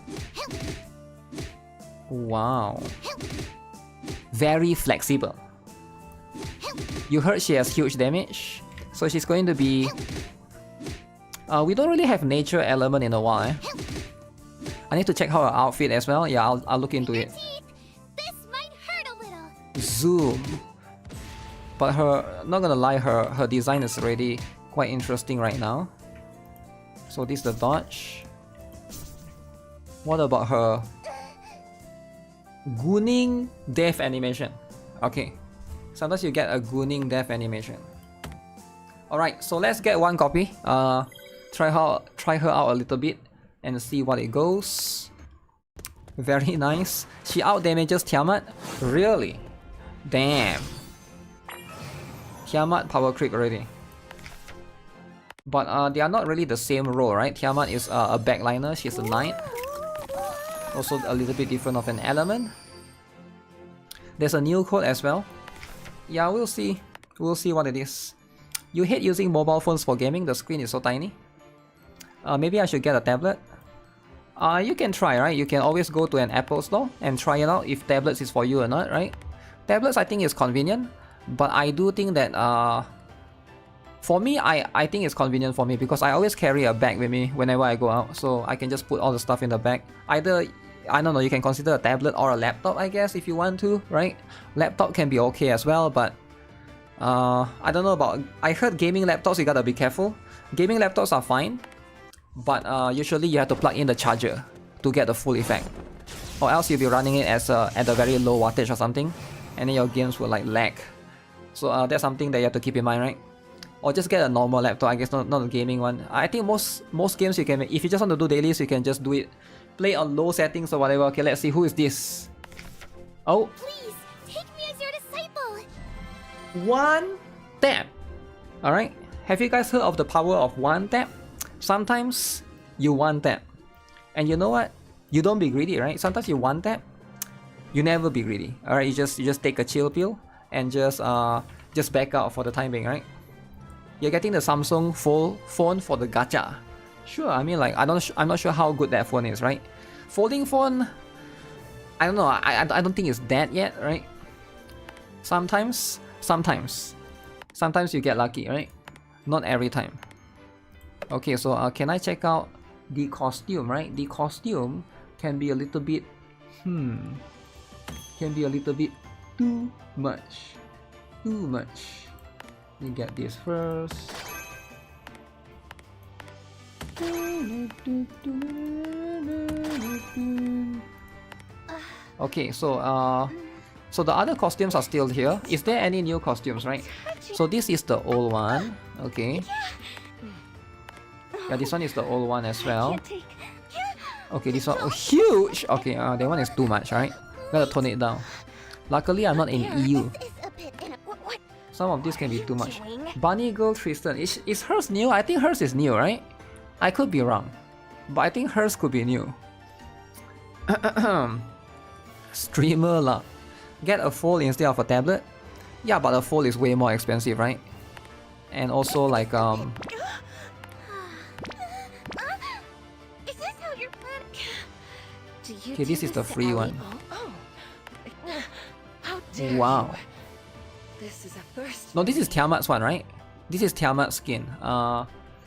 Wow. Very flexible. You heard she has huge damage. So she's going to be... we don't really have nature element in a while, eh? I need to check out her outfit as well. Yeah, I'll look into it. This might hurt a little. Zoom. But not gonna lie, her design is already quite interesting right now. So this is the dodge. What about her gooning death animation? Okay, sometimes you get a gooning death animation. Alright, so let's get one copy. Try her out a little bit and see what it goes. Very nice. She out damages Tiamat. Really? Damn. Tiamat power creep already. But they are not really the same role, right? Tiamat is a backliner. She's a knight. Also a little bit different of an element. There's a new code as well. Yeah, we'll see. We'll see what it is. You hate using mobile phones for gaming. The screen is so tiny. Maybe I should get a tablet. You can try, right? You can always go to an Apple store and try it out if tablets is for you or not, right? Tablets I think is convenient, but I do think that for me, I think it's convenient for me because I always carry a bag with me whenever I go out, so I can just put all the stuff in the bag. Either, I don't know, you can consider a tablet or a laptop, I guess, if you want to, right? Laptop can be okay as well, but I don't know about... I heard gaming laptops, you gotta be careful. Gaming laptops are fine, but usually you have to plug in the charger to get the full effect, or else you'll be running it as at a very low wattage or something, and then your games will like lag. So that's something that you have to keep in mind, right? Or just get a normal laptop, I guess, not a gaming one. I think most games you can, if you just want to do dailies, you can just do it, play on low settings or whatever. Okay, let's see, who is this? Oh, Please, take me as your disciple. one tap. Alright, have you guys heard of the power of one tap? Sometimes you one tap, and you know what? You don't be greedy, right? Sometimes you one tap, you never be greedy. Alright, you just take a chill pill and just back out for the time being, right? You're getting the Samsung Fold phone for the gacha. Sure, I mean like I'm not sure how good that phone is, right? Folding phone, I don't know. I don't think it's that yet, right? Sometimes you get lucky, right? Not every time. Okay, so can I check out the costume, right? The costume can be a little bit, can be a little bit too much. Let me get this first. Okay, so the other costumes are still here. Is there any new costumes, right? So this is the old one. Okay. Yeah, this one is the old one as well. Okay, this one, oh, huge! Okay, that one is too much, right? Gotta tone it down. Luckily, I'm not in EU. Some of this can be too much. Bunny Girl Tristan, is hers new? I think hers is new, right? I could be wrong, but I think hers could be new. Streamer lah. Get a fold instead of a tablet? Yeah, but a fold is way more expensive, right? And also like okay, this is the free one. Wow. This is a first. No, this is Tiamat's one, right? This is Tiamat's skin.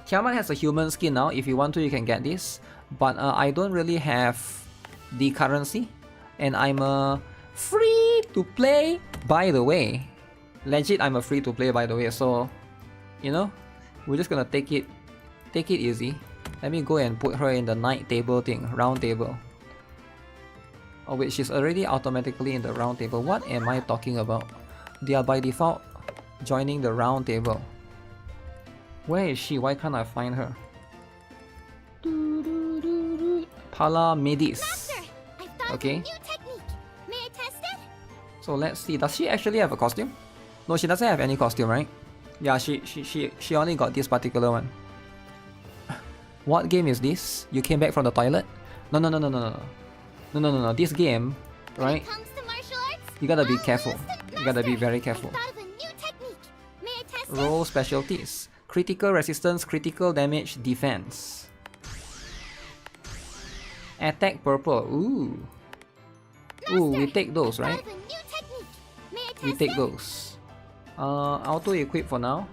Tiamat has a human skin now. If you want to, you can get this. But I don't really have the currency, and I'm a free to play. By the way, legit, I'm a free to play. By the way, so you know, we're just gonna take it easy. Let me go and put her in the night table thing, round table. Oh wait, she's already automatically in the round table. What am I talking about? They are by default joining the round table. Where is she? Why can't I find her? Palamedis. Okay. So let's see. Does she actually have a costume? No, she doesn't have any costume, right? Yeah, she only got this particular one. What game is this? You came back from the toilet? No. This game, right? You gotta be careful. You gotta be very careful. Roll specialties. Critical resistance, critical damage, defense. Attack purple. Ooh, we take those, right? We take those. Auto equip for now.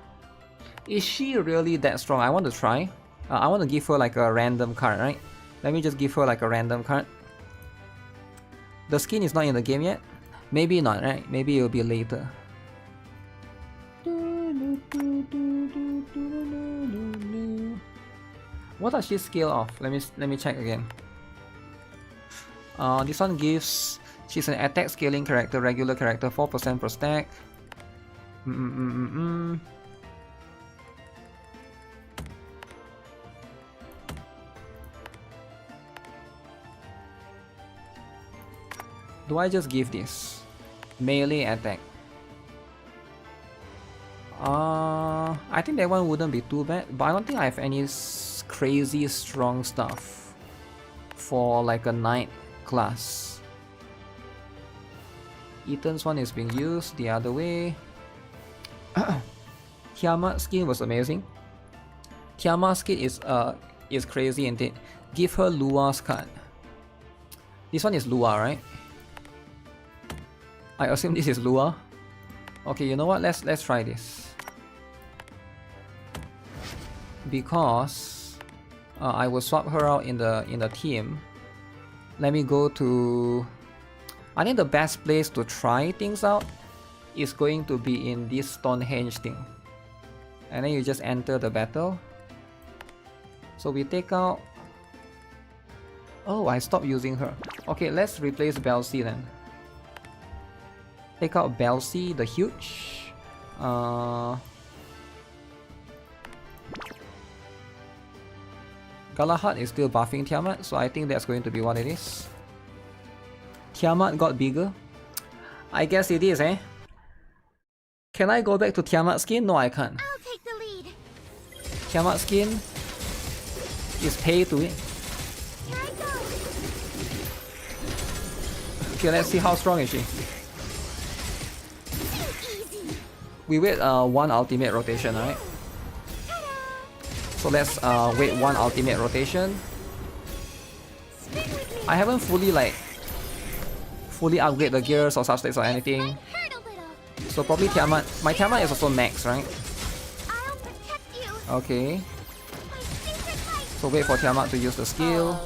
Is she really that strong? I want to try. I want to give her like a random card, right? Let me just give her like a random card. The skin is not in the game yet. Maybe not, right? Maybe it'll be later. What does she scale off? Let me check again. This one gives. She's an attack scaling character, regular character, 4% per stack. Do I just give this? Melee attack. I think that one wouldn't be too bad, but I don't think I have any crazy strong stuff for like a knight class. Ethan's one is being used the other way. Tiamat's skin was amazing. Tiamat's skin is crazy indeed. Give her Lua's card. This one is Lua, right? I assume this is Lua. Okay, you know what? Let's try this. Because I will swap her out in the team. Let me go to. I think the best place to try things out is going to be in this Stonehenge thing. And then you just enter the battle. So we take out. Oh, I stopped using her. Okay, let's replace Belsi then. Take out Belsi, the huge. Galahad is still buffing Tiamat, so I think that's going to be what it is. Tiamat got bigger. I guess it is, eh? Can I go back to Tiamat skin? No, I can't. I'll take the lead. Tiamat skin is pay to win. Here I go. Okay, let's see how strong is she. Easy. We wait one ultimate rotation, right? So let's wait one ultimate rotation. I haven't fully upgrade the gears or substats or anything. So probably Tiamat. My Tiamat is also max, right? Okay. So wait for Tiamat to use the skill.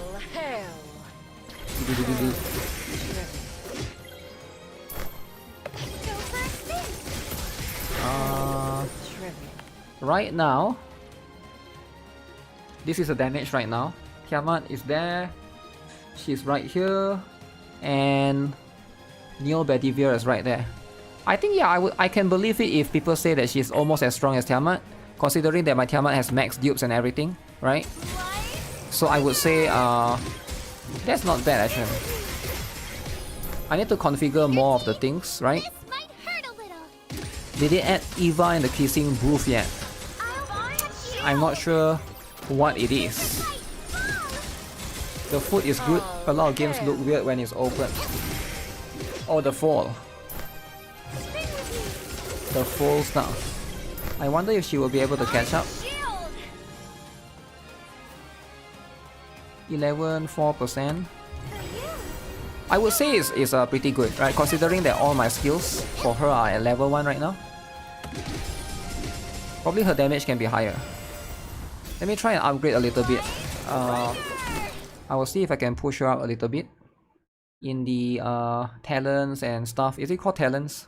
Right now, this is the damage right now. Tiamat is there. She's right here. And Neo Bedivere is right there. I think yeah, I can believe it if people say that she's almost as strong as Tiamat, considering that my Tiamat has max dupes and everything, right? So I would say that's not bad actually. I need to configure more of the things, right? Did they add Eva in the kissing booth yet? I'm not sure what it is. The foot is good. A lot of games look weird when it's open. Oh, the fall. The fall stuff. I wonder if she will be able to catch up. 4%. I would say it's pretty good, right? Considering that all my skills for her are at level 1 right now. Probably her damage can be higher. Let me try and upgrade a little bit. I will see if I can push her up a little bit in the talents and stuff. Is it called talents?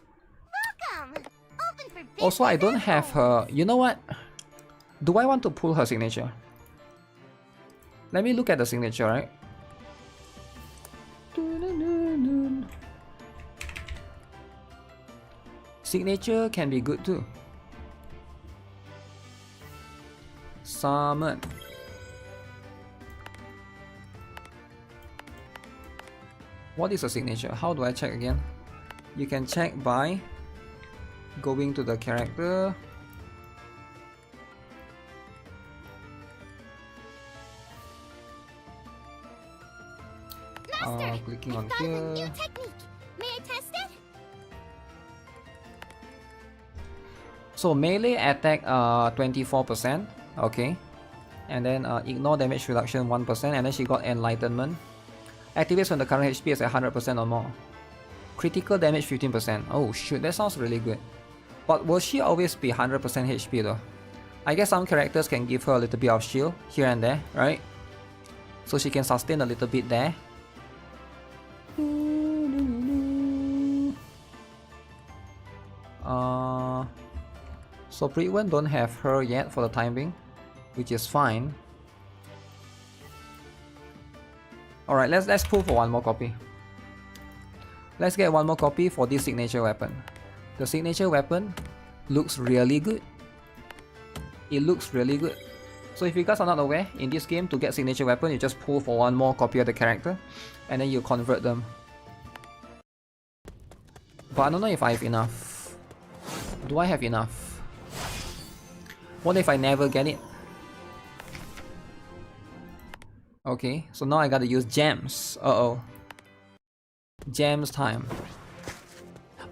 Also, I don't have her. You know what? Do I want to pull her signature? Let me look at the signature, right? Signature can be good too. Summon. What is a signature? How do I check again? You can check by going to the character. Clicking on here. May I test it? So melee attack 24%, okay. And then ignore damage reduction 1%, and then she got enlightenment. Activates when the current HP is at 100% or more. Critical damage 15%. Oh shoot, that sounds really good. But will she always be 100% HP though? I guess some characters can give her a little bit of shield here and there, right? So she can sustain a little bit there. So Prewen don't have her yet for the time being, which is fine. Alright, let's pull for one more copy. Let's get one more copy for this signature weapon. The signature weapon looks really good. It looks really good. So if you guys are not aware, in this game to get signature weapon, you just pull for one more copy of the character and then you convert them. But I don't know if I have enough. Do I have enough? What if I never get it? Okay, so now I gotta use gems. Uh-oh. Gems time.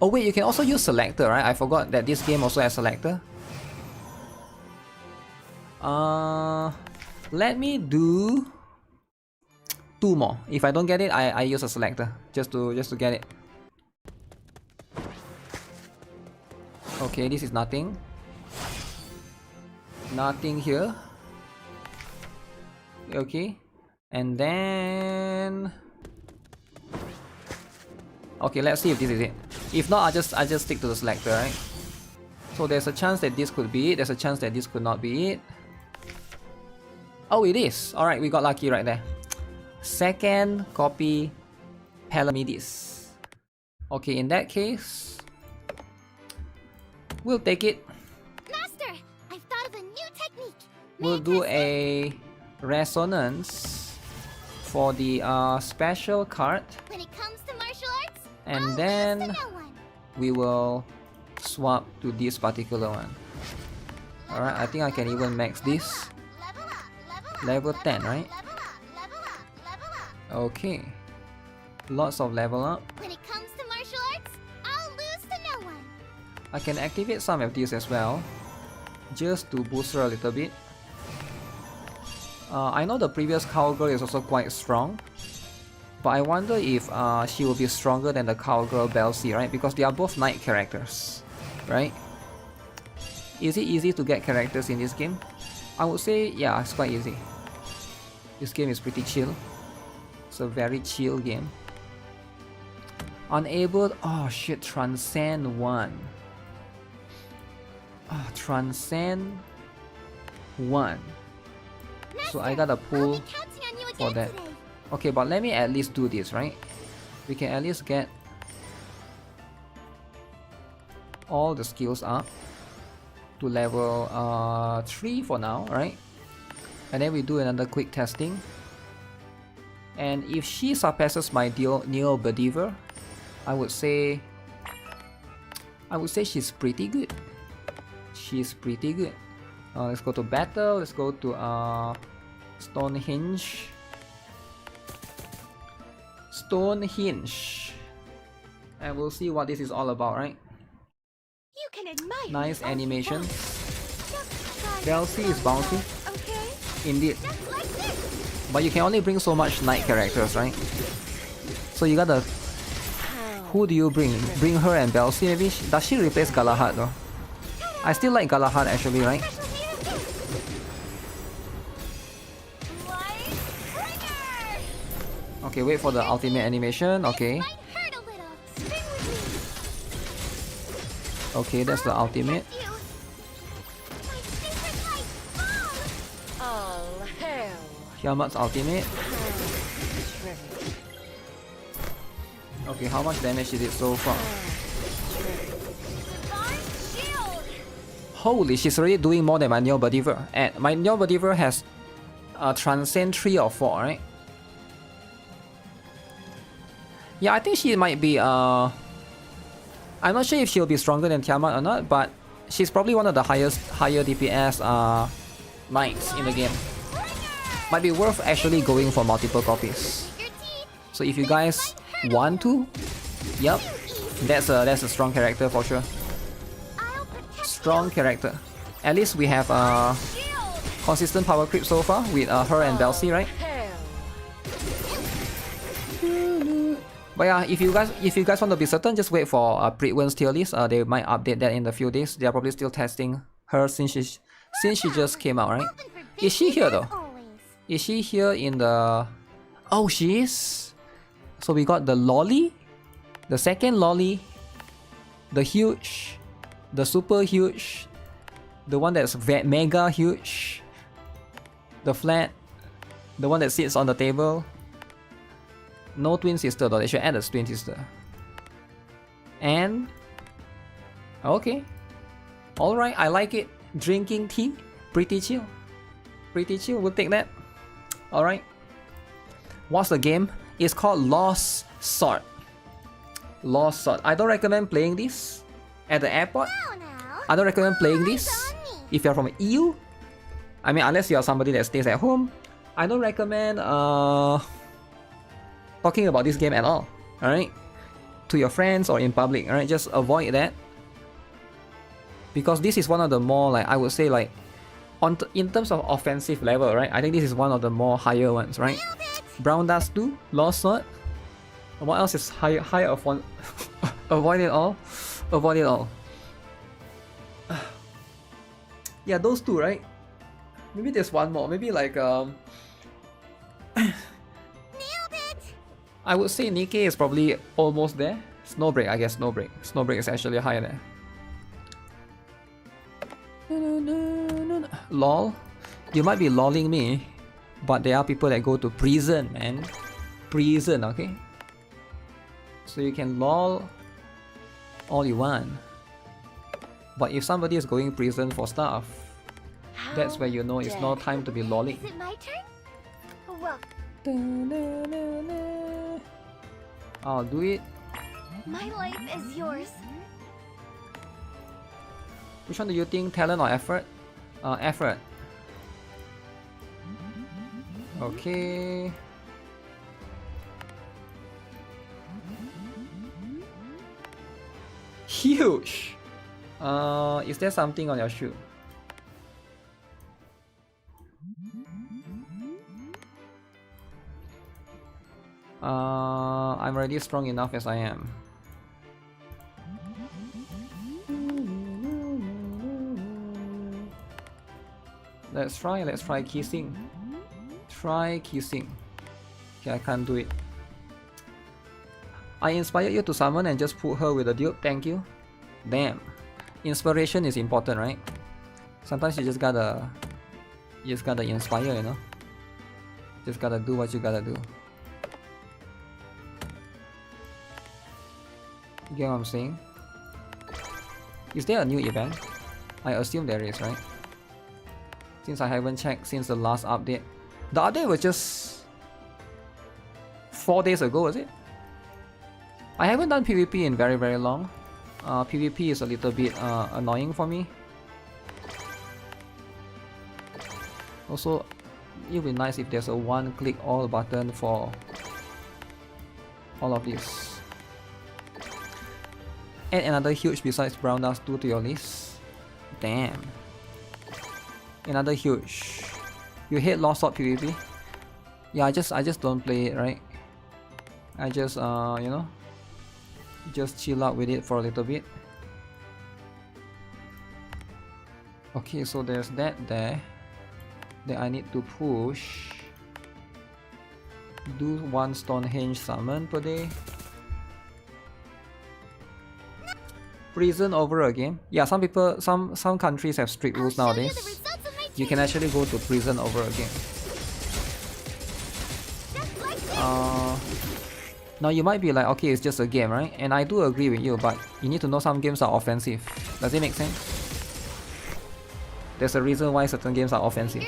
Oh wait, you can also use selector, right? I forgot that this game also has selector. Let me do 2 more. If I don't get it, I use a selector just to get it. Okay, this is nothing. Nothing here. Okay, and then okay, let's see if this is it. If not, I just stick to the selector, right? So there's a chance that this could be it. There's a chance that this could not be it. Oh, it is. All right, we got lucky right there. Second copy, Palamedes. Okay, in that case, we'll take it. Master, I've thought of a new technique. We'll do a resonance for the special card. When it comes to martial arts, And then we will swap to this particular one. Alright, I think I can even max this. Level 10, right? Okay. Lots of level up. When it comes to martial arts, I'll lose to no one. I can activate some of these as well, just to boost her a little bit. I know the previous cowgirl is also quite strong, but I wonder if she will be stronger than the cowgirl Belsi, right? Because they are both knight characters, right? Is it easy to get characters in this game? I would say, yeah, it's quite easy. This game is pretty chill. It's a very chill game. Unable... Oh shit, Transcend 1. Transcend 1. So I gotta pull for that. Okay, but let me at least do this, right? We can at least get all the skills up to level 3 for now, right? And then we do another quick testing. And if she surpasses my Neo Believer, I would say she's pretty good. She's pretty good. Let's go to battle. Let's go to Stonehenge. Stonehenge. And we'll see what this is all about, right? You can admire Nice animation. Chelsea is bouncy. Okay. Indeed. Just like this. But you can only bring so much knight characters, right? So you gotta... Who do you bring? Bring her and Belsi maybe? Does she replace Galahad though? I still like Galahad actually, right? Okay, wait for the ultimate animation. Okay. Okay, that's the ultimate. Tiamat's ultimate. Okay, how much damage is it so far? Holy, she's already doing more than my Neo Believer. And my Neo Believer has Transcend 3 or 4, right? Yeah, I think she might be I'm not sure if she'll be stronger than Tiamat or not, but she's probably one of the higher DPS knights in the game. Might be worth actually going for multiple copies. So if you guys want to, yep, that's a strong character for sure. Strong character. At least we have consistent power creep so far with her and Belsi, right? But yeah, if you guys want to be certain, just wait for Pretwen's tier list. They might update that in a few days. They are probably still testing her since she just came out, right? Is she here though? Is she here in the... Oh, she is. So we got the lolly, the second lolly, the huge, the super huge, the one that's mega huge, the flat, the one that sits on the table. No twin sister though, they should add a twin sister. And... Okay. Alright, I like it. Drinking tea. Pretty chill. Pretty chill, we'll take that. Alright. What's the game? It's called Lost Sword. Lost Sword. I don't recommend playing this at the airport. I don't recommend playing this if you're from EU. I mean, unless you're somebody that stays at home. I don't recommend talking about this game at all, alright? To your friends or in public, alright? Just avoid that. Because this is one of the more, like, I would say, like, in terms of offensive level, right? I think this is one of the more higher ones, right? Brown Dust 2, Lost Sword. What else is higher of one? Avoid it all. Avoid it all. Yeah, those two, right? Maybe there's one more. Maybe like I would say Nikke is probably almost there. Snowbreak, I guess Snowbreak. Snowbreak is actually higher there. Lol. You might be lolling me, but there are people that go to prison, man. Prison, okay? So you can lol all you want. But if somebody is going prison for stuff, that's where you know it's no time to be lolling. Is it my turn? Well, I'll do it. my life is yours. Which one do you think, talent or effort? Effort. Okay. Huge! Is there something on your shoe? I'm already strong enough as I am. Let's try kissing. Try kissing. Okay, I can't do it. I inspired you to summon and just put her with a dupe, thank you. Damn. Inspiration is important, right? Sometimes you just gotta inspire, you know? Just gotta do what you gotta do. You get what I'm saying? Is there a new event? I assume there is, right? Since I haven't checked since the last update. The update was just 4 days ago, was it? I haven't done PvP in very long. PvP is a little bit annoying for me. Also, it would be nice if there's a one-click all button for all of this. Add another huge besides Brown Dust 2 to your list. Damn. Another huge. You hate Lost Sword PvP? Yeah, I just don't play it, right? I just you know, just chill out with it for a little bit. Okay, so there's that there. That I need to push. Do 1 Stonehenge summon per day. Prison over a game. Yeah, some people, some countries have strict rules nowadays. You can actually go to prison over a game. Now you might be like, okay, it's just a game, right? And I do agree with you, but you need to know some games are offensive. Does it make sense? There's a reason why certain games are offensive.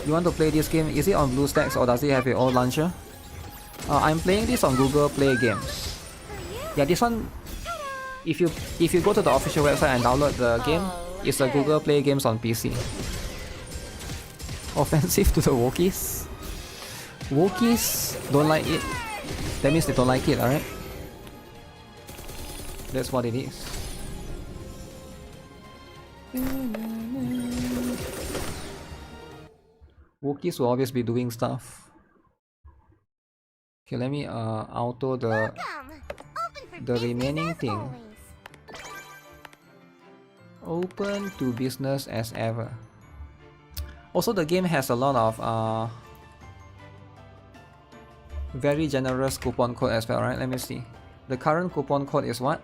You want to play this game? Is it on BlueStacks or does it have your own launcher? I'm playing this on Google Play Games. Yeah, this one, if you go to the official website and download the game, it's a Google Play Games on PC. Offensive to the Wookiees? Wookiees don't like it. That means they don't like it, alright? That's what it is. Wookiees will always be doing stuff. Okay, let me auto the remaining thing. Open to business as ever. Also, the game has a lot of very generous coupon code as well, right? Let me see. The current coupon code is what?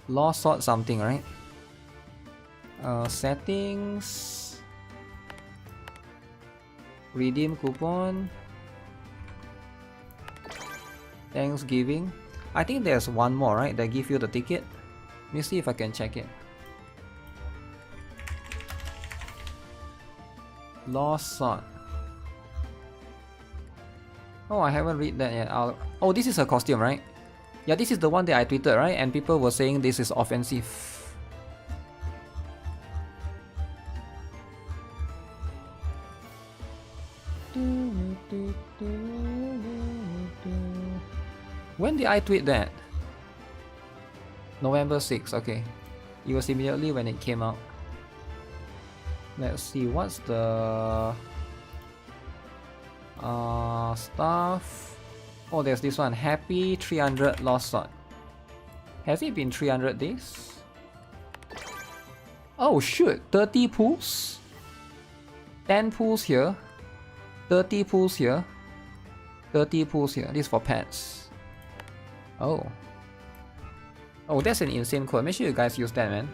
Lost Sword something, right? Settings. Redeem coupon. Thanksgiving. I think there's one more, right? That give you the ticket. Let me see if I can check it. Lost Sword. Oh, I haven't read that yet. Oh, this is a costume, right? Yeah, this is the one that I tweeted, right? And people were saying this is offensive. When did I tweet that? November 6th, okay. It was immediately when it came out. Let's see, what's the stuff? Oh, there's this one. Happy 300 Lost Sword. Has it been 300 days? Oh shoot, 30 pools? 10 pools here. 30 pools here. 30 pools here. This is for pets. Oh. Oh, that's an insane code. Make sure you guys use that, man.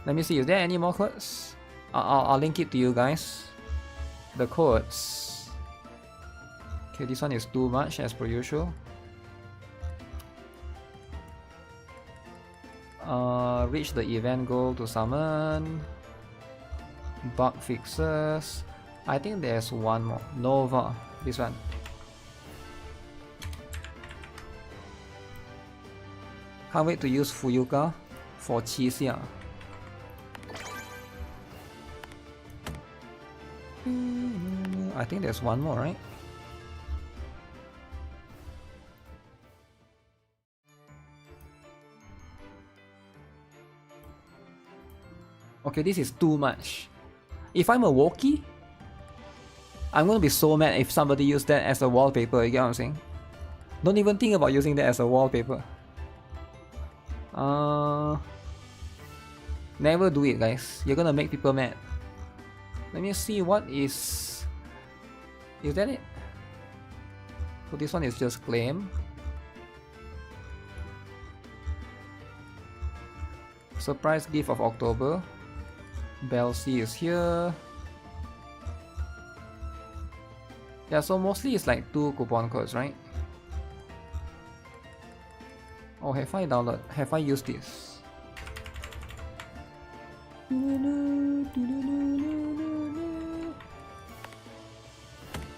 Let me see, is there any more codes? I'll link it to you guys. The codes. Okay, this one is too much as per usual. Reach the event goal to summon. Bug fixes. I think there's one more. Nova. This one. Can't wait to use Fuyuka for Chisia. I think there's one more, right? Okay, this is too much. If I'm a Wookiee, I'm gonna be so mad if somebody used that as a wallpaper, you get what I'm saying? Don't even think about using that as a wallpaper. Never do it, guys. You're gonna make people mad. Let me see what is... Is that it? So this one is just claim. Surprise gift of October. Bell C is here. Yeah, so mostly it's like 2 coupon codes, right? Oh, have I used this?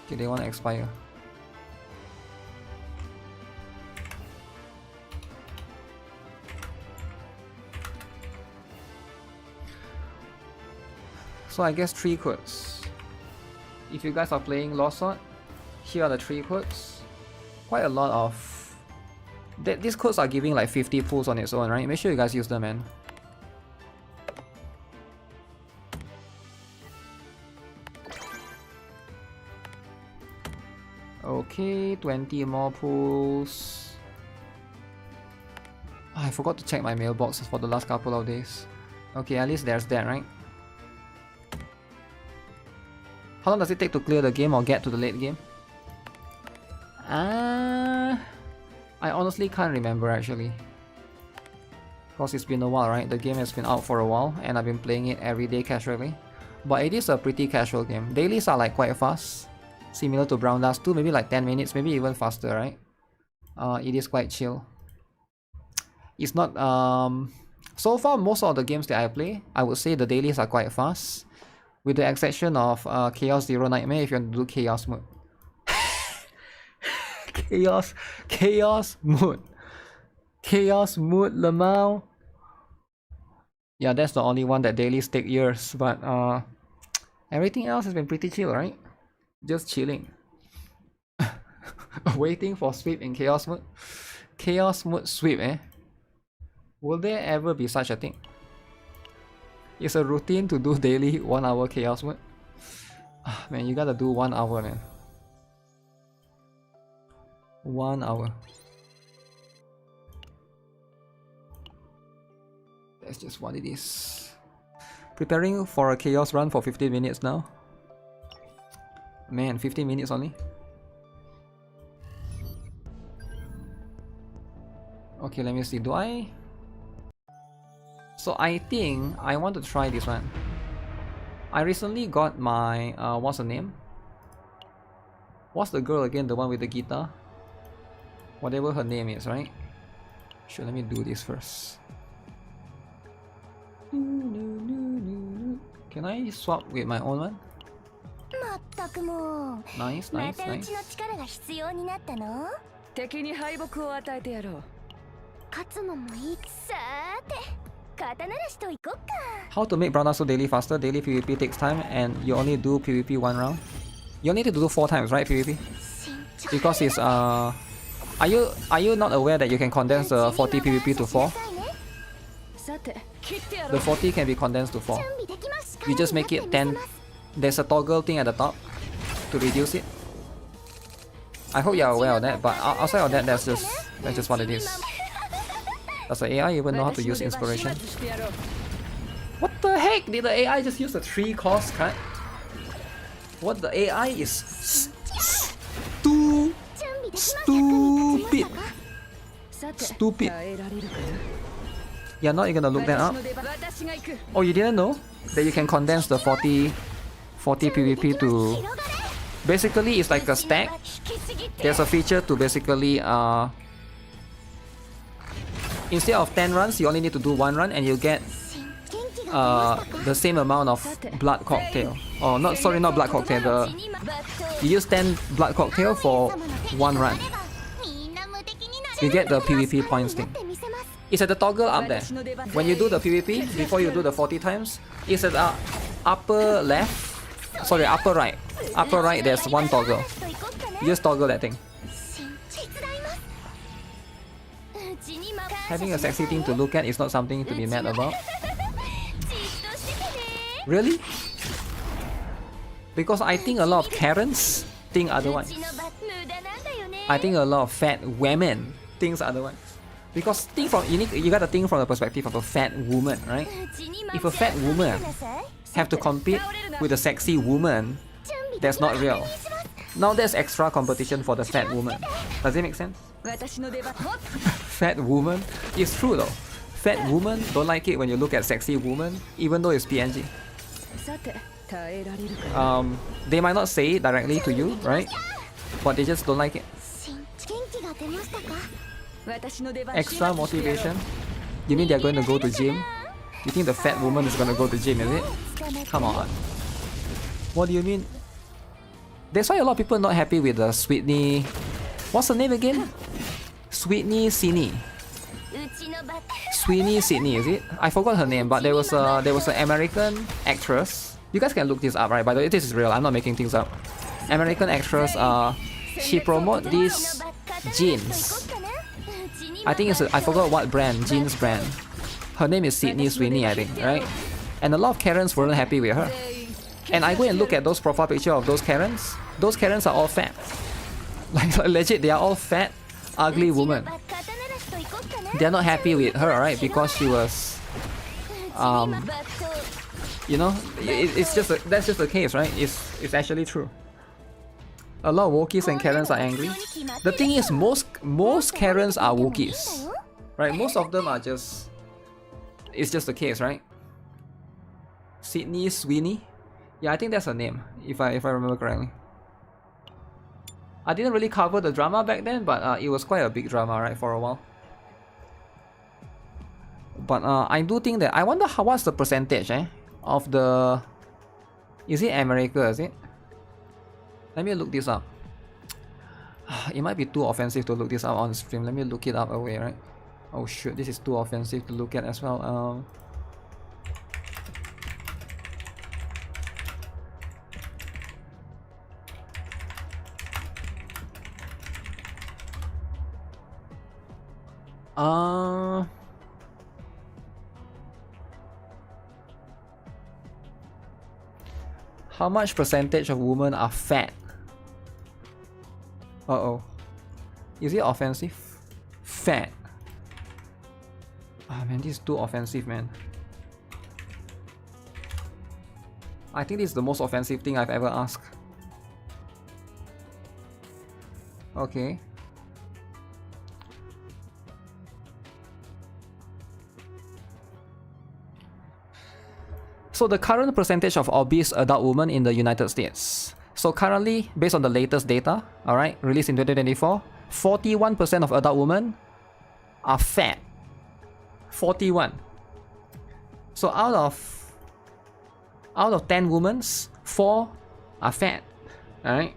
Okay, they want to expire. So I guess 3 codes. If you guys are playing Lost Sword, here are the 3 codes. Quite a lot of... These codes are giving like 50 pulls on its own, right? Make sure you guys use them, man. Okay, 20 more pulls. Oh, I forgot to check my mailbox for the last couple of days. Okay, at least there's that, right? How long does it take to clear the game or get to the late game? I honestly can't remember actually. Because it's been a while, right? The game has been out for a while and I've been playing it every day casually. But it is a pretty casual game. Dailies are like quite fast. Similar to Brown Dust 2, maybe like 10 minutes, maybe even faster, right? It is quite chill. It's not... So far, most of the games that I play, I would say the dailies are quite fast. With the exception of Chaos Zero Nightmare if you want to do Chaos mode. Chaos mode. Chaos mode, Lamau. Yeah, that's the only one that dailies take years, but everything else has been pretty chill, right? Just chilling. Waiting for sweep in Chaos mode. Chaos mode sweep, eh? Will there ever be such a thing? It's a routine to do daily 1 hour Chaos mode. Man, you gotta do 1 hour, man. 1 hour. That's just what it is. Preparing for a Chaos run for 15 minutes now. Man, 15 minutes only. Okay, let me see. Do I... So I think I want to try this one. I recently got my... what's her name? What's the girl again? The one with the guitar? Whatever her name is, right? Sure, let me do this first. Can I swap with my own one? Nice, nice, nice. How to make Brown Dust daily faster? Daily PvP takes time and you only do PvP 1 round. You only need to do 4 times, right, PvP? Because it's are you not aware that you can condense the 40 PvP to 4? The 40 can be condensed to 4. You just make it 10. There's a toggle thing at the top to reduce it. I hope you're aware of that, but outside of that, that's just what it is. Does the AI even know how to use inspiration? What the heck? Did the AI just use a 3 cost cut? What, the AI is stupid. Stupid. You're not even gonna look that up? Oh, you didn't know that you can condense the 40 PvP to... Basically, it's like a stack. There's a feature to basically... Instead of 10 runs, you only need to do 1 run and you get the same amount of blood cocktail. Oh, not blood cocktail. You use 10 blood cocktail for 1 run. You get the PvP points thing. It's at the toggle up there. When you do the PvP, before you do the 40 times, it's at the upper left. Sorry, upper right. Upper right, there's 1 toggle. You just toggle that thing. Having a sexy thing to look at is not something to be mad about. Really? Because I think a lot of Karens think otherwise. I think a lot of fat women thinks otherwise. Because think from you gotta think from the perspective of a fat woman, right? If a fat woman have to compete with a sexy woman, that's not real. Now there's extra competition for the fat woman. Does it make sense? Fat woman? It's true though. Fat women don't like it when you look at sexy woman, even though it's PNG. They might not say it directly to you, right? But they just don't like it. Extra motivation? You mean they're going to go to gym? You think the fat woman is going to go to gym, is it? Come on. What do you mean? That's why a lot of people are not happy with the Sweetney... What's her name again? Sweetney Sydney. Sweeney Sydney, is it? I forgot her name, but there was an American actress. You guys can look this up, right? By the way, this is real. I'm not making things up. American actress. She promote these jeans. I think I forgot what brand, jeans brand. Her name is Sydney Sweeney, I think, right? And a lot of Karens weren't happy with her. And I go and look at those profile pictures of those Karens. Those Karens are all fat. Like legit, they are all fat, ugly women. They're not happy with her, right? Because she was, you know, it's just that's just the case, right? It's actually true. A lot of Wokies and Karens are angry. The thing is, most Karens are Wokies, right? Most of them are just. It's just the case, right? Sydney Sweeney, yeah, I think that's her name, if I remember correctly. I didn't really cover the drama back then, but it was quite a big drama, right, for a while. But I do think that I wonder what's the percentage, of the. Is it America? Is it? Let me look this up. It might be too offensive to look this up on stream. Let me look it up away, right? Oh shoot, this is too offensive to look at as well. How much percentage of women are fat? Uh-oh. Is it offensive? Fat. Ah man, this is too offensive, man. I think this is the most offensive thing I've ever asked. Okay. So the current percentage of obese adult women in the United States. So currently, based on the latest data, alright, released in 2024, 41% of adult women are fat. 41. So out of 10 women, 4 are fat. Alright.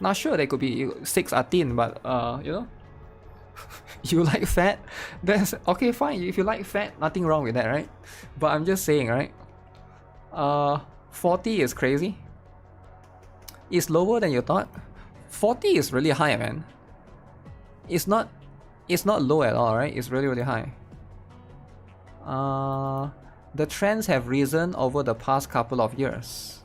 Now sure, there could be 6 are thin, but you know, you like fat? That's okay, fine. If you like fat, nothing wrong with that, right? But I'm just saying, right? 40 is crazy. It's lower than you thought. 40 is really high, man. It's not low at all, right? It's really, really high. The trends have risen over the past couple of years.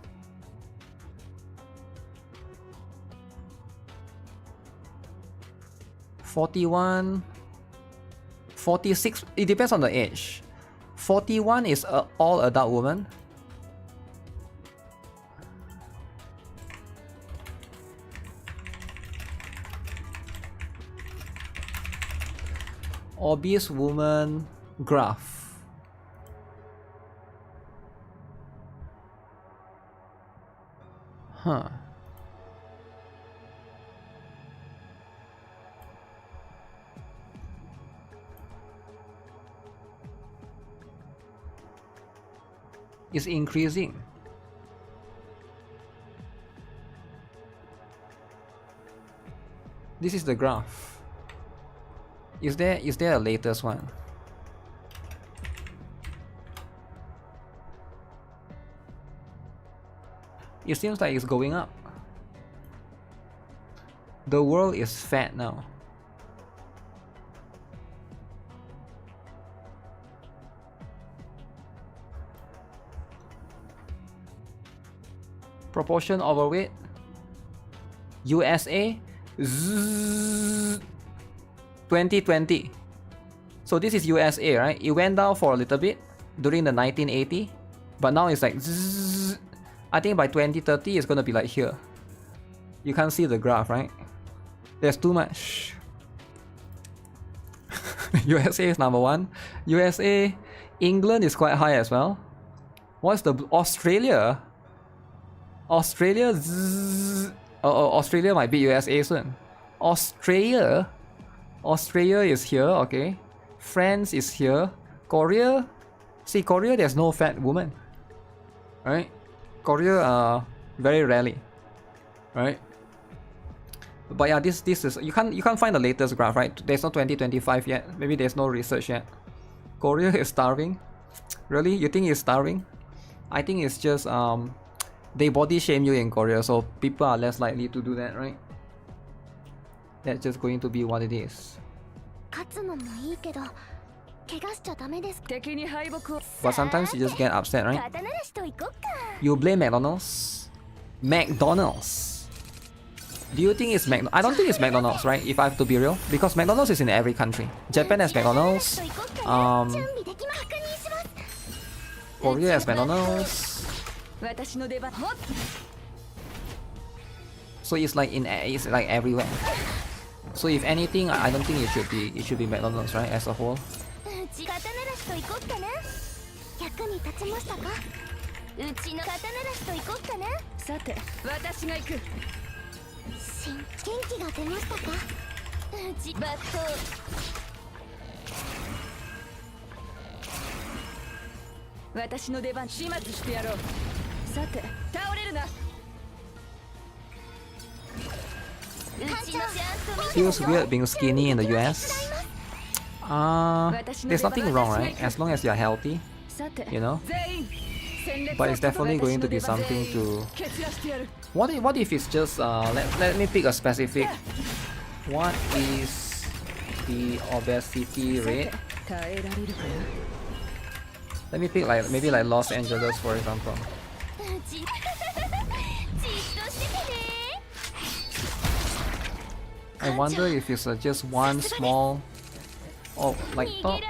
(41) 46, it depends on the age. 41 is an all adult woman. Obese woman graph. Huh. It's increasing. This is the graph. Is there a latest one? It seems like it's going up. The world is fat now. Proportion overweight. USA 2020. So this is USA, right? It went down for a little bit during the 1980, but now it's like zzz. I think by 2030 it's gonna be like here. You can't see the graph, right? There's too much. USA is number 1. USA, England is quite high as well. What's the Australia? Australia, Australia might be USA soon. Australia is here, okay. France is here. Korea, see Korea, there's no fat woman, right? Korea, very rarely, right? But yeah, this is you can't find the latest graph, right? There's no 2025 yet. Maybe there's no research yet. Korea is starving. Really? You think it's starving? I think it's just they body shame you in Korea, so people are less likely to do that, right? That's just going to be what it is. But sometimes you just get upset, right? You blame McDonald's? McDonald's. Do you think it's McDonald's? I don't think it's McDonald's, right? If I have to be real, because McDonald's is in every country. Japan has McDonald's. Korea has McDonald's. So it's like everywhere. So if anything, I don't think it should be McDonald's, right? As a whole. Feels weird being skinny in the US. There's nothing wrong, right? As long as you're healthy, you know. But it's definitely going to be something to. What if it's just let me pick a specific. What is the obesity rate? Let me pick maybe like Los Angeles, for example. I wonder if it's just one small, like top.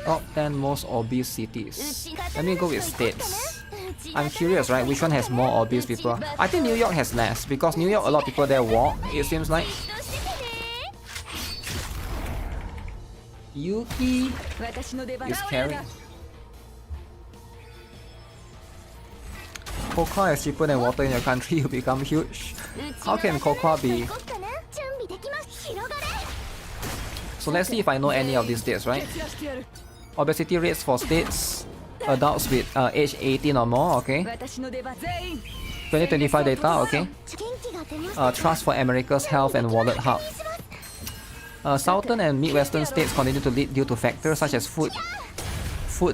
Top 10 most obese cities. Let me go with states. I'm curious, right? Which one has more obese people? I think New York has less, because New York, a lot of people there walk, it seems like. Yuki is carrying. Cocoa is cheaper than water in your country, you become huge. How can cocoa be? So let's see if I know any of these states, right? Obesity rates for states, adults with age 18 or more, okay. 2025 data, okay. Trust for America's Health and Wallet Hub. Southern and Midwestern states continue to lead due to factors such as food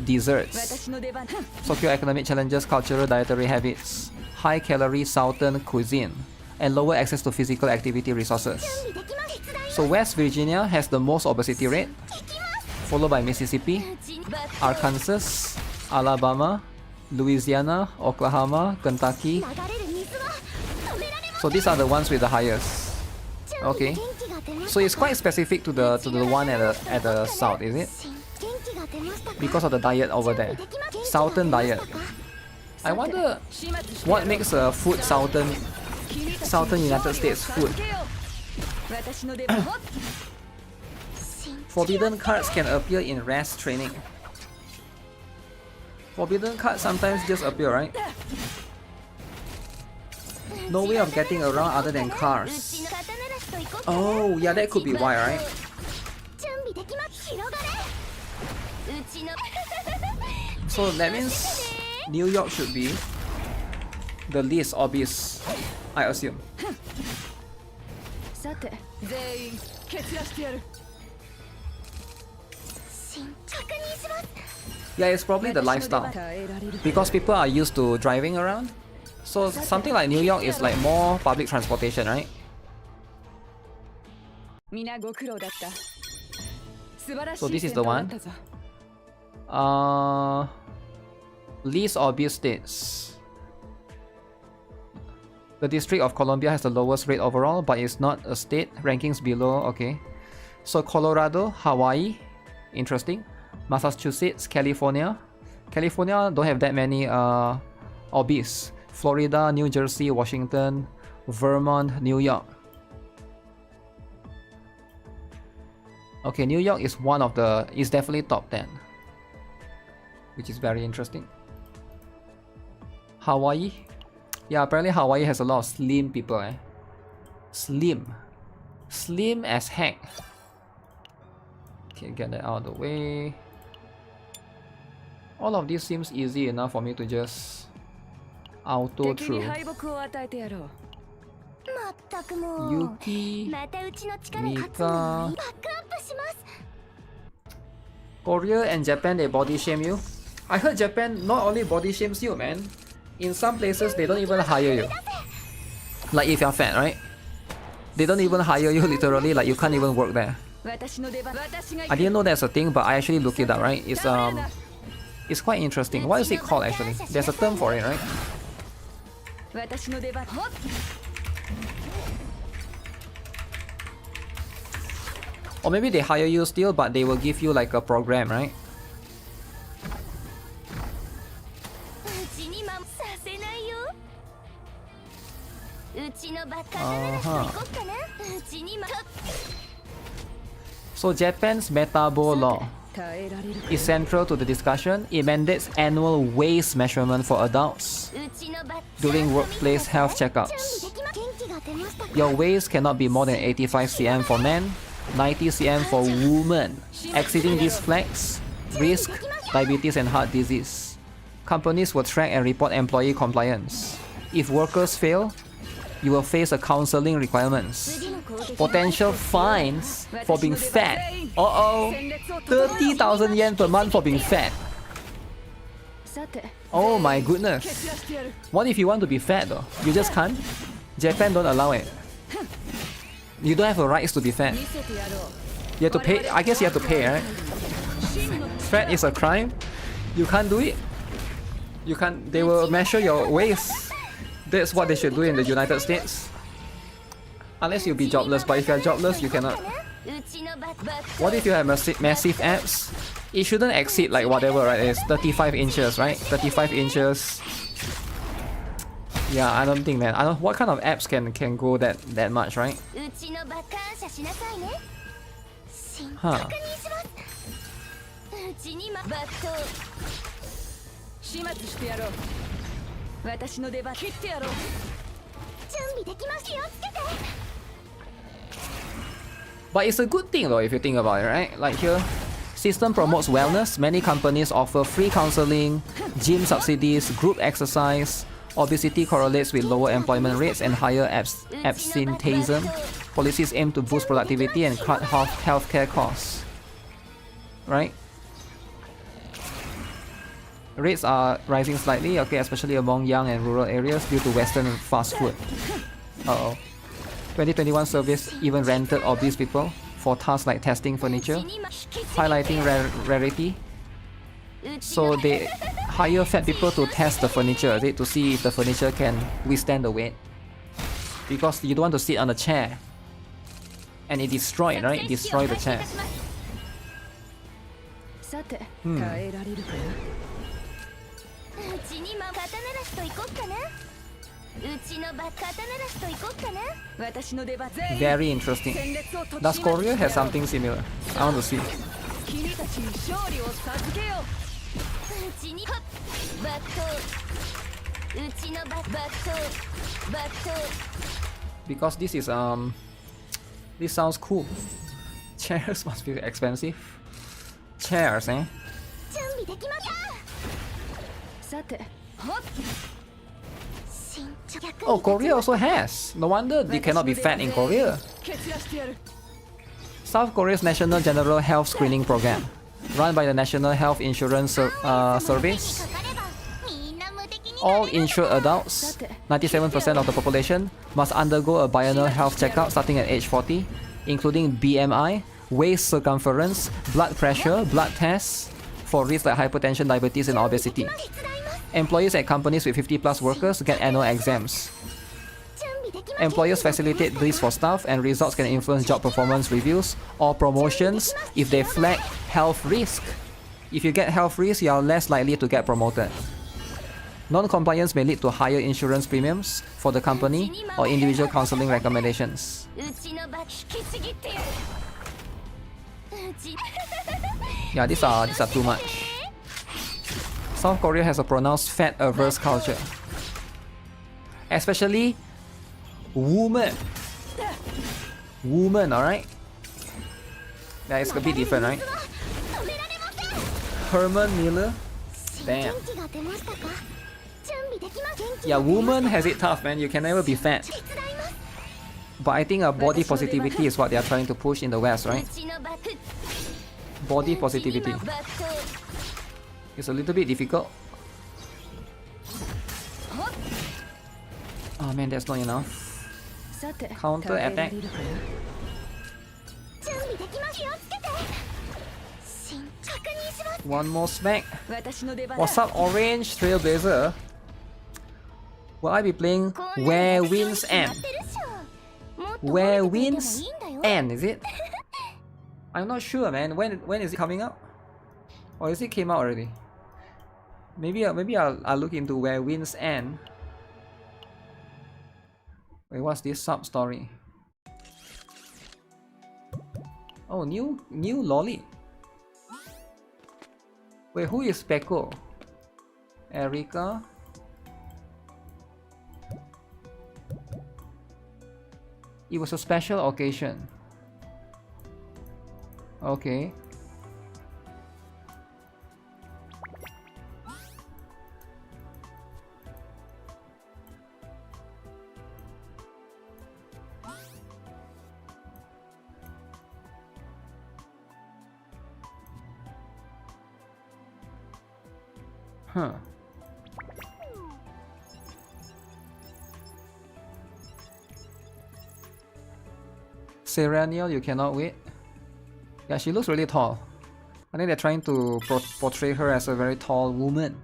deserts, socioeconomic challenges, cultural dietary habits, high-calorie Southern cuisine, and lower access to physical activity resources. So West Virginia has the most obesity rate, followed by Mississippi, Arkansas, Alabama, Louisiana, Oklahoma, Kentucky. So these are the ones with the highest. Okay. So it's quite specific to the one at the south, is it? Because of the diet over there. Southern diet. I wonder what makes a food Southern United States food. Forbidden cards can appear in rest training. Forbidden cards sometimes just appear, right? No way of getting around other than cars. Oh, yeah, that could be why, right? So that means New York should be the least obese, I assume. Yeah, it's probably the lifestyle. Because people are used to driving around. So something like New York is like more public transportation, right? So this is the one. Least obvious states. The District of Columbia has the lowest rate overall, but it's not a state. Rankings below, okay. So Colorado, Hawaii, interesting. Massachusetts, California. California don't have that many obvious. Florida, New Jersey, Washington, Vermont, New York. Okay, New York is one of the, is definitely top 10. Which is very interesting. Hawaii. Yeah, apparently Hawaii has a lot of slim people, eh? Slim. Slim as heck. Okay, get that out of the way. All of this seems easy enough for me to just auto through. Yuki, Mika. Korea and Japan, they body shame you. I heard Japan not only body shames you, man. In some places, they don't even hire you. Like if you're fat, right? They don't even hire you literally, like you can't even work there. I didn't know that's a thing, but I actually looked it up, right? It's quite interesting. What is it called actually? There's a term for it, right? Or maybe they hire you still, but they will give you like a program, right? So Japan's Metabo law is central to the discussion. It mandates annual waist measurement for adults during workplace health checkups. Your waist cannot be more than 85 cm for men, 90 cm for women. Exceeding these flags risk diabetes and heart disease. Companies will track and report employee compliance. If workers fail, you will face a counseling requirements. Potential fines for being fat. 30,000 yen per month for being fat. Oh my goodness. What if you want to be fat though? You just can't? Japan don't allow it. You don't have the rights to be fat. You have to pay. I guess you have to pay, right? Fat is a crime. You can't do it. You can't. They will measure your waist. That's what they should do in the United States. Unless you'll be jobless, but if you're jobless, you cannot. What if you have massive abs? It shouldn't exceed like whatever, right? It's 35 inches, right? 35 inches. Yeah, I don't think, man. I don't. What kind of abs can go that much, right? Huh. But it's a good thing though if you think about it, right? Like here, system promotes wellness. Many companies offer free counseling, gym subsidies, group exercise. Obesity correlates with lower employment rates and higher absenteeism. Policies aim to boost productivity and cut healthcare costs. Right? Rates are rising slightly, okay, especially among young and rural areas due to Western fast food. 2021 surveys even rented obese people for tasks like testing furniture, highlighting rarity. So they hire fat people to test the furniture, to see if the furniture can withstand the weight. Because you don't want to sit on a chair and it destroyed, right? It destroyed the chair. Very interesting. Does Korea have something similar? I want to see. Because this is this sounds cool. Chairs must be expensive. Chairs, eh? Oh, Korea also has. No wonder they cannot be fat in Korea. South Korea's National General Health Screening Program. run by the National Health Insurance Service. All insured adults, 97% of the population, must undergo a biannual health checkup starting at age 40, including BMI, waist circumference, blood pressure, blood tests for risks like hypertension, diabetes, and obesity. Employees at companies with 50+ workers get annual exams. Employers facilitate this for staff, and results can influence job performance reviews or promotions if they flag health risk. If you get health risk, you are less likely to get promoted. Non-compliance may lead to higher insurance premiums for the company or individual counseling recommendations. Yeah, these are too much. South Korea has a pronounced fat-averse culture. Especially women. Women, alright? Yeah, it's a bit different, right? Herman Miller? Damn. Yeah, woman has it tough, man. You can never be fat. But I think body positivity is what they are trying to push in the West, right? Body positivity. It's a little bit difficult. Oh man, that's not enough. Counter attack. One more smack. What's up, Orange Trailblazer? Will I be playing Where Winds End? Where Winds End, is it? I'm not sure, man. When is it coming out? Or is it came out already? Maybe I'll look into Where Winds End. Wait, what's this sub story? Oh, new lolly. Wait, who is Peko? Erika? It was a special occasion. Okay. Huh. Serenial, you cannot wait. Yeah, she looks really tall. I think they're trying to portray her as a very tall woman.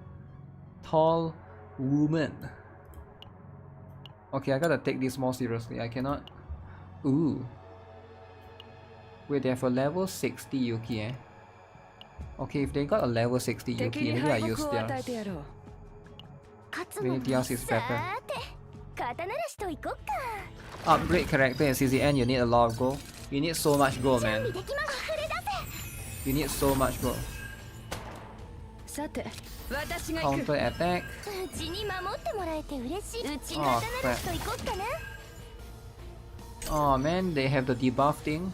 Tall woman. Okay, I gotta take this more seriously. I cannot... Ooh. Wait, they have a level 60 Yuki, eh? Okay, if they got a level 60 Yuki, maybe I use theirs. Maybe theirs is better. Upgrade character in CZN, you need a lot of gold. You need so much gold, man. You need so much gold. Counter attack. Oh crap. Oh man, they have the debuff thing.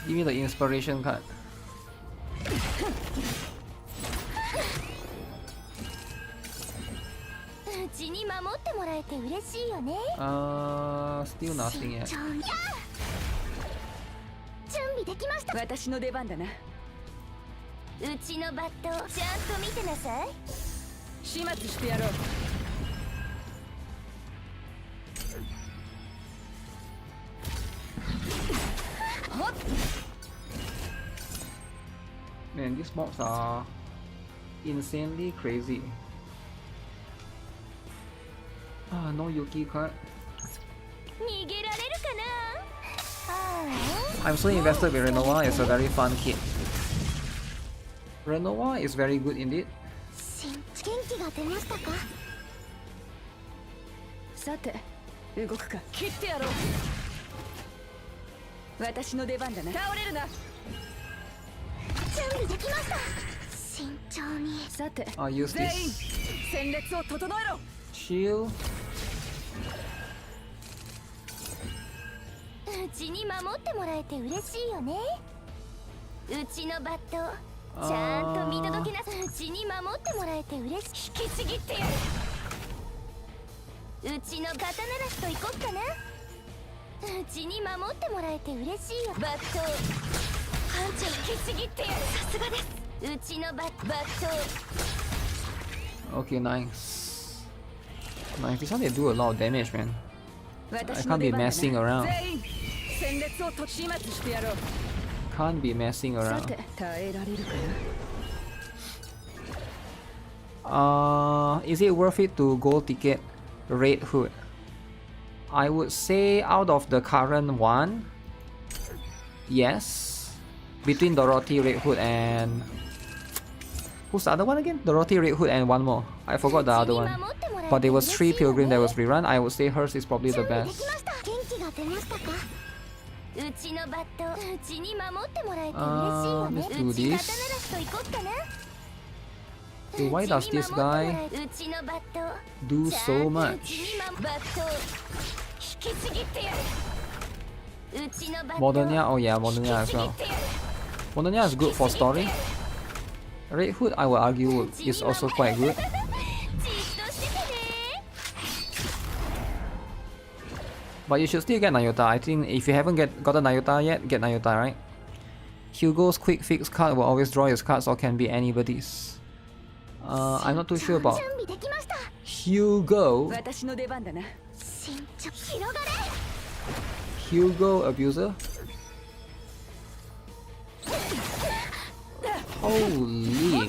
Give me the inspiration card. Still nothing yet. Man, these mobs are insanely crazy. Ah, no Yuki card. I'm so invested with Renoir. It's a very fun kid. Renoir is very good indeed. I'll use this. Shield. ちに守ってもらえて嬉しいよね。うちのバットちゃんと見届けなさい。うちに守ってもらえて嬉しい。引きちぎってやる。うちの刀なしといこっかな。うちに守ってもらえて嬉しいよ。バット班長引きちぎってやる。さすがです。うちのバット。 Okay, nice. Nice. This one they do a lot of damage, man. I can't be messing around. Can't be messing around. Is it worth it to gold ticket Red Hood? I would say out of the current one, yes. Between Dorothy, Red Hood, and who's the other one again? Dorothy, Red Hood, and one more. I forgot the other one. But there was 3 Pilgrim that was rerun. I would say hers is probably the best. Let's do this. Okay, why does this guy do so much? Modernia, oh yeah, Modernia as well. Modernia is good for story. Red Hood, I would argue, is also quite good. But you should still get Nayota. I think if you haven't gotten Nayota yet, get Nayota, right? Hugo's quick fix card will always draw his cards or can be anybody's. I'm not too sure about Hugo. Hugo Abuser? Holy.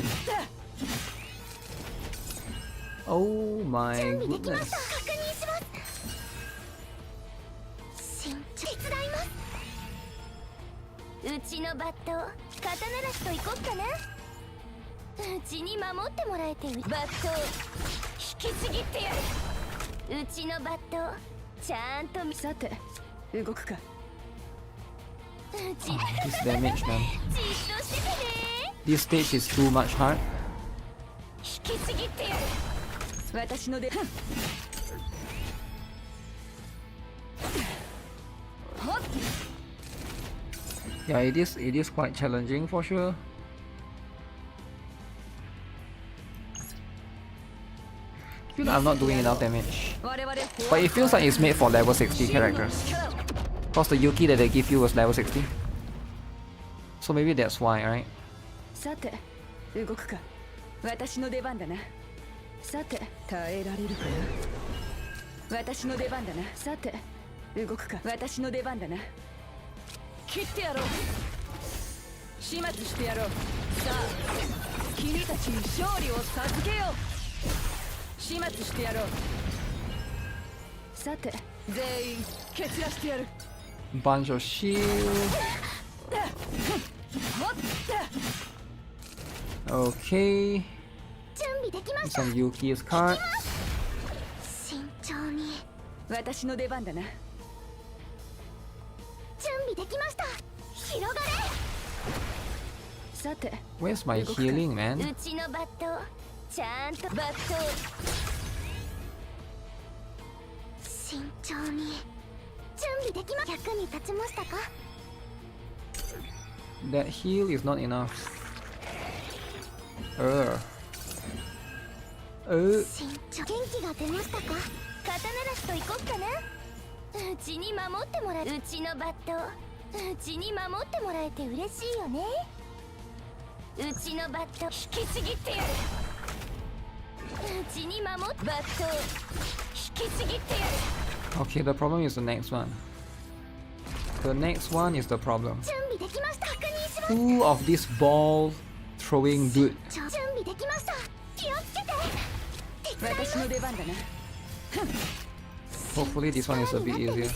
Oh my goodness. This damage, man. This stage is too much hard. Yeah, it is quite challenging for sure. I feel like I'm not doing enough damage. But it feels like it's made for level 60 characters. Cause the Yuki that they give you was level 60. So maybe that's why, right? Bunch of shield. Okay. Some Yuki's cards. Where's my healing, man? That heal is not enough. Okay, the problem is the next one. The next one is the problem. Two of these ball throwing dude. Hopefully this one is a bit easier.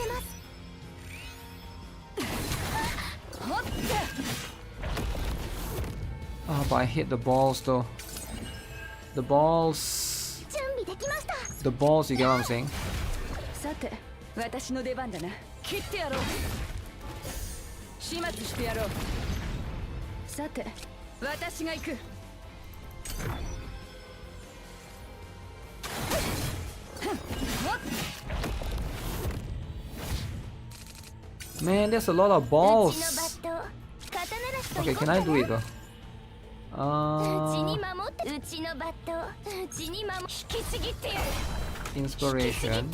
Oh, but I hate the balls though. The balls, you get what I'm saying? Man, there's a lot of balls. Okay, can I do it though? Inspiration.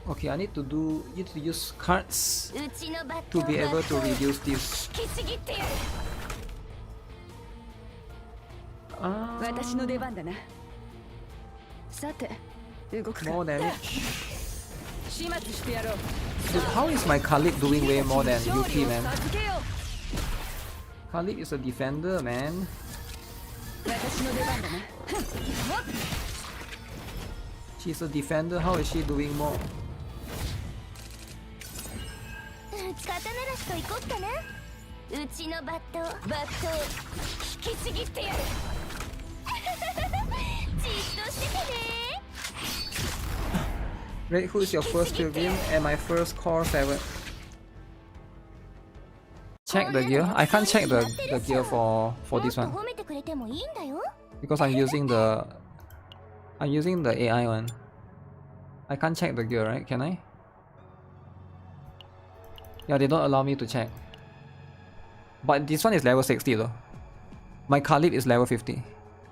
Okay, I need to use cards to be able to reduce this. More damage. Dude, how is my Khalid doing way more than Yuki, man? Khalid is a defender, man. She's a defender, how is she doing more? Right, who is your first pilgrim and my first core 7? Check the gear. I can't check the gear for this one because I'm using the AI one. I can't check the gear, right? Can I? Yeah, they don't allow me to check. But this one is level 60 though. My Khalid is level 50.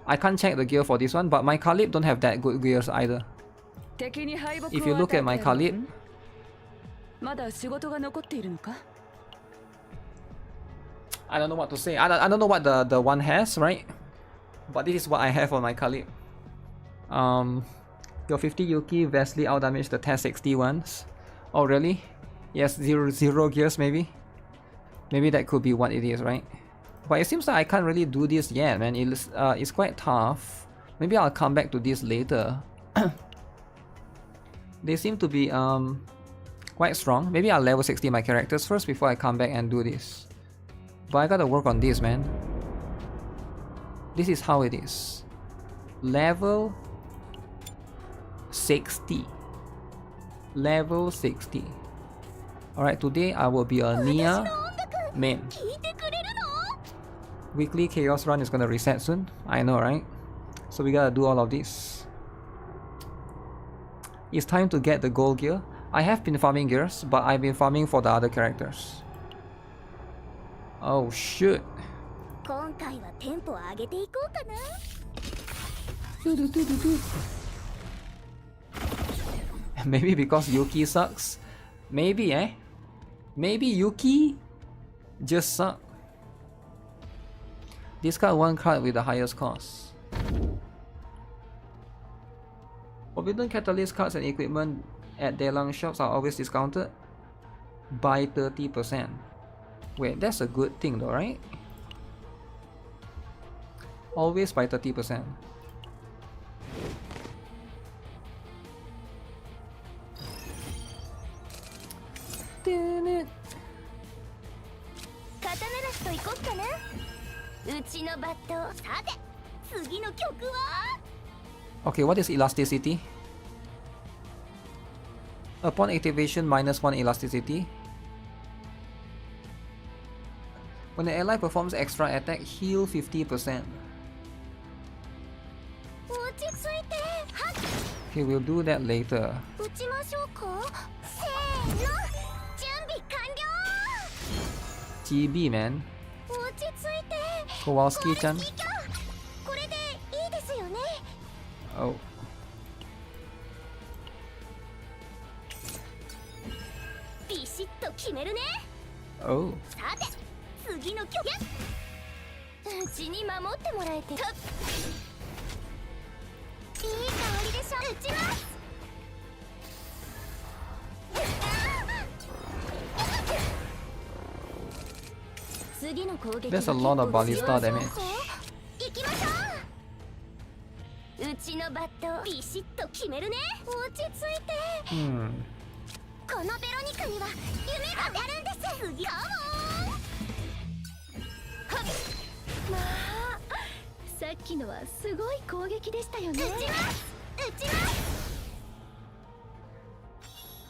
I can't check the gear for this one, but my Khalid don't have that good gears either. If you look at my Khalid, I don't know what to say. I don't know what the one has, right? But this is what I have on my Khalid. Your 50 Yuki vastly outdamaged the test 60 ones. Oh really? Yes, zero gears maybe. Maybe that could be what it is, right? But it seems like I can't really do this yet, man. It's quite tough. Maybe I'll come back to this later. They seem to be quite strong. Maybe I'll level 60 my characters first before I come back and do this. But I gotta work on this, man. This is how it is. Level 60. Level 60. Alright, today I will be a Nia main. Weekly chaos run is gonna reset soon. I know, right? So we gotta do all of this. It's time to get the gold gear. I have been farming gears, but I've been farming for the other characters. Oh shoot. Maybe because Yuki sucks? Maybe, eh? Maybe Yuki just sucks. Discard one card with the highest cost. Forbidden Catalyst cards and equipment at Delang shops are always discounted by 30%. Wait, that's a good thing though, right? Always by 30%. Okay, what is elasticity? Upon activation, -1 elasticity. When an ally performs extra attack, heal 50%. Okay, we'll do that later. GB, man. Kowalski-chan. Oh. Oh. There's a lot of ballista damage.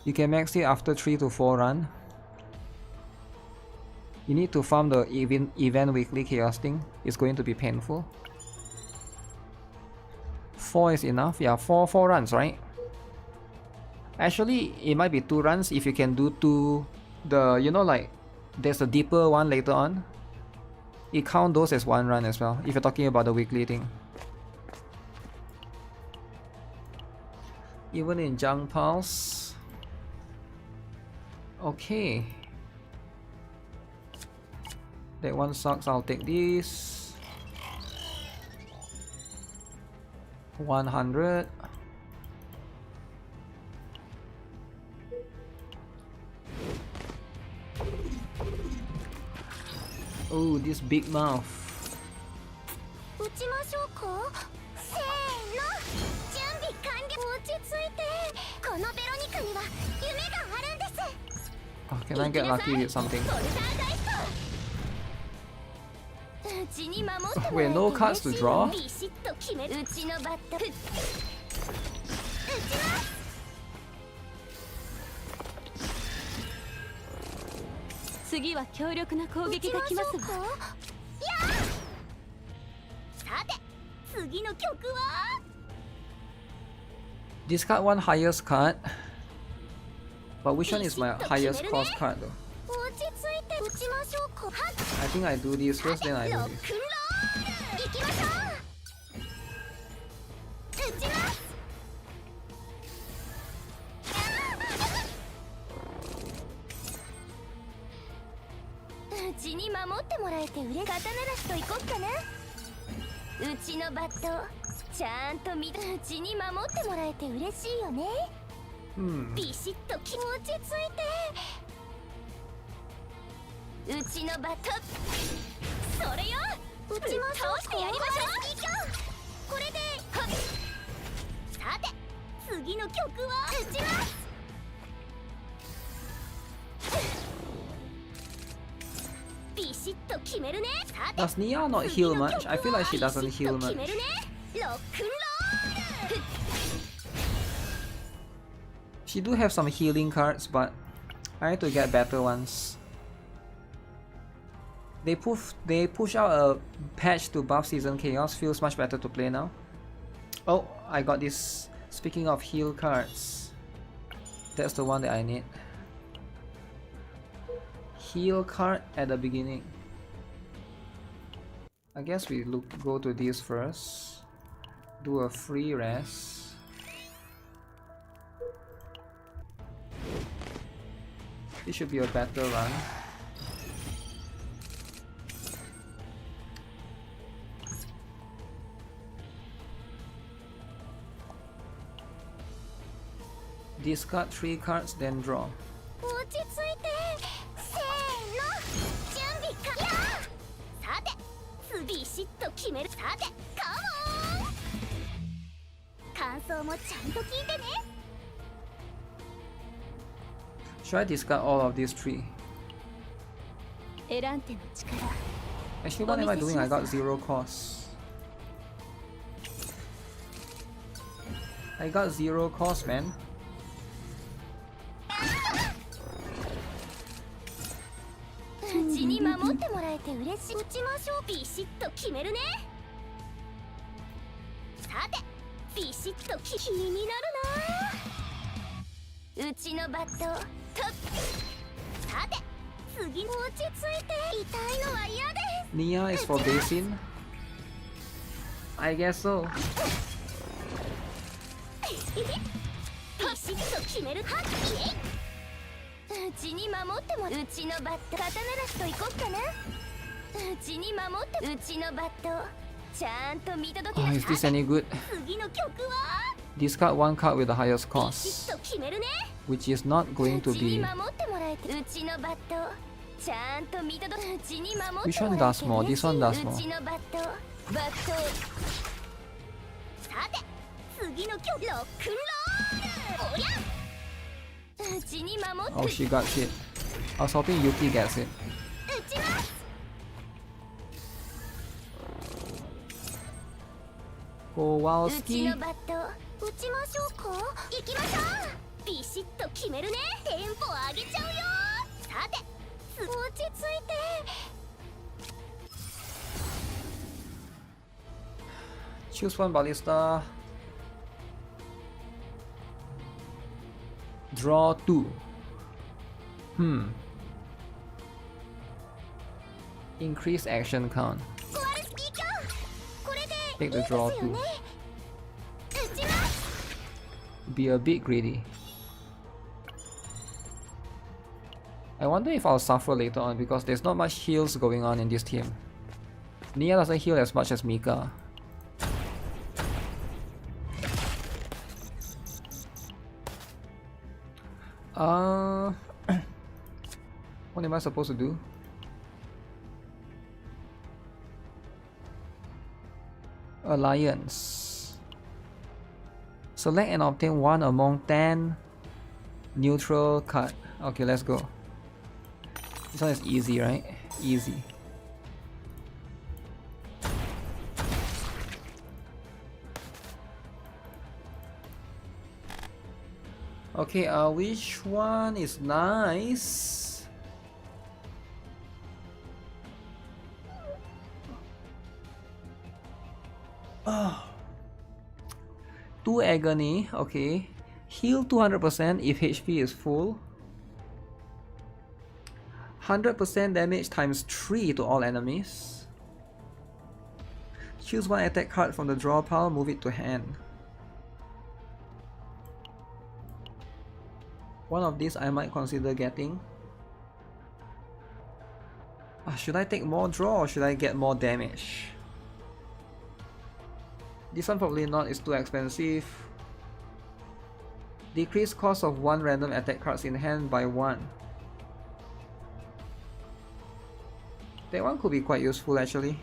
You can max it after 3 to 4 run. You need to farm the event weekly chaos thing. It's going to be painful. 4 is enough. Yeah, four runs, right? Actually, it might be 2 runs if you can do 2. You know, like there's a deeper one later on. You count those as 1 run as well, if you're talking about the weekly thing. Even in junk piles. Okay. That one sucks, I'll take this. 100. Oh, this big mouth. Oh, can I get lucky with something? Wait, no cards to draw? 次は強力な攻撃が来ますわ。さて、次の曲は Discard one highest card. But which one is my highest cost card though? I think I do this first, then I do this. Hmm. ビシッと気持ちついてうちのバットそれようちも倒してやりましょうこれではっさて次の曲は打ちます ビシッと決めるね Does Nia not heal much? I feel like she doesn't heal much. ロックンロール She do have some healing cards, but I need to get better ones. They push out a patch to buff Season Chaos, feels much better to play now. Oh, I got this. Speaking of heal cards, that's the one that I need. Heal card at the beginning. I guess we go to this first. Do a free rest. This should be a better run. Discard 3 cards, then draw. Should I discard all of these 3? Actually, what am I doing? I got 0 cost. I got 0 cost, man. Nia is for basin? I guess so. Oh, is this any good? Discard 1 card with the highest cost, which is not going to be. Which one does more? This one does more. Oh, she got hit. I was hoping Yuki gets it. Kowalski. Choose one ballista. Draw 2. Increase action count. Take the draw 2. Be a bit greedy. I wonder if I'll suffer later on because there's not much heals going on in this team. Nia doesn't heal as much as Mika. What am I supposed to do? Alliance. Select and obtain one among 10 neutral card. Okay, let's go. This one is easy, right? Easy. Okay, which one is nice? Oh. 2 agony, okay. Heal 200% if HP is full. 100% damage times 3 to all enemies. Choose one attack card from the draw pile, move it to hand. One of these I might consider getting. Should I take more draw or should I get more damage? This one probably not, it's too expensive. Decrease cost of 1 random attack cards in hand by 1. That one could be quite useful actually.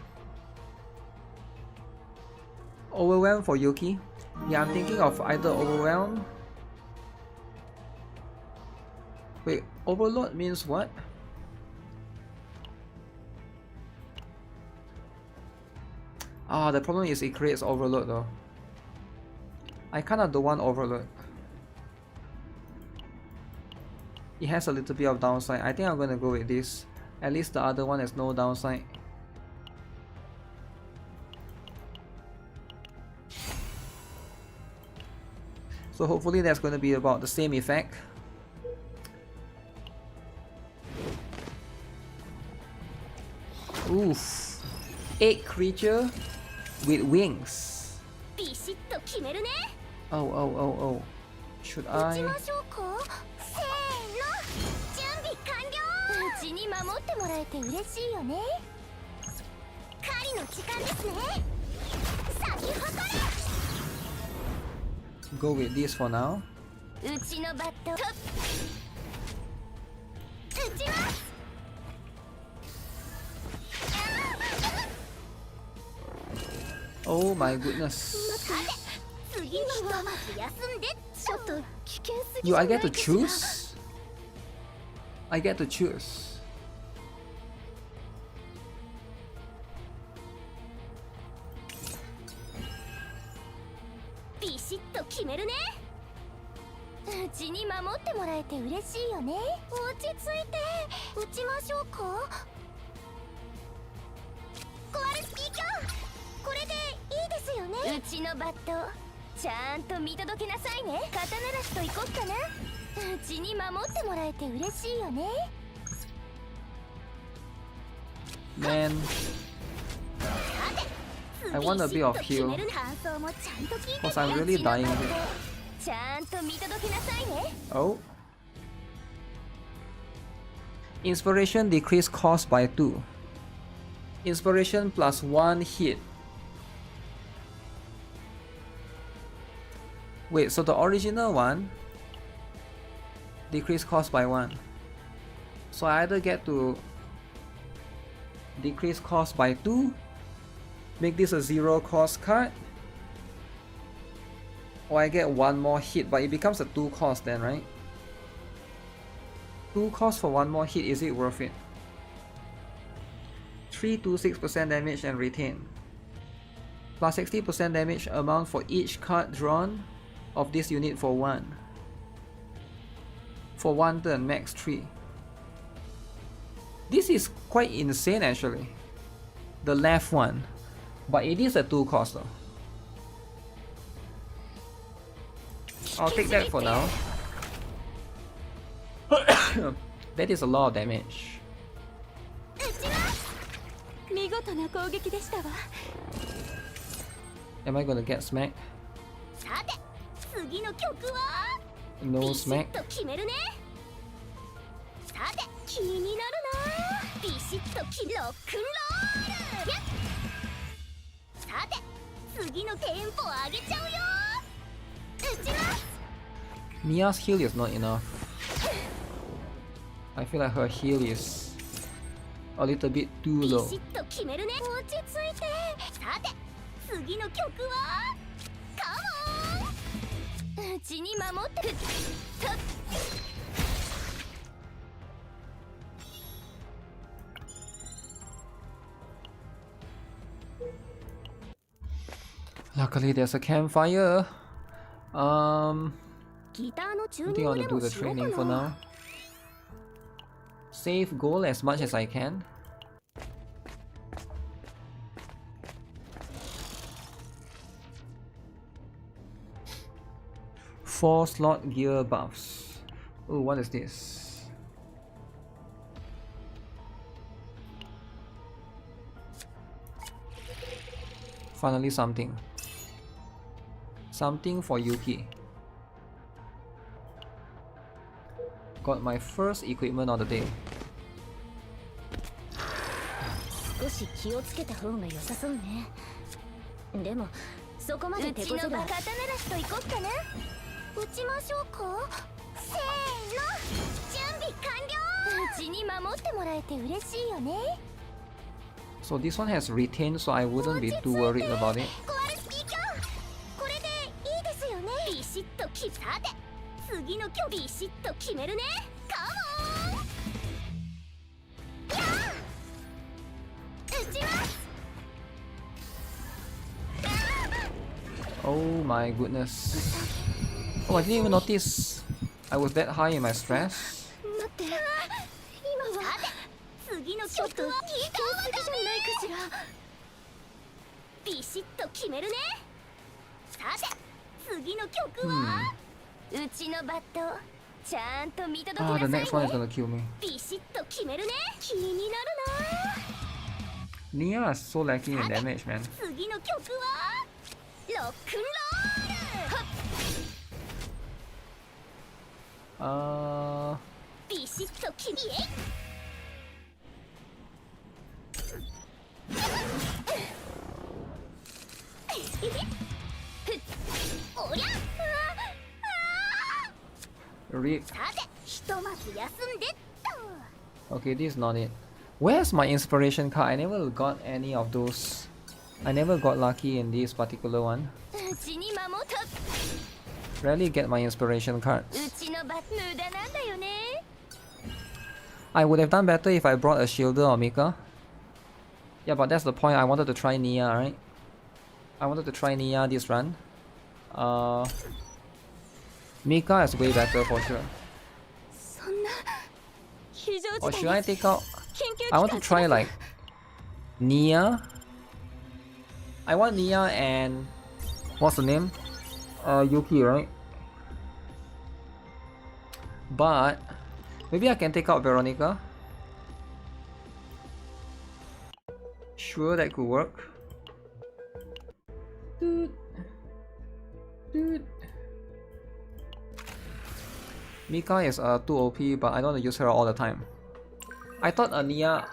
Overwhelm for Yuki. Yeah, I'm thinking of either Overwhelm. Wait, Overload means what? The problem is it creates Overload though. I kinda don't want Overload. It has a little bit of downside. I think I'm gonna go with this. At least the other one has no downside. So hopefully that's going to be about the same effect. Oof. 8 creature with wings. Oh. Should I? Go with this for now. Oh my goodness. I get to choose? I get to choose. Man, I want a bit of heal because I'm really dying here. Oh. Inspiration decrease cost by 2. Inspiration plus 1 hit. Wait, so the original one decrease cost by 1. So I either get to decrease cost by 2, make this a 0 cost card, or I get 1 more hit, but it becomes a 2 cost then, right? 2 cost for 1 more hit, is it worth it? 3 to 6% damage and retain. Plus 60% damage amount for each card drawn of this unit for 1. For 1 turn, max 3. This is quite insane actually. The left one. But it is a 2 cost though. I'll take that for now. That is a lot of damage. Am I gonna get smacked? No smack. Nia's heal is not enough. I feel like her heal is a little bit too low. Luckily there's a campfire. I think I want to do the training for now. Save gold as much as I can. Four slot gear buffs. Oh, what is this? Finally something. Something for Yuki. Got my first equipment of the day. So this one has retained, so I wouldn't be too worried about it. Oh my goodness. Oh, I didn't even notice I was that high in my stress. Ah, the next one is gonna kill me. Nia is so lacking in damage, man. Rip. Okay, this is not it. Where's my inspiration card? I never got any of those. I never got lucky in this particular one. Rarely get my inspiration cards. I would have done better if I brought a shielder or Mika. Yeah, but that's the point. I wanted to try Nia, right? I wanted to try Nia this run. Mika is way better for sure. Or should I take out... I want to try like Nia. I want Nia and... what's the name? Yuki, right? But maybe I can take out Veronica. Sure, that could work. Dude. Mika is too OP, but I don't want to use her all the time. I thought Nia...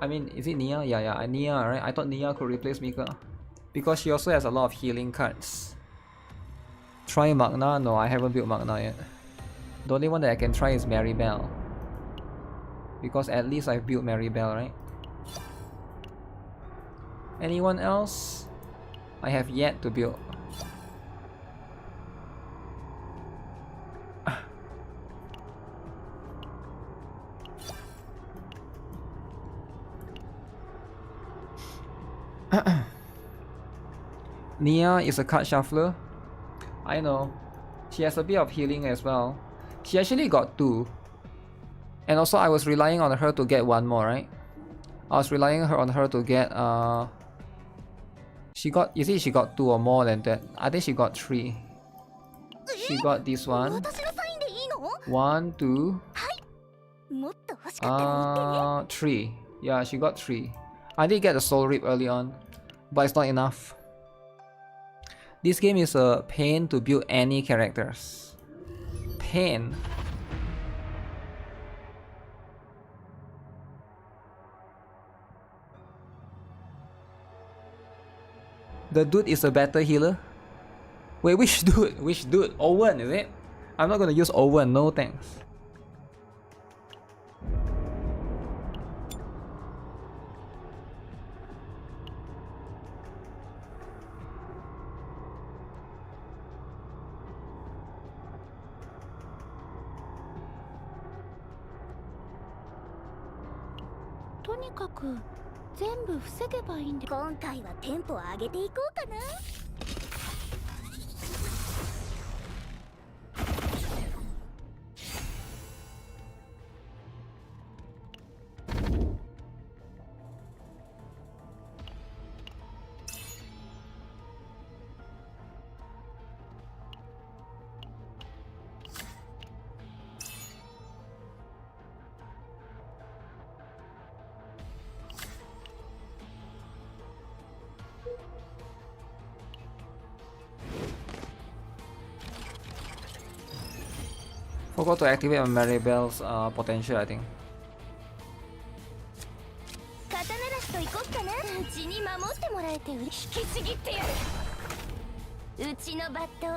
I mean, is it Nia? Yeah, Nia, right? I thought Nia could replace Mika. Because she also has a lot of healing cards. Try Magna? No, I haven't built Magna yet. The only one that I can try is Maribel. Because at least I've built Maribel, right? Anyone else? I have yet to build. Nia is a card shuffler. I know. She has a bit of healing as well. She actually got 2. And also I was relying on her to get 1 more, right? I was relying on her to get she got, you see, she got 2 or more than that. I think she got 3. She got this one. 1, 2, もっと欲しかったら言ってね。 3. Yeah, she got 3. I did get a soul rip early on, but it's not enough. This game is a pain to build any characters. Pain. The dude is a better healer. Wait, which dude? Which dude? Owen, is it? I'm not gonna use Owen, no thanks. To 全部防げばいいんで。今回はテンポを上げていこうかな。Forgot to activate Maribel's potential, I think. 刀なしと行こっかな。うちに守ってもらえて嬉しい。引きちぎってやる。うちのバット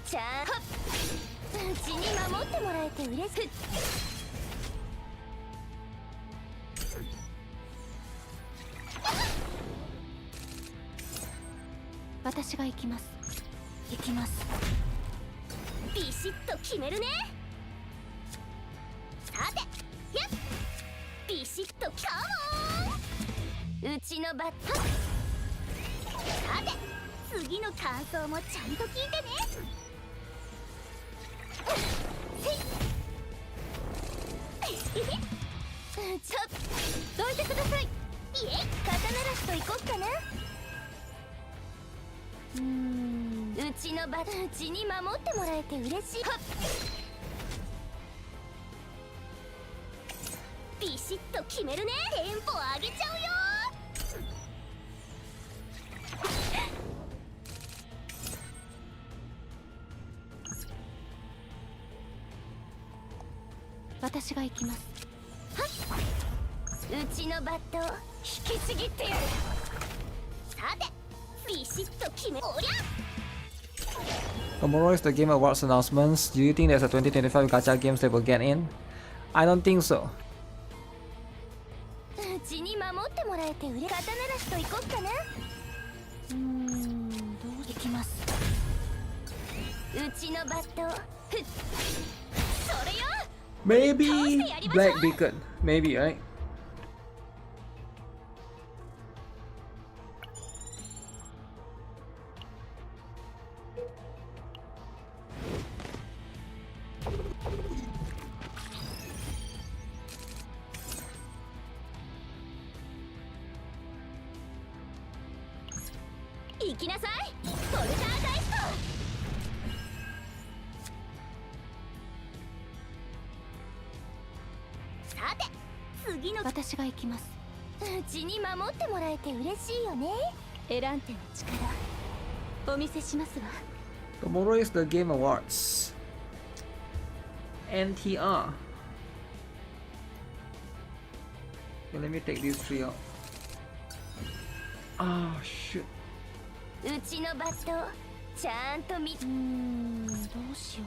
ちゃんうちに守ってもらえて嬉しく。私が行きます。行きます。ビシッと決めるね。さて、やっビシッとカモン。うちのバット。さて、次の感想もちゃんと聞いてね。ちょっとどいてください。いえ、刀らしと行こっかな。うちのバット、うちに守ってもらえて嬉しい。ビシッと決めるね。テンポ上げちゃうよ。私が行きます。はっ、うちのバットを引きちぎってやる。さて、ビシッと決め、おりゃ。 Tomorrow is the Game Awards announcements. Do you think there's a 2025 Gacha games that will get in? I don't think so. うちに守ってもらえて刀らしと行こっかな。どう行きます。うちのバット、ふっ、それよ。 Maybe Black Beacon. Maybe, right? Tomorrow is the Game Awards. NTR. Okay, let me take these 3 out. Ah, shit. うちのバットちゃんと見、どうしよ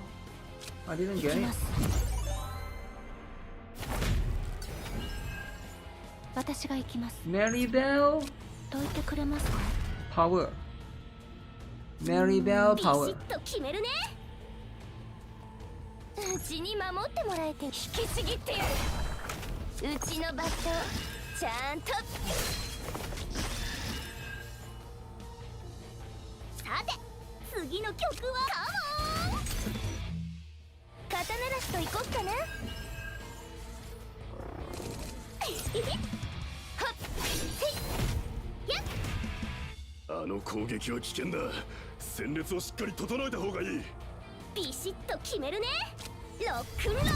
う。 I didn't get it. 私が行きます。 Maribel どいてくれますか。 Power. Maribel Power. ビシッと決めるね。うちに守ってもらえて引きちぎってやる。うちのバットちゃんと。さて、次の曲はカモン。刀らしと行こっかな。あの攻撃は危険だ。戦列をしっかり整えた方がいい。ビシッと決めるね。ロックンロール。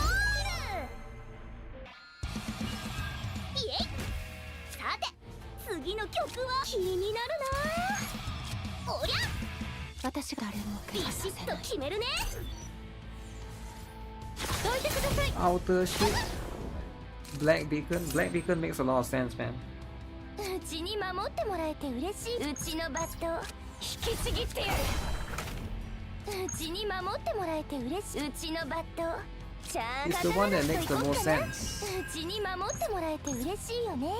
次の曲は気になるな。おりゃビシッと決めるね。どいてください。 Outer shit. Black beacon. Black beacon makes a lot of sense, man. うちに守ってもらえて嬉しい。うちのバット引きちぎってやる。うちに守ってもらえて嬉しい。うちのバットちゃん It's the one that makes the most sense. うちに守ってもらえて嬉しいよね。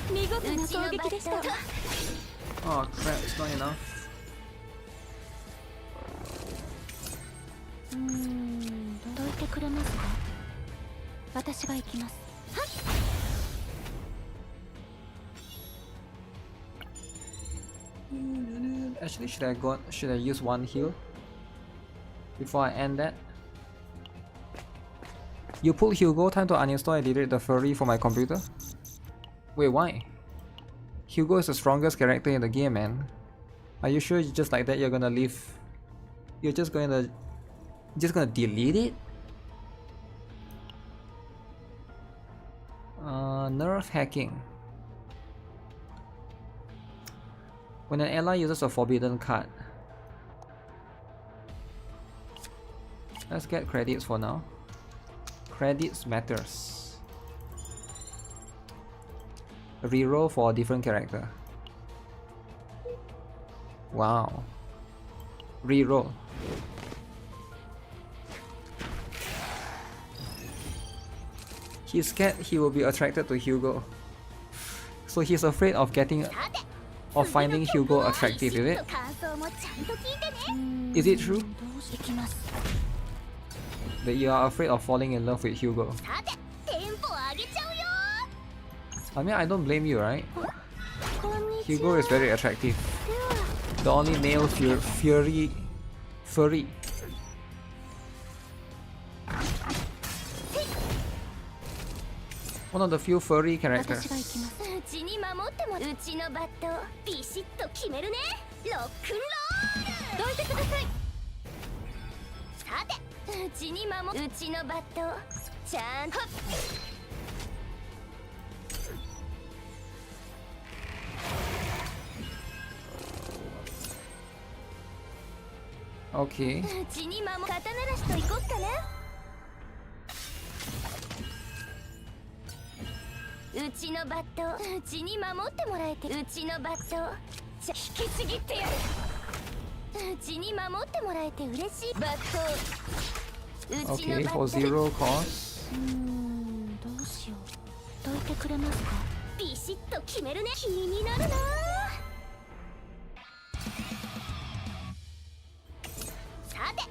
見事な攻撃でした。 Oh crap, it's not enough. どいてくれますか。私が行きます。はっ。 Actually, should I use one heal before I end that? You pulled Hugo, time to uninstall and delete the furry for my computer? Wait, why? Hugo is the strongest character in the game, man. Are you sure just like that you're gonna leave? You're just gonna delete it? Nerf hacking. When an ally uses a forbidden card. Let's get credits for now. Credits matters. Reroll for a different character. Wow. Reroll. He's scared he will be attracted to Hugo. So he's afraid of finding Hugo attractive, is it? Is it true? That you are afraid of falling in love with Hugo? I mean, I don't blame you, right? Hugo is very attractive. The only male furry. One of the few furry characters. Okay. うちのバットうちに守ってもらえてうちのバット引きちぎってやるうちに守ってもらえて嬉しいバットうちのバット Okay, for zero cost. どうしようどいてくれますかビシッと決めるね気になるなさて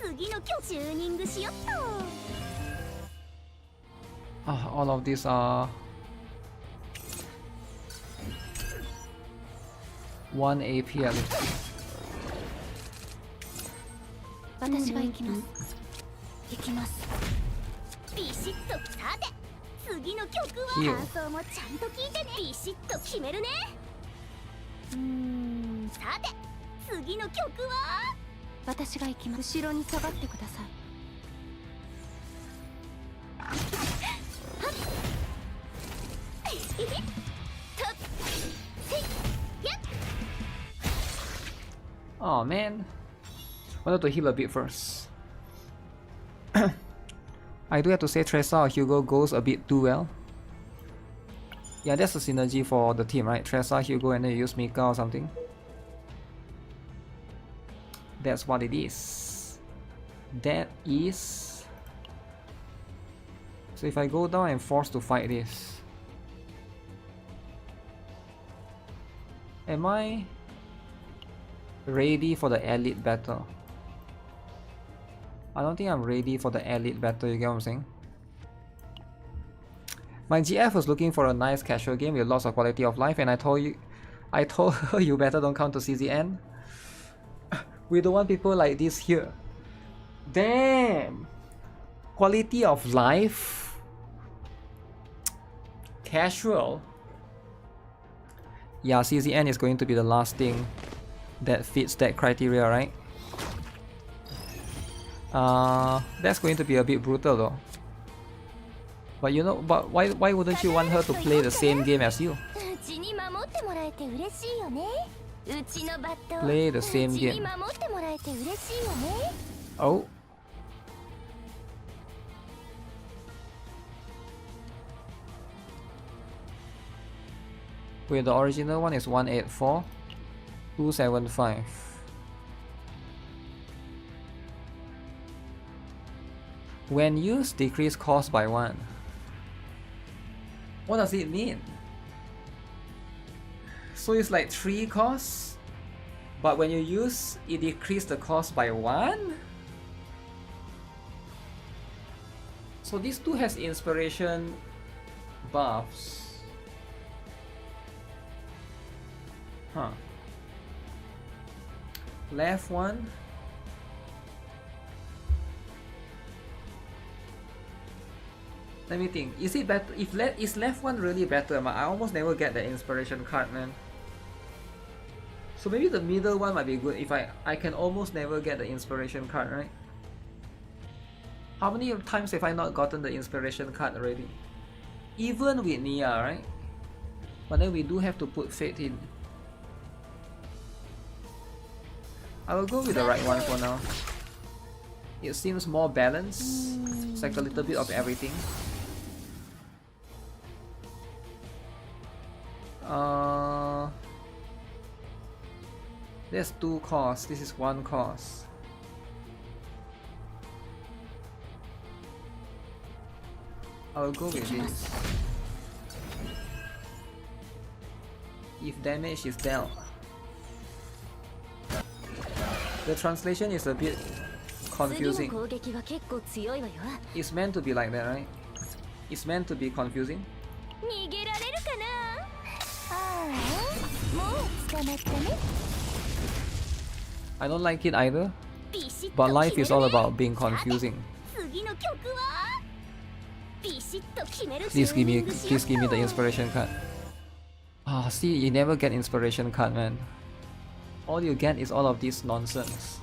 次の曲チューニングしよっと All of these are 1 AP at least. 私が行きます行きますビシッとさて次の曲は感想もちゃんと聞いてねビシッと決めるねさて次の曲は私が行きます後ろに下がってください Oh man, wanted to heal a bit first. I do have to say Tressa or Hugo goes a bit too well. Yeah, that's the synergy for the team, right? Tressa, Hugo, and then you use Mika or something. That's what it is. That is. So if I go down, I'm forced to fight this. Am I ready for the elite battle? I don't think I'm ready for the elite battle, you get what I'm saying? My GF was looking for a nice casual game with lots of quality of life, and I told her you better don't come to CZN. We don't want people like this here. Damn! Quality of life? Casual? Yeah, CZN is going to be the last thing that fits that criteria, right? That's going to be a bit brutal though. But you know, but why wouldn't you want her to play the same game as you? Play the same game. Oh. Wait, the original one is 184, 275. When used, decrease cost by 1. What does it mean? So it's like 3 costs, but when you use, it decreases the cost by 1? So these two has inspiration buffs. Huh. Left one. Let me think. Is it better? Is left one really better? I almost never get the inspiration card, man. So maybe the middle one might be good if I can almost never get the inspiration card, right? How many times have I not gotten the inspiration card already? Even with Nia, right? But then we do have to put faith in. I will go with the right one for now. It seems more balanced. It's like a little bit of everything. There's 2 costs. This is 1 cost. I'll go with this. If damage is dealt. The translation is a bit confusing. It's meant to be like that, right? It's meant to be confusing. I don't like it either, but life is all about being confusing. Please give me the inspiration card. Ah, see, you never get inspiration card, man. All you get is all of this nonsense.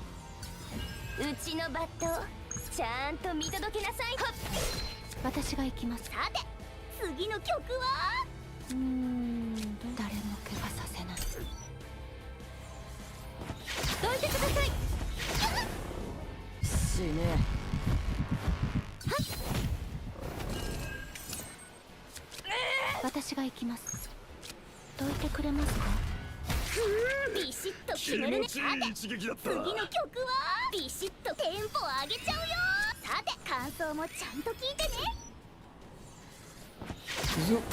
Zoop.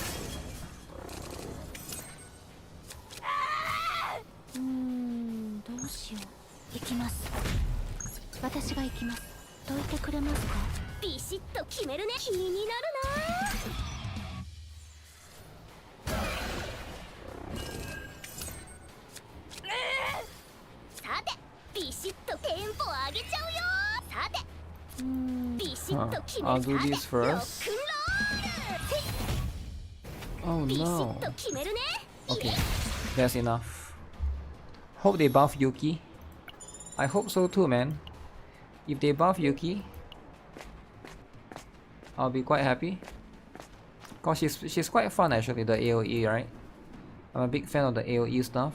I'll do this first. Oh no. Okay, that's enough. Hope they buff Yuki. I hope so too, man. If they buff Yuki, I'll be quite happy. Cause she's quite fun actually, the AoE, right? I'm a big fan of the AoE stuff.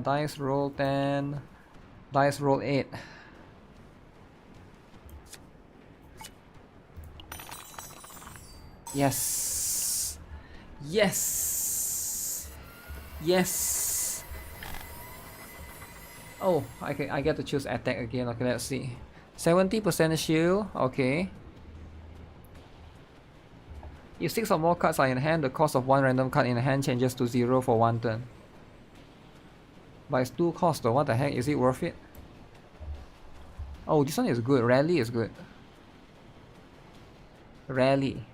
Dice roll 10. Dice roll 8. Yes. Yes. Yes. Oh, I get to choose attack again. Okay, let's see. 70% shield. Okay. If 6 or more cards are in hand, the cost of 1 random card in hand changes to 0 for 1 turn. But it's 2 costs though. What the heck? Is it worth it? Oh, this one is good. Rally is good. Rally.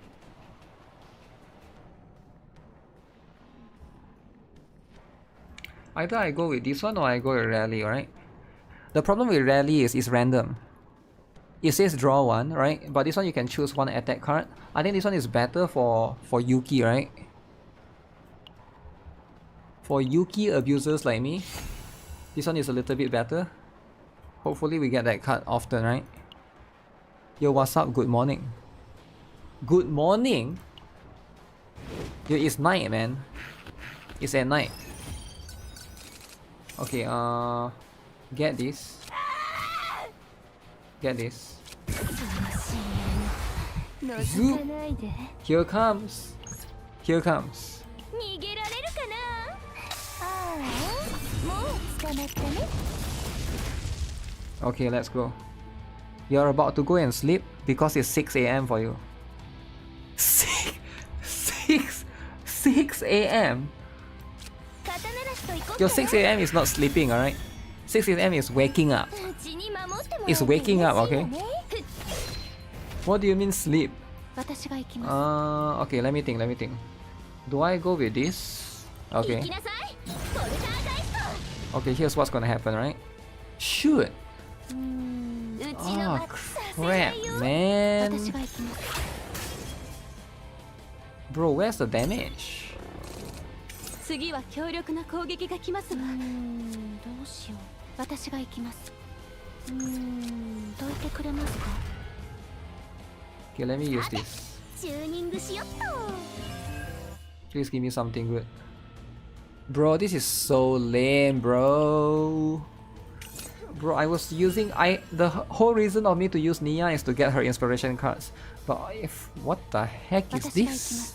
Either I go with this one or I go with Rally, right? The problem with Rally is it's random. It says draw 1, right? But this one you can choose 1 attack card. I think this one is better for Yuki, right? For Yuki abusers like me, this one is a little bit better. Hopefully we get that card often, right? Yo, what's up? Good morning. Good morning? Yo, it's night, man. It's at night. Okay, get this. Get this. Zoop. Here comes. Here comes. Okay, let's go. You're about to go and sleep because it's 6 a.m. for you. 6 a.m. Your 6 a.m. is not sleeping, alright? 6 a.m. is waking up. It's waking up, okay? What do you mean sleep? Okay, let me think. Do I go with this? Okay. Okay, here's what's gonna happen, right? Shoot! Oh, crap, man. Bro, where's the damage? Okay, let me use this. Please give me something good. Bro, this is so lame, bro. Bro, I was using the whole reason of me to use Nia is to get her inspiration cards. But if what the heck is this?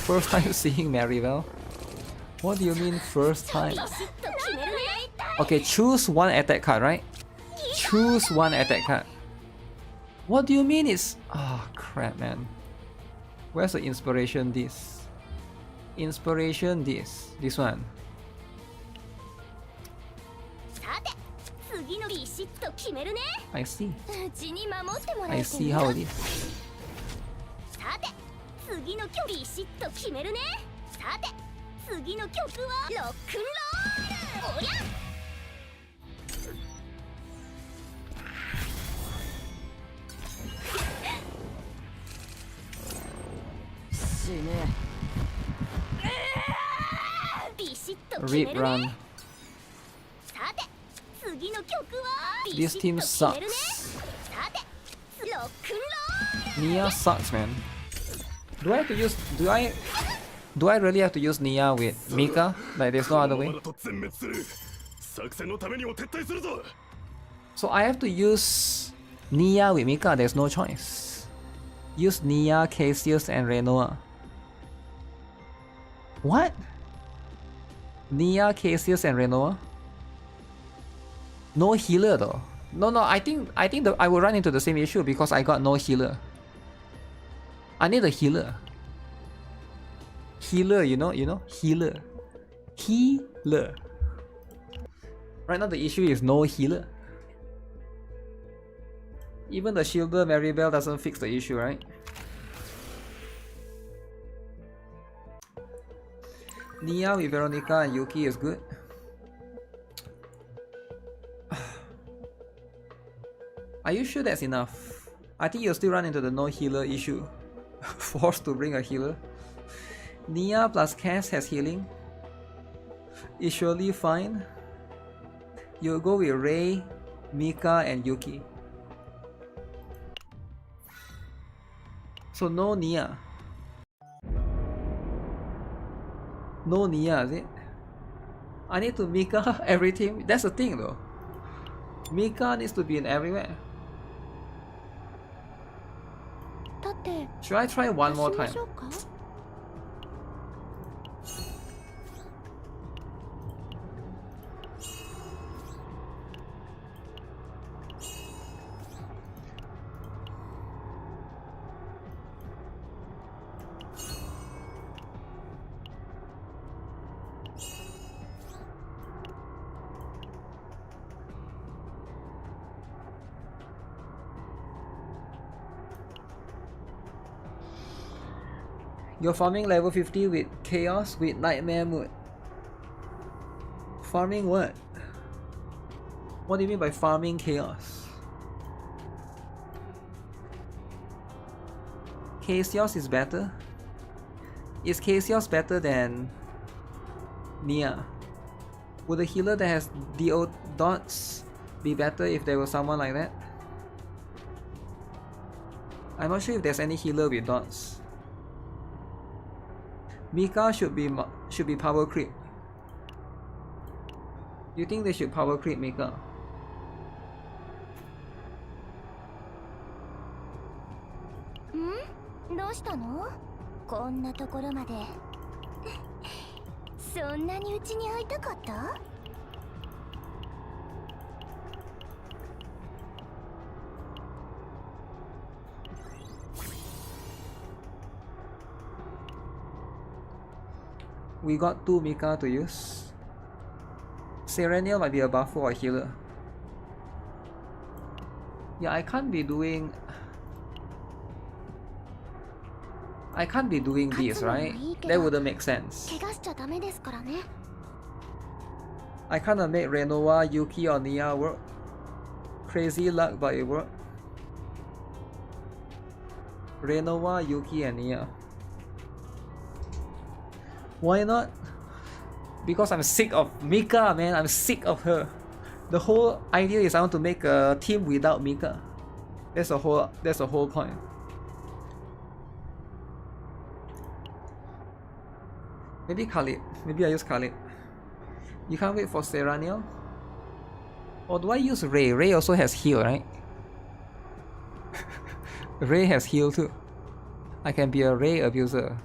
First time seeing Maribel? What do you mean first time? Okay, choose one attack card, right? Choose one attack card. What do you mean it's... Oh crap, man. Where's the inspiration this? Inspiration this. This one. I see. I see how it is. Rip run. This team sucks. Nia sucks, man. Do I have to use... Do I really have to use Nia with Mika? Like there's no other way? So I have to use Nia with Mika, there's no choice. Use Nia, Cassius and Renoa. What? Nia, Cassius and Renoa? No healer though. No, I think I will run into the same issue because I got no healer. I need a healer. Healer, you know, healer. Healer. Right now the issue is no healer. Even the shielder Maribel doesn't fix the issue, right? Nia with Veronica and Yuki is good. Are you sure that's enough? I think you'll still run into the no healer issue. Forced to bring a healer. Nia plus Cass has healing. Is surely fine. You'll go with Rei, Mika and Yuki. So no Nia. No Nia, is it? I need to Mika every team. That's the thing though. Mika needs to be in everywhere. Should I try one more time? You're farming level 50 with Chaos with Nightmare Mood. Farming what? What do you mean by farming Chaos? Chaos is better? Is Chaos better than Nia? Would a healer that has DO dots be better if there was someone like that? I'm not sure if there's any healer with dots. Mika should be power creep. You think they should power creep Mika? Hmm? どうしたの？こんなところまで。そんなにうちに会いたかった？ We got 2 Mika to use. Serenial might be a buffer or a healer. Yeah, I can't be doing this, right? That wouldn't make sense. I kinda made Renoa, Yuki or Nia work. Crazy luck, but it worked. Renoa, Yuki and Nia. Why not? Because I'm sick of Mika, man. I'm sick of her. The whole idea is I want to make a team without Mika. That's the whole point. Maybe Khalid. Maybe I use Khalid. You can't wait for Serenial? Or do I use Ray? Ray also has heal, right? Ray has heal too. I can be a Ray abuser.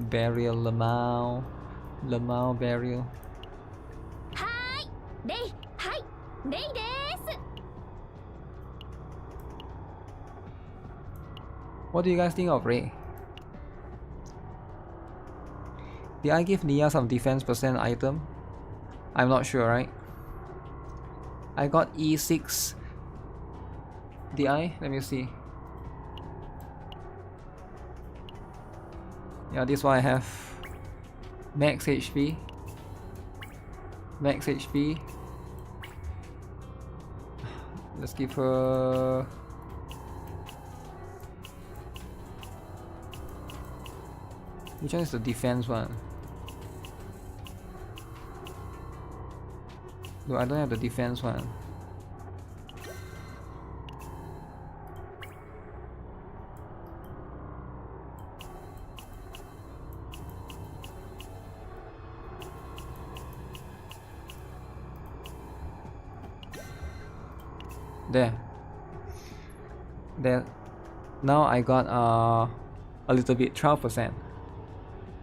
Burial, Lamau burial. Hi, Ray. Hi, Ray desu. What do you guys think of Ray? Did I give Nia some defense percent item? I'm not sure, right? I got E6. Did I? Let me see. Yeah, this one I have. Max HP. Max HP. Let's give her... Which one is the defense one? No, I don't have the defense one. There. Now I got a little bit, 12%.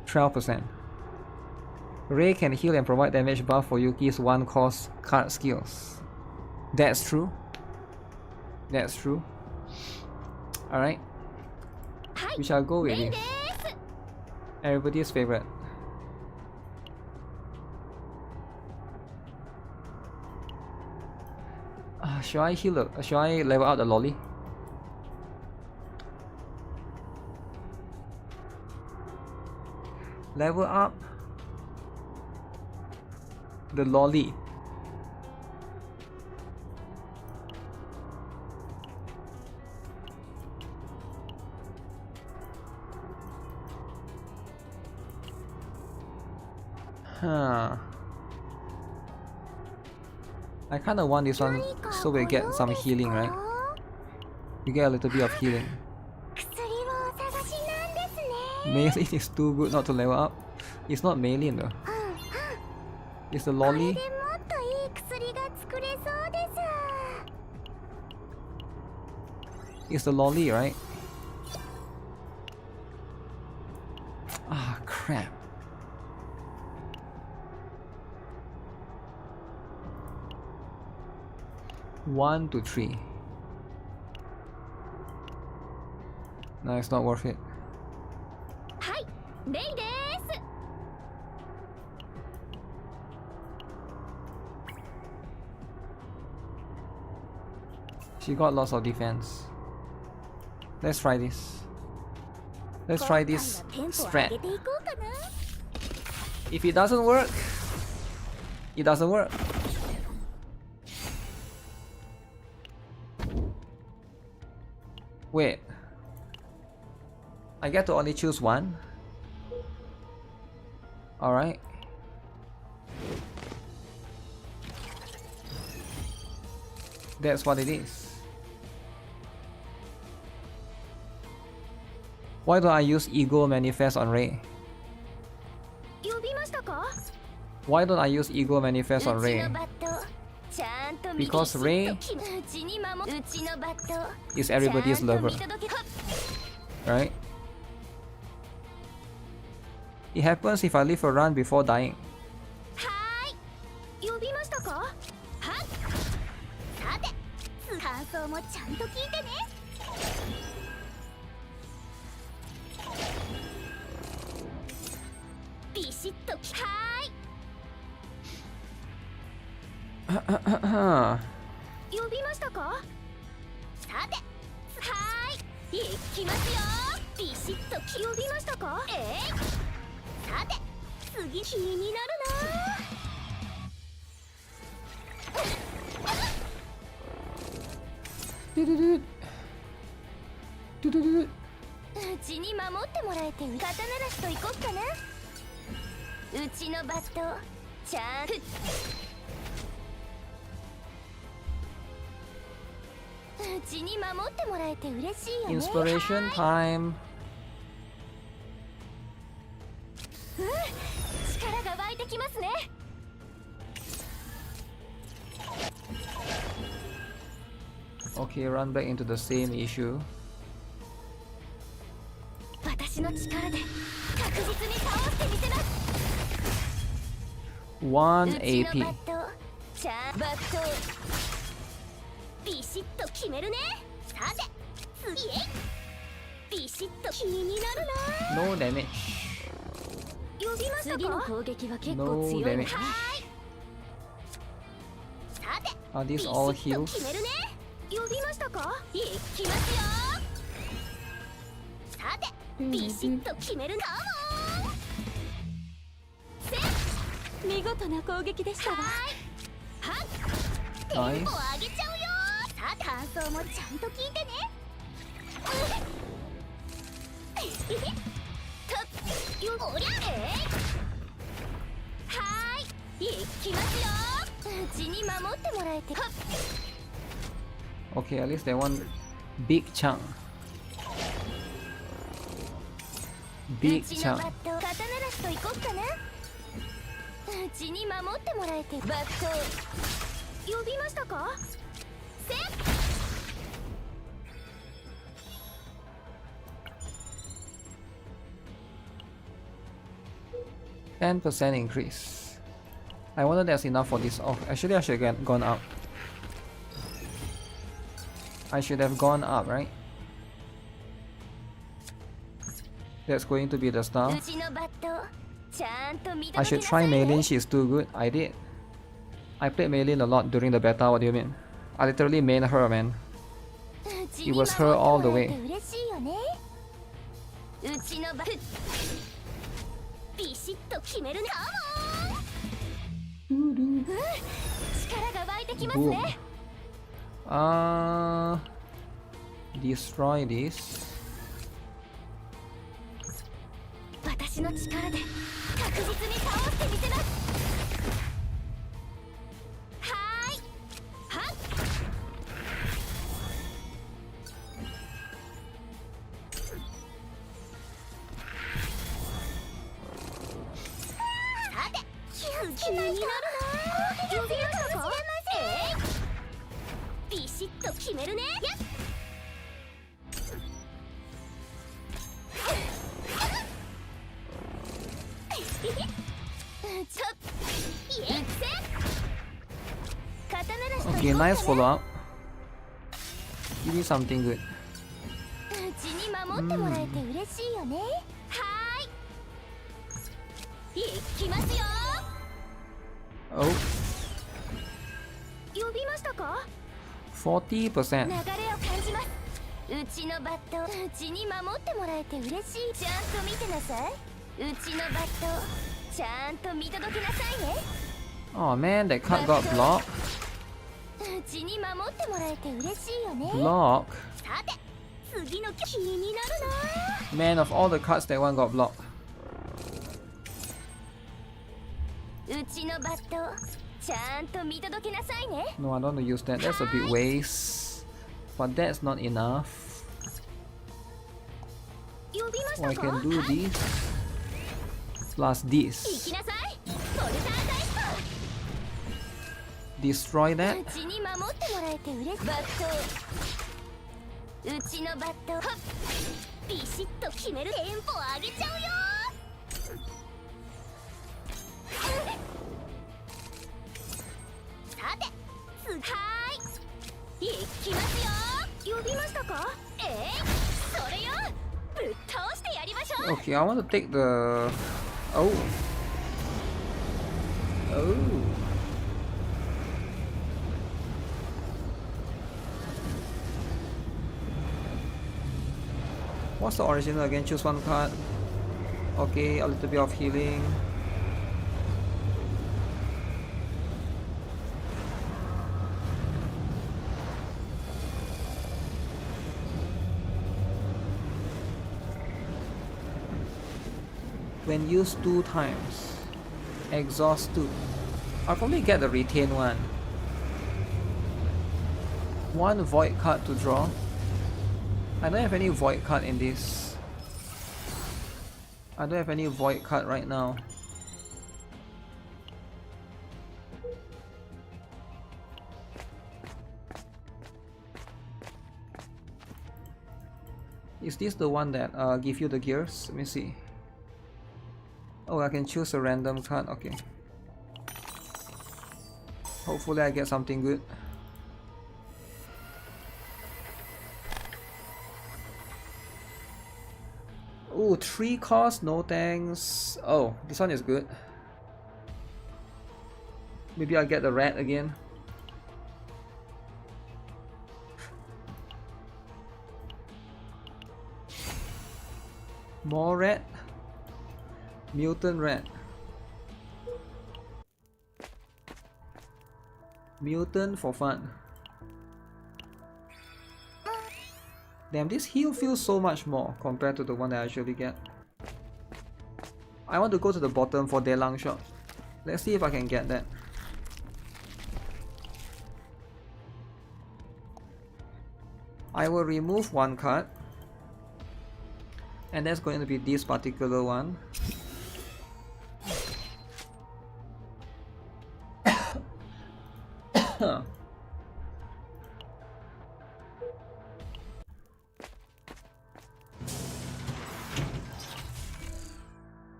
12%. Ray can heal and provide damage buff for Yuki's 1-cost card skills. That's true. That's true. Alright. We shall go with this. Everybody's favorite. Should I heal? Should I level out the lolly? Level up the lolly. Huh. I kinda want this one so we get some healing, right? We get a little bit of healing. Melee is too good not to level up. It's not melee though. It's the lolly. It's the lolly, right? Ah, crap. One to 3. No, it's not worth it. She got lots of defense. Let's try this. Let's try this strat. If it doesn't work, it doesn't work. Wait. I get to only choose one? Alright. That's what it is. Why don't I use Ego Manifest on Rei? Why don't I use Ego Manifest on Rei? Because Rei is everybody's lover. Right? It happens if I live a run before dying. Inspiration time. Okay, run back into the same issue. 1 AP. No damage. No damage. Are these all heals? Nice. Okay, at least they want big chunk. Big chunk. %10 increase. I wonder that's enough for this off. Actually, I should have gone up. I should have gone up, right? That's going to be the star. I should try Maylin, she's too good. I did. I played Maylin a lot during the beta, what do you mean? I literally made her, man. It was her all the way. Boom. Destroy this. Okay, nice follow up. Give me something good. Oh. 40%. Oh man, that card got blocked. Block. Man, of all the cards, that one got blocked. No, I don't want to use that. That's a bit waste. But that's not enough. Oh, I can do this. Plus this. Destroy that. Okay, I want to take the... Oh. Oh. What's the original again? Choose one card. Okay, a little bit of healing. When used 2 times, exhaust 2. I'll probably get the retain one. 1 void card to draw. I don't have any void card in this. I don't have any void card right now. Is this the one that give you the gears? Let me see. Oh, I can choose a random card. Okay. Hopefully I get something good. Ooh, 3 cost, no thanks. Oh, this one is good. Maybe I'll get the rat again. More rat. Mutant rat. Mutant for fun. Damn, this heal feels so much more compared to the one that I usually get. I want to go to the bottom for their long shot. Let's see if I can get that. I will remove 1 card. And that's going to be this particular one.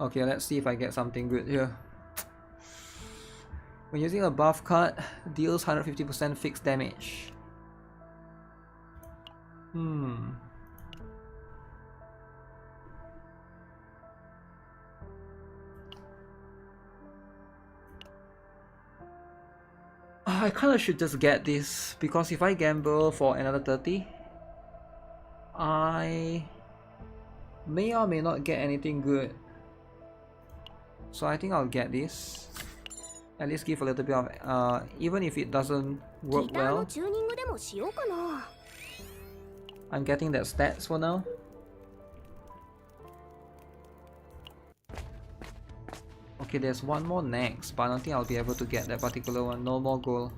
Okay, let's see if I get something good here. When using a buff card, deals 150% fixed damage. I kinda should just get this, because if I gamble for another 30, I may or may not get anything good. So I think I'll get this. At least give a little bit of, even if it doesn't work well, I'm getting that stats for now. Okay, there's one more next, but I don't think I'll be able to get that particular one. No more gold.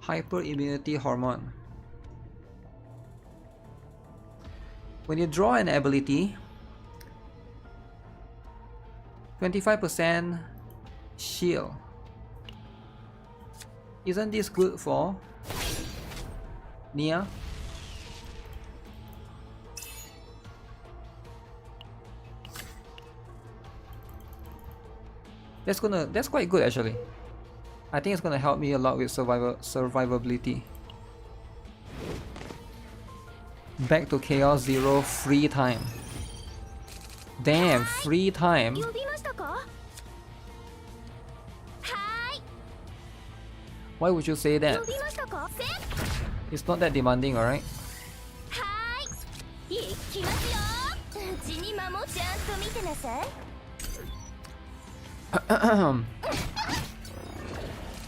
Hyper immunity hormone. When you draw an ability, 25% shield. Isn't this good for Nia? That's quite good actually. I think it's gonna help me a lot with survivability. Back to Chaos 0 free time. Damn, free time. Why would you say that? It's not that demanding, alright?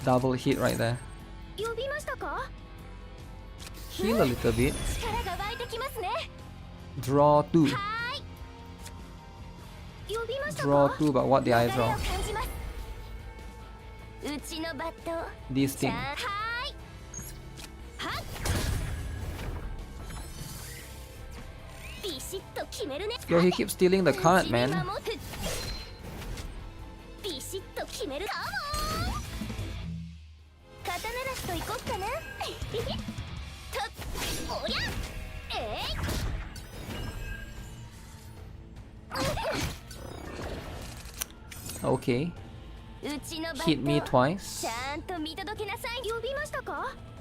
Double hit right there. Heal a little bit. Draw 2, but what did I draw? This thing. Yo, he keeps stealing the card, man. Okay. Hit me twice.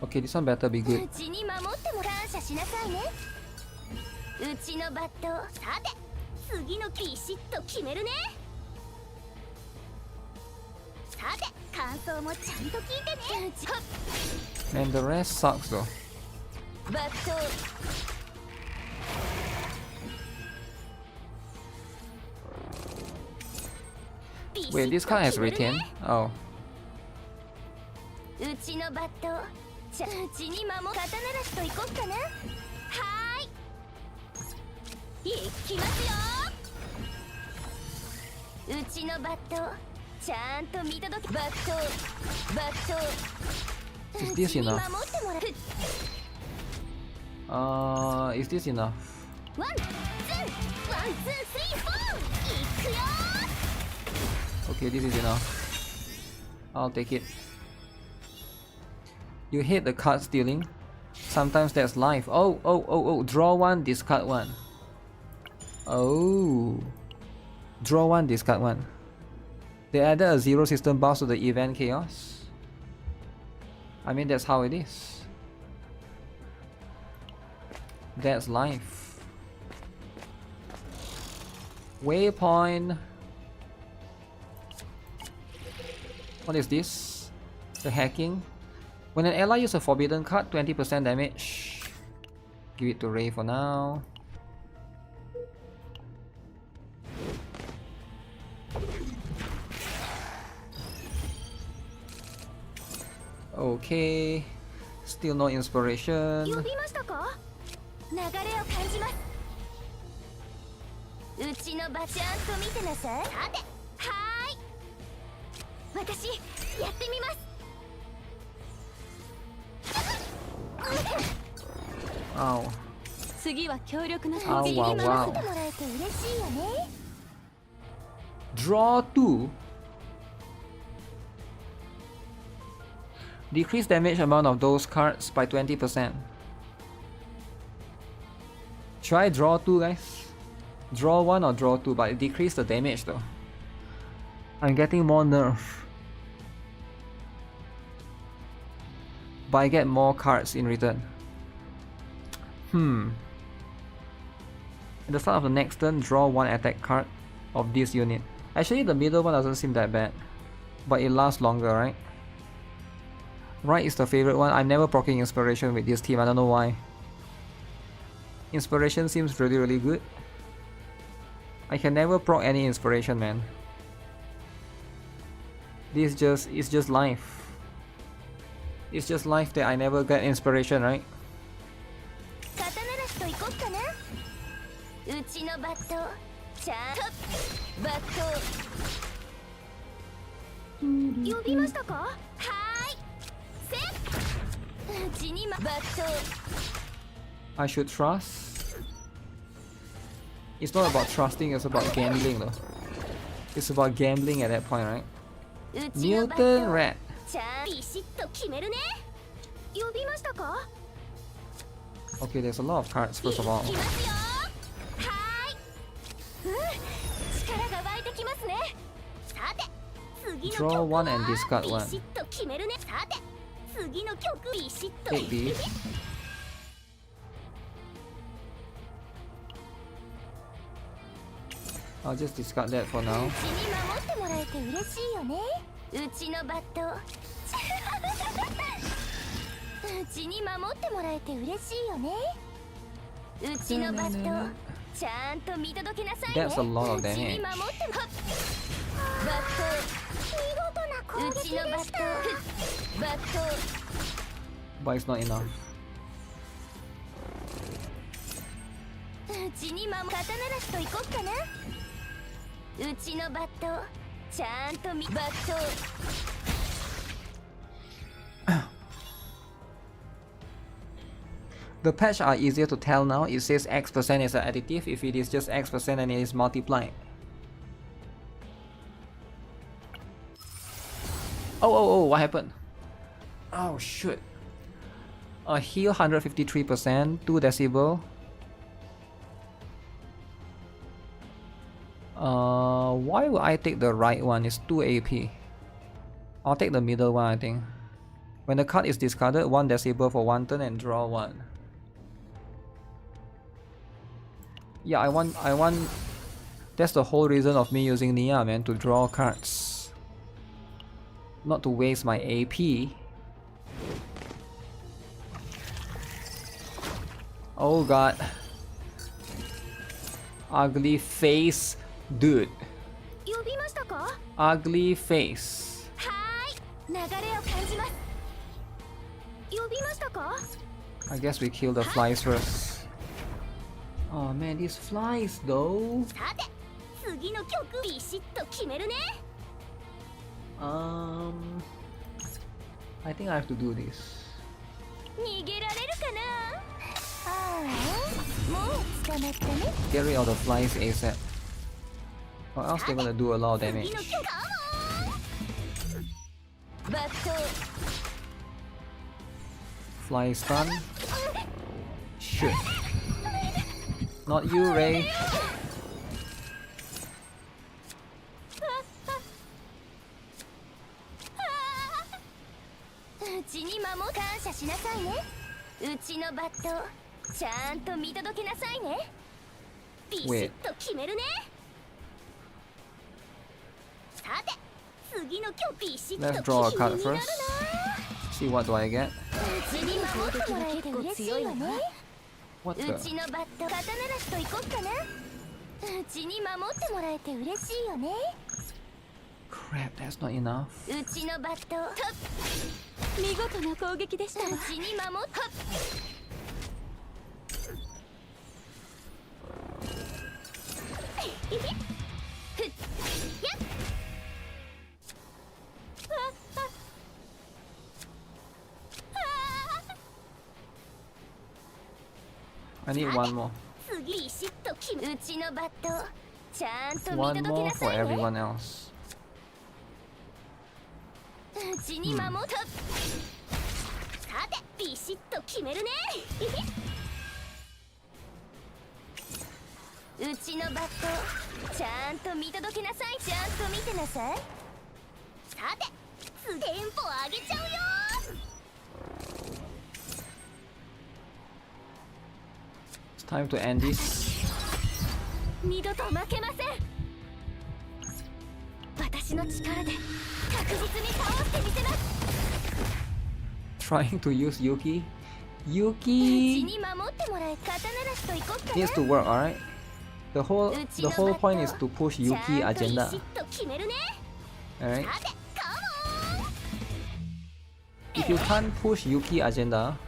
Okay, this one better be good. Man, the rest sucks though. Wait, this card has retain? Oh. Is this enough? Is this enough? Okay, this is enough. I'll take it. You hate the card stealing? Sometimes that's life. Oh, draw 1, discard 1. Oh. Draw 1, discard 1. They added a 0 system buff to the event chaos. I mean, that's how it is. That's life. Waypoint. What is this? The hacking. When an ally uses a forbidden card, 20% damage. Give it to Ray for now. Okay. Still no inspiration. Ow. Ow, wow. Draw 2. Decrease damage amount of those cards by 20%. Try draw 2, guys. Draw 1 or draw 2, but it decreased the damage though. I'm getting more nerf. But I get more cards in return. At the start of the next turn, draw 1 attack card of this unit. Actually, the middle one doesn't seem that bad. But it lasts longer, right? Right is the favorite one. I'm never proccing inspiration with this team, I don't know why. Inspiration seems really good. I can never proc any inspiration, man. It's just life. It's just life that I never get inspiration, right? I should trust. It's not about trusting, it's about gambling though. It's about gambling at that point, right? Newton Rat. Okay, there's a lot of cards first of all. Draw 1 and discard 1. Take these. I'll just discard that for now. That's a lot of damage. But it's not enough. うちのバットちゃんとバット The patch are easier to tell now. It says X% is an additive. If it is just X% and it is multiplied. Oh, what happened? Oh, shoot. Heal 153%, 2 decibel. Why would I take the right one? It's 2 AP. I'll take the middle one, I think. When the card is discarded, 1 decibel for 1 turn and draw 1. Yeah, I want. That's the whole reason of me using Nia, man, to draw cards. Not to waste my AP. Oh god. Ugly face, dude. Ugly face. I guess we kill the flies first. Oh man, these flies though. I think I have to do this. Get rid of the flies ASAP. Or else they're gonna do a lot of damage. Fly stun. Shit. Not you, Ray. Wait. Let's draw a card first. See what do I get. What the? Crap, that's not enough. I need one more. One more for everyone else. It's time to end this. Trying to use Yuki. Yuki needs to work, alright? The whole point is to push Yuki agenda. Alright? If you can't push Yuki agenda,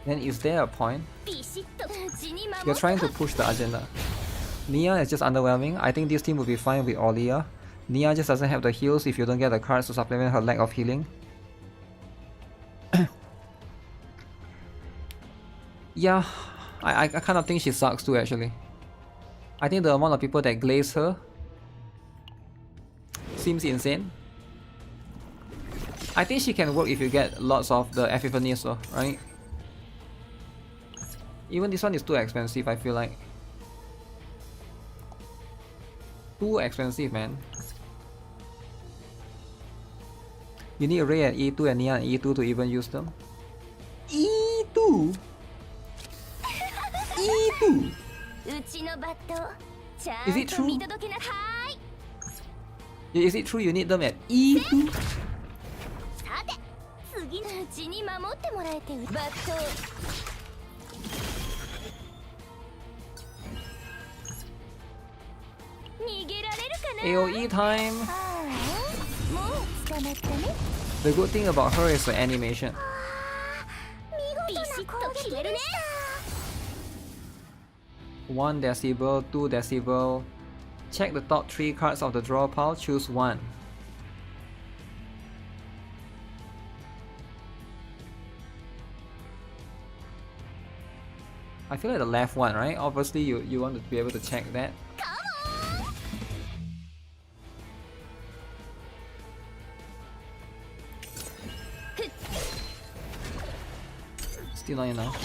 then is there a point? You're trying to push the agenda. Nia is just underwhelming. I think this team will be fine with Olia. Nia just doesn't have the heals if you don't get the cards to supplement her lack of healing. Yeah, I kind of think she sucks too actually. I think the amount of people that glaze her seems insane. I think she can work if you get lots of the epiphanies though, right? Even this one is too expensive, I feel like. Too expensive, man. You need Ray at E2 and Nia at E2 to even use them. E2? E2? Is it true? Is it true you need them at E2? AoE time! The good thing about her is the animation. 1 decibel, 2 decibel, Check the top 3 cards of the draw pile, choose one. I feel like the left one, right? Obviously you want to be able to check that. Still not enough.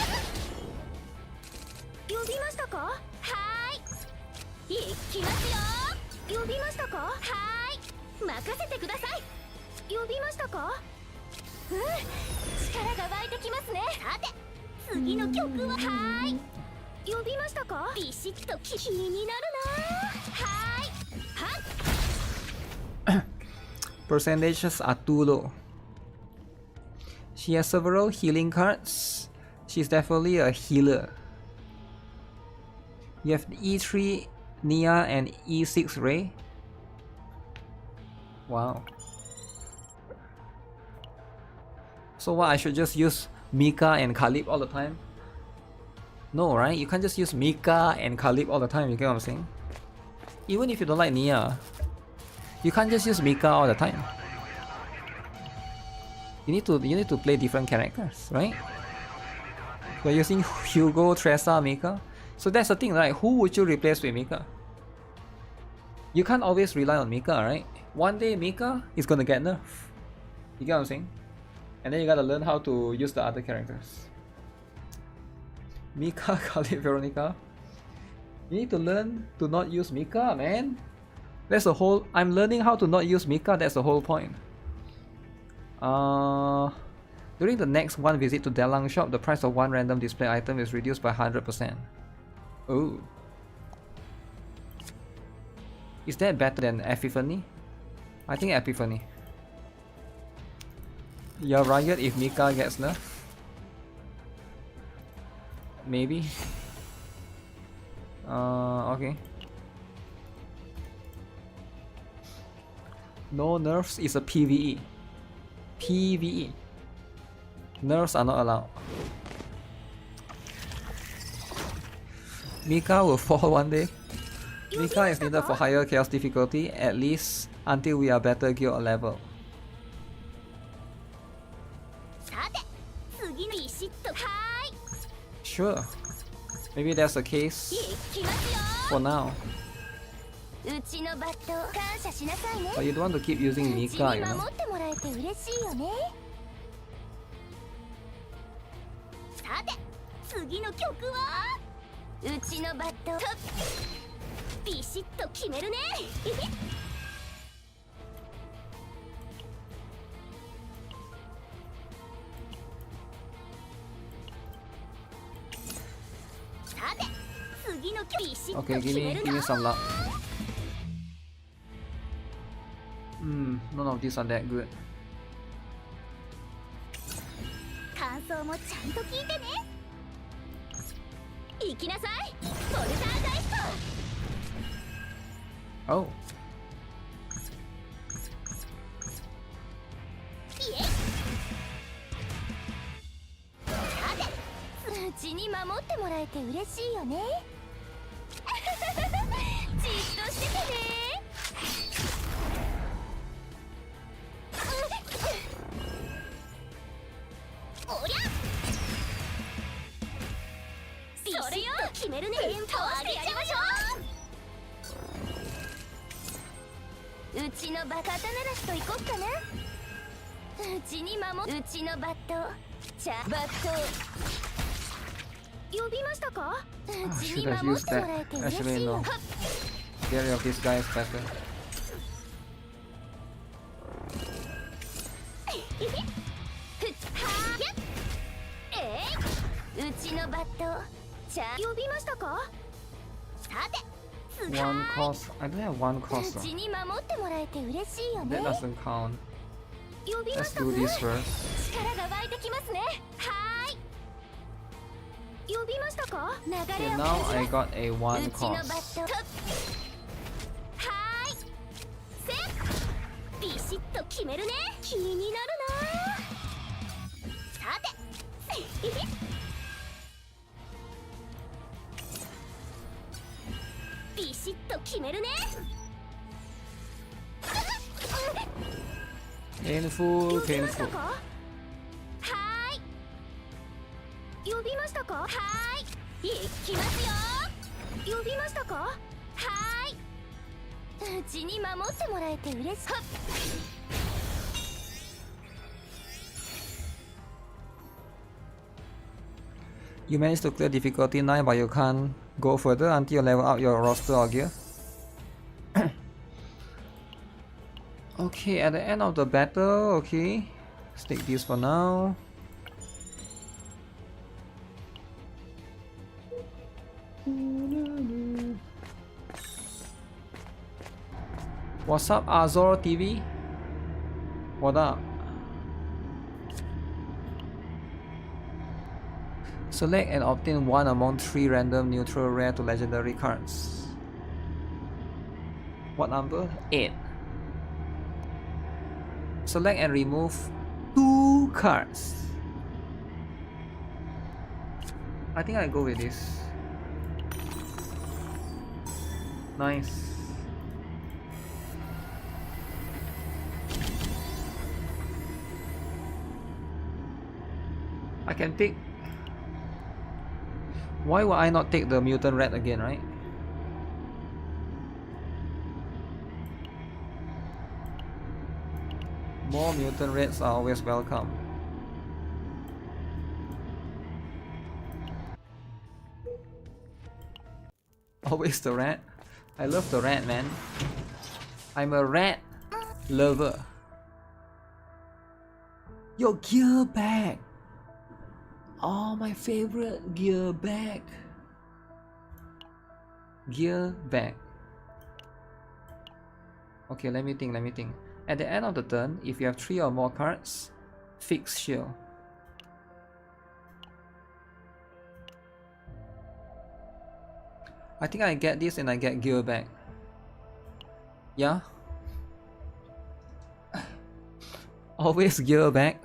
呼びましたか？はーい。行きますよ。呼びましたか？はーい。任せてください。呼びましたか？うん。力が湧いてきますね。さて、次の曲ははーい。呼びましたか？ビシッと気になるな。はーい。はっ。 Percentages are too low. She has several healing cards. She's definitely a healer. You have E3 Nia and E6 Ray. Wow. So what, I should just use Mika and Khalib all the time? No, right? You can't just use Mika and Khalib all the time, you get what I'm saying? Even if you don't like Nia, you can't just use Mika all the time. You need to play different characters, right? We're using Hugo, Tressa, Mika. So that's the thing, right? Who would you replace with Mika? You can't always rely on Mika, right? One day Mika is gonna get nerfed. You get what I'm saying? And then you gotta learn how to use the other characters. Mika, Khalid, Veronica. You need to learn to not use Mika, man. That's the whole... I'm learning how to not use Mika, that's the whole point. During the next one visit to Delang shop, the price of one random display item is reduced by 100%. Oh. Is that better than Epiphany? I think Epiphany. You're Riot if Mika gets nerfed? Maybe. Okay. No nerfs is a PvE. PvE. Nerfs are not allowed. Mika will fall one day. Mika is needed for higher chaos difficulty, at least until we are better guild level. Sure. Maybe that's the case for now. But you don't want to keep using Mika, you know? Okay, give me some luck. None of these are that good. Oh. Should have used that. Actually, no. Get rid of this guy is better. One cost. I don't have one cost. That doesn't count. Let's do this first. Okay, now I got a one cost. ビシッと決めるね。 Painful, 呼びました painful. か？はーい。呼びましたか？はーい。行きますよ。呼びましたか？はーい。うちに守ってもらえて嬉しい。はっ。 You managed to clear difficulty 9, but you can't go further until you level up your roster or gear. Okay, at the end of the battle, okay. Let's take this for now. What's up, Azor TV? What up? Select and obtain one among 3 random neutral rare to legendary cards. What number? 8. Select and remove 2 cards. I think I go with this. Nice. I can take. Why would I not take the mutant red again, right? More mutant reds are always welcome. Always the rat. I love the rat, man. I'm a rat lover. Your gear bag. Oh, my favorite gear bag. Gear bag. Okay, let me think. At the end of the turn, if you have 3 or more cards, fix shield. I think I get this and I get gear bag. Yeah? Always gear bag.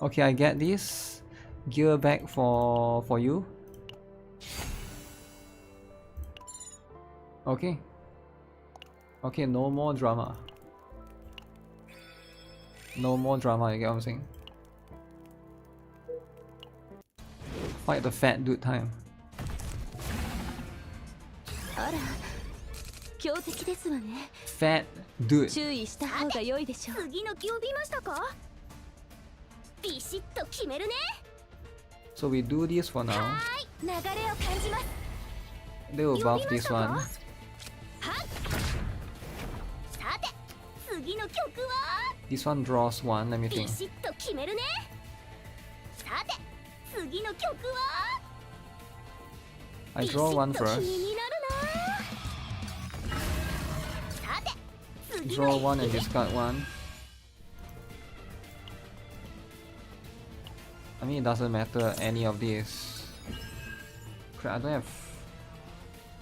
Okay, I get this gear bag for you. Okay. Okay, no more drama. No more drama, you get what I'm saying? Fight the fat dude time. あら、強敵ですわね。 Fat dude. 注意した方が良いでしょう。次の呼びましたか？ビシッと決めるね。 So we do this for now. はい、流れを感じます。 They will buff this one. はい。さて、次の曲は？ This one draws one, let me ビ think. シッと決めるね。さて、次の曲は？ I draw one ビシッと first. 気になるな。さて、次の Draw one and discard one. I mean, it doesn't matter any of these. Crap, I don't have.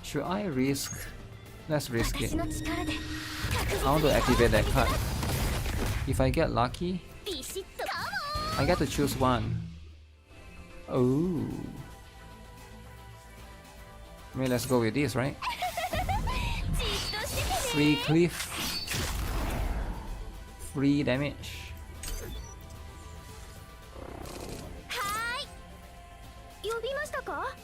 Should I risk? Let's risk it. 私の力で I want to activate that card. If I get lucky, ビシッと。 I get to choose one. Oh. I mean, let's go with this, right? じっとしててね。 Free cliff. Free damage. はーい。呼びましたか？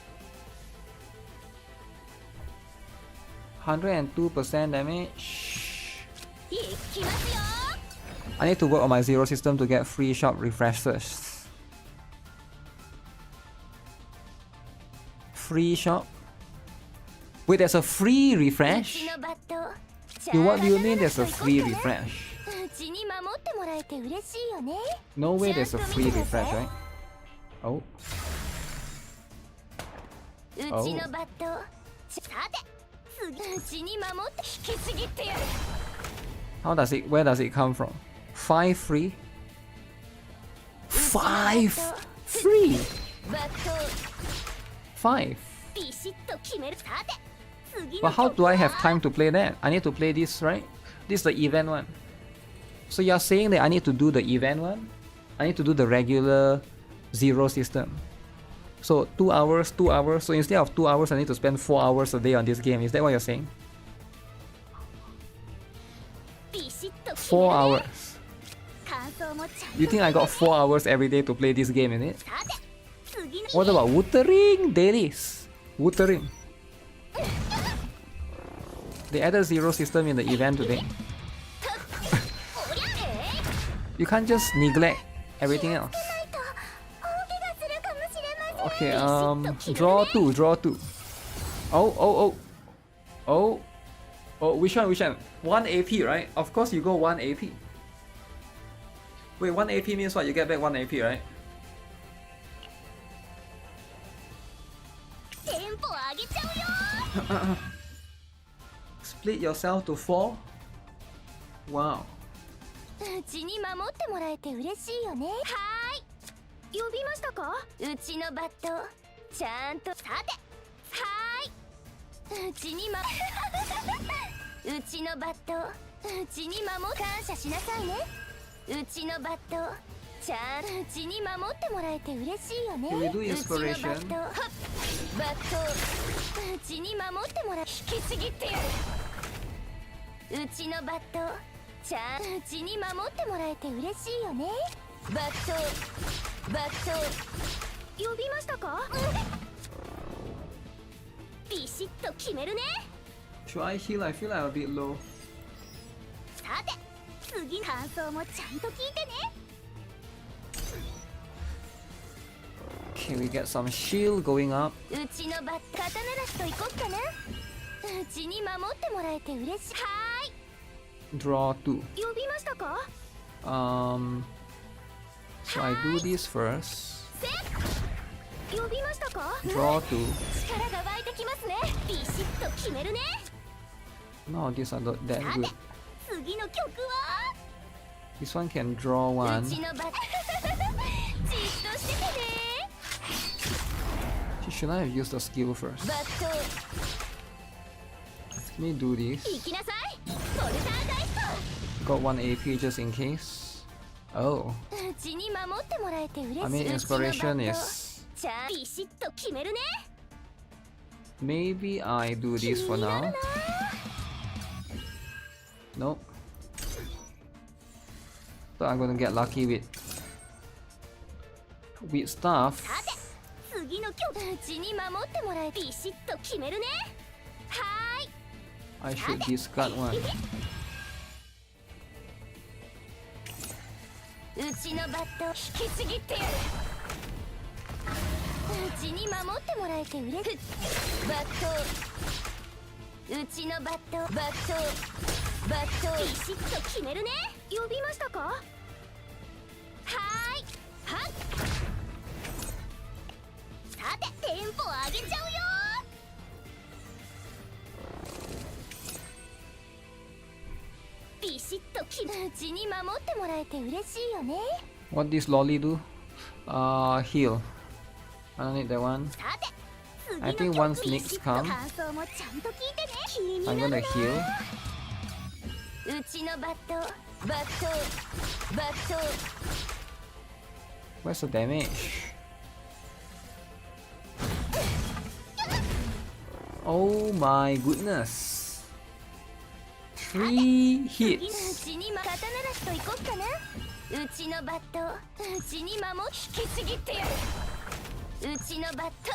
102% damage. いきますよ。 I need to work on my zero system to get free shop refreshers. Free shop? Wait, there's a free う refresh? ちのバット。 Dude, what do you mean there's a free refresh? うちに守ってもらえて嬉しいよね。 No way there's a free refresh, right? Oh. うちのバット。さて、次うちに守って引きちぎってやる。 How does it, where does it come from? 5 free? 5 free? バット。 5? ビシッと決める。さて、次 But の how 曲 do I は have time to play that? I need to play this, right? This is the event one. So you're saying that I need to do the event one? I need to do the regular zero system. So 2 hours, 2 hours. So instead of 2 hours, I need to spend 4 hours a day on this game. Is that what you're saying? 4 hours. You think I got 4 hours every day to play this game, in it? What about Wuthering dailies? Wuthering. They added zero system in the event today. You can't just neglect everything else. Okay, draw two. Oh, which one? 1 AP, right? Of course you go 1 AP. Wait, 1 AP means what? You get back 1 AP, right? Split yourself to 4? Wow. うちに守ってもらえて嬉しいよね。はーい。呼びましたか？うちのバットちゃんとさて。はーい。うちにうちのバットうちに守感謝しなさいね。うちのバットちゃんうちに守ってもらえて嬉しいよね。Can we do inspiration? うちのバットうちに守ってもら引きちぎってやる。うちのバットちゃんうちに守ってもらえて嬉しいよね。バット呼びましたか？ビシッと決めるね。Should I heal? I feel like I'm a bit low. さて次感想もちゃんと聞いてね。Okay, we get some shield going up. うちのバット刀なしと行こっかな。うちに守ってもらえて嬉しい。はーい。 Draw 2. 呼びましたか？ So I do this first. 呼びましたか？ Draw 2. 力が湧いてきますね。ビシッと決めるね。 No, these are not that good. 次の曲は This one can draw 1. うちのバットじっとしててね。 Should I have used the skill first? バット Let me do this. 行きなさい。ポルターガイスト Got 1 AP just in case. Oh. うちに守ってもらえて嬉しい。 I mean, inspiration is... じゃあビシッと決めるね。 Maybe I do this for now. Nope. So I'm gonna get lucky with stuff. さて次の曲うちに守ってもらえビシッと決めるね。はーい。 I should discard one. うちのバット引きちぎってやる。うちに守ってもらえて嬉しい。バットうちのバットビシッと決めるね。呼びましたか？はーい。はっさてテンポ上げちゃうよ。ビシッと決めうちに守ってもらえて嬉しいよね。 What does Lolly do? Heal. I don't need that one. さて I think once Nick comes, 感想もちゃんと聞いてね。 I'm gonna heal. うちのバット Where's the damage? Oh my goodness. 3 次のう hits. ちに刀なしと行こっかな。うちのバットうちに守引きちぎってやる。うちのバット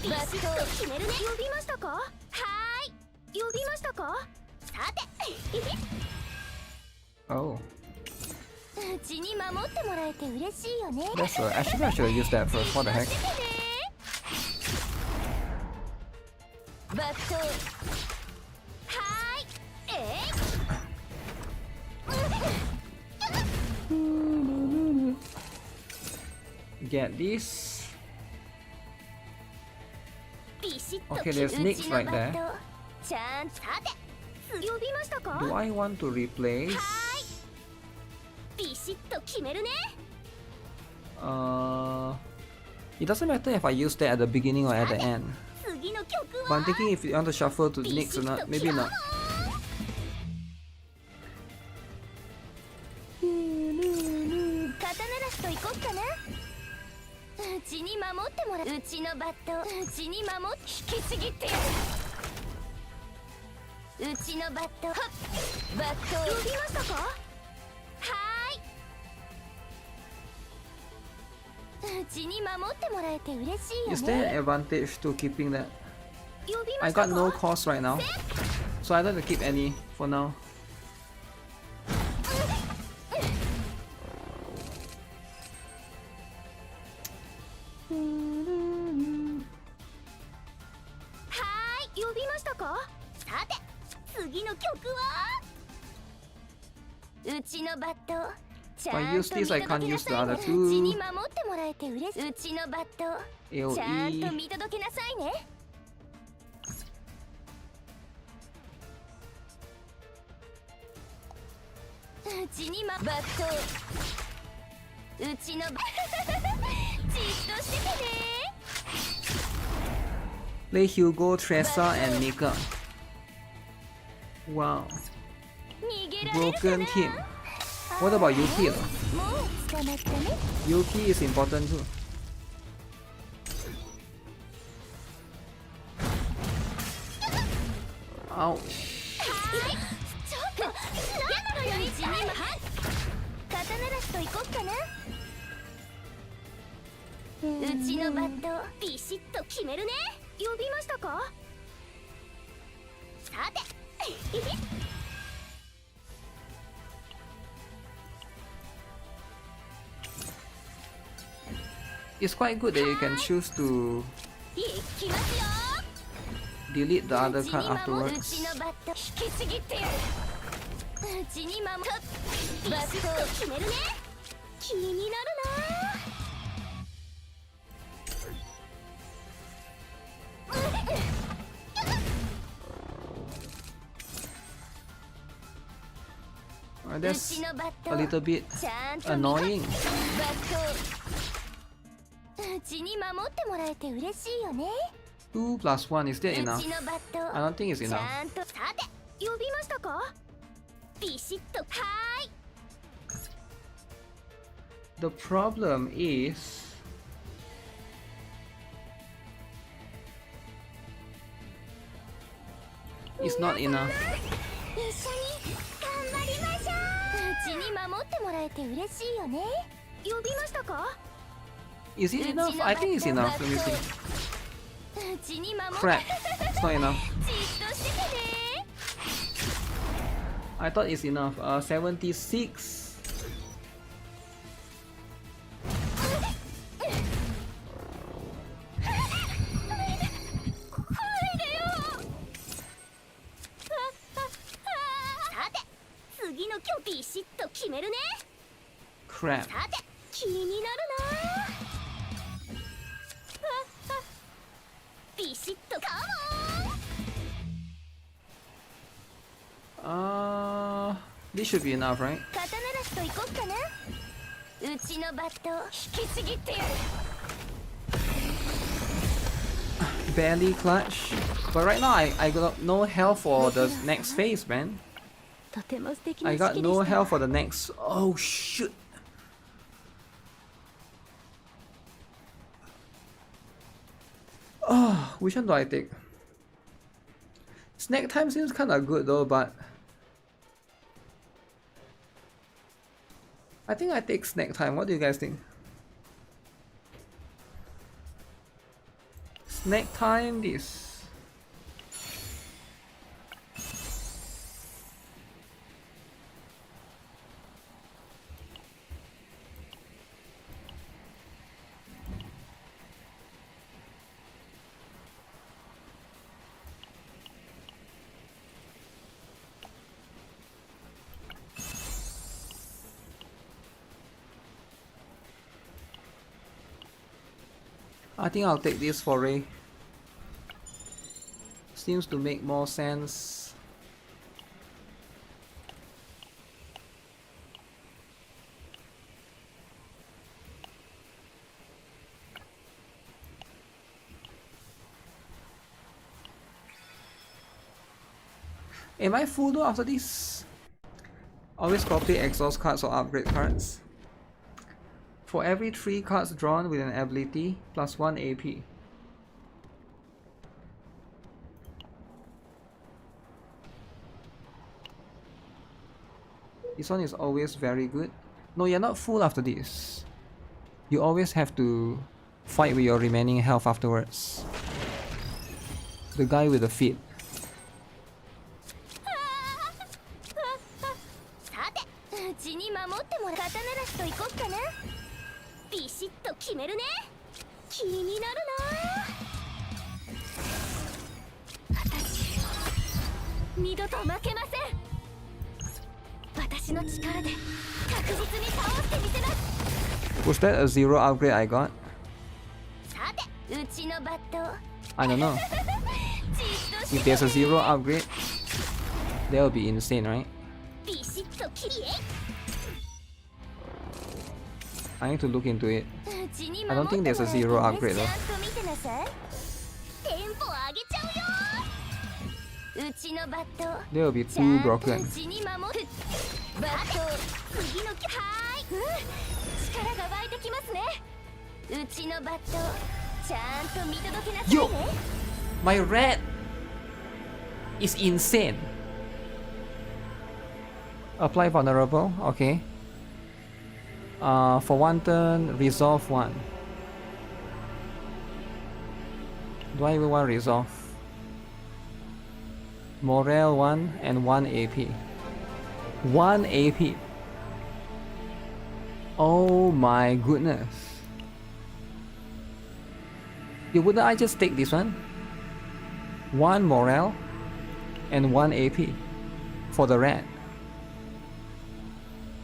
ビシッと決めるね。呼びましたか？はーい。呼びましたか？さて Oh. うちに守ってもらえて嬉しいよね。 That's right. Actually, I should have used that first. What the heck? バットはーい。Get this. ビシッと Okay, there's Nick right there. ちゃんさて呼びましたか？ Do I want to replace? ビシッと決めるね。 It doesn't matter if I use that at the beginning or at the end. 次の曲 But は I'm thinking if you want to shuffle to Nick's or not, maybe not. 刀なしと行こっかな。うちに守ってもらう。うちちのバットうちに守っ引きちぎってやるうちのバットバット呼びましたかはーいうちに守ってもらえて嬉しいよね Is there an advantage to keeping that? 呼びま I した got か no cost right now, so I don't have to keep any for now. If I use this, I can't use the other two. AoE. Play Hugo, Tressa, and Nikke. Wow. Broken team. What about Yuki though? Yuki is important too. Ouch. It's quite good that you can choose to delete the other card afterwards. That's a little bit annoying. 2 plus 1, is that enough? I don't think it's enough. The problem is it's not enough. Is it enough? I think it's enough. Let me see. Crap, it's not enough. I thought it's enough. 76. Crap. This should be enough, right? Barely clutch. But right now I got no health for the next phase, man. I got no health for the next... Oh shit! Oh, which one do I take? Snack time seems kinda good though, but... I think I take snack time. What do you guys think? Snack time, this. I think I'll take this for Ray. Seems to make more sense. Am I full though after this? Always copy exhaust cards or upgrade cards. For every 3 cards drawn with an ability, plus 1 AP. This one is always very good. No, you're not full after this. You always have to fight with your remaining health afterwards. The guy with the feet. Was that a 0 upgrade I got? I don't know. If there's a 0 upgrade, that would be insane, right? I need to look into it. I don't think there's a 0 upgrade though. They will be too broken. Yo! My red is insane. Apply vulnerable, okay. For one turn, resolve 1. Do I even want resolve? Morale 1 and 1 AP. 1 AP. Oh my goodness. Yeah, wouldn't I just take this one? 1 morale and 1 AP for the red.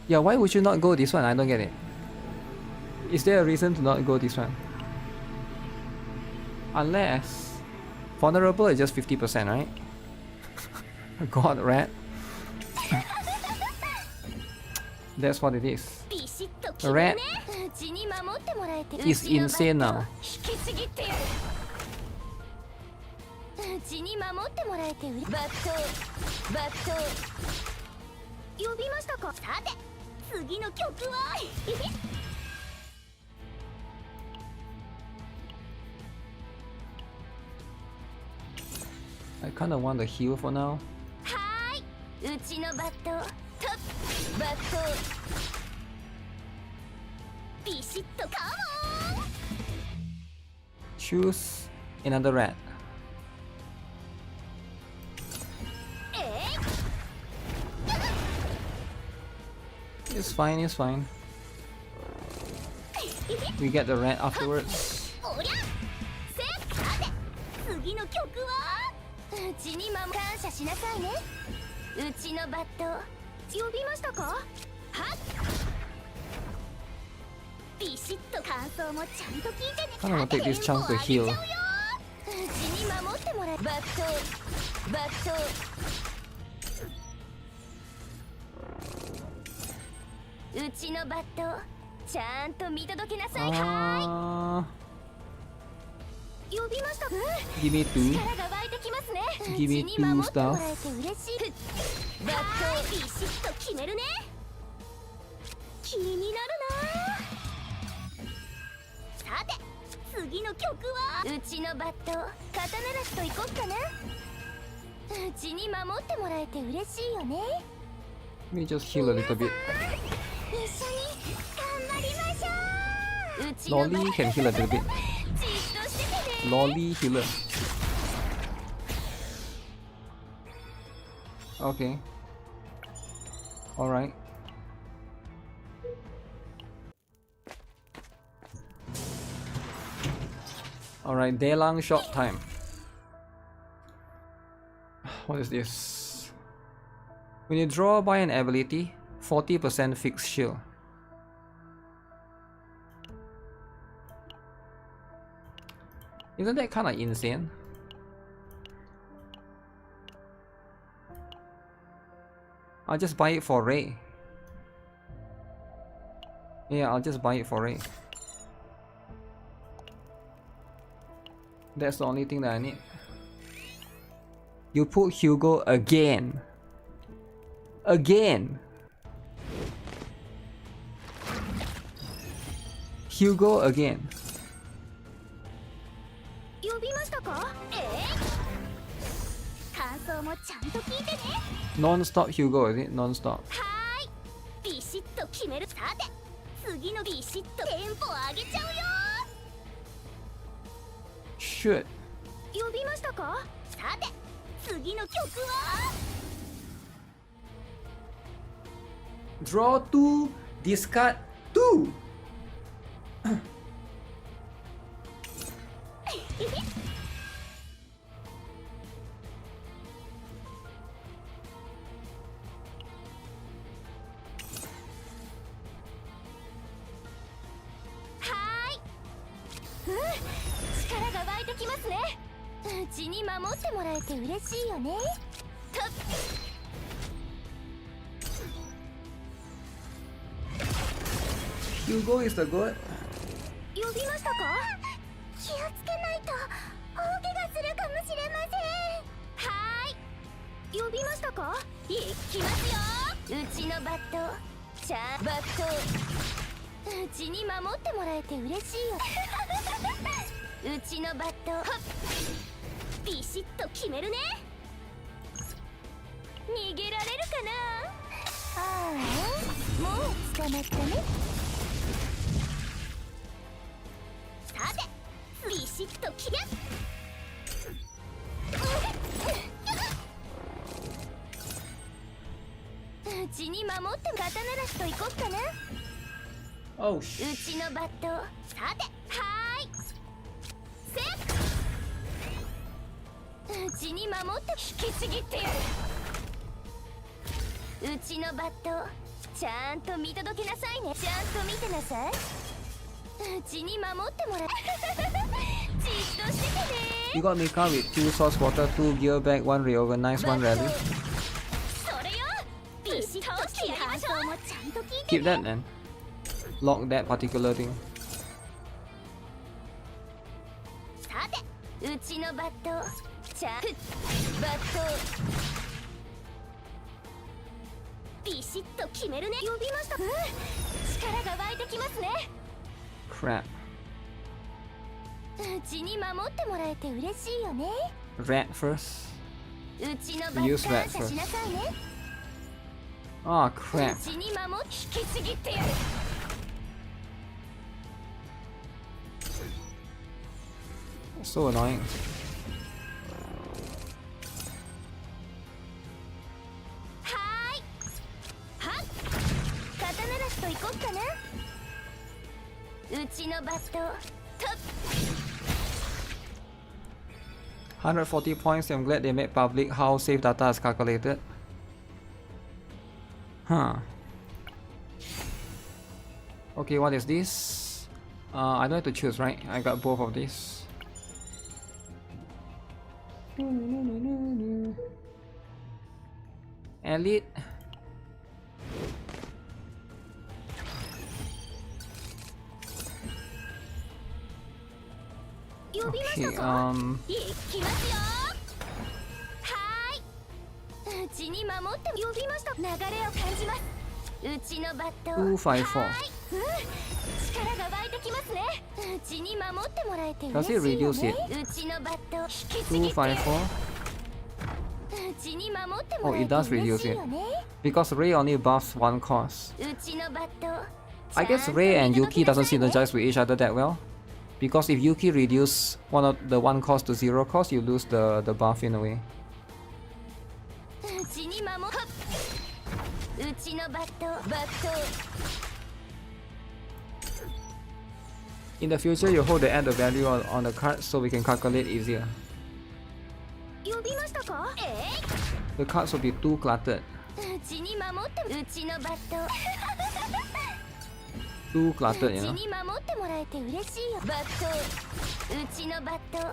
Yeah, why would you not go this one? I don't get it. Is there a reason to not go this one? Unless vulnerable is just 50%, right? God, red. That's what it is. Red is insane now. I kinda want the heal for now. Choose another rat. It's fine, it's fine. We get the rat afterwards. I'm gonna take this chance to heal. Give me 2. Give me 2 stuff. Let me just heal a little bit. Lolly can heal a little bit. Lolly healer. Okay. Alright. Alright, Daelang shot time. What is this? When you draw by an ability, 40% fixed shield. Isn't that kinda insane? I'll just buy it for Ray. Yeah, I'll just buy it for Ray. That's the only thing that I need. You put Hugo again. Again. Hugo again. Non-stop Hugo, is it? Non-stop. シッと決める。さて次のビシッとテンポ上げちゃうよ。 Shoot. 呼びましたか。さて次の曲は Draw 2, discard 2. 力が湧いてきますね。うちに守ってもらえて嬉しいよね。と Hugo is the good. 呼びましたか。気をつけないと大怪我するかもしれません。はーい。呼びましたか。いきますよ。うちのバットチャーバット、うちに守ってもらえて嬉しいよ。うちのバットビシッと決めるね。逃げられるかな。ああ、もう捕まったね。さてビシッと決め。うちに守って刀なしといこっかな。 Oh うちのバットさてはーいセッ。うちに守って引きちぎってやる。うちのバットちゃんと見届けなさいね。ちゃんと見てなさい。うちに守ってもらえ。じっとしててね。 You got Mika with 2 source water, 2 gear bag, 1 reorganize, 1 rally. それよ。ビシッとしてやりましょう。もちゃんと聞いて Keep that then. Lock that particular thing. さてうちのバットチャーバットビシッと決めるね。呼びました。力が湧いてきますね。 Crap. うちに守ってもらえて嬉しいよね。 Rat first. うちのバッUse ト rat 感謝しなさいね。 Oh う crap. ちに守って引きちぎってやる。 So annoying. はーい。はっ。刀なしといこっかな。うちのバットと 140 points. I'm glad they made public how safe data is calculated. Huh. Okay, what is this? I don't have to choose, right? I got both of these. Elite. Okay, 行きますよ。はーい。うちに守って呼びました。流れを感じます。うちのバット254. はーい。力が湧いてきますね。うちに守ってもらえて嬉 Does し it いよ reduce ね。 it? うちのバット引きちぎってやる。 254. うちに守って Oh, もらえ it て does 嬉 reduce しい it よね。 because Ray only buffs one cost. うちのバット I guess Ray and Yuki doesn't synergize with each other that well. Because if Yuki reduce one cost to 0 cost, you lose the buff in a way. うちに守うちのバットバット In the future, you hold the add the value on the card so we can calculate easier. 呼びましたか。 The cards will be too cluttered. うちに守ってうちのバット Too cluttered, う you ち know. に守ってもらえて嬉しいよ。バットうちのバットじ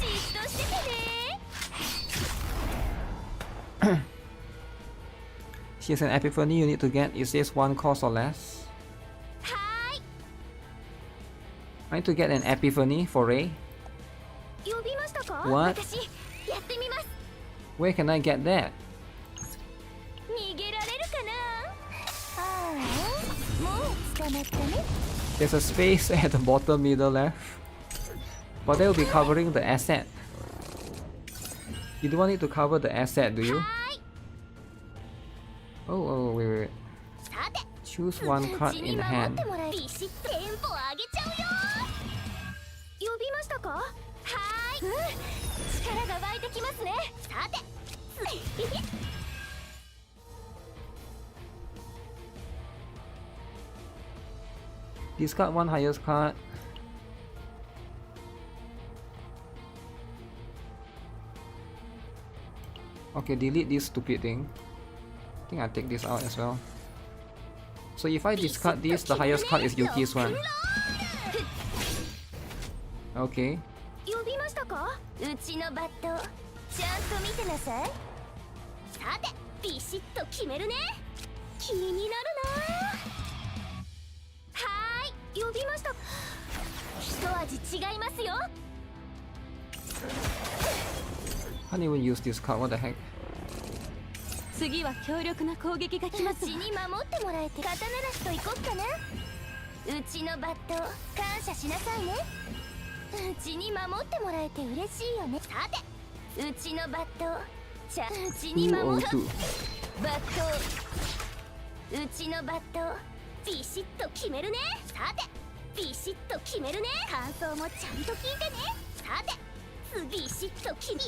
っとしててね。 She's an epiphany you need to get. It says 1 cost or less. はーい。 I need to get an epiphany for Ray. 呼びましたか。 What? 私やってみます。 Where can I get that? 逃げられるかな。ああ、もう捕まったね。 There's a space at the bottom middle left. But that will be covering the asset. You don't want it to cover the asset, do you? はーい。 Oh, wait. Choose one card in hand. ビシッとテンポ上げちゃうよ。呼びましたか？はーい。力が湧いてきますね。さて。Discard one highest card. Okay, delete this stupid thing. I think I take this out as well. So if I discard this, the highest card is Yuki's one. Okay. 呼びましたか？うちのバット、ちゃんと見てなさい。さて、ビシッと決めるね。気になるな。はーい、呼びました。一味違いますよ。Can't even use this card. What the heck? 次は強力な攻撃が来ます。うちに守ってもらえて肩慣らしといこっかな。うちのバット、感謝しなさいね。うちに守ってもらえて嬉しいよね。さて、うちのバット、うちに守るバット、うちのバット、ビシッと決めるね。さて、ビシッと決めるね。感想もちゃんと聞いてね。さて、ビシッと決め。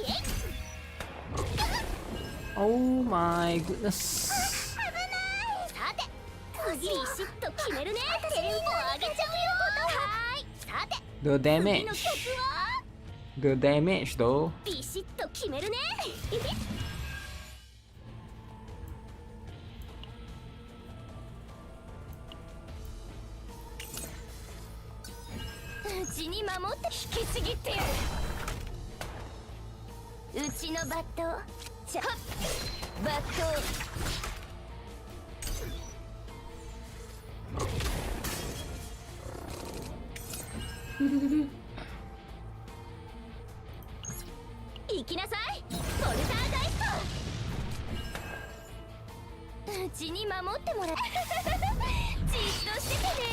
Oh my goodness. さて、ビシッと決めるね。テンポ上げちゃうよ。はーい。さて、 The damage. The damage though. ビシッと決めるね。うちに守って引きちぎってやる。うちのバット、バット。行きなさい、ポルターガイスト。うちに守ってもらう。じっとしててね。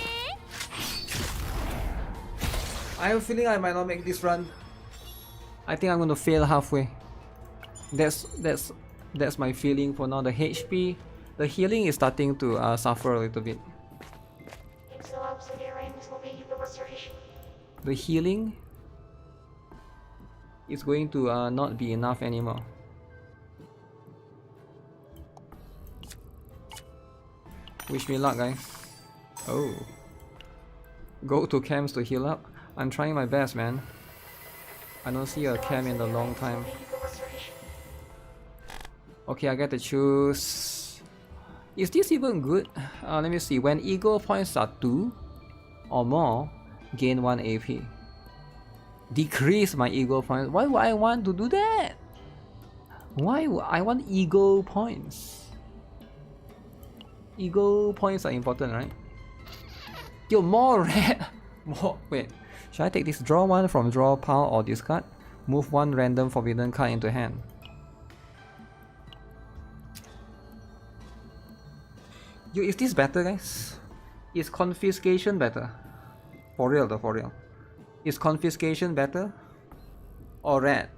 I have a feeling I might not make this run. I think I'm gonna fail halfway. That's my feeling for now. The HP, the healing is starting to suffer a little bit. The healing is going to not be enough anymore. Wish me luck, guys. Oh, go to camps to heal up. I'm trying my best, man. I don't see a camp in a long time. Okay, I get to choose. Is this even good? Let me see. When ego points are 2 or more, gain 1 AP. Decrease my ego points. Why would I want to do that? Why would I want ego points? Ego points are important, right? Yo, more red. More. Wait. Should I take this? Draw 1 from draw pile or discard? Move 1 random forbidden card into hand. Yo, is this better, guys? Is confiscation better? For real though, for real. Is confiscation better? Or red?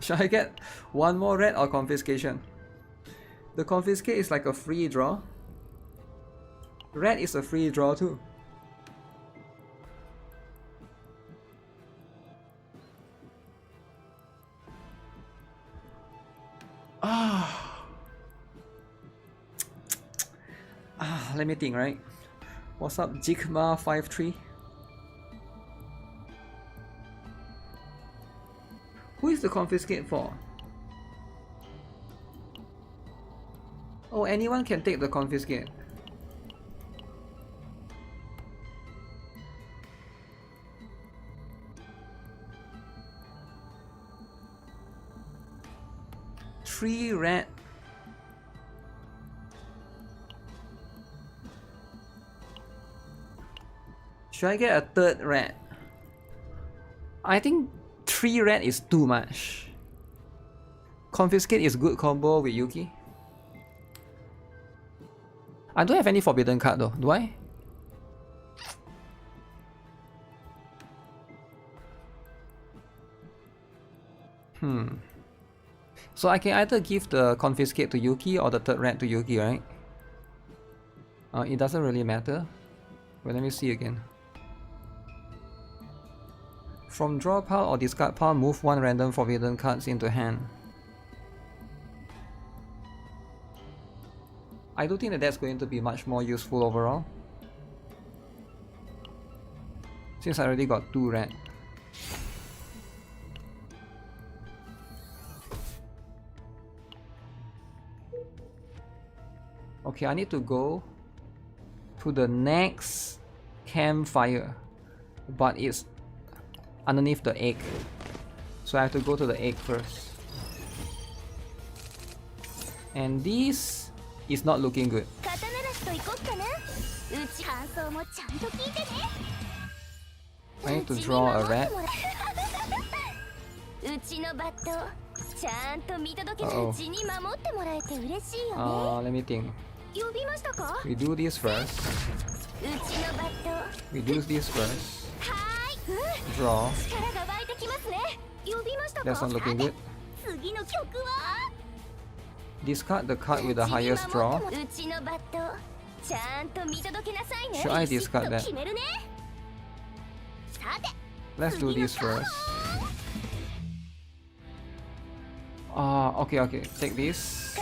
Should I get 1 more red or confiscation? The confiscate is like a free draw. Red is a free draw too. Let me think, right? What's up, Jigma53? Who is the confiscate for? Oh, anyone can take the confiscate. Three red. Should I get a 3rd red? I think 3 red is too much. Confiscate is good combo with Yuki. I don't have any forbidden card though, do I? So I can either give the confiscate to Yuki or the 3rd red to Yuki, right? It doesn't really matter. But let me see again. From draw pile or discard pile, move one random forbidden cards into hand. I do think that that's going to be much more useful overall, since I already got 2 red. Okay, I need to go to the next campfire, but it's underneath the egg, so I have to go to the egg first. And this is not looking good. I need to draw a rat. Let me think. We do this first. We do this first. Draw. That's not looking good. Discard the card with the highest draw. Should I discard that? Let's do this first. Okay. Take this.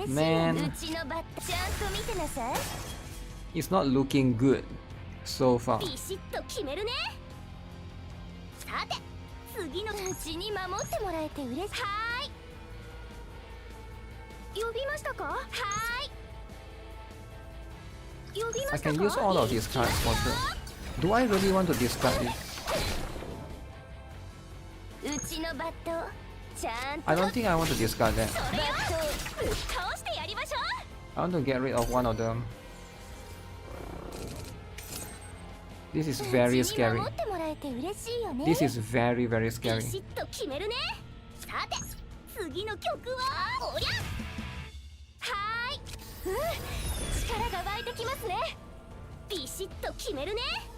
Man, it's not looking good so far. I can use all of these cards for sure. Do I really want to discard this? I don't think I want to discard that. I want to get rid of one of them. This is very scary. This is very, very scary.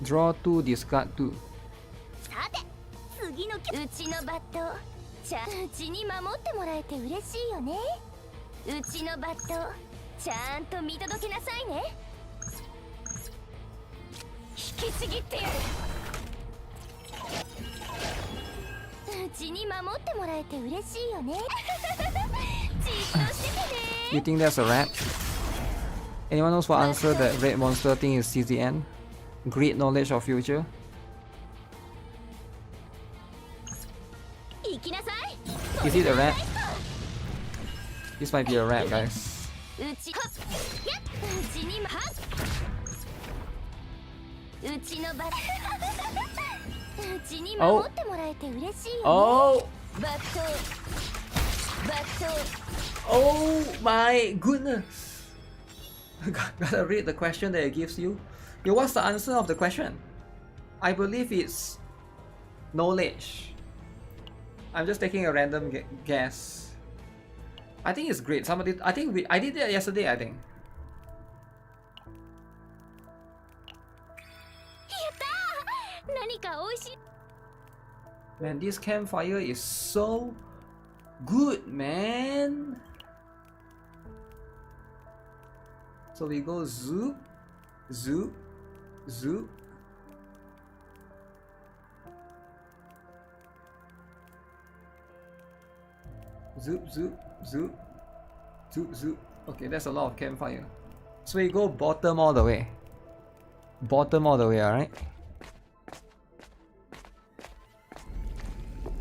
Draw 2, discard 2. You think that's a wrap? Anyone knows what answer that red monster thing is CZN? Great knowledge of future? Is it a wrap? This might be a wrap, guys. Oh! Oh! Oh my goodness! Gotta read the question that it gives you. Yo, what's the answer of the question? I believe it's knowledge. I'm just taking a random guess. I think it's great. I did that yesterday, I think. Man, this campfire is so good, man. So we go zoop, zoop, zoop. Zoop, zoop, zoop, zoop, zoop. Okay, that's a lot of campfire. So we go bottom all the way. Bottom all the way, alright?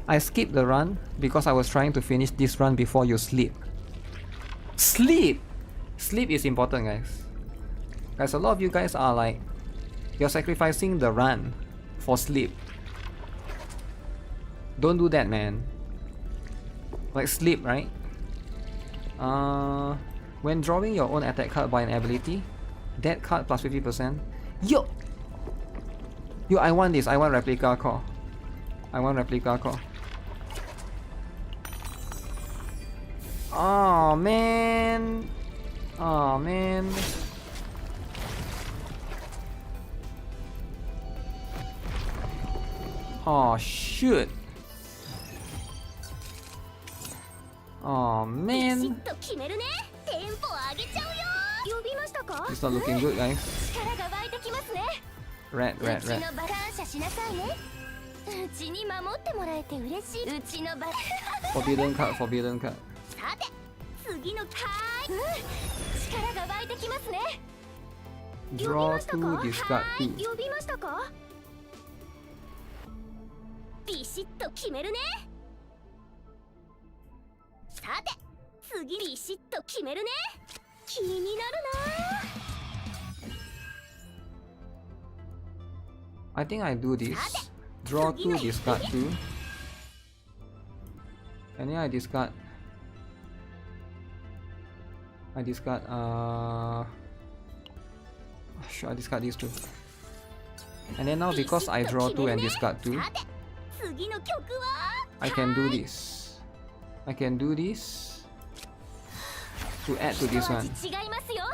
I skipped the run because I was trying to finish this run before you sleep. Sleep! Sleep is important, guys. Guys, a lot of you guys are like, you're sacrificing the run for sleep. Don't do that, man. Like sleep, right? When drawing your own attack card by an ability, that card plus 50%. Yo! Yo, I want this. I want replica core. I want replica core. Oh man. Oh man. Oh shoot. Oh man. テンポ上げちゃうよ。呼びましたか？ It's not looking good, guys. 力が湧いてきますね。 Red, う red, ち red. の場感謝しなさいね。うちに守ってもらえて嬉しい。うちの場 Forbidden card, forbidden card. さて次の力が湧いてきますね。 Draw 2, discard 2. 呼びましたか？ビシッと決めるね。さて次ビシッと決めるね。気になるな。 I think I do this. Draw 2, discard 2. And then I discard. Sure, I discard these two. And then now because I draw 2 and discard 2, 次の曲は I can do this. I can do this to add to this one. 違いますよ。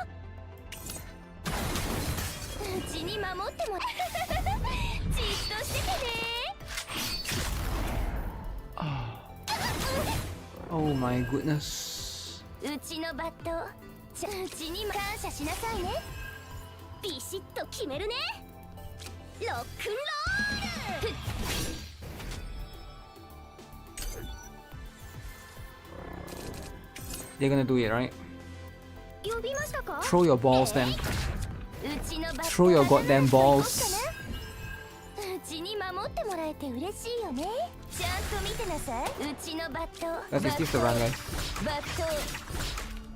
うちに守ってもじっとしててね。 Oh my goodness. うちのバットうちに感謝しなさいね。ビシッと決めるね。ロックンロール。 They're gonna do it, right? 呼びましたか？ Throw your balls then. うちのバット Throw your goddamn balls. うちに守ってもらえて嬉しいよね。ちゃんと見てなさい。うちのバット Guys, is this the run, guys? バット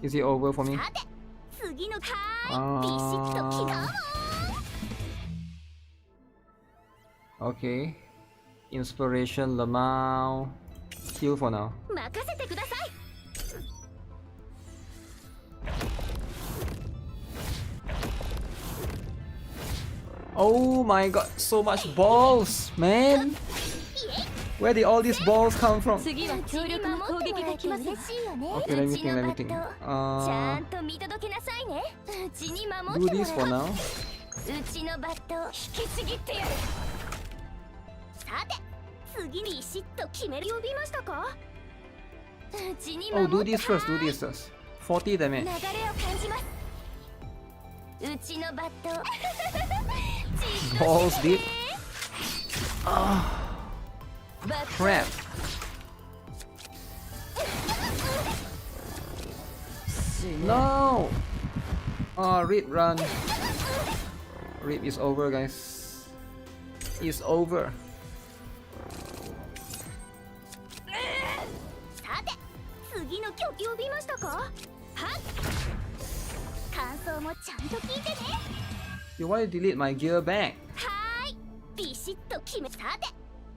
Is it over for me? さて次のビシッと決まろう。 Okay. Inspiration, Lamau. Heal for now. 任せてください。 Oh my god, so much balls, man! Where did all these balls come from? 次は強力な攻撃が来ます。 Okay, let me think, let me think. ちゃんと見届けなさいね。うちに守 Do っても this for ら now. う。うちのバット引きちぎってやる。さて次にビシッと決める。呼びましたか？うちに Oh, 守 do って this first, do this first. 40 damage. 流れを感じます。うちのバット Balls deep. Crap. No! Rip run. Rip is over, guys. It's over. さて次の曲呼びましたか？はっ感想もちゃんと聞いてね。 You want to delete my gear back? はーいビシッと決め。さて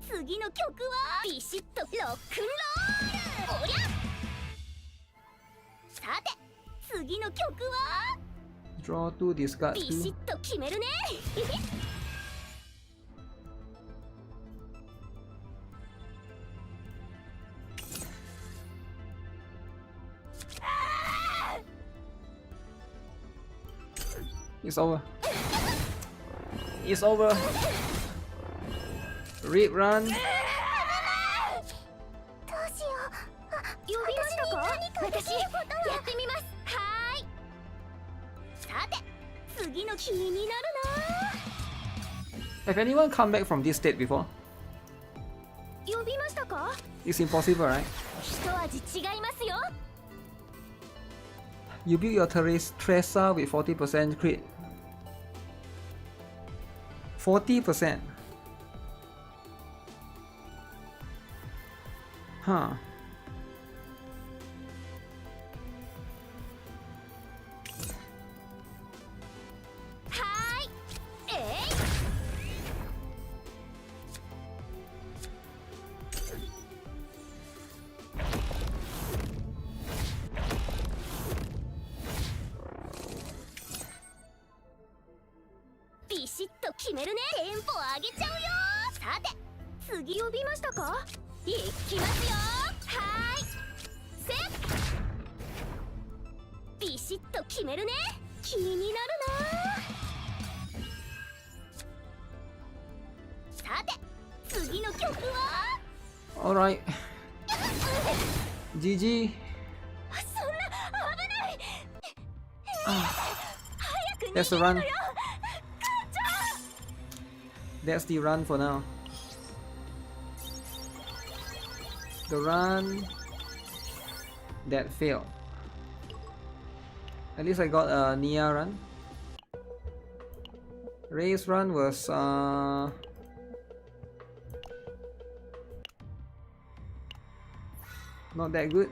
次の曲はビシッとロックンロール。おりゃさて次の曲は Draw 2, discard ビシッ 2. と決めるね。 It's over. It's over. Rip run. どうしよう。呼びましたか？私やってみます。はーい。さて次の気になるな。 Have anyone come back from this state before? 呼びましたか？ It's impossible, right? 一味違いますよ。 You build your Tracer with 40% crit. 40%. Huh. Hi. Hey. Bisitと決めるね。テンポ上げちゃうよ。さて、次呼びましたか？いきますよ。はーい。せっ。ビシッと決めるね。気になるな。さて、次の曲は Alright. GG. そんな危ない。That's the run. That's the run for now. The run that failed. At least I got a Nia run. Ray's run was not that good.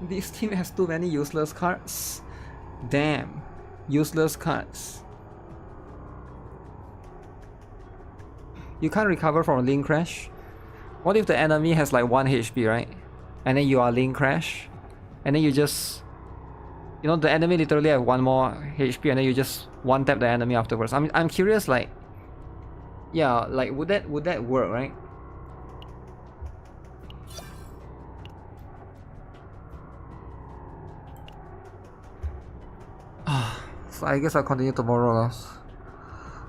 This team has too many useless cards. Damn. Useless cards. You can't recover from a link crash. What if the enemy has like 1 HP, right? And then you are link crash. And then you just... You know, the enemy literally have 1 more HP and then you just one tap the enemy afterwards. I'm curious, like... Yeah, like would that work, right? So I guess I'll continue tomorrow, guys.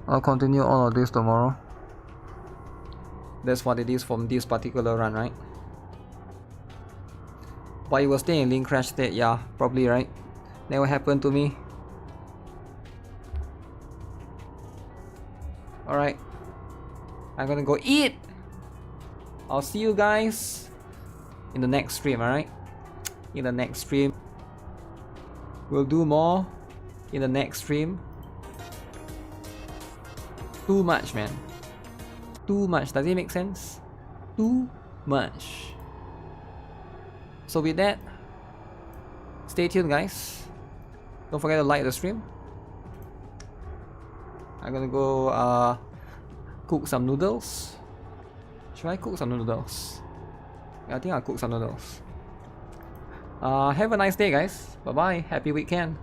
I'll continue all of this tomorrow. That's what it is from this particular run, right? But it was still in link crash state, yeah, probably, right? That will happen to me. Alright. I'm gonna go eat! I'll see you guys in the next stream, alright? In the next stream. We'll do more in the next stream. Too much, man. Too much. Does it make sense? Too much. So with that, stay tuned, guys. Don't forget to like the stream. I'm gonna go cook some noodles. Should I cook some noodles? Yeah, I think I'll cook some noodles. Have a nice day, guys. Bye bye. Happy weekend.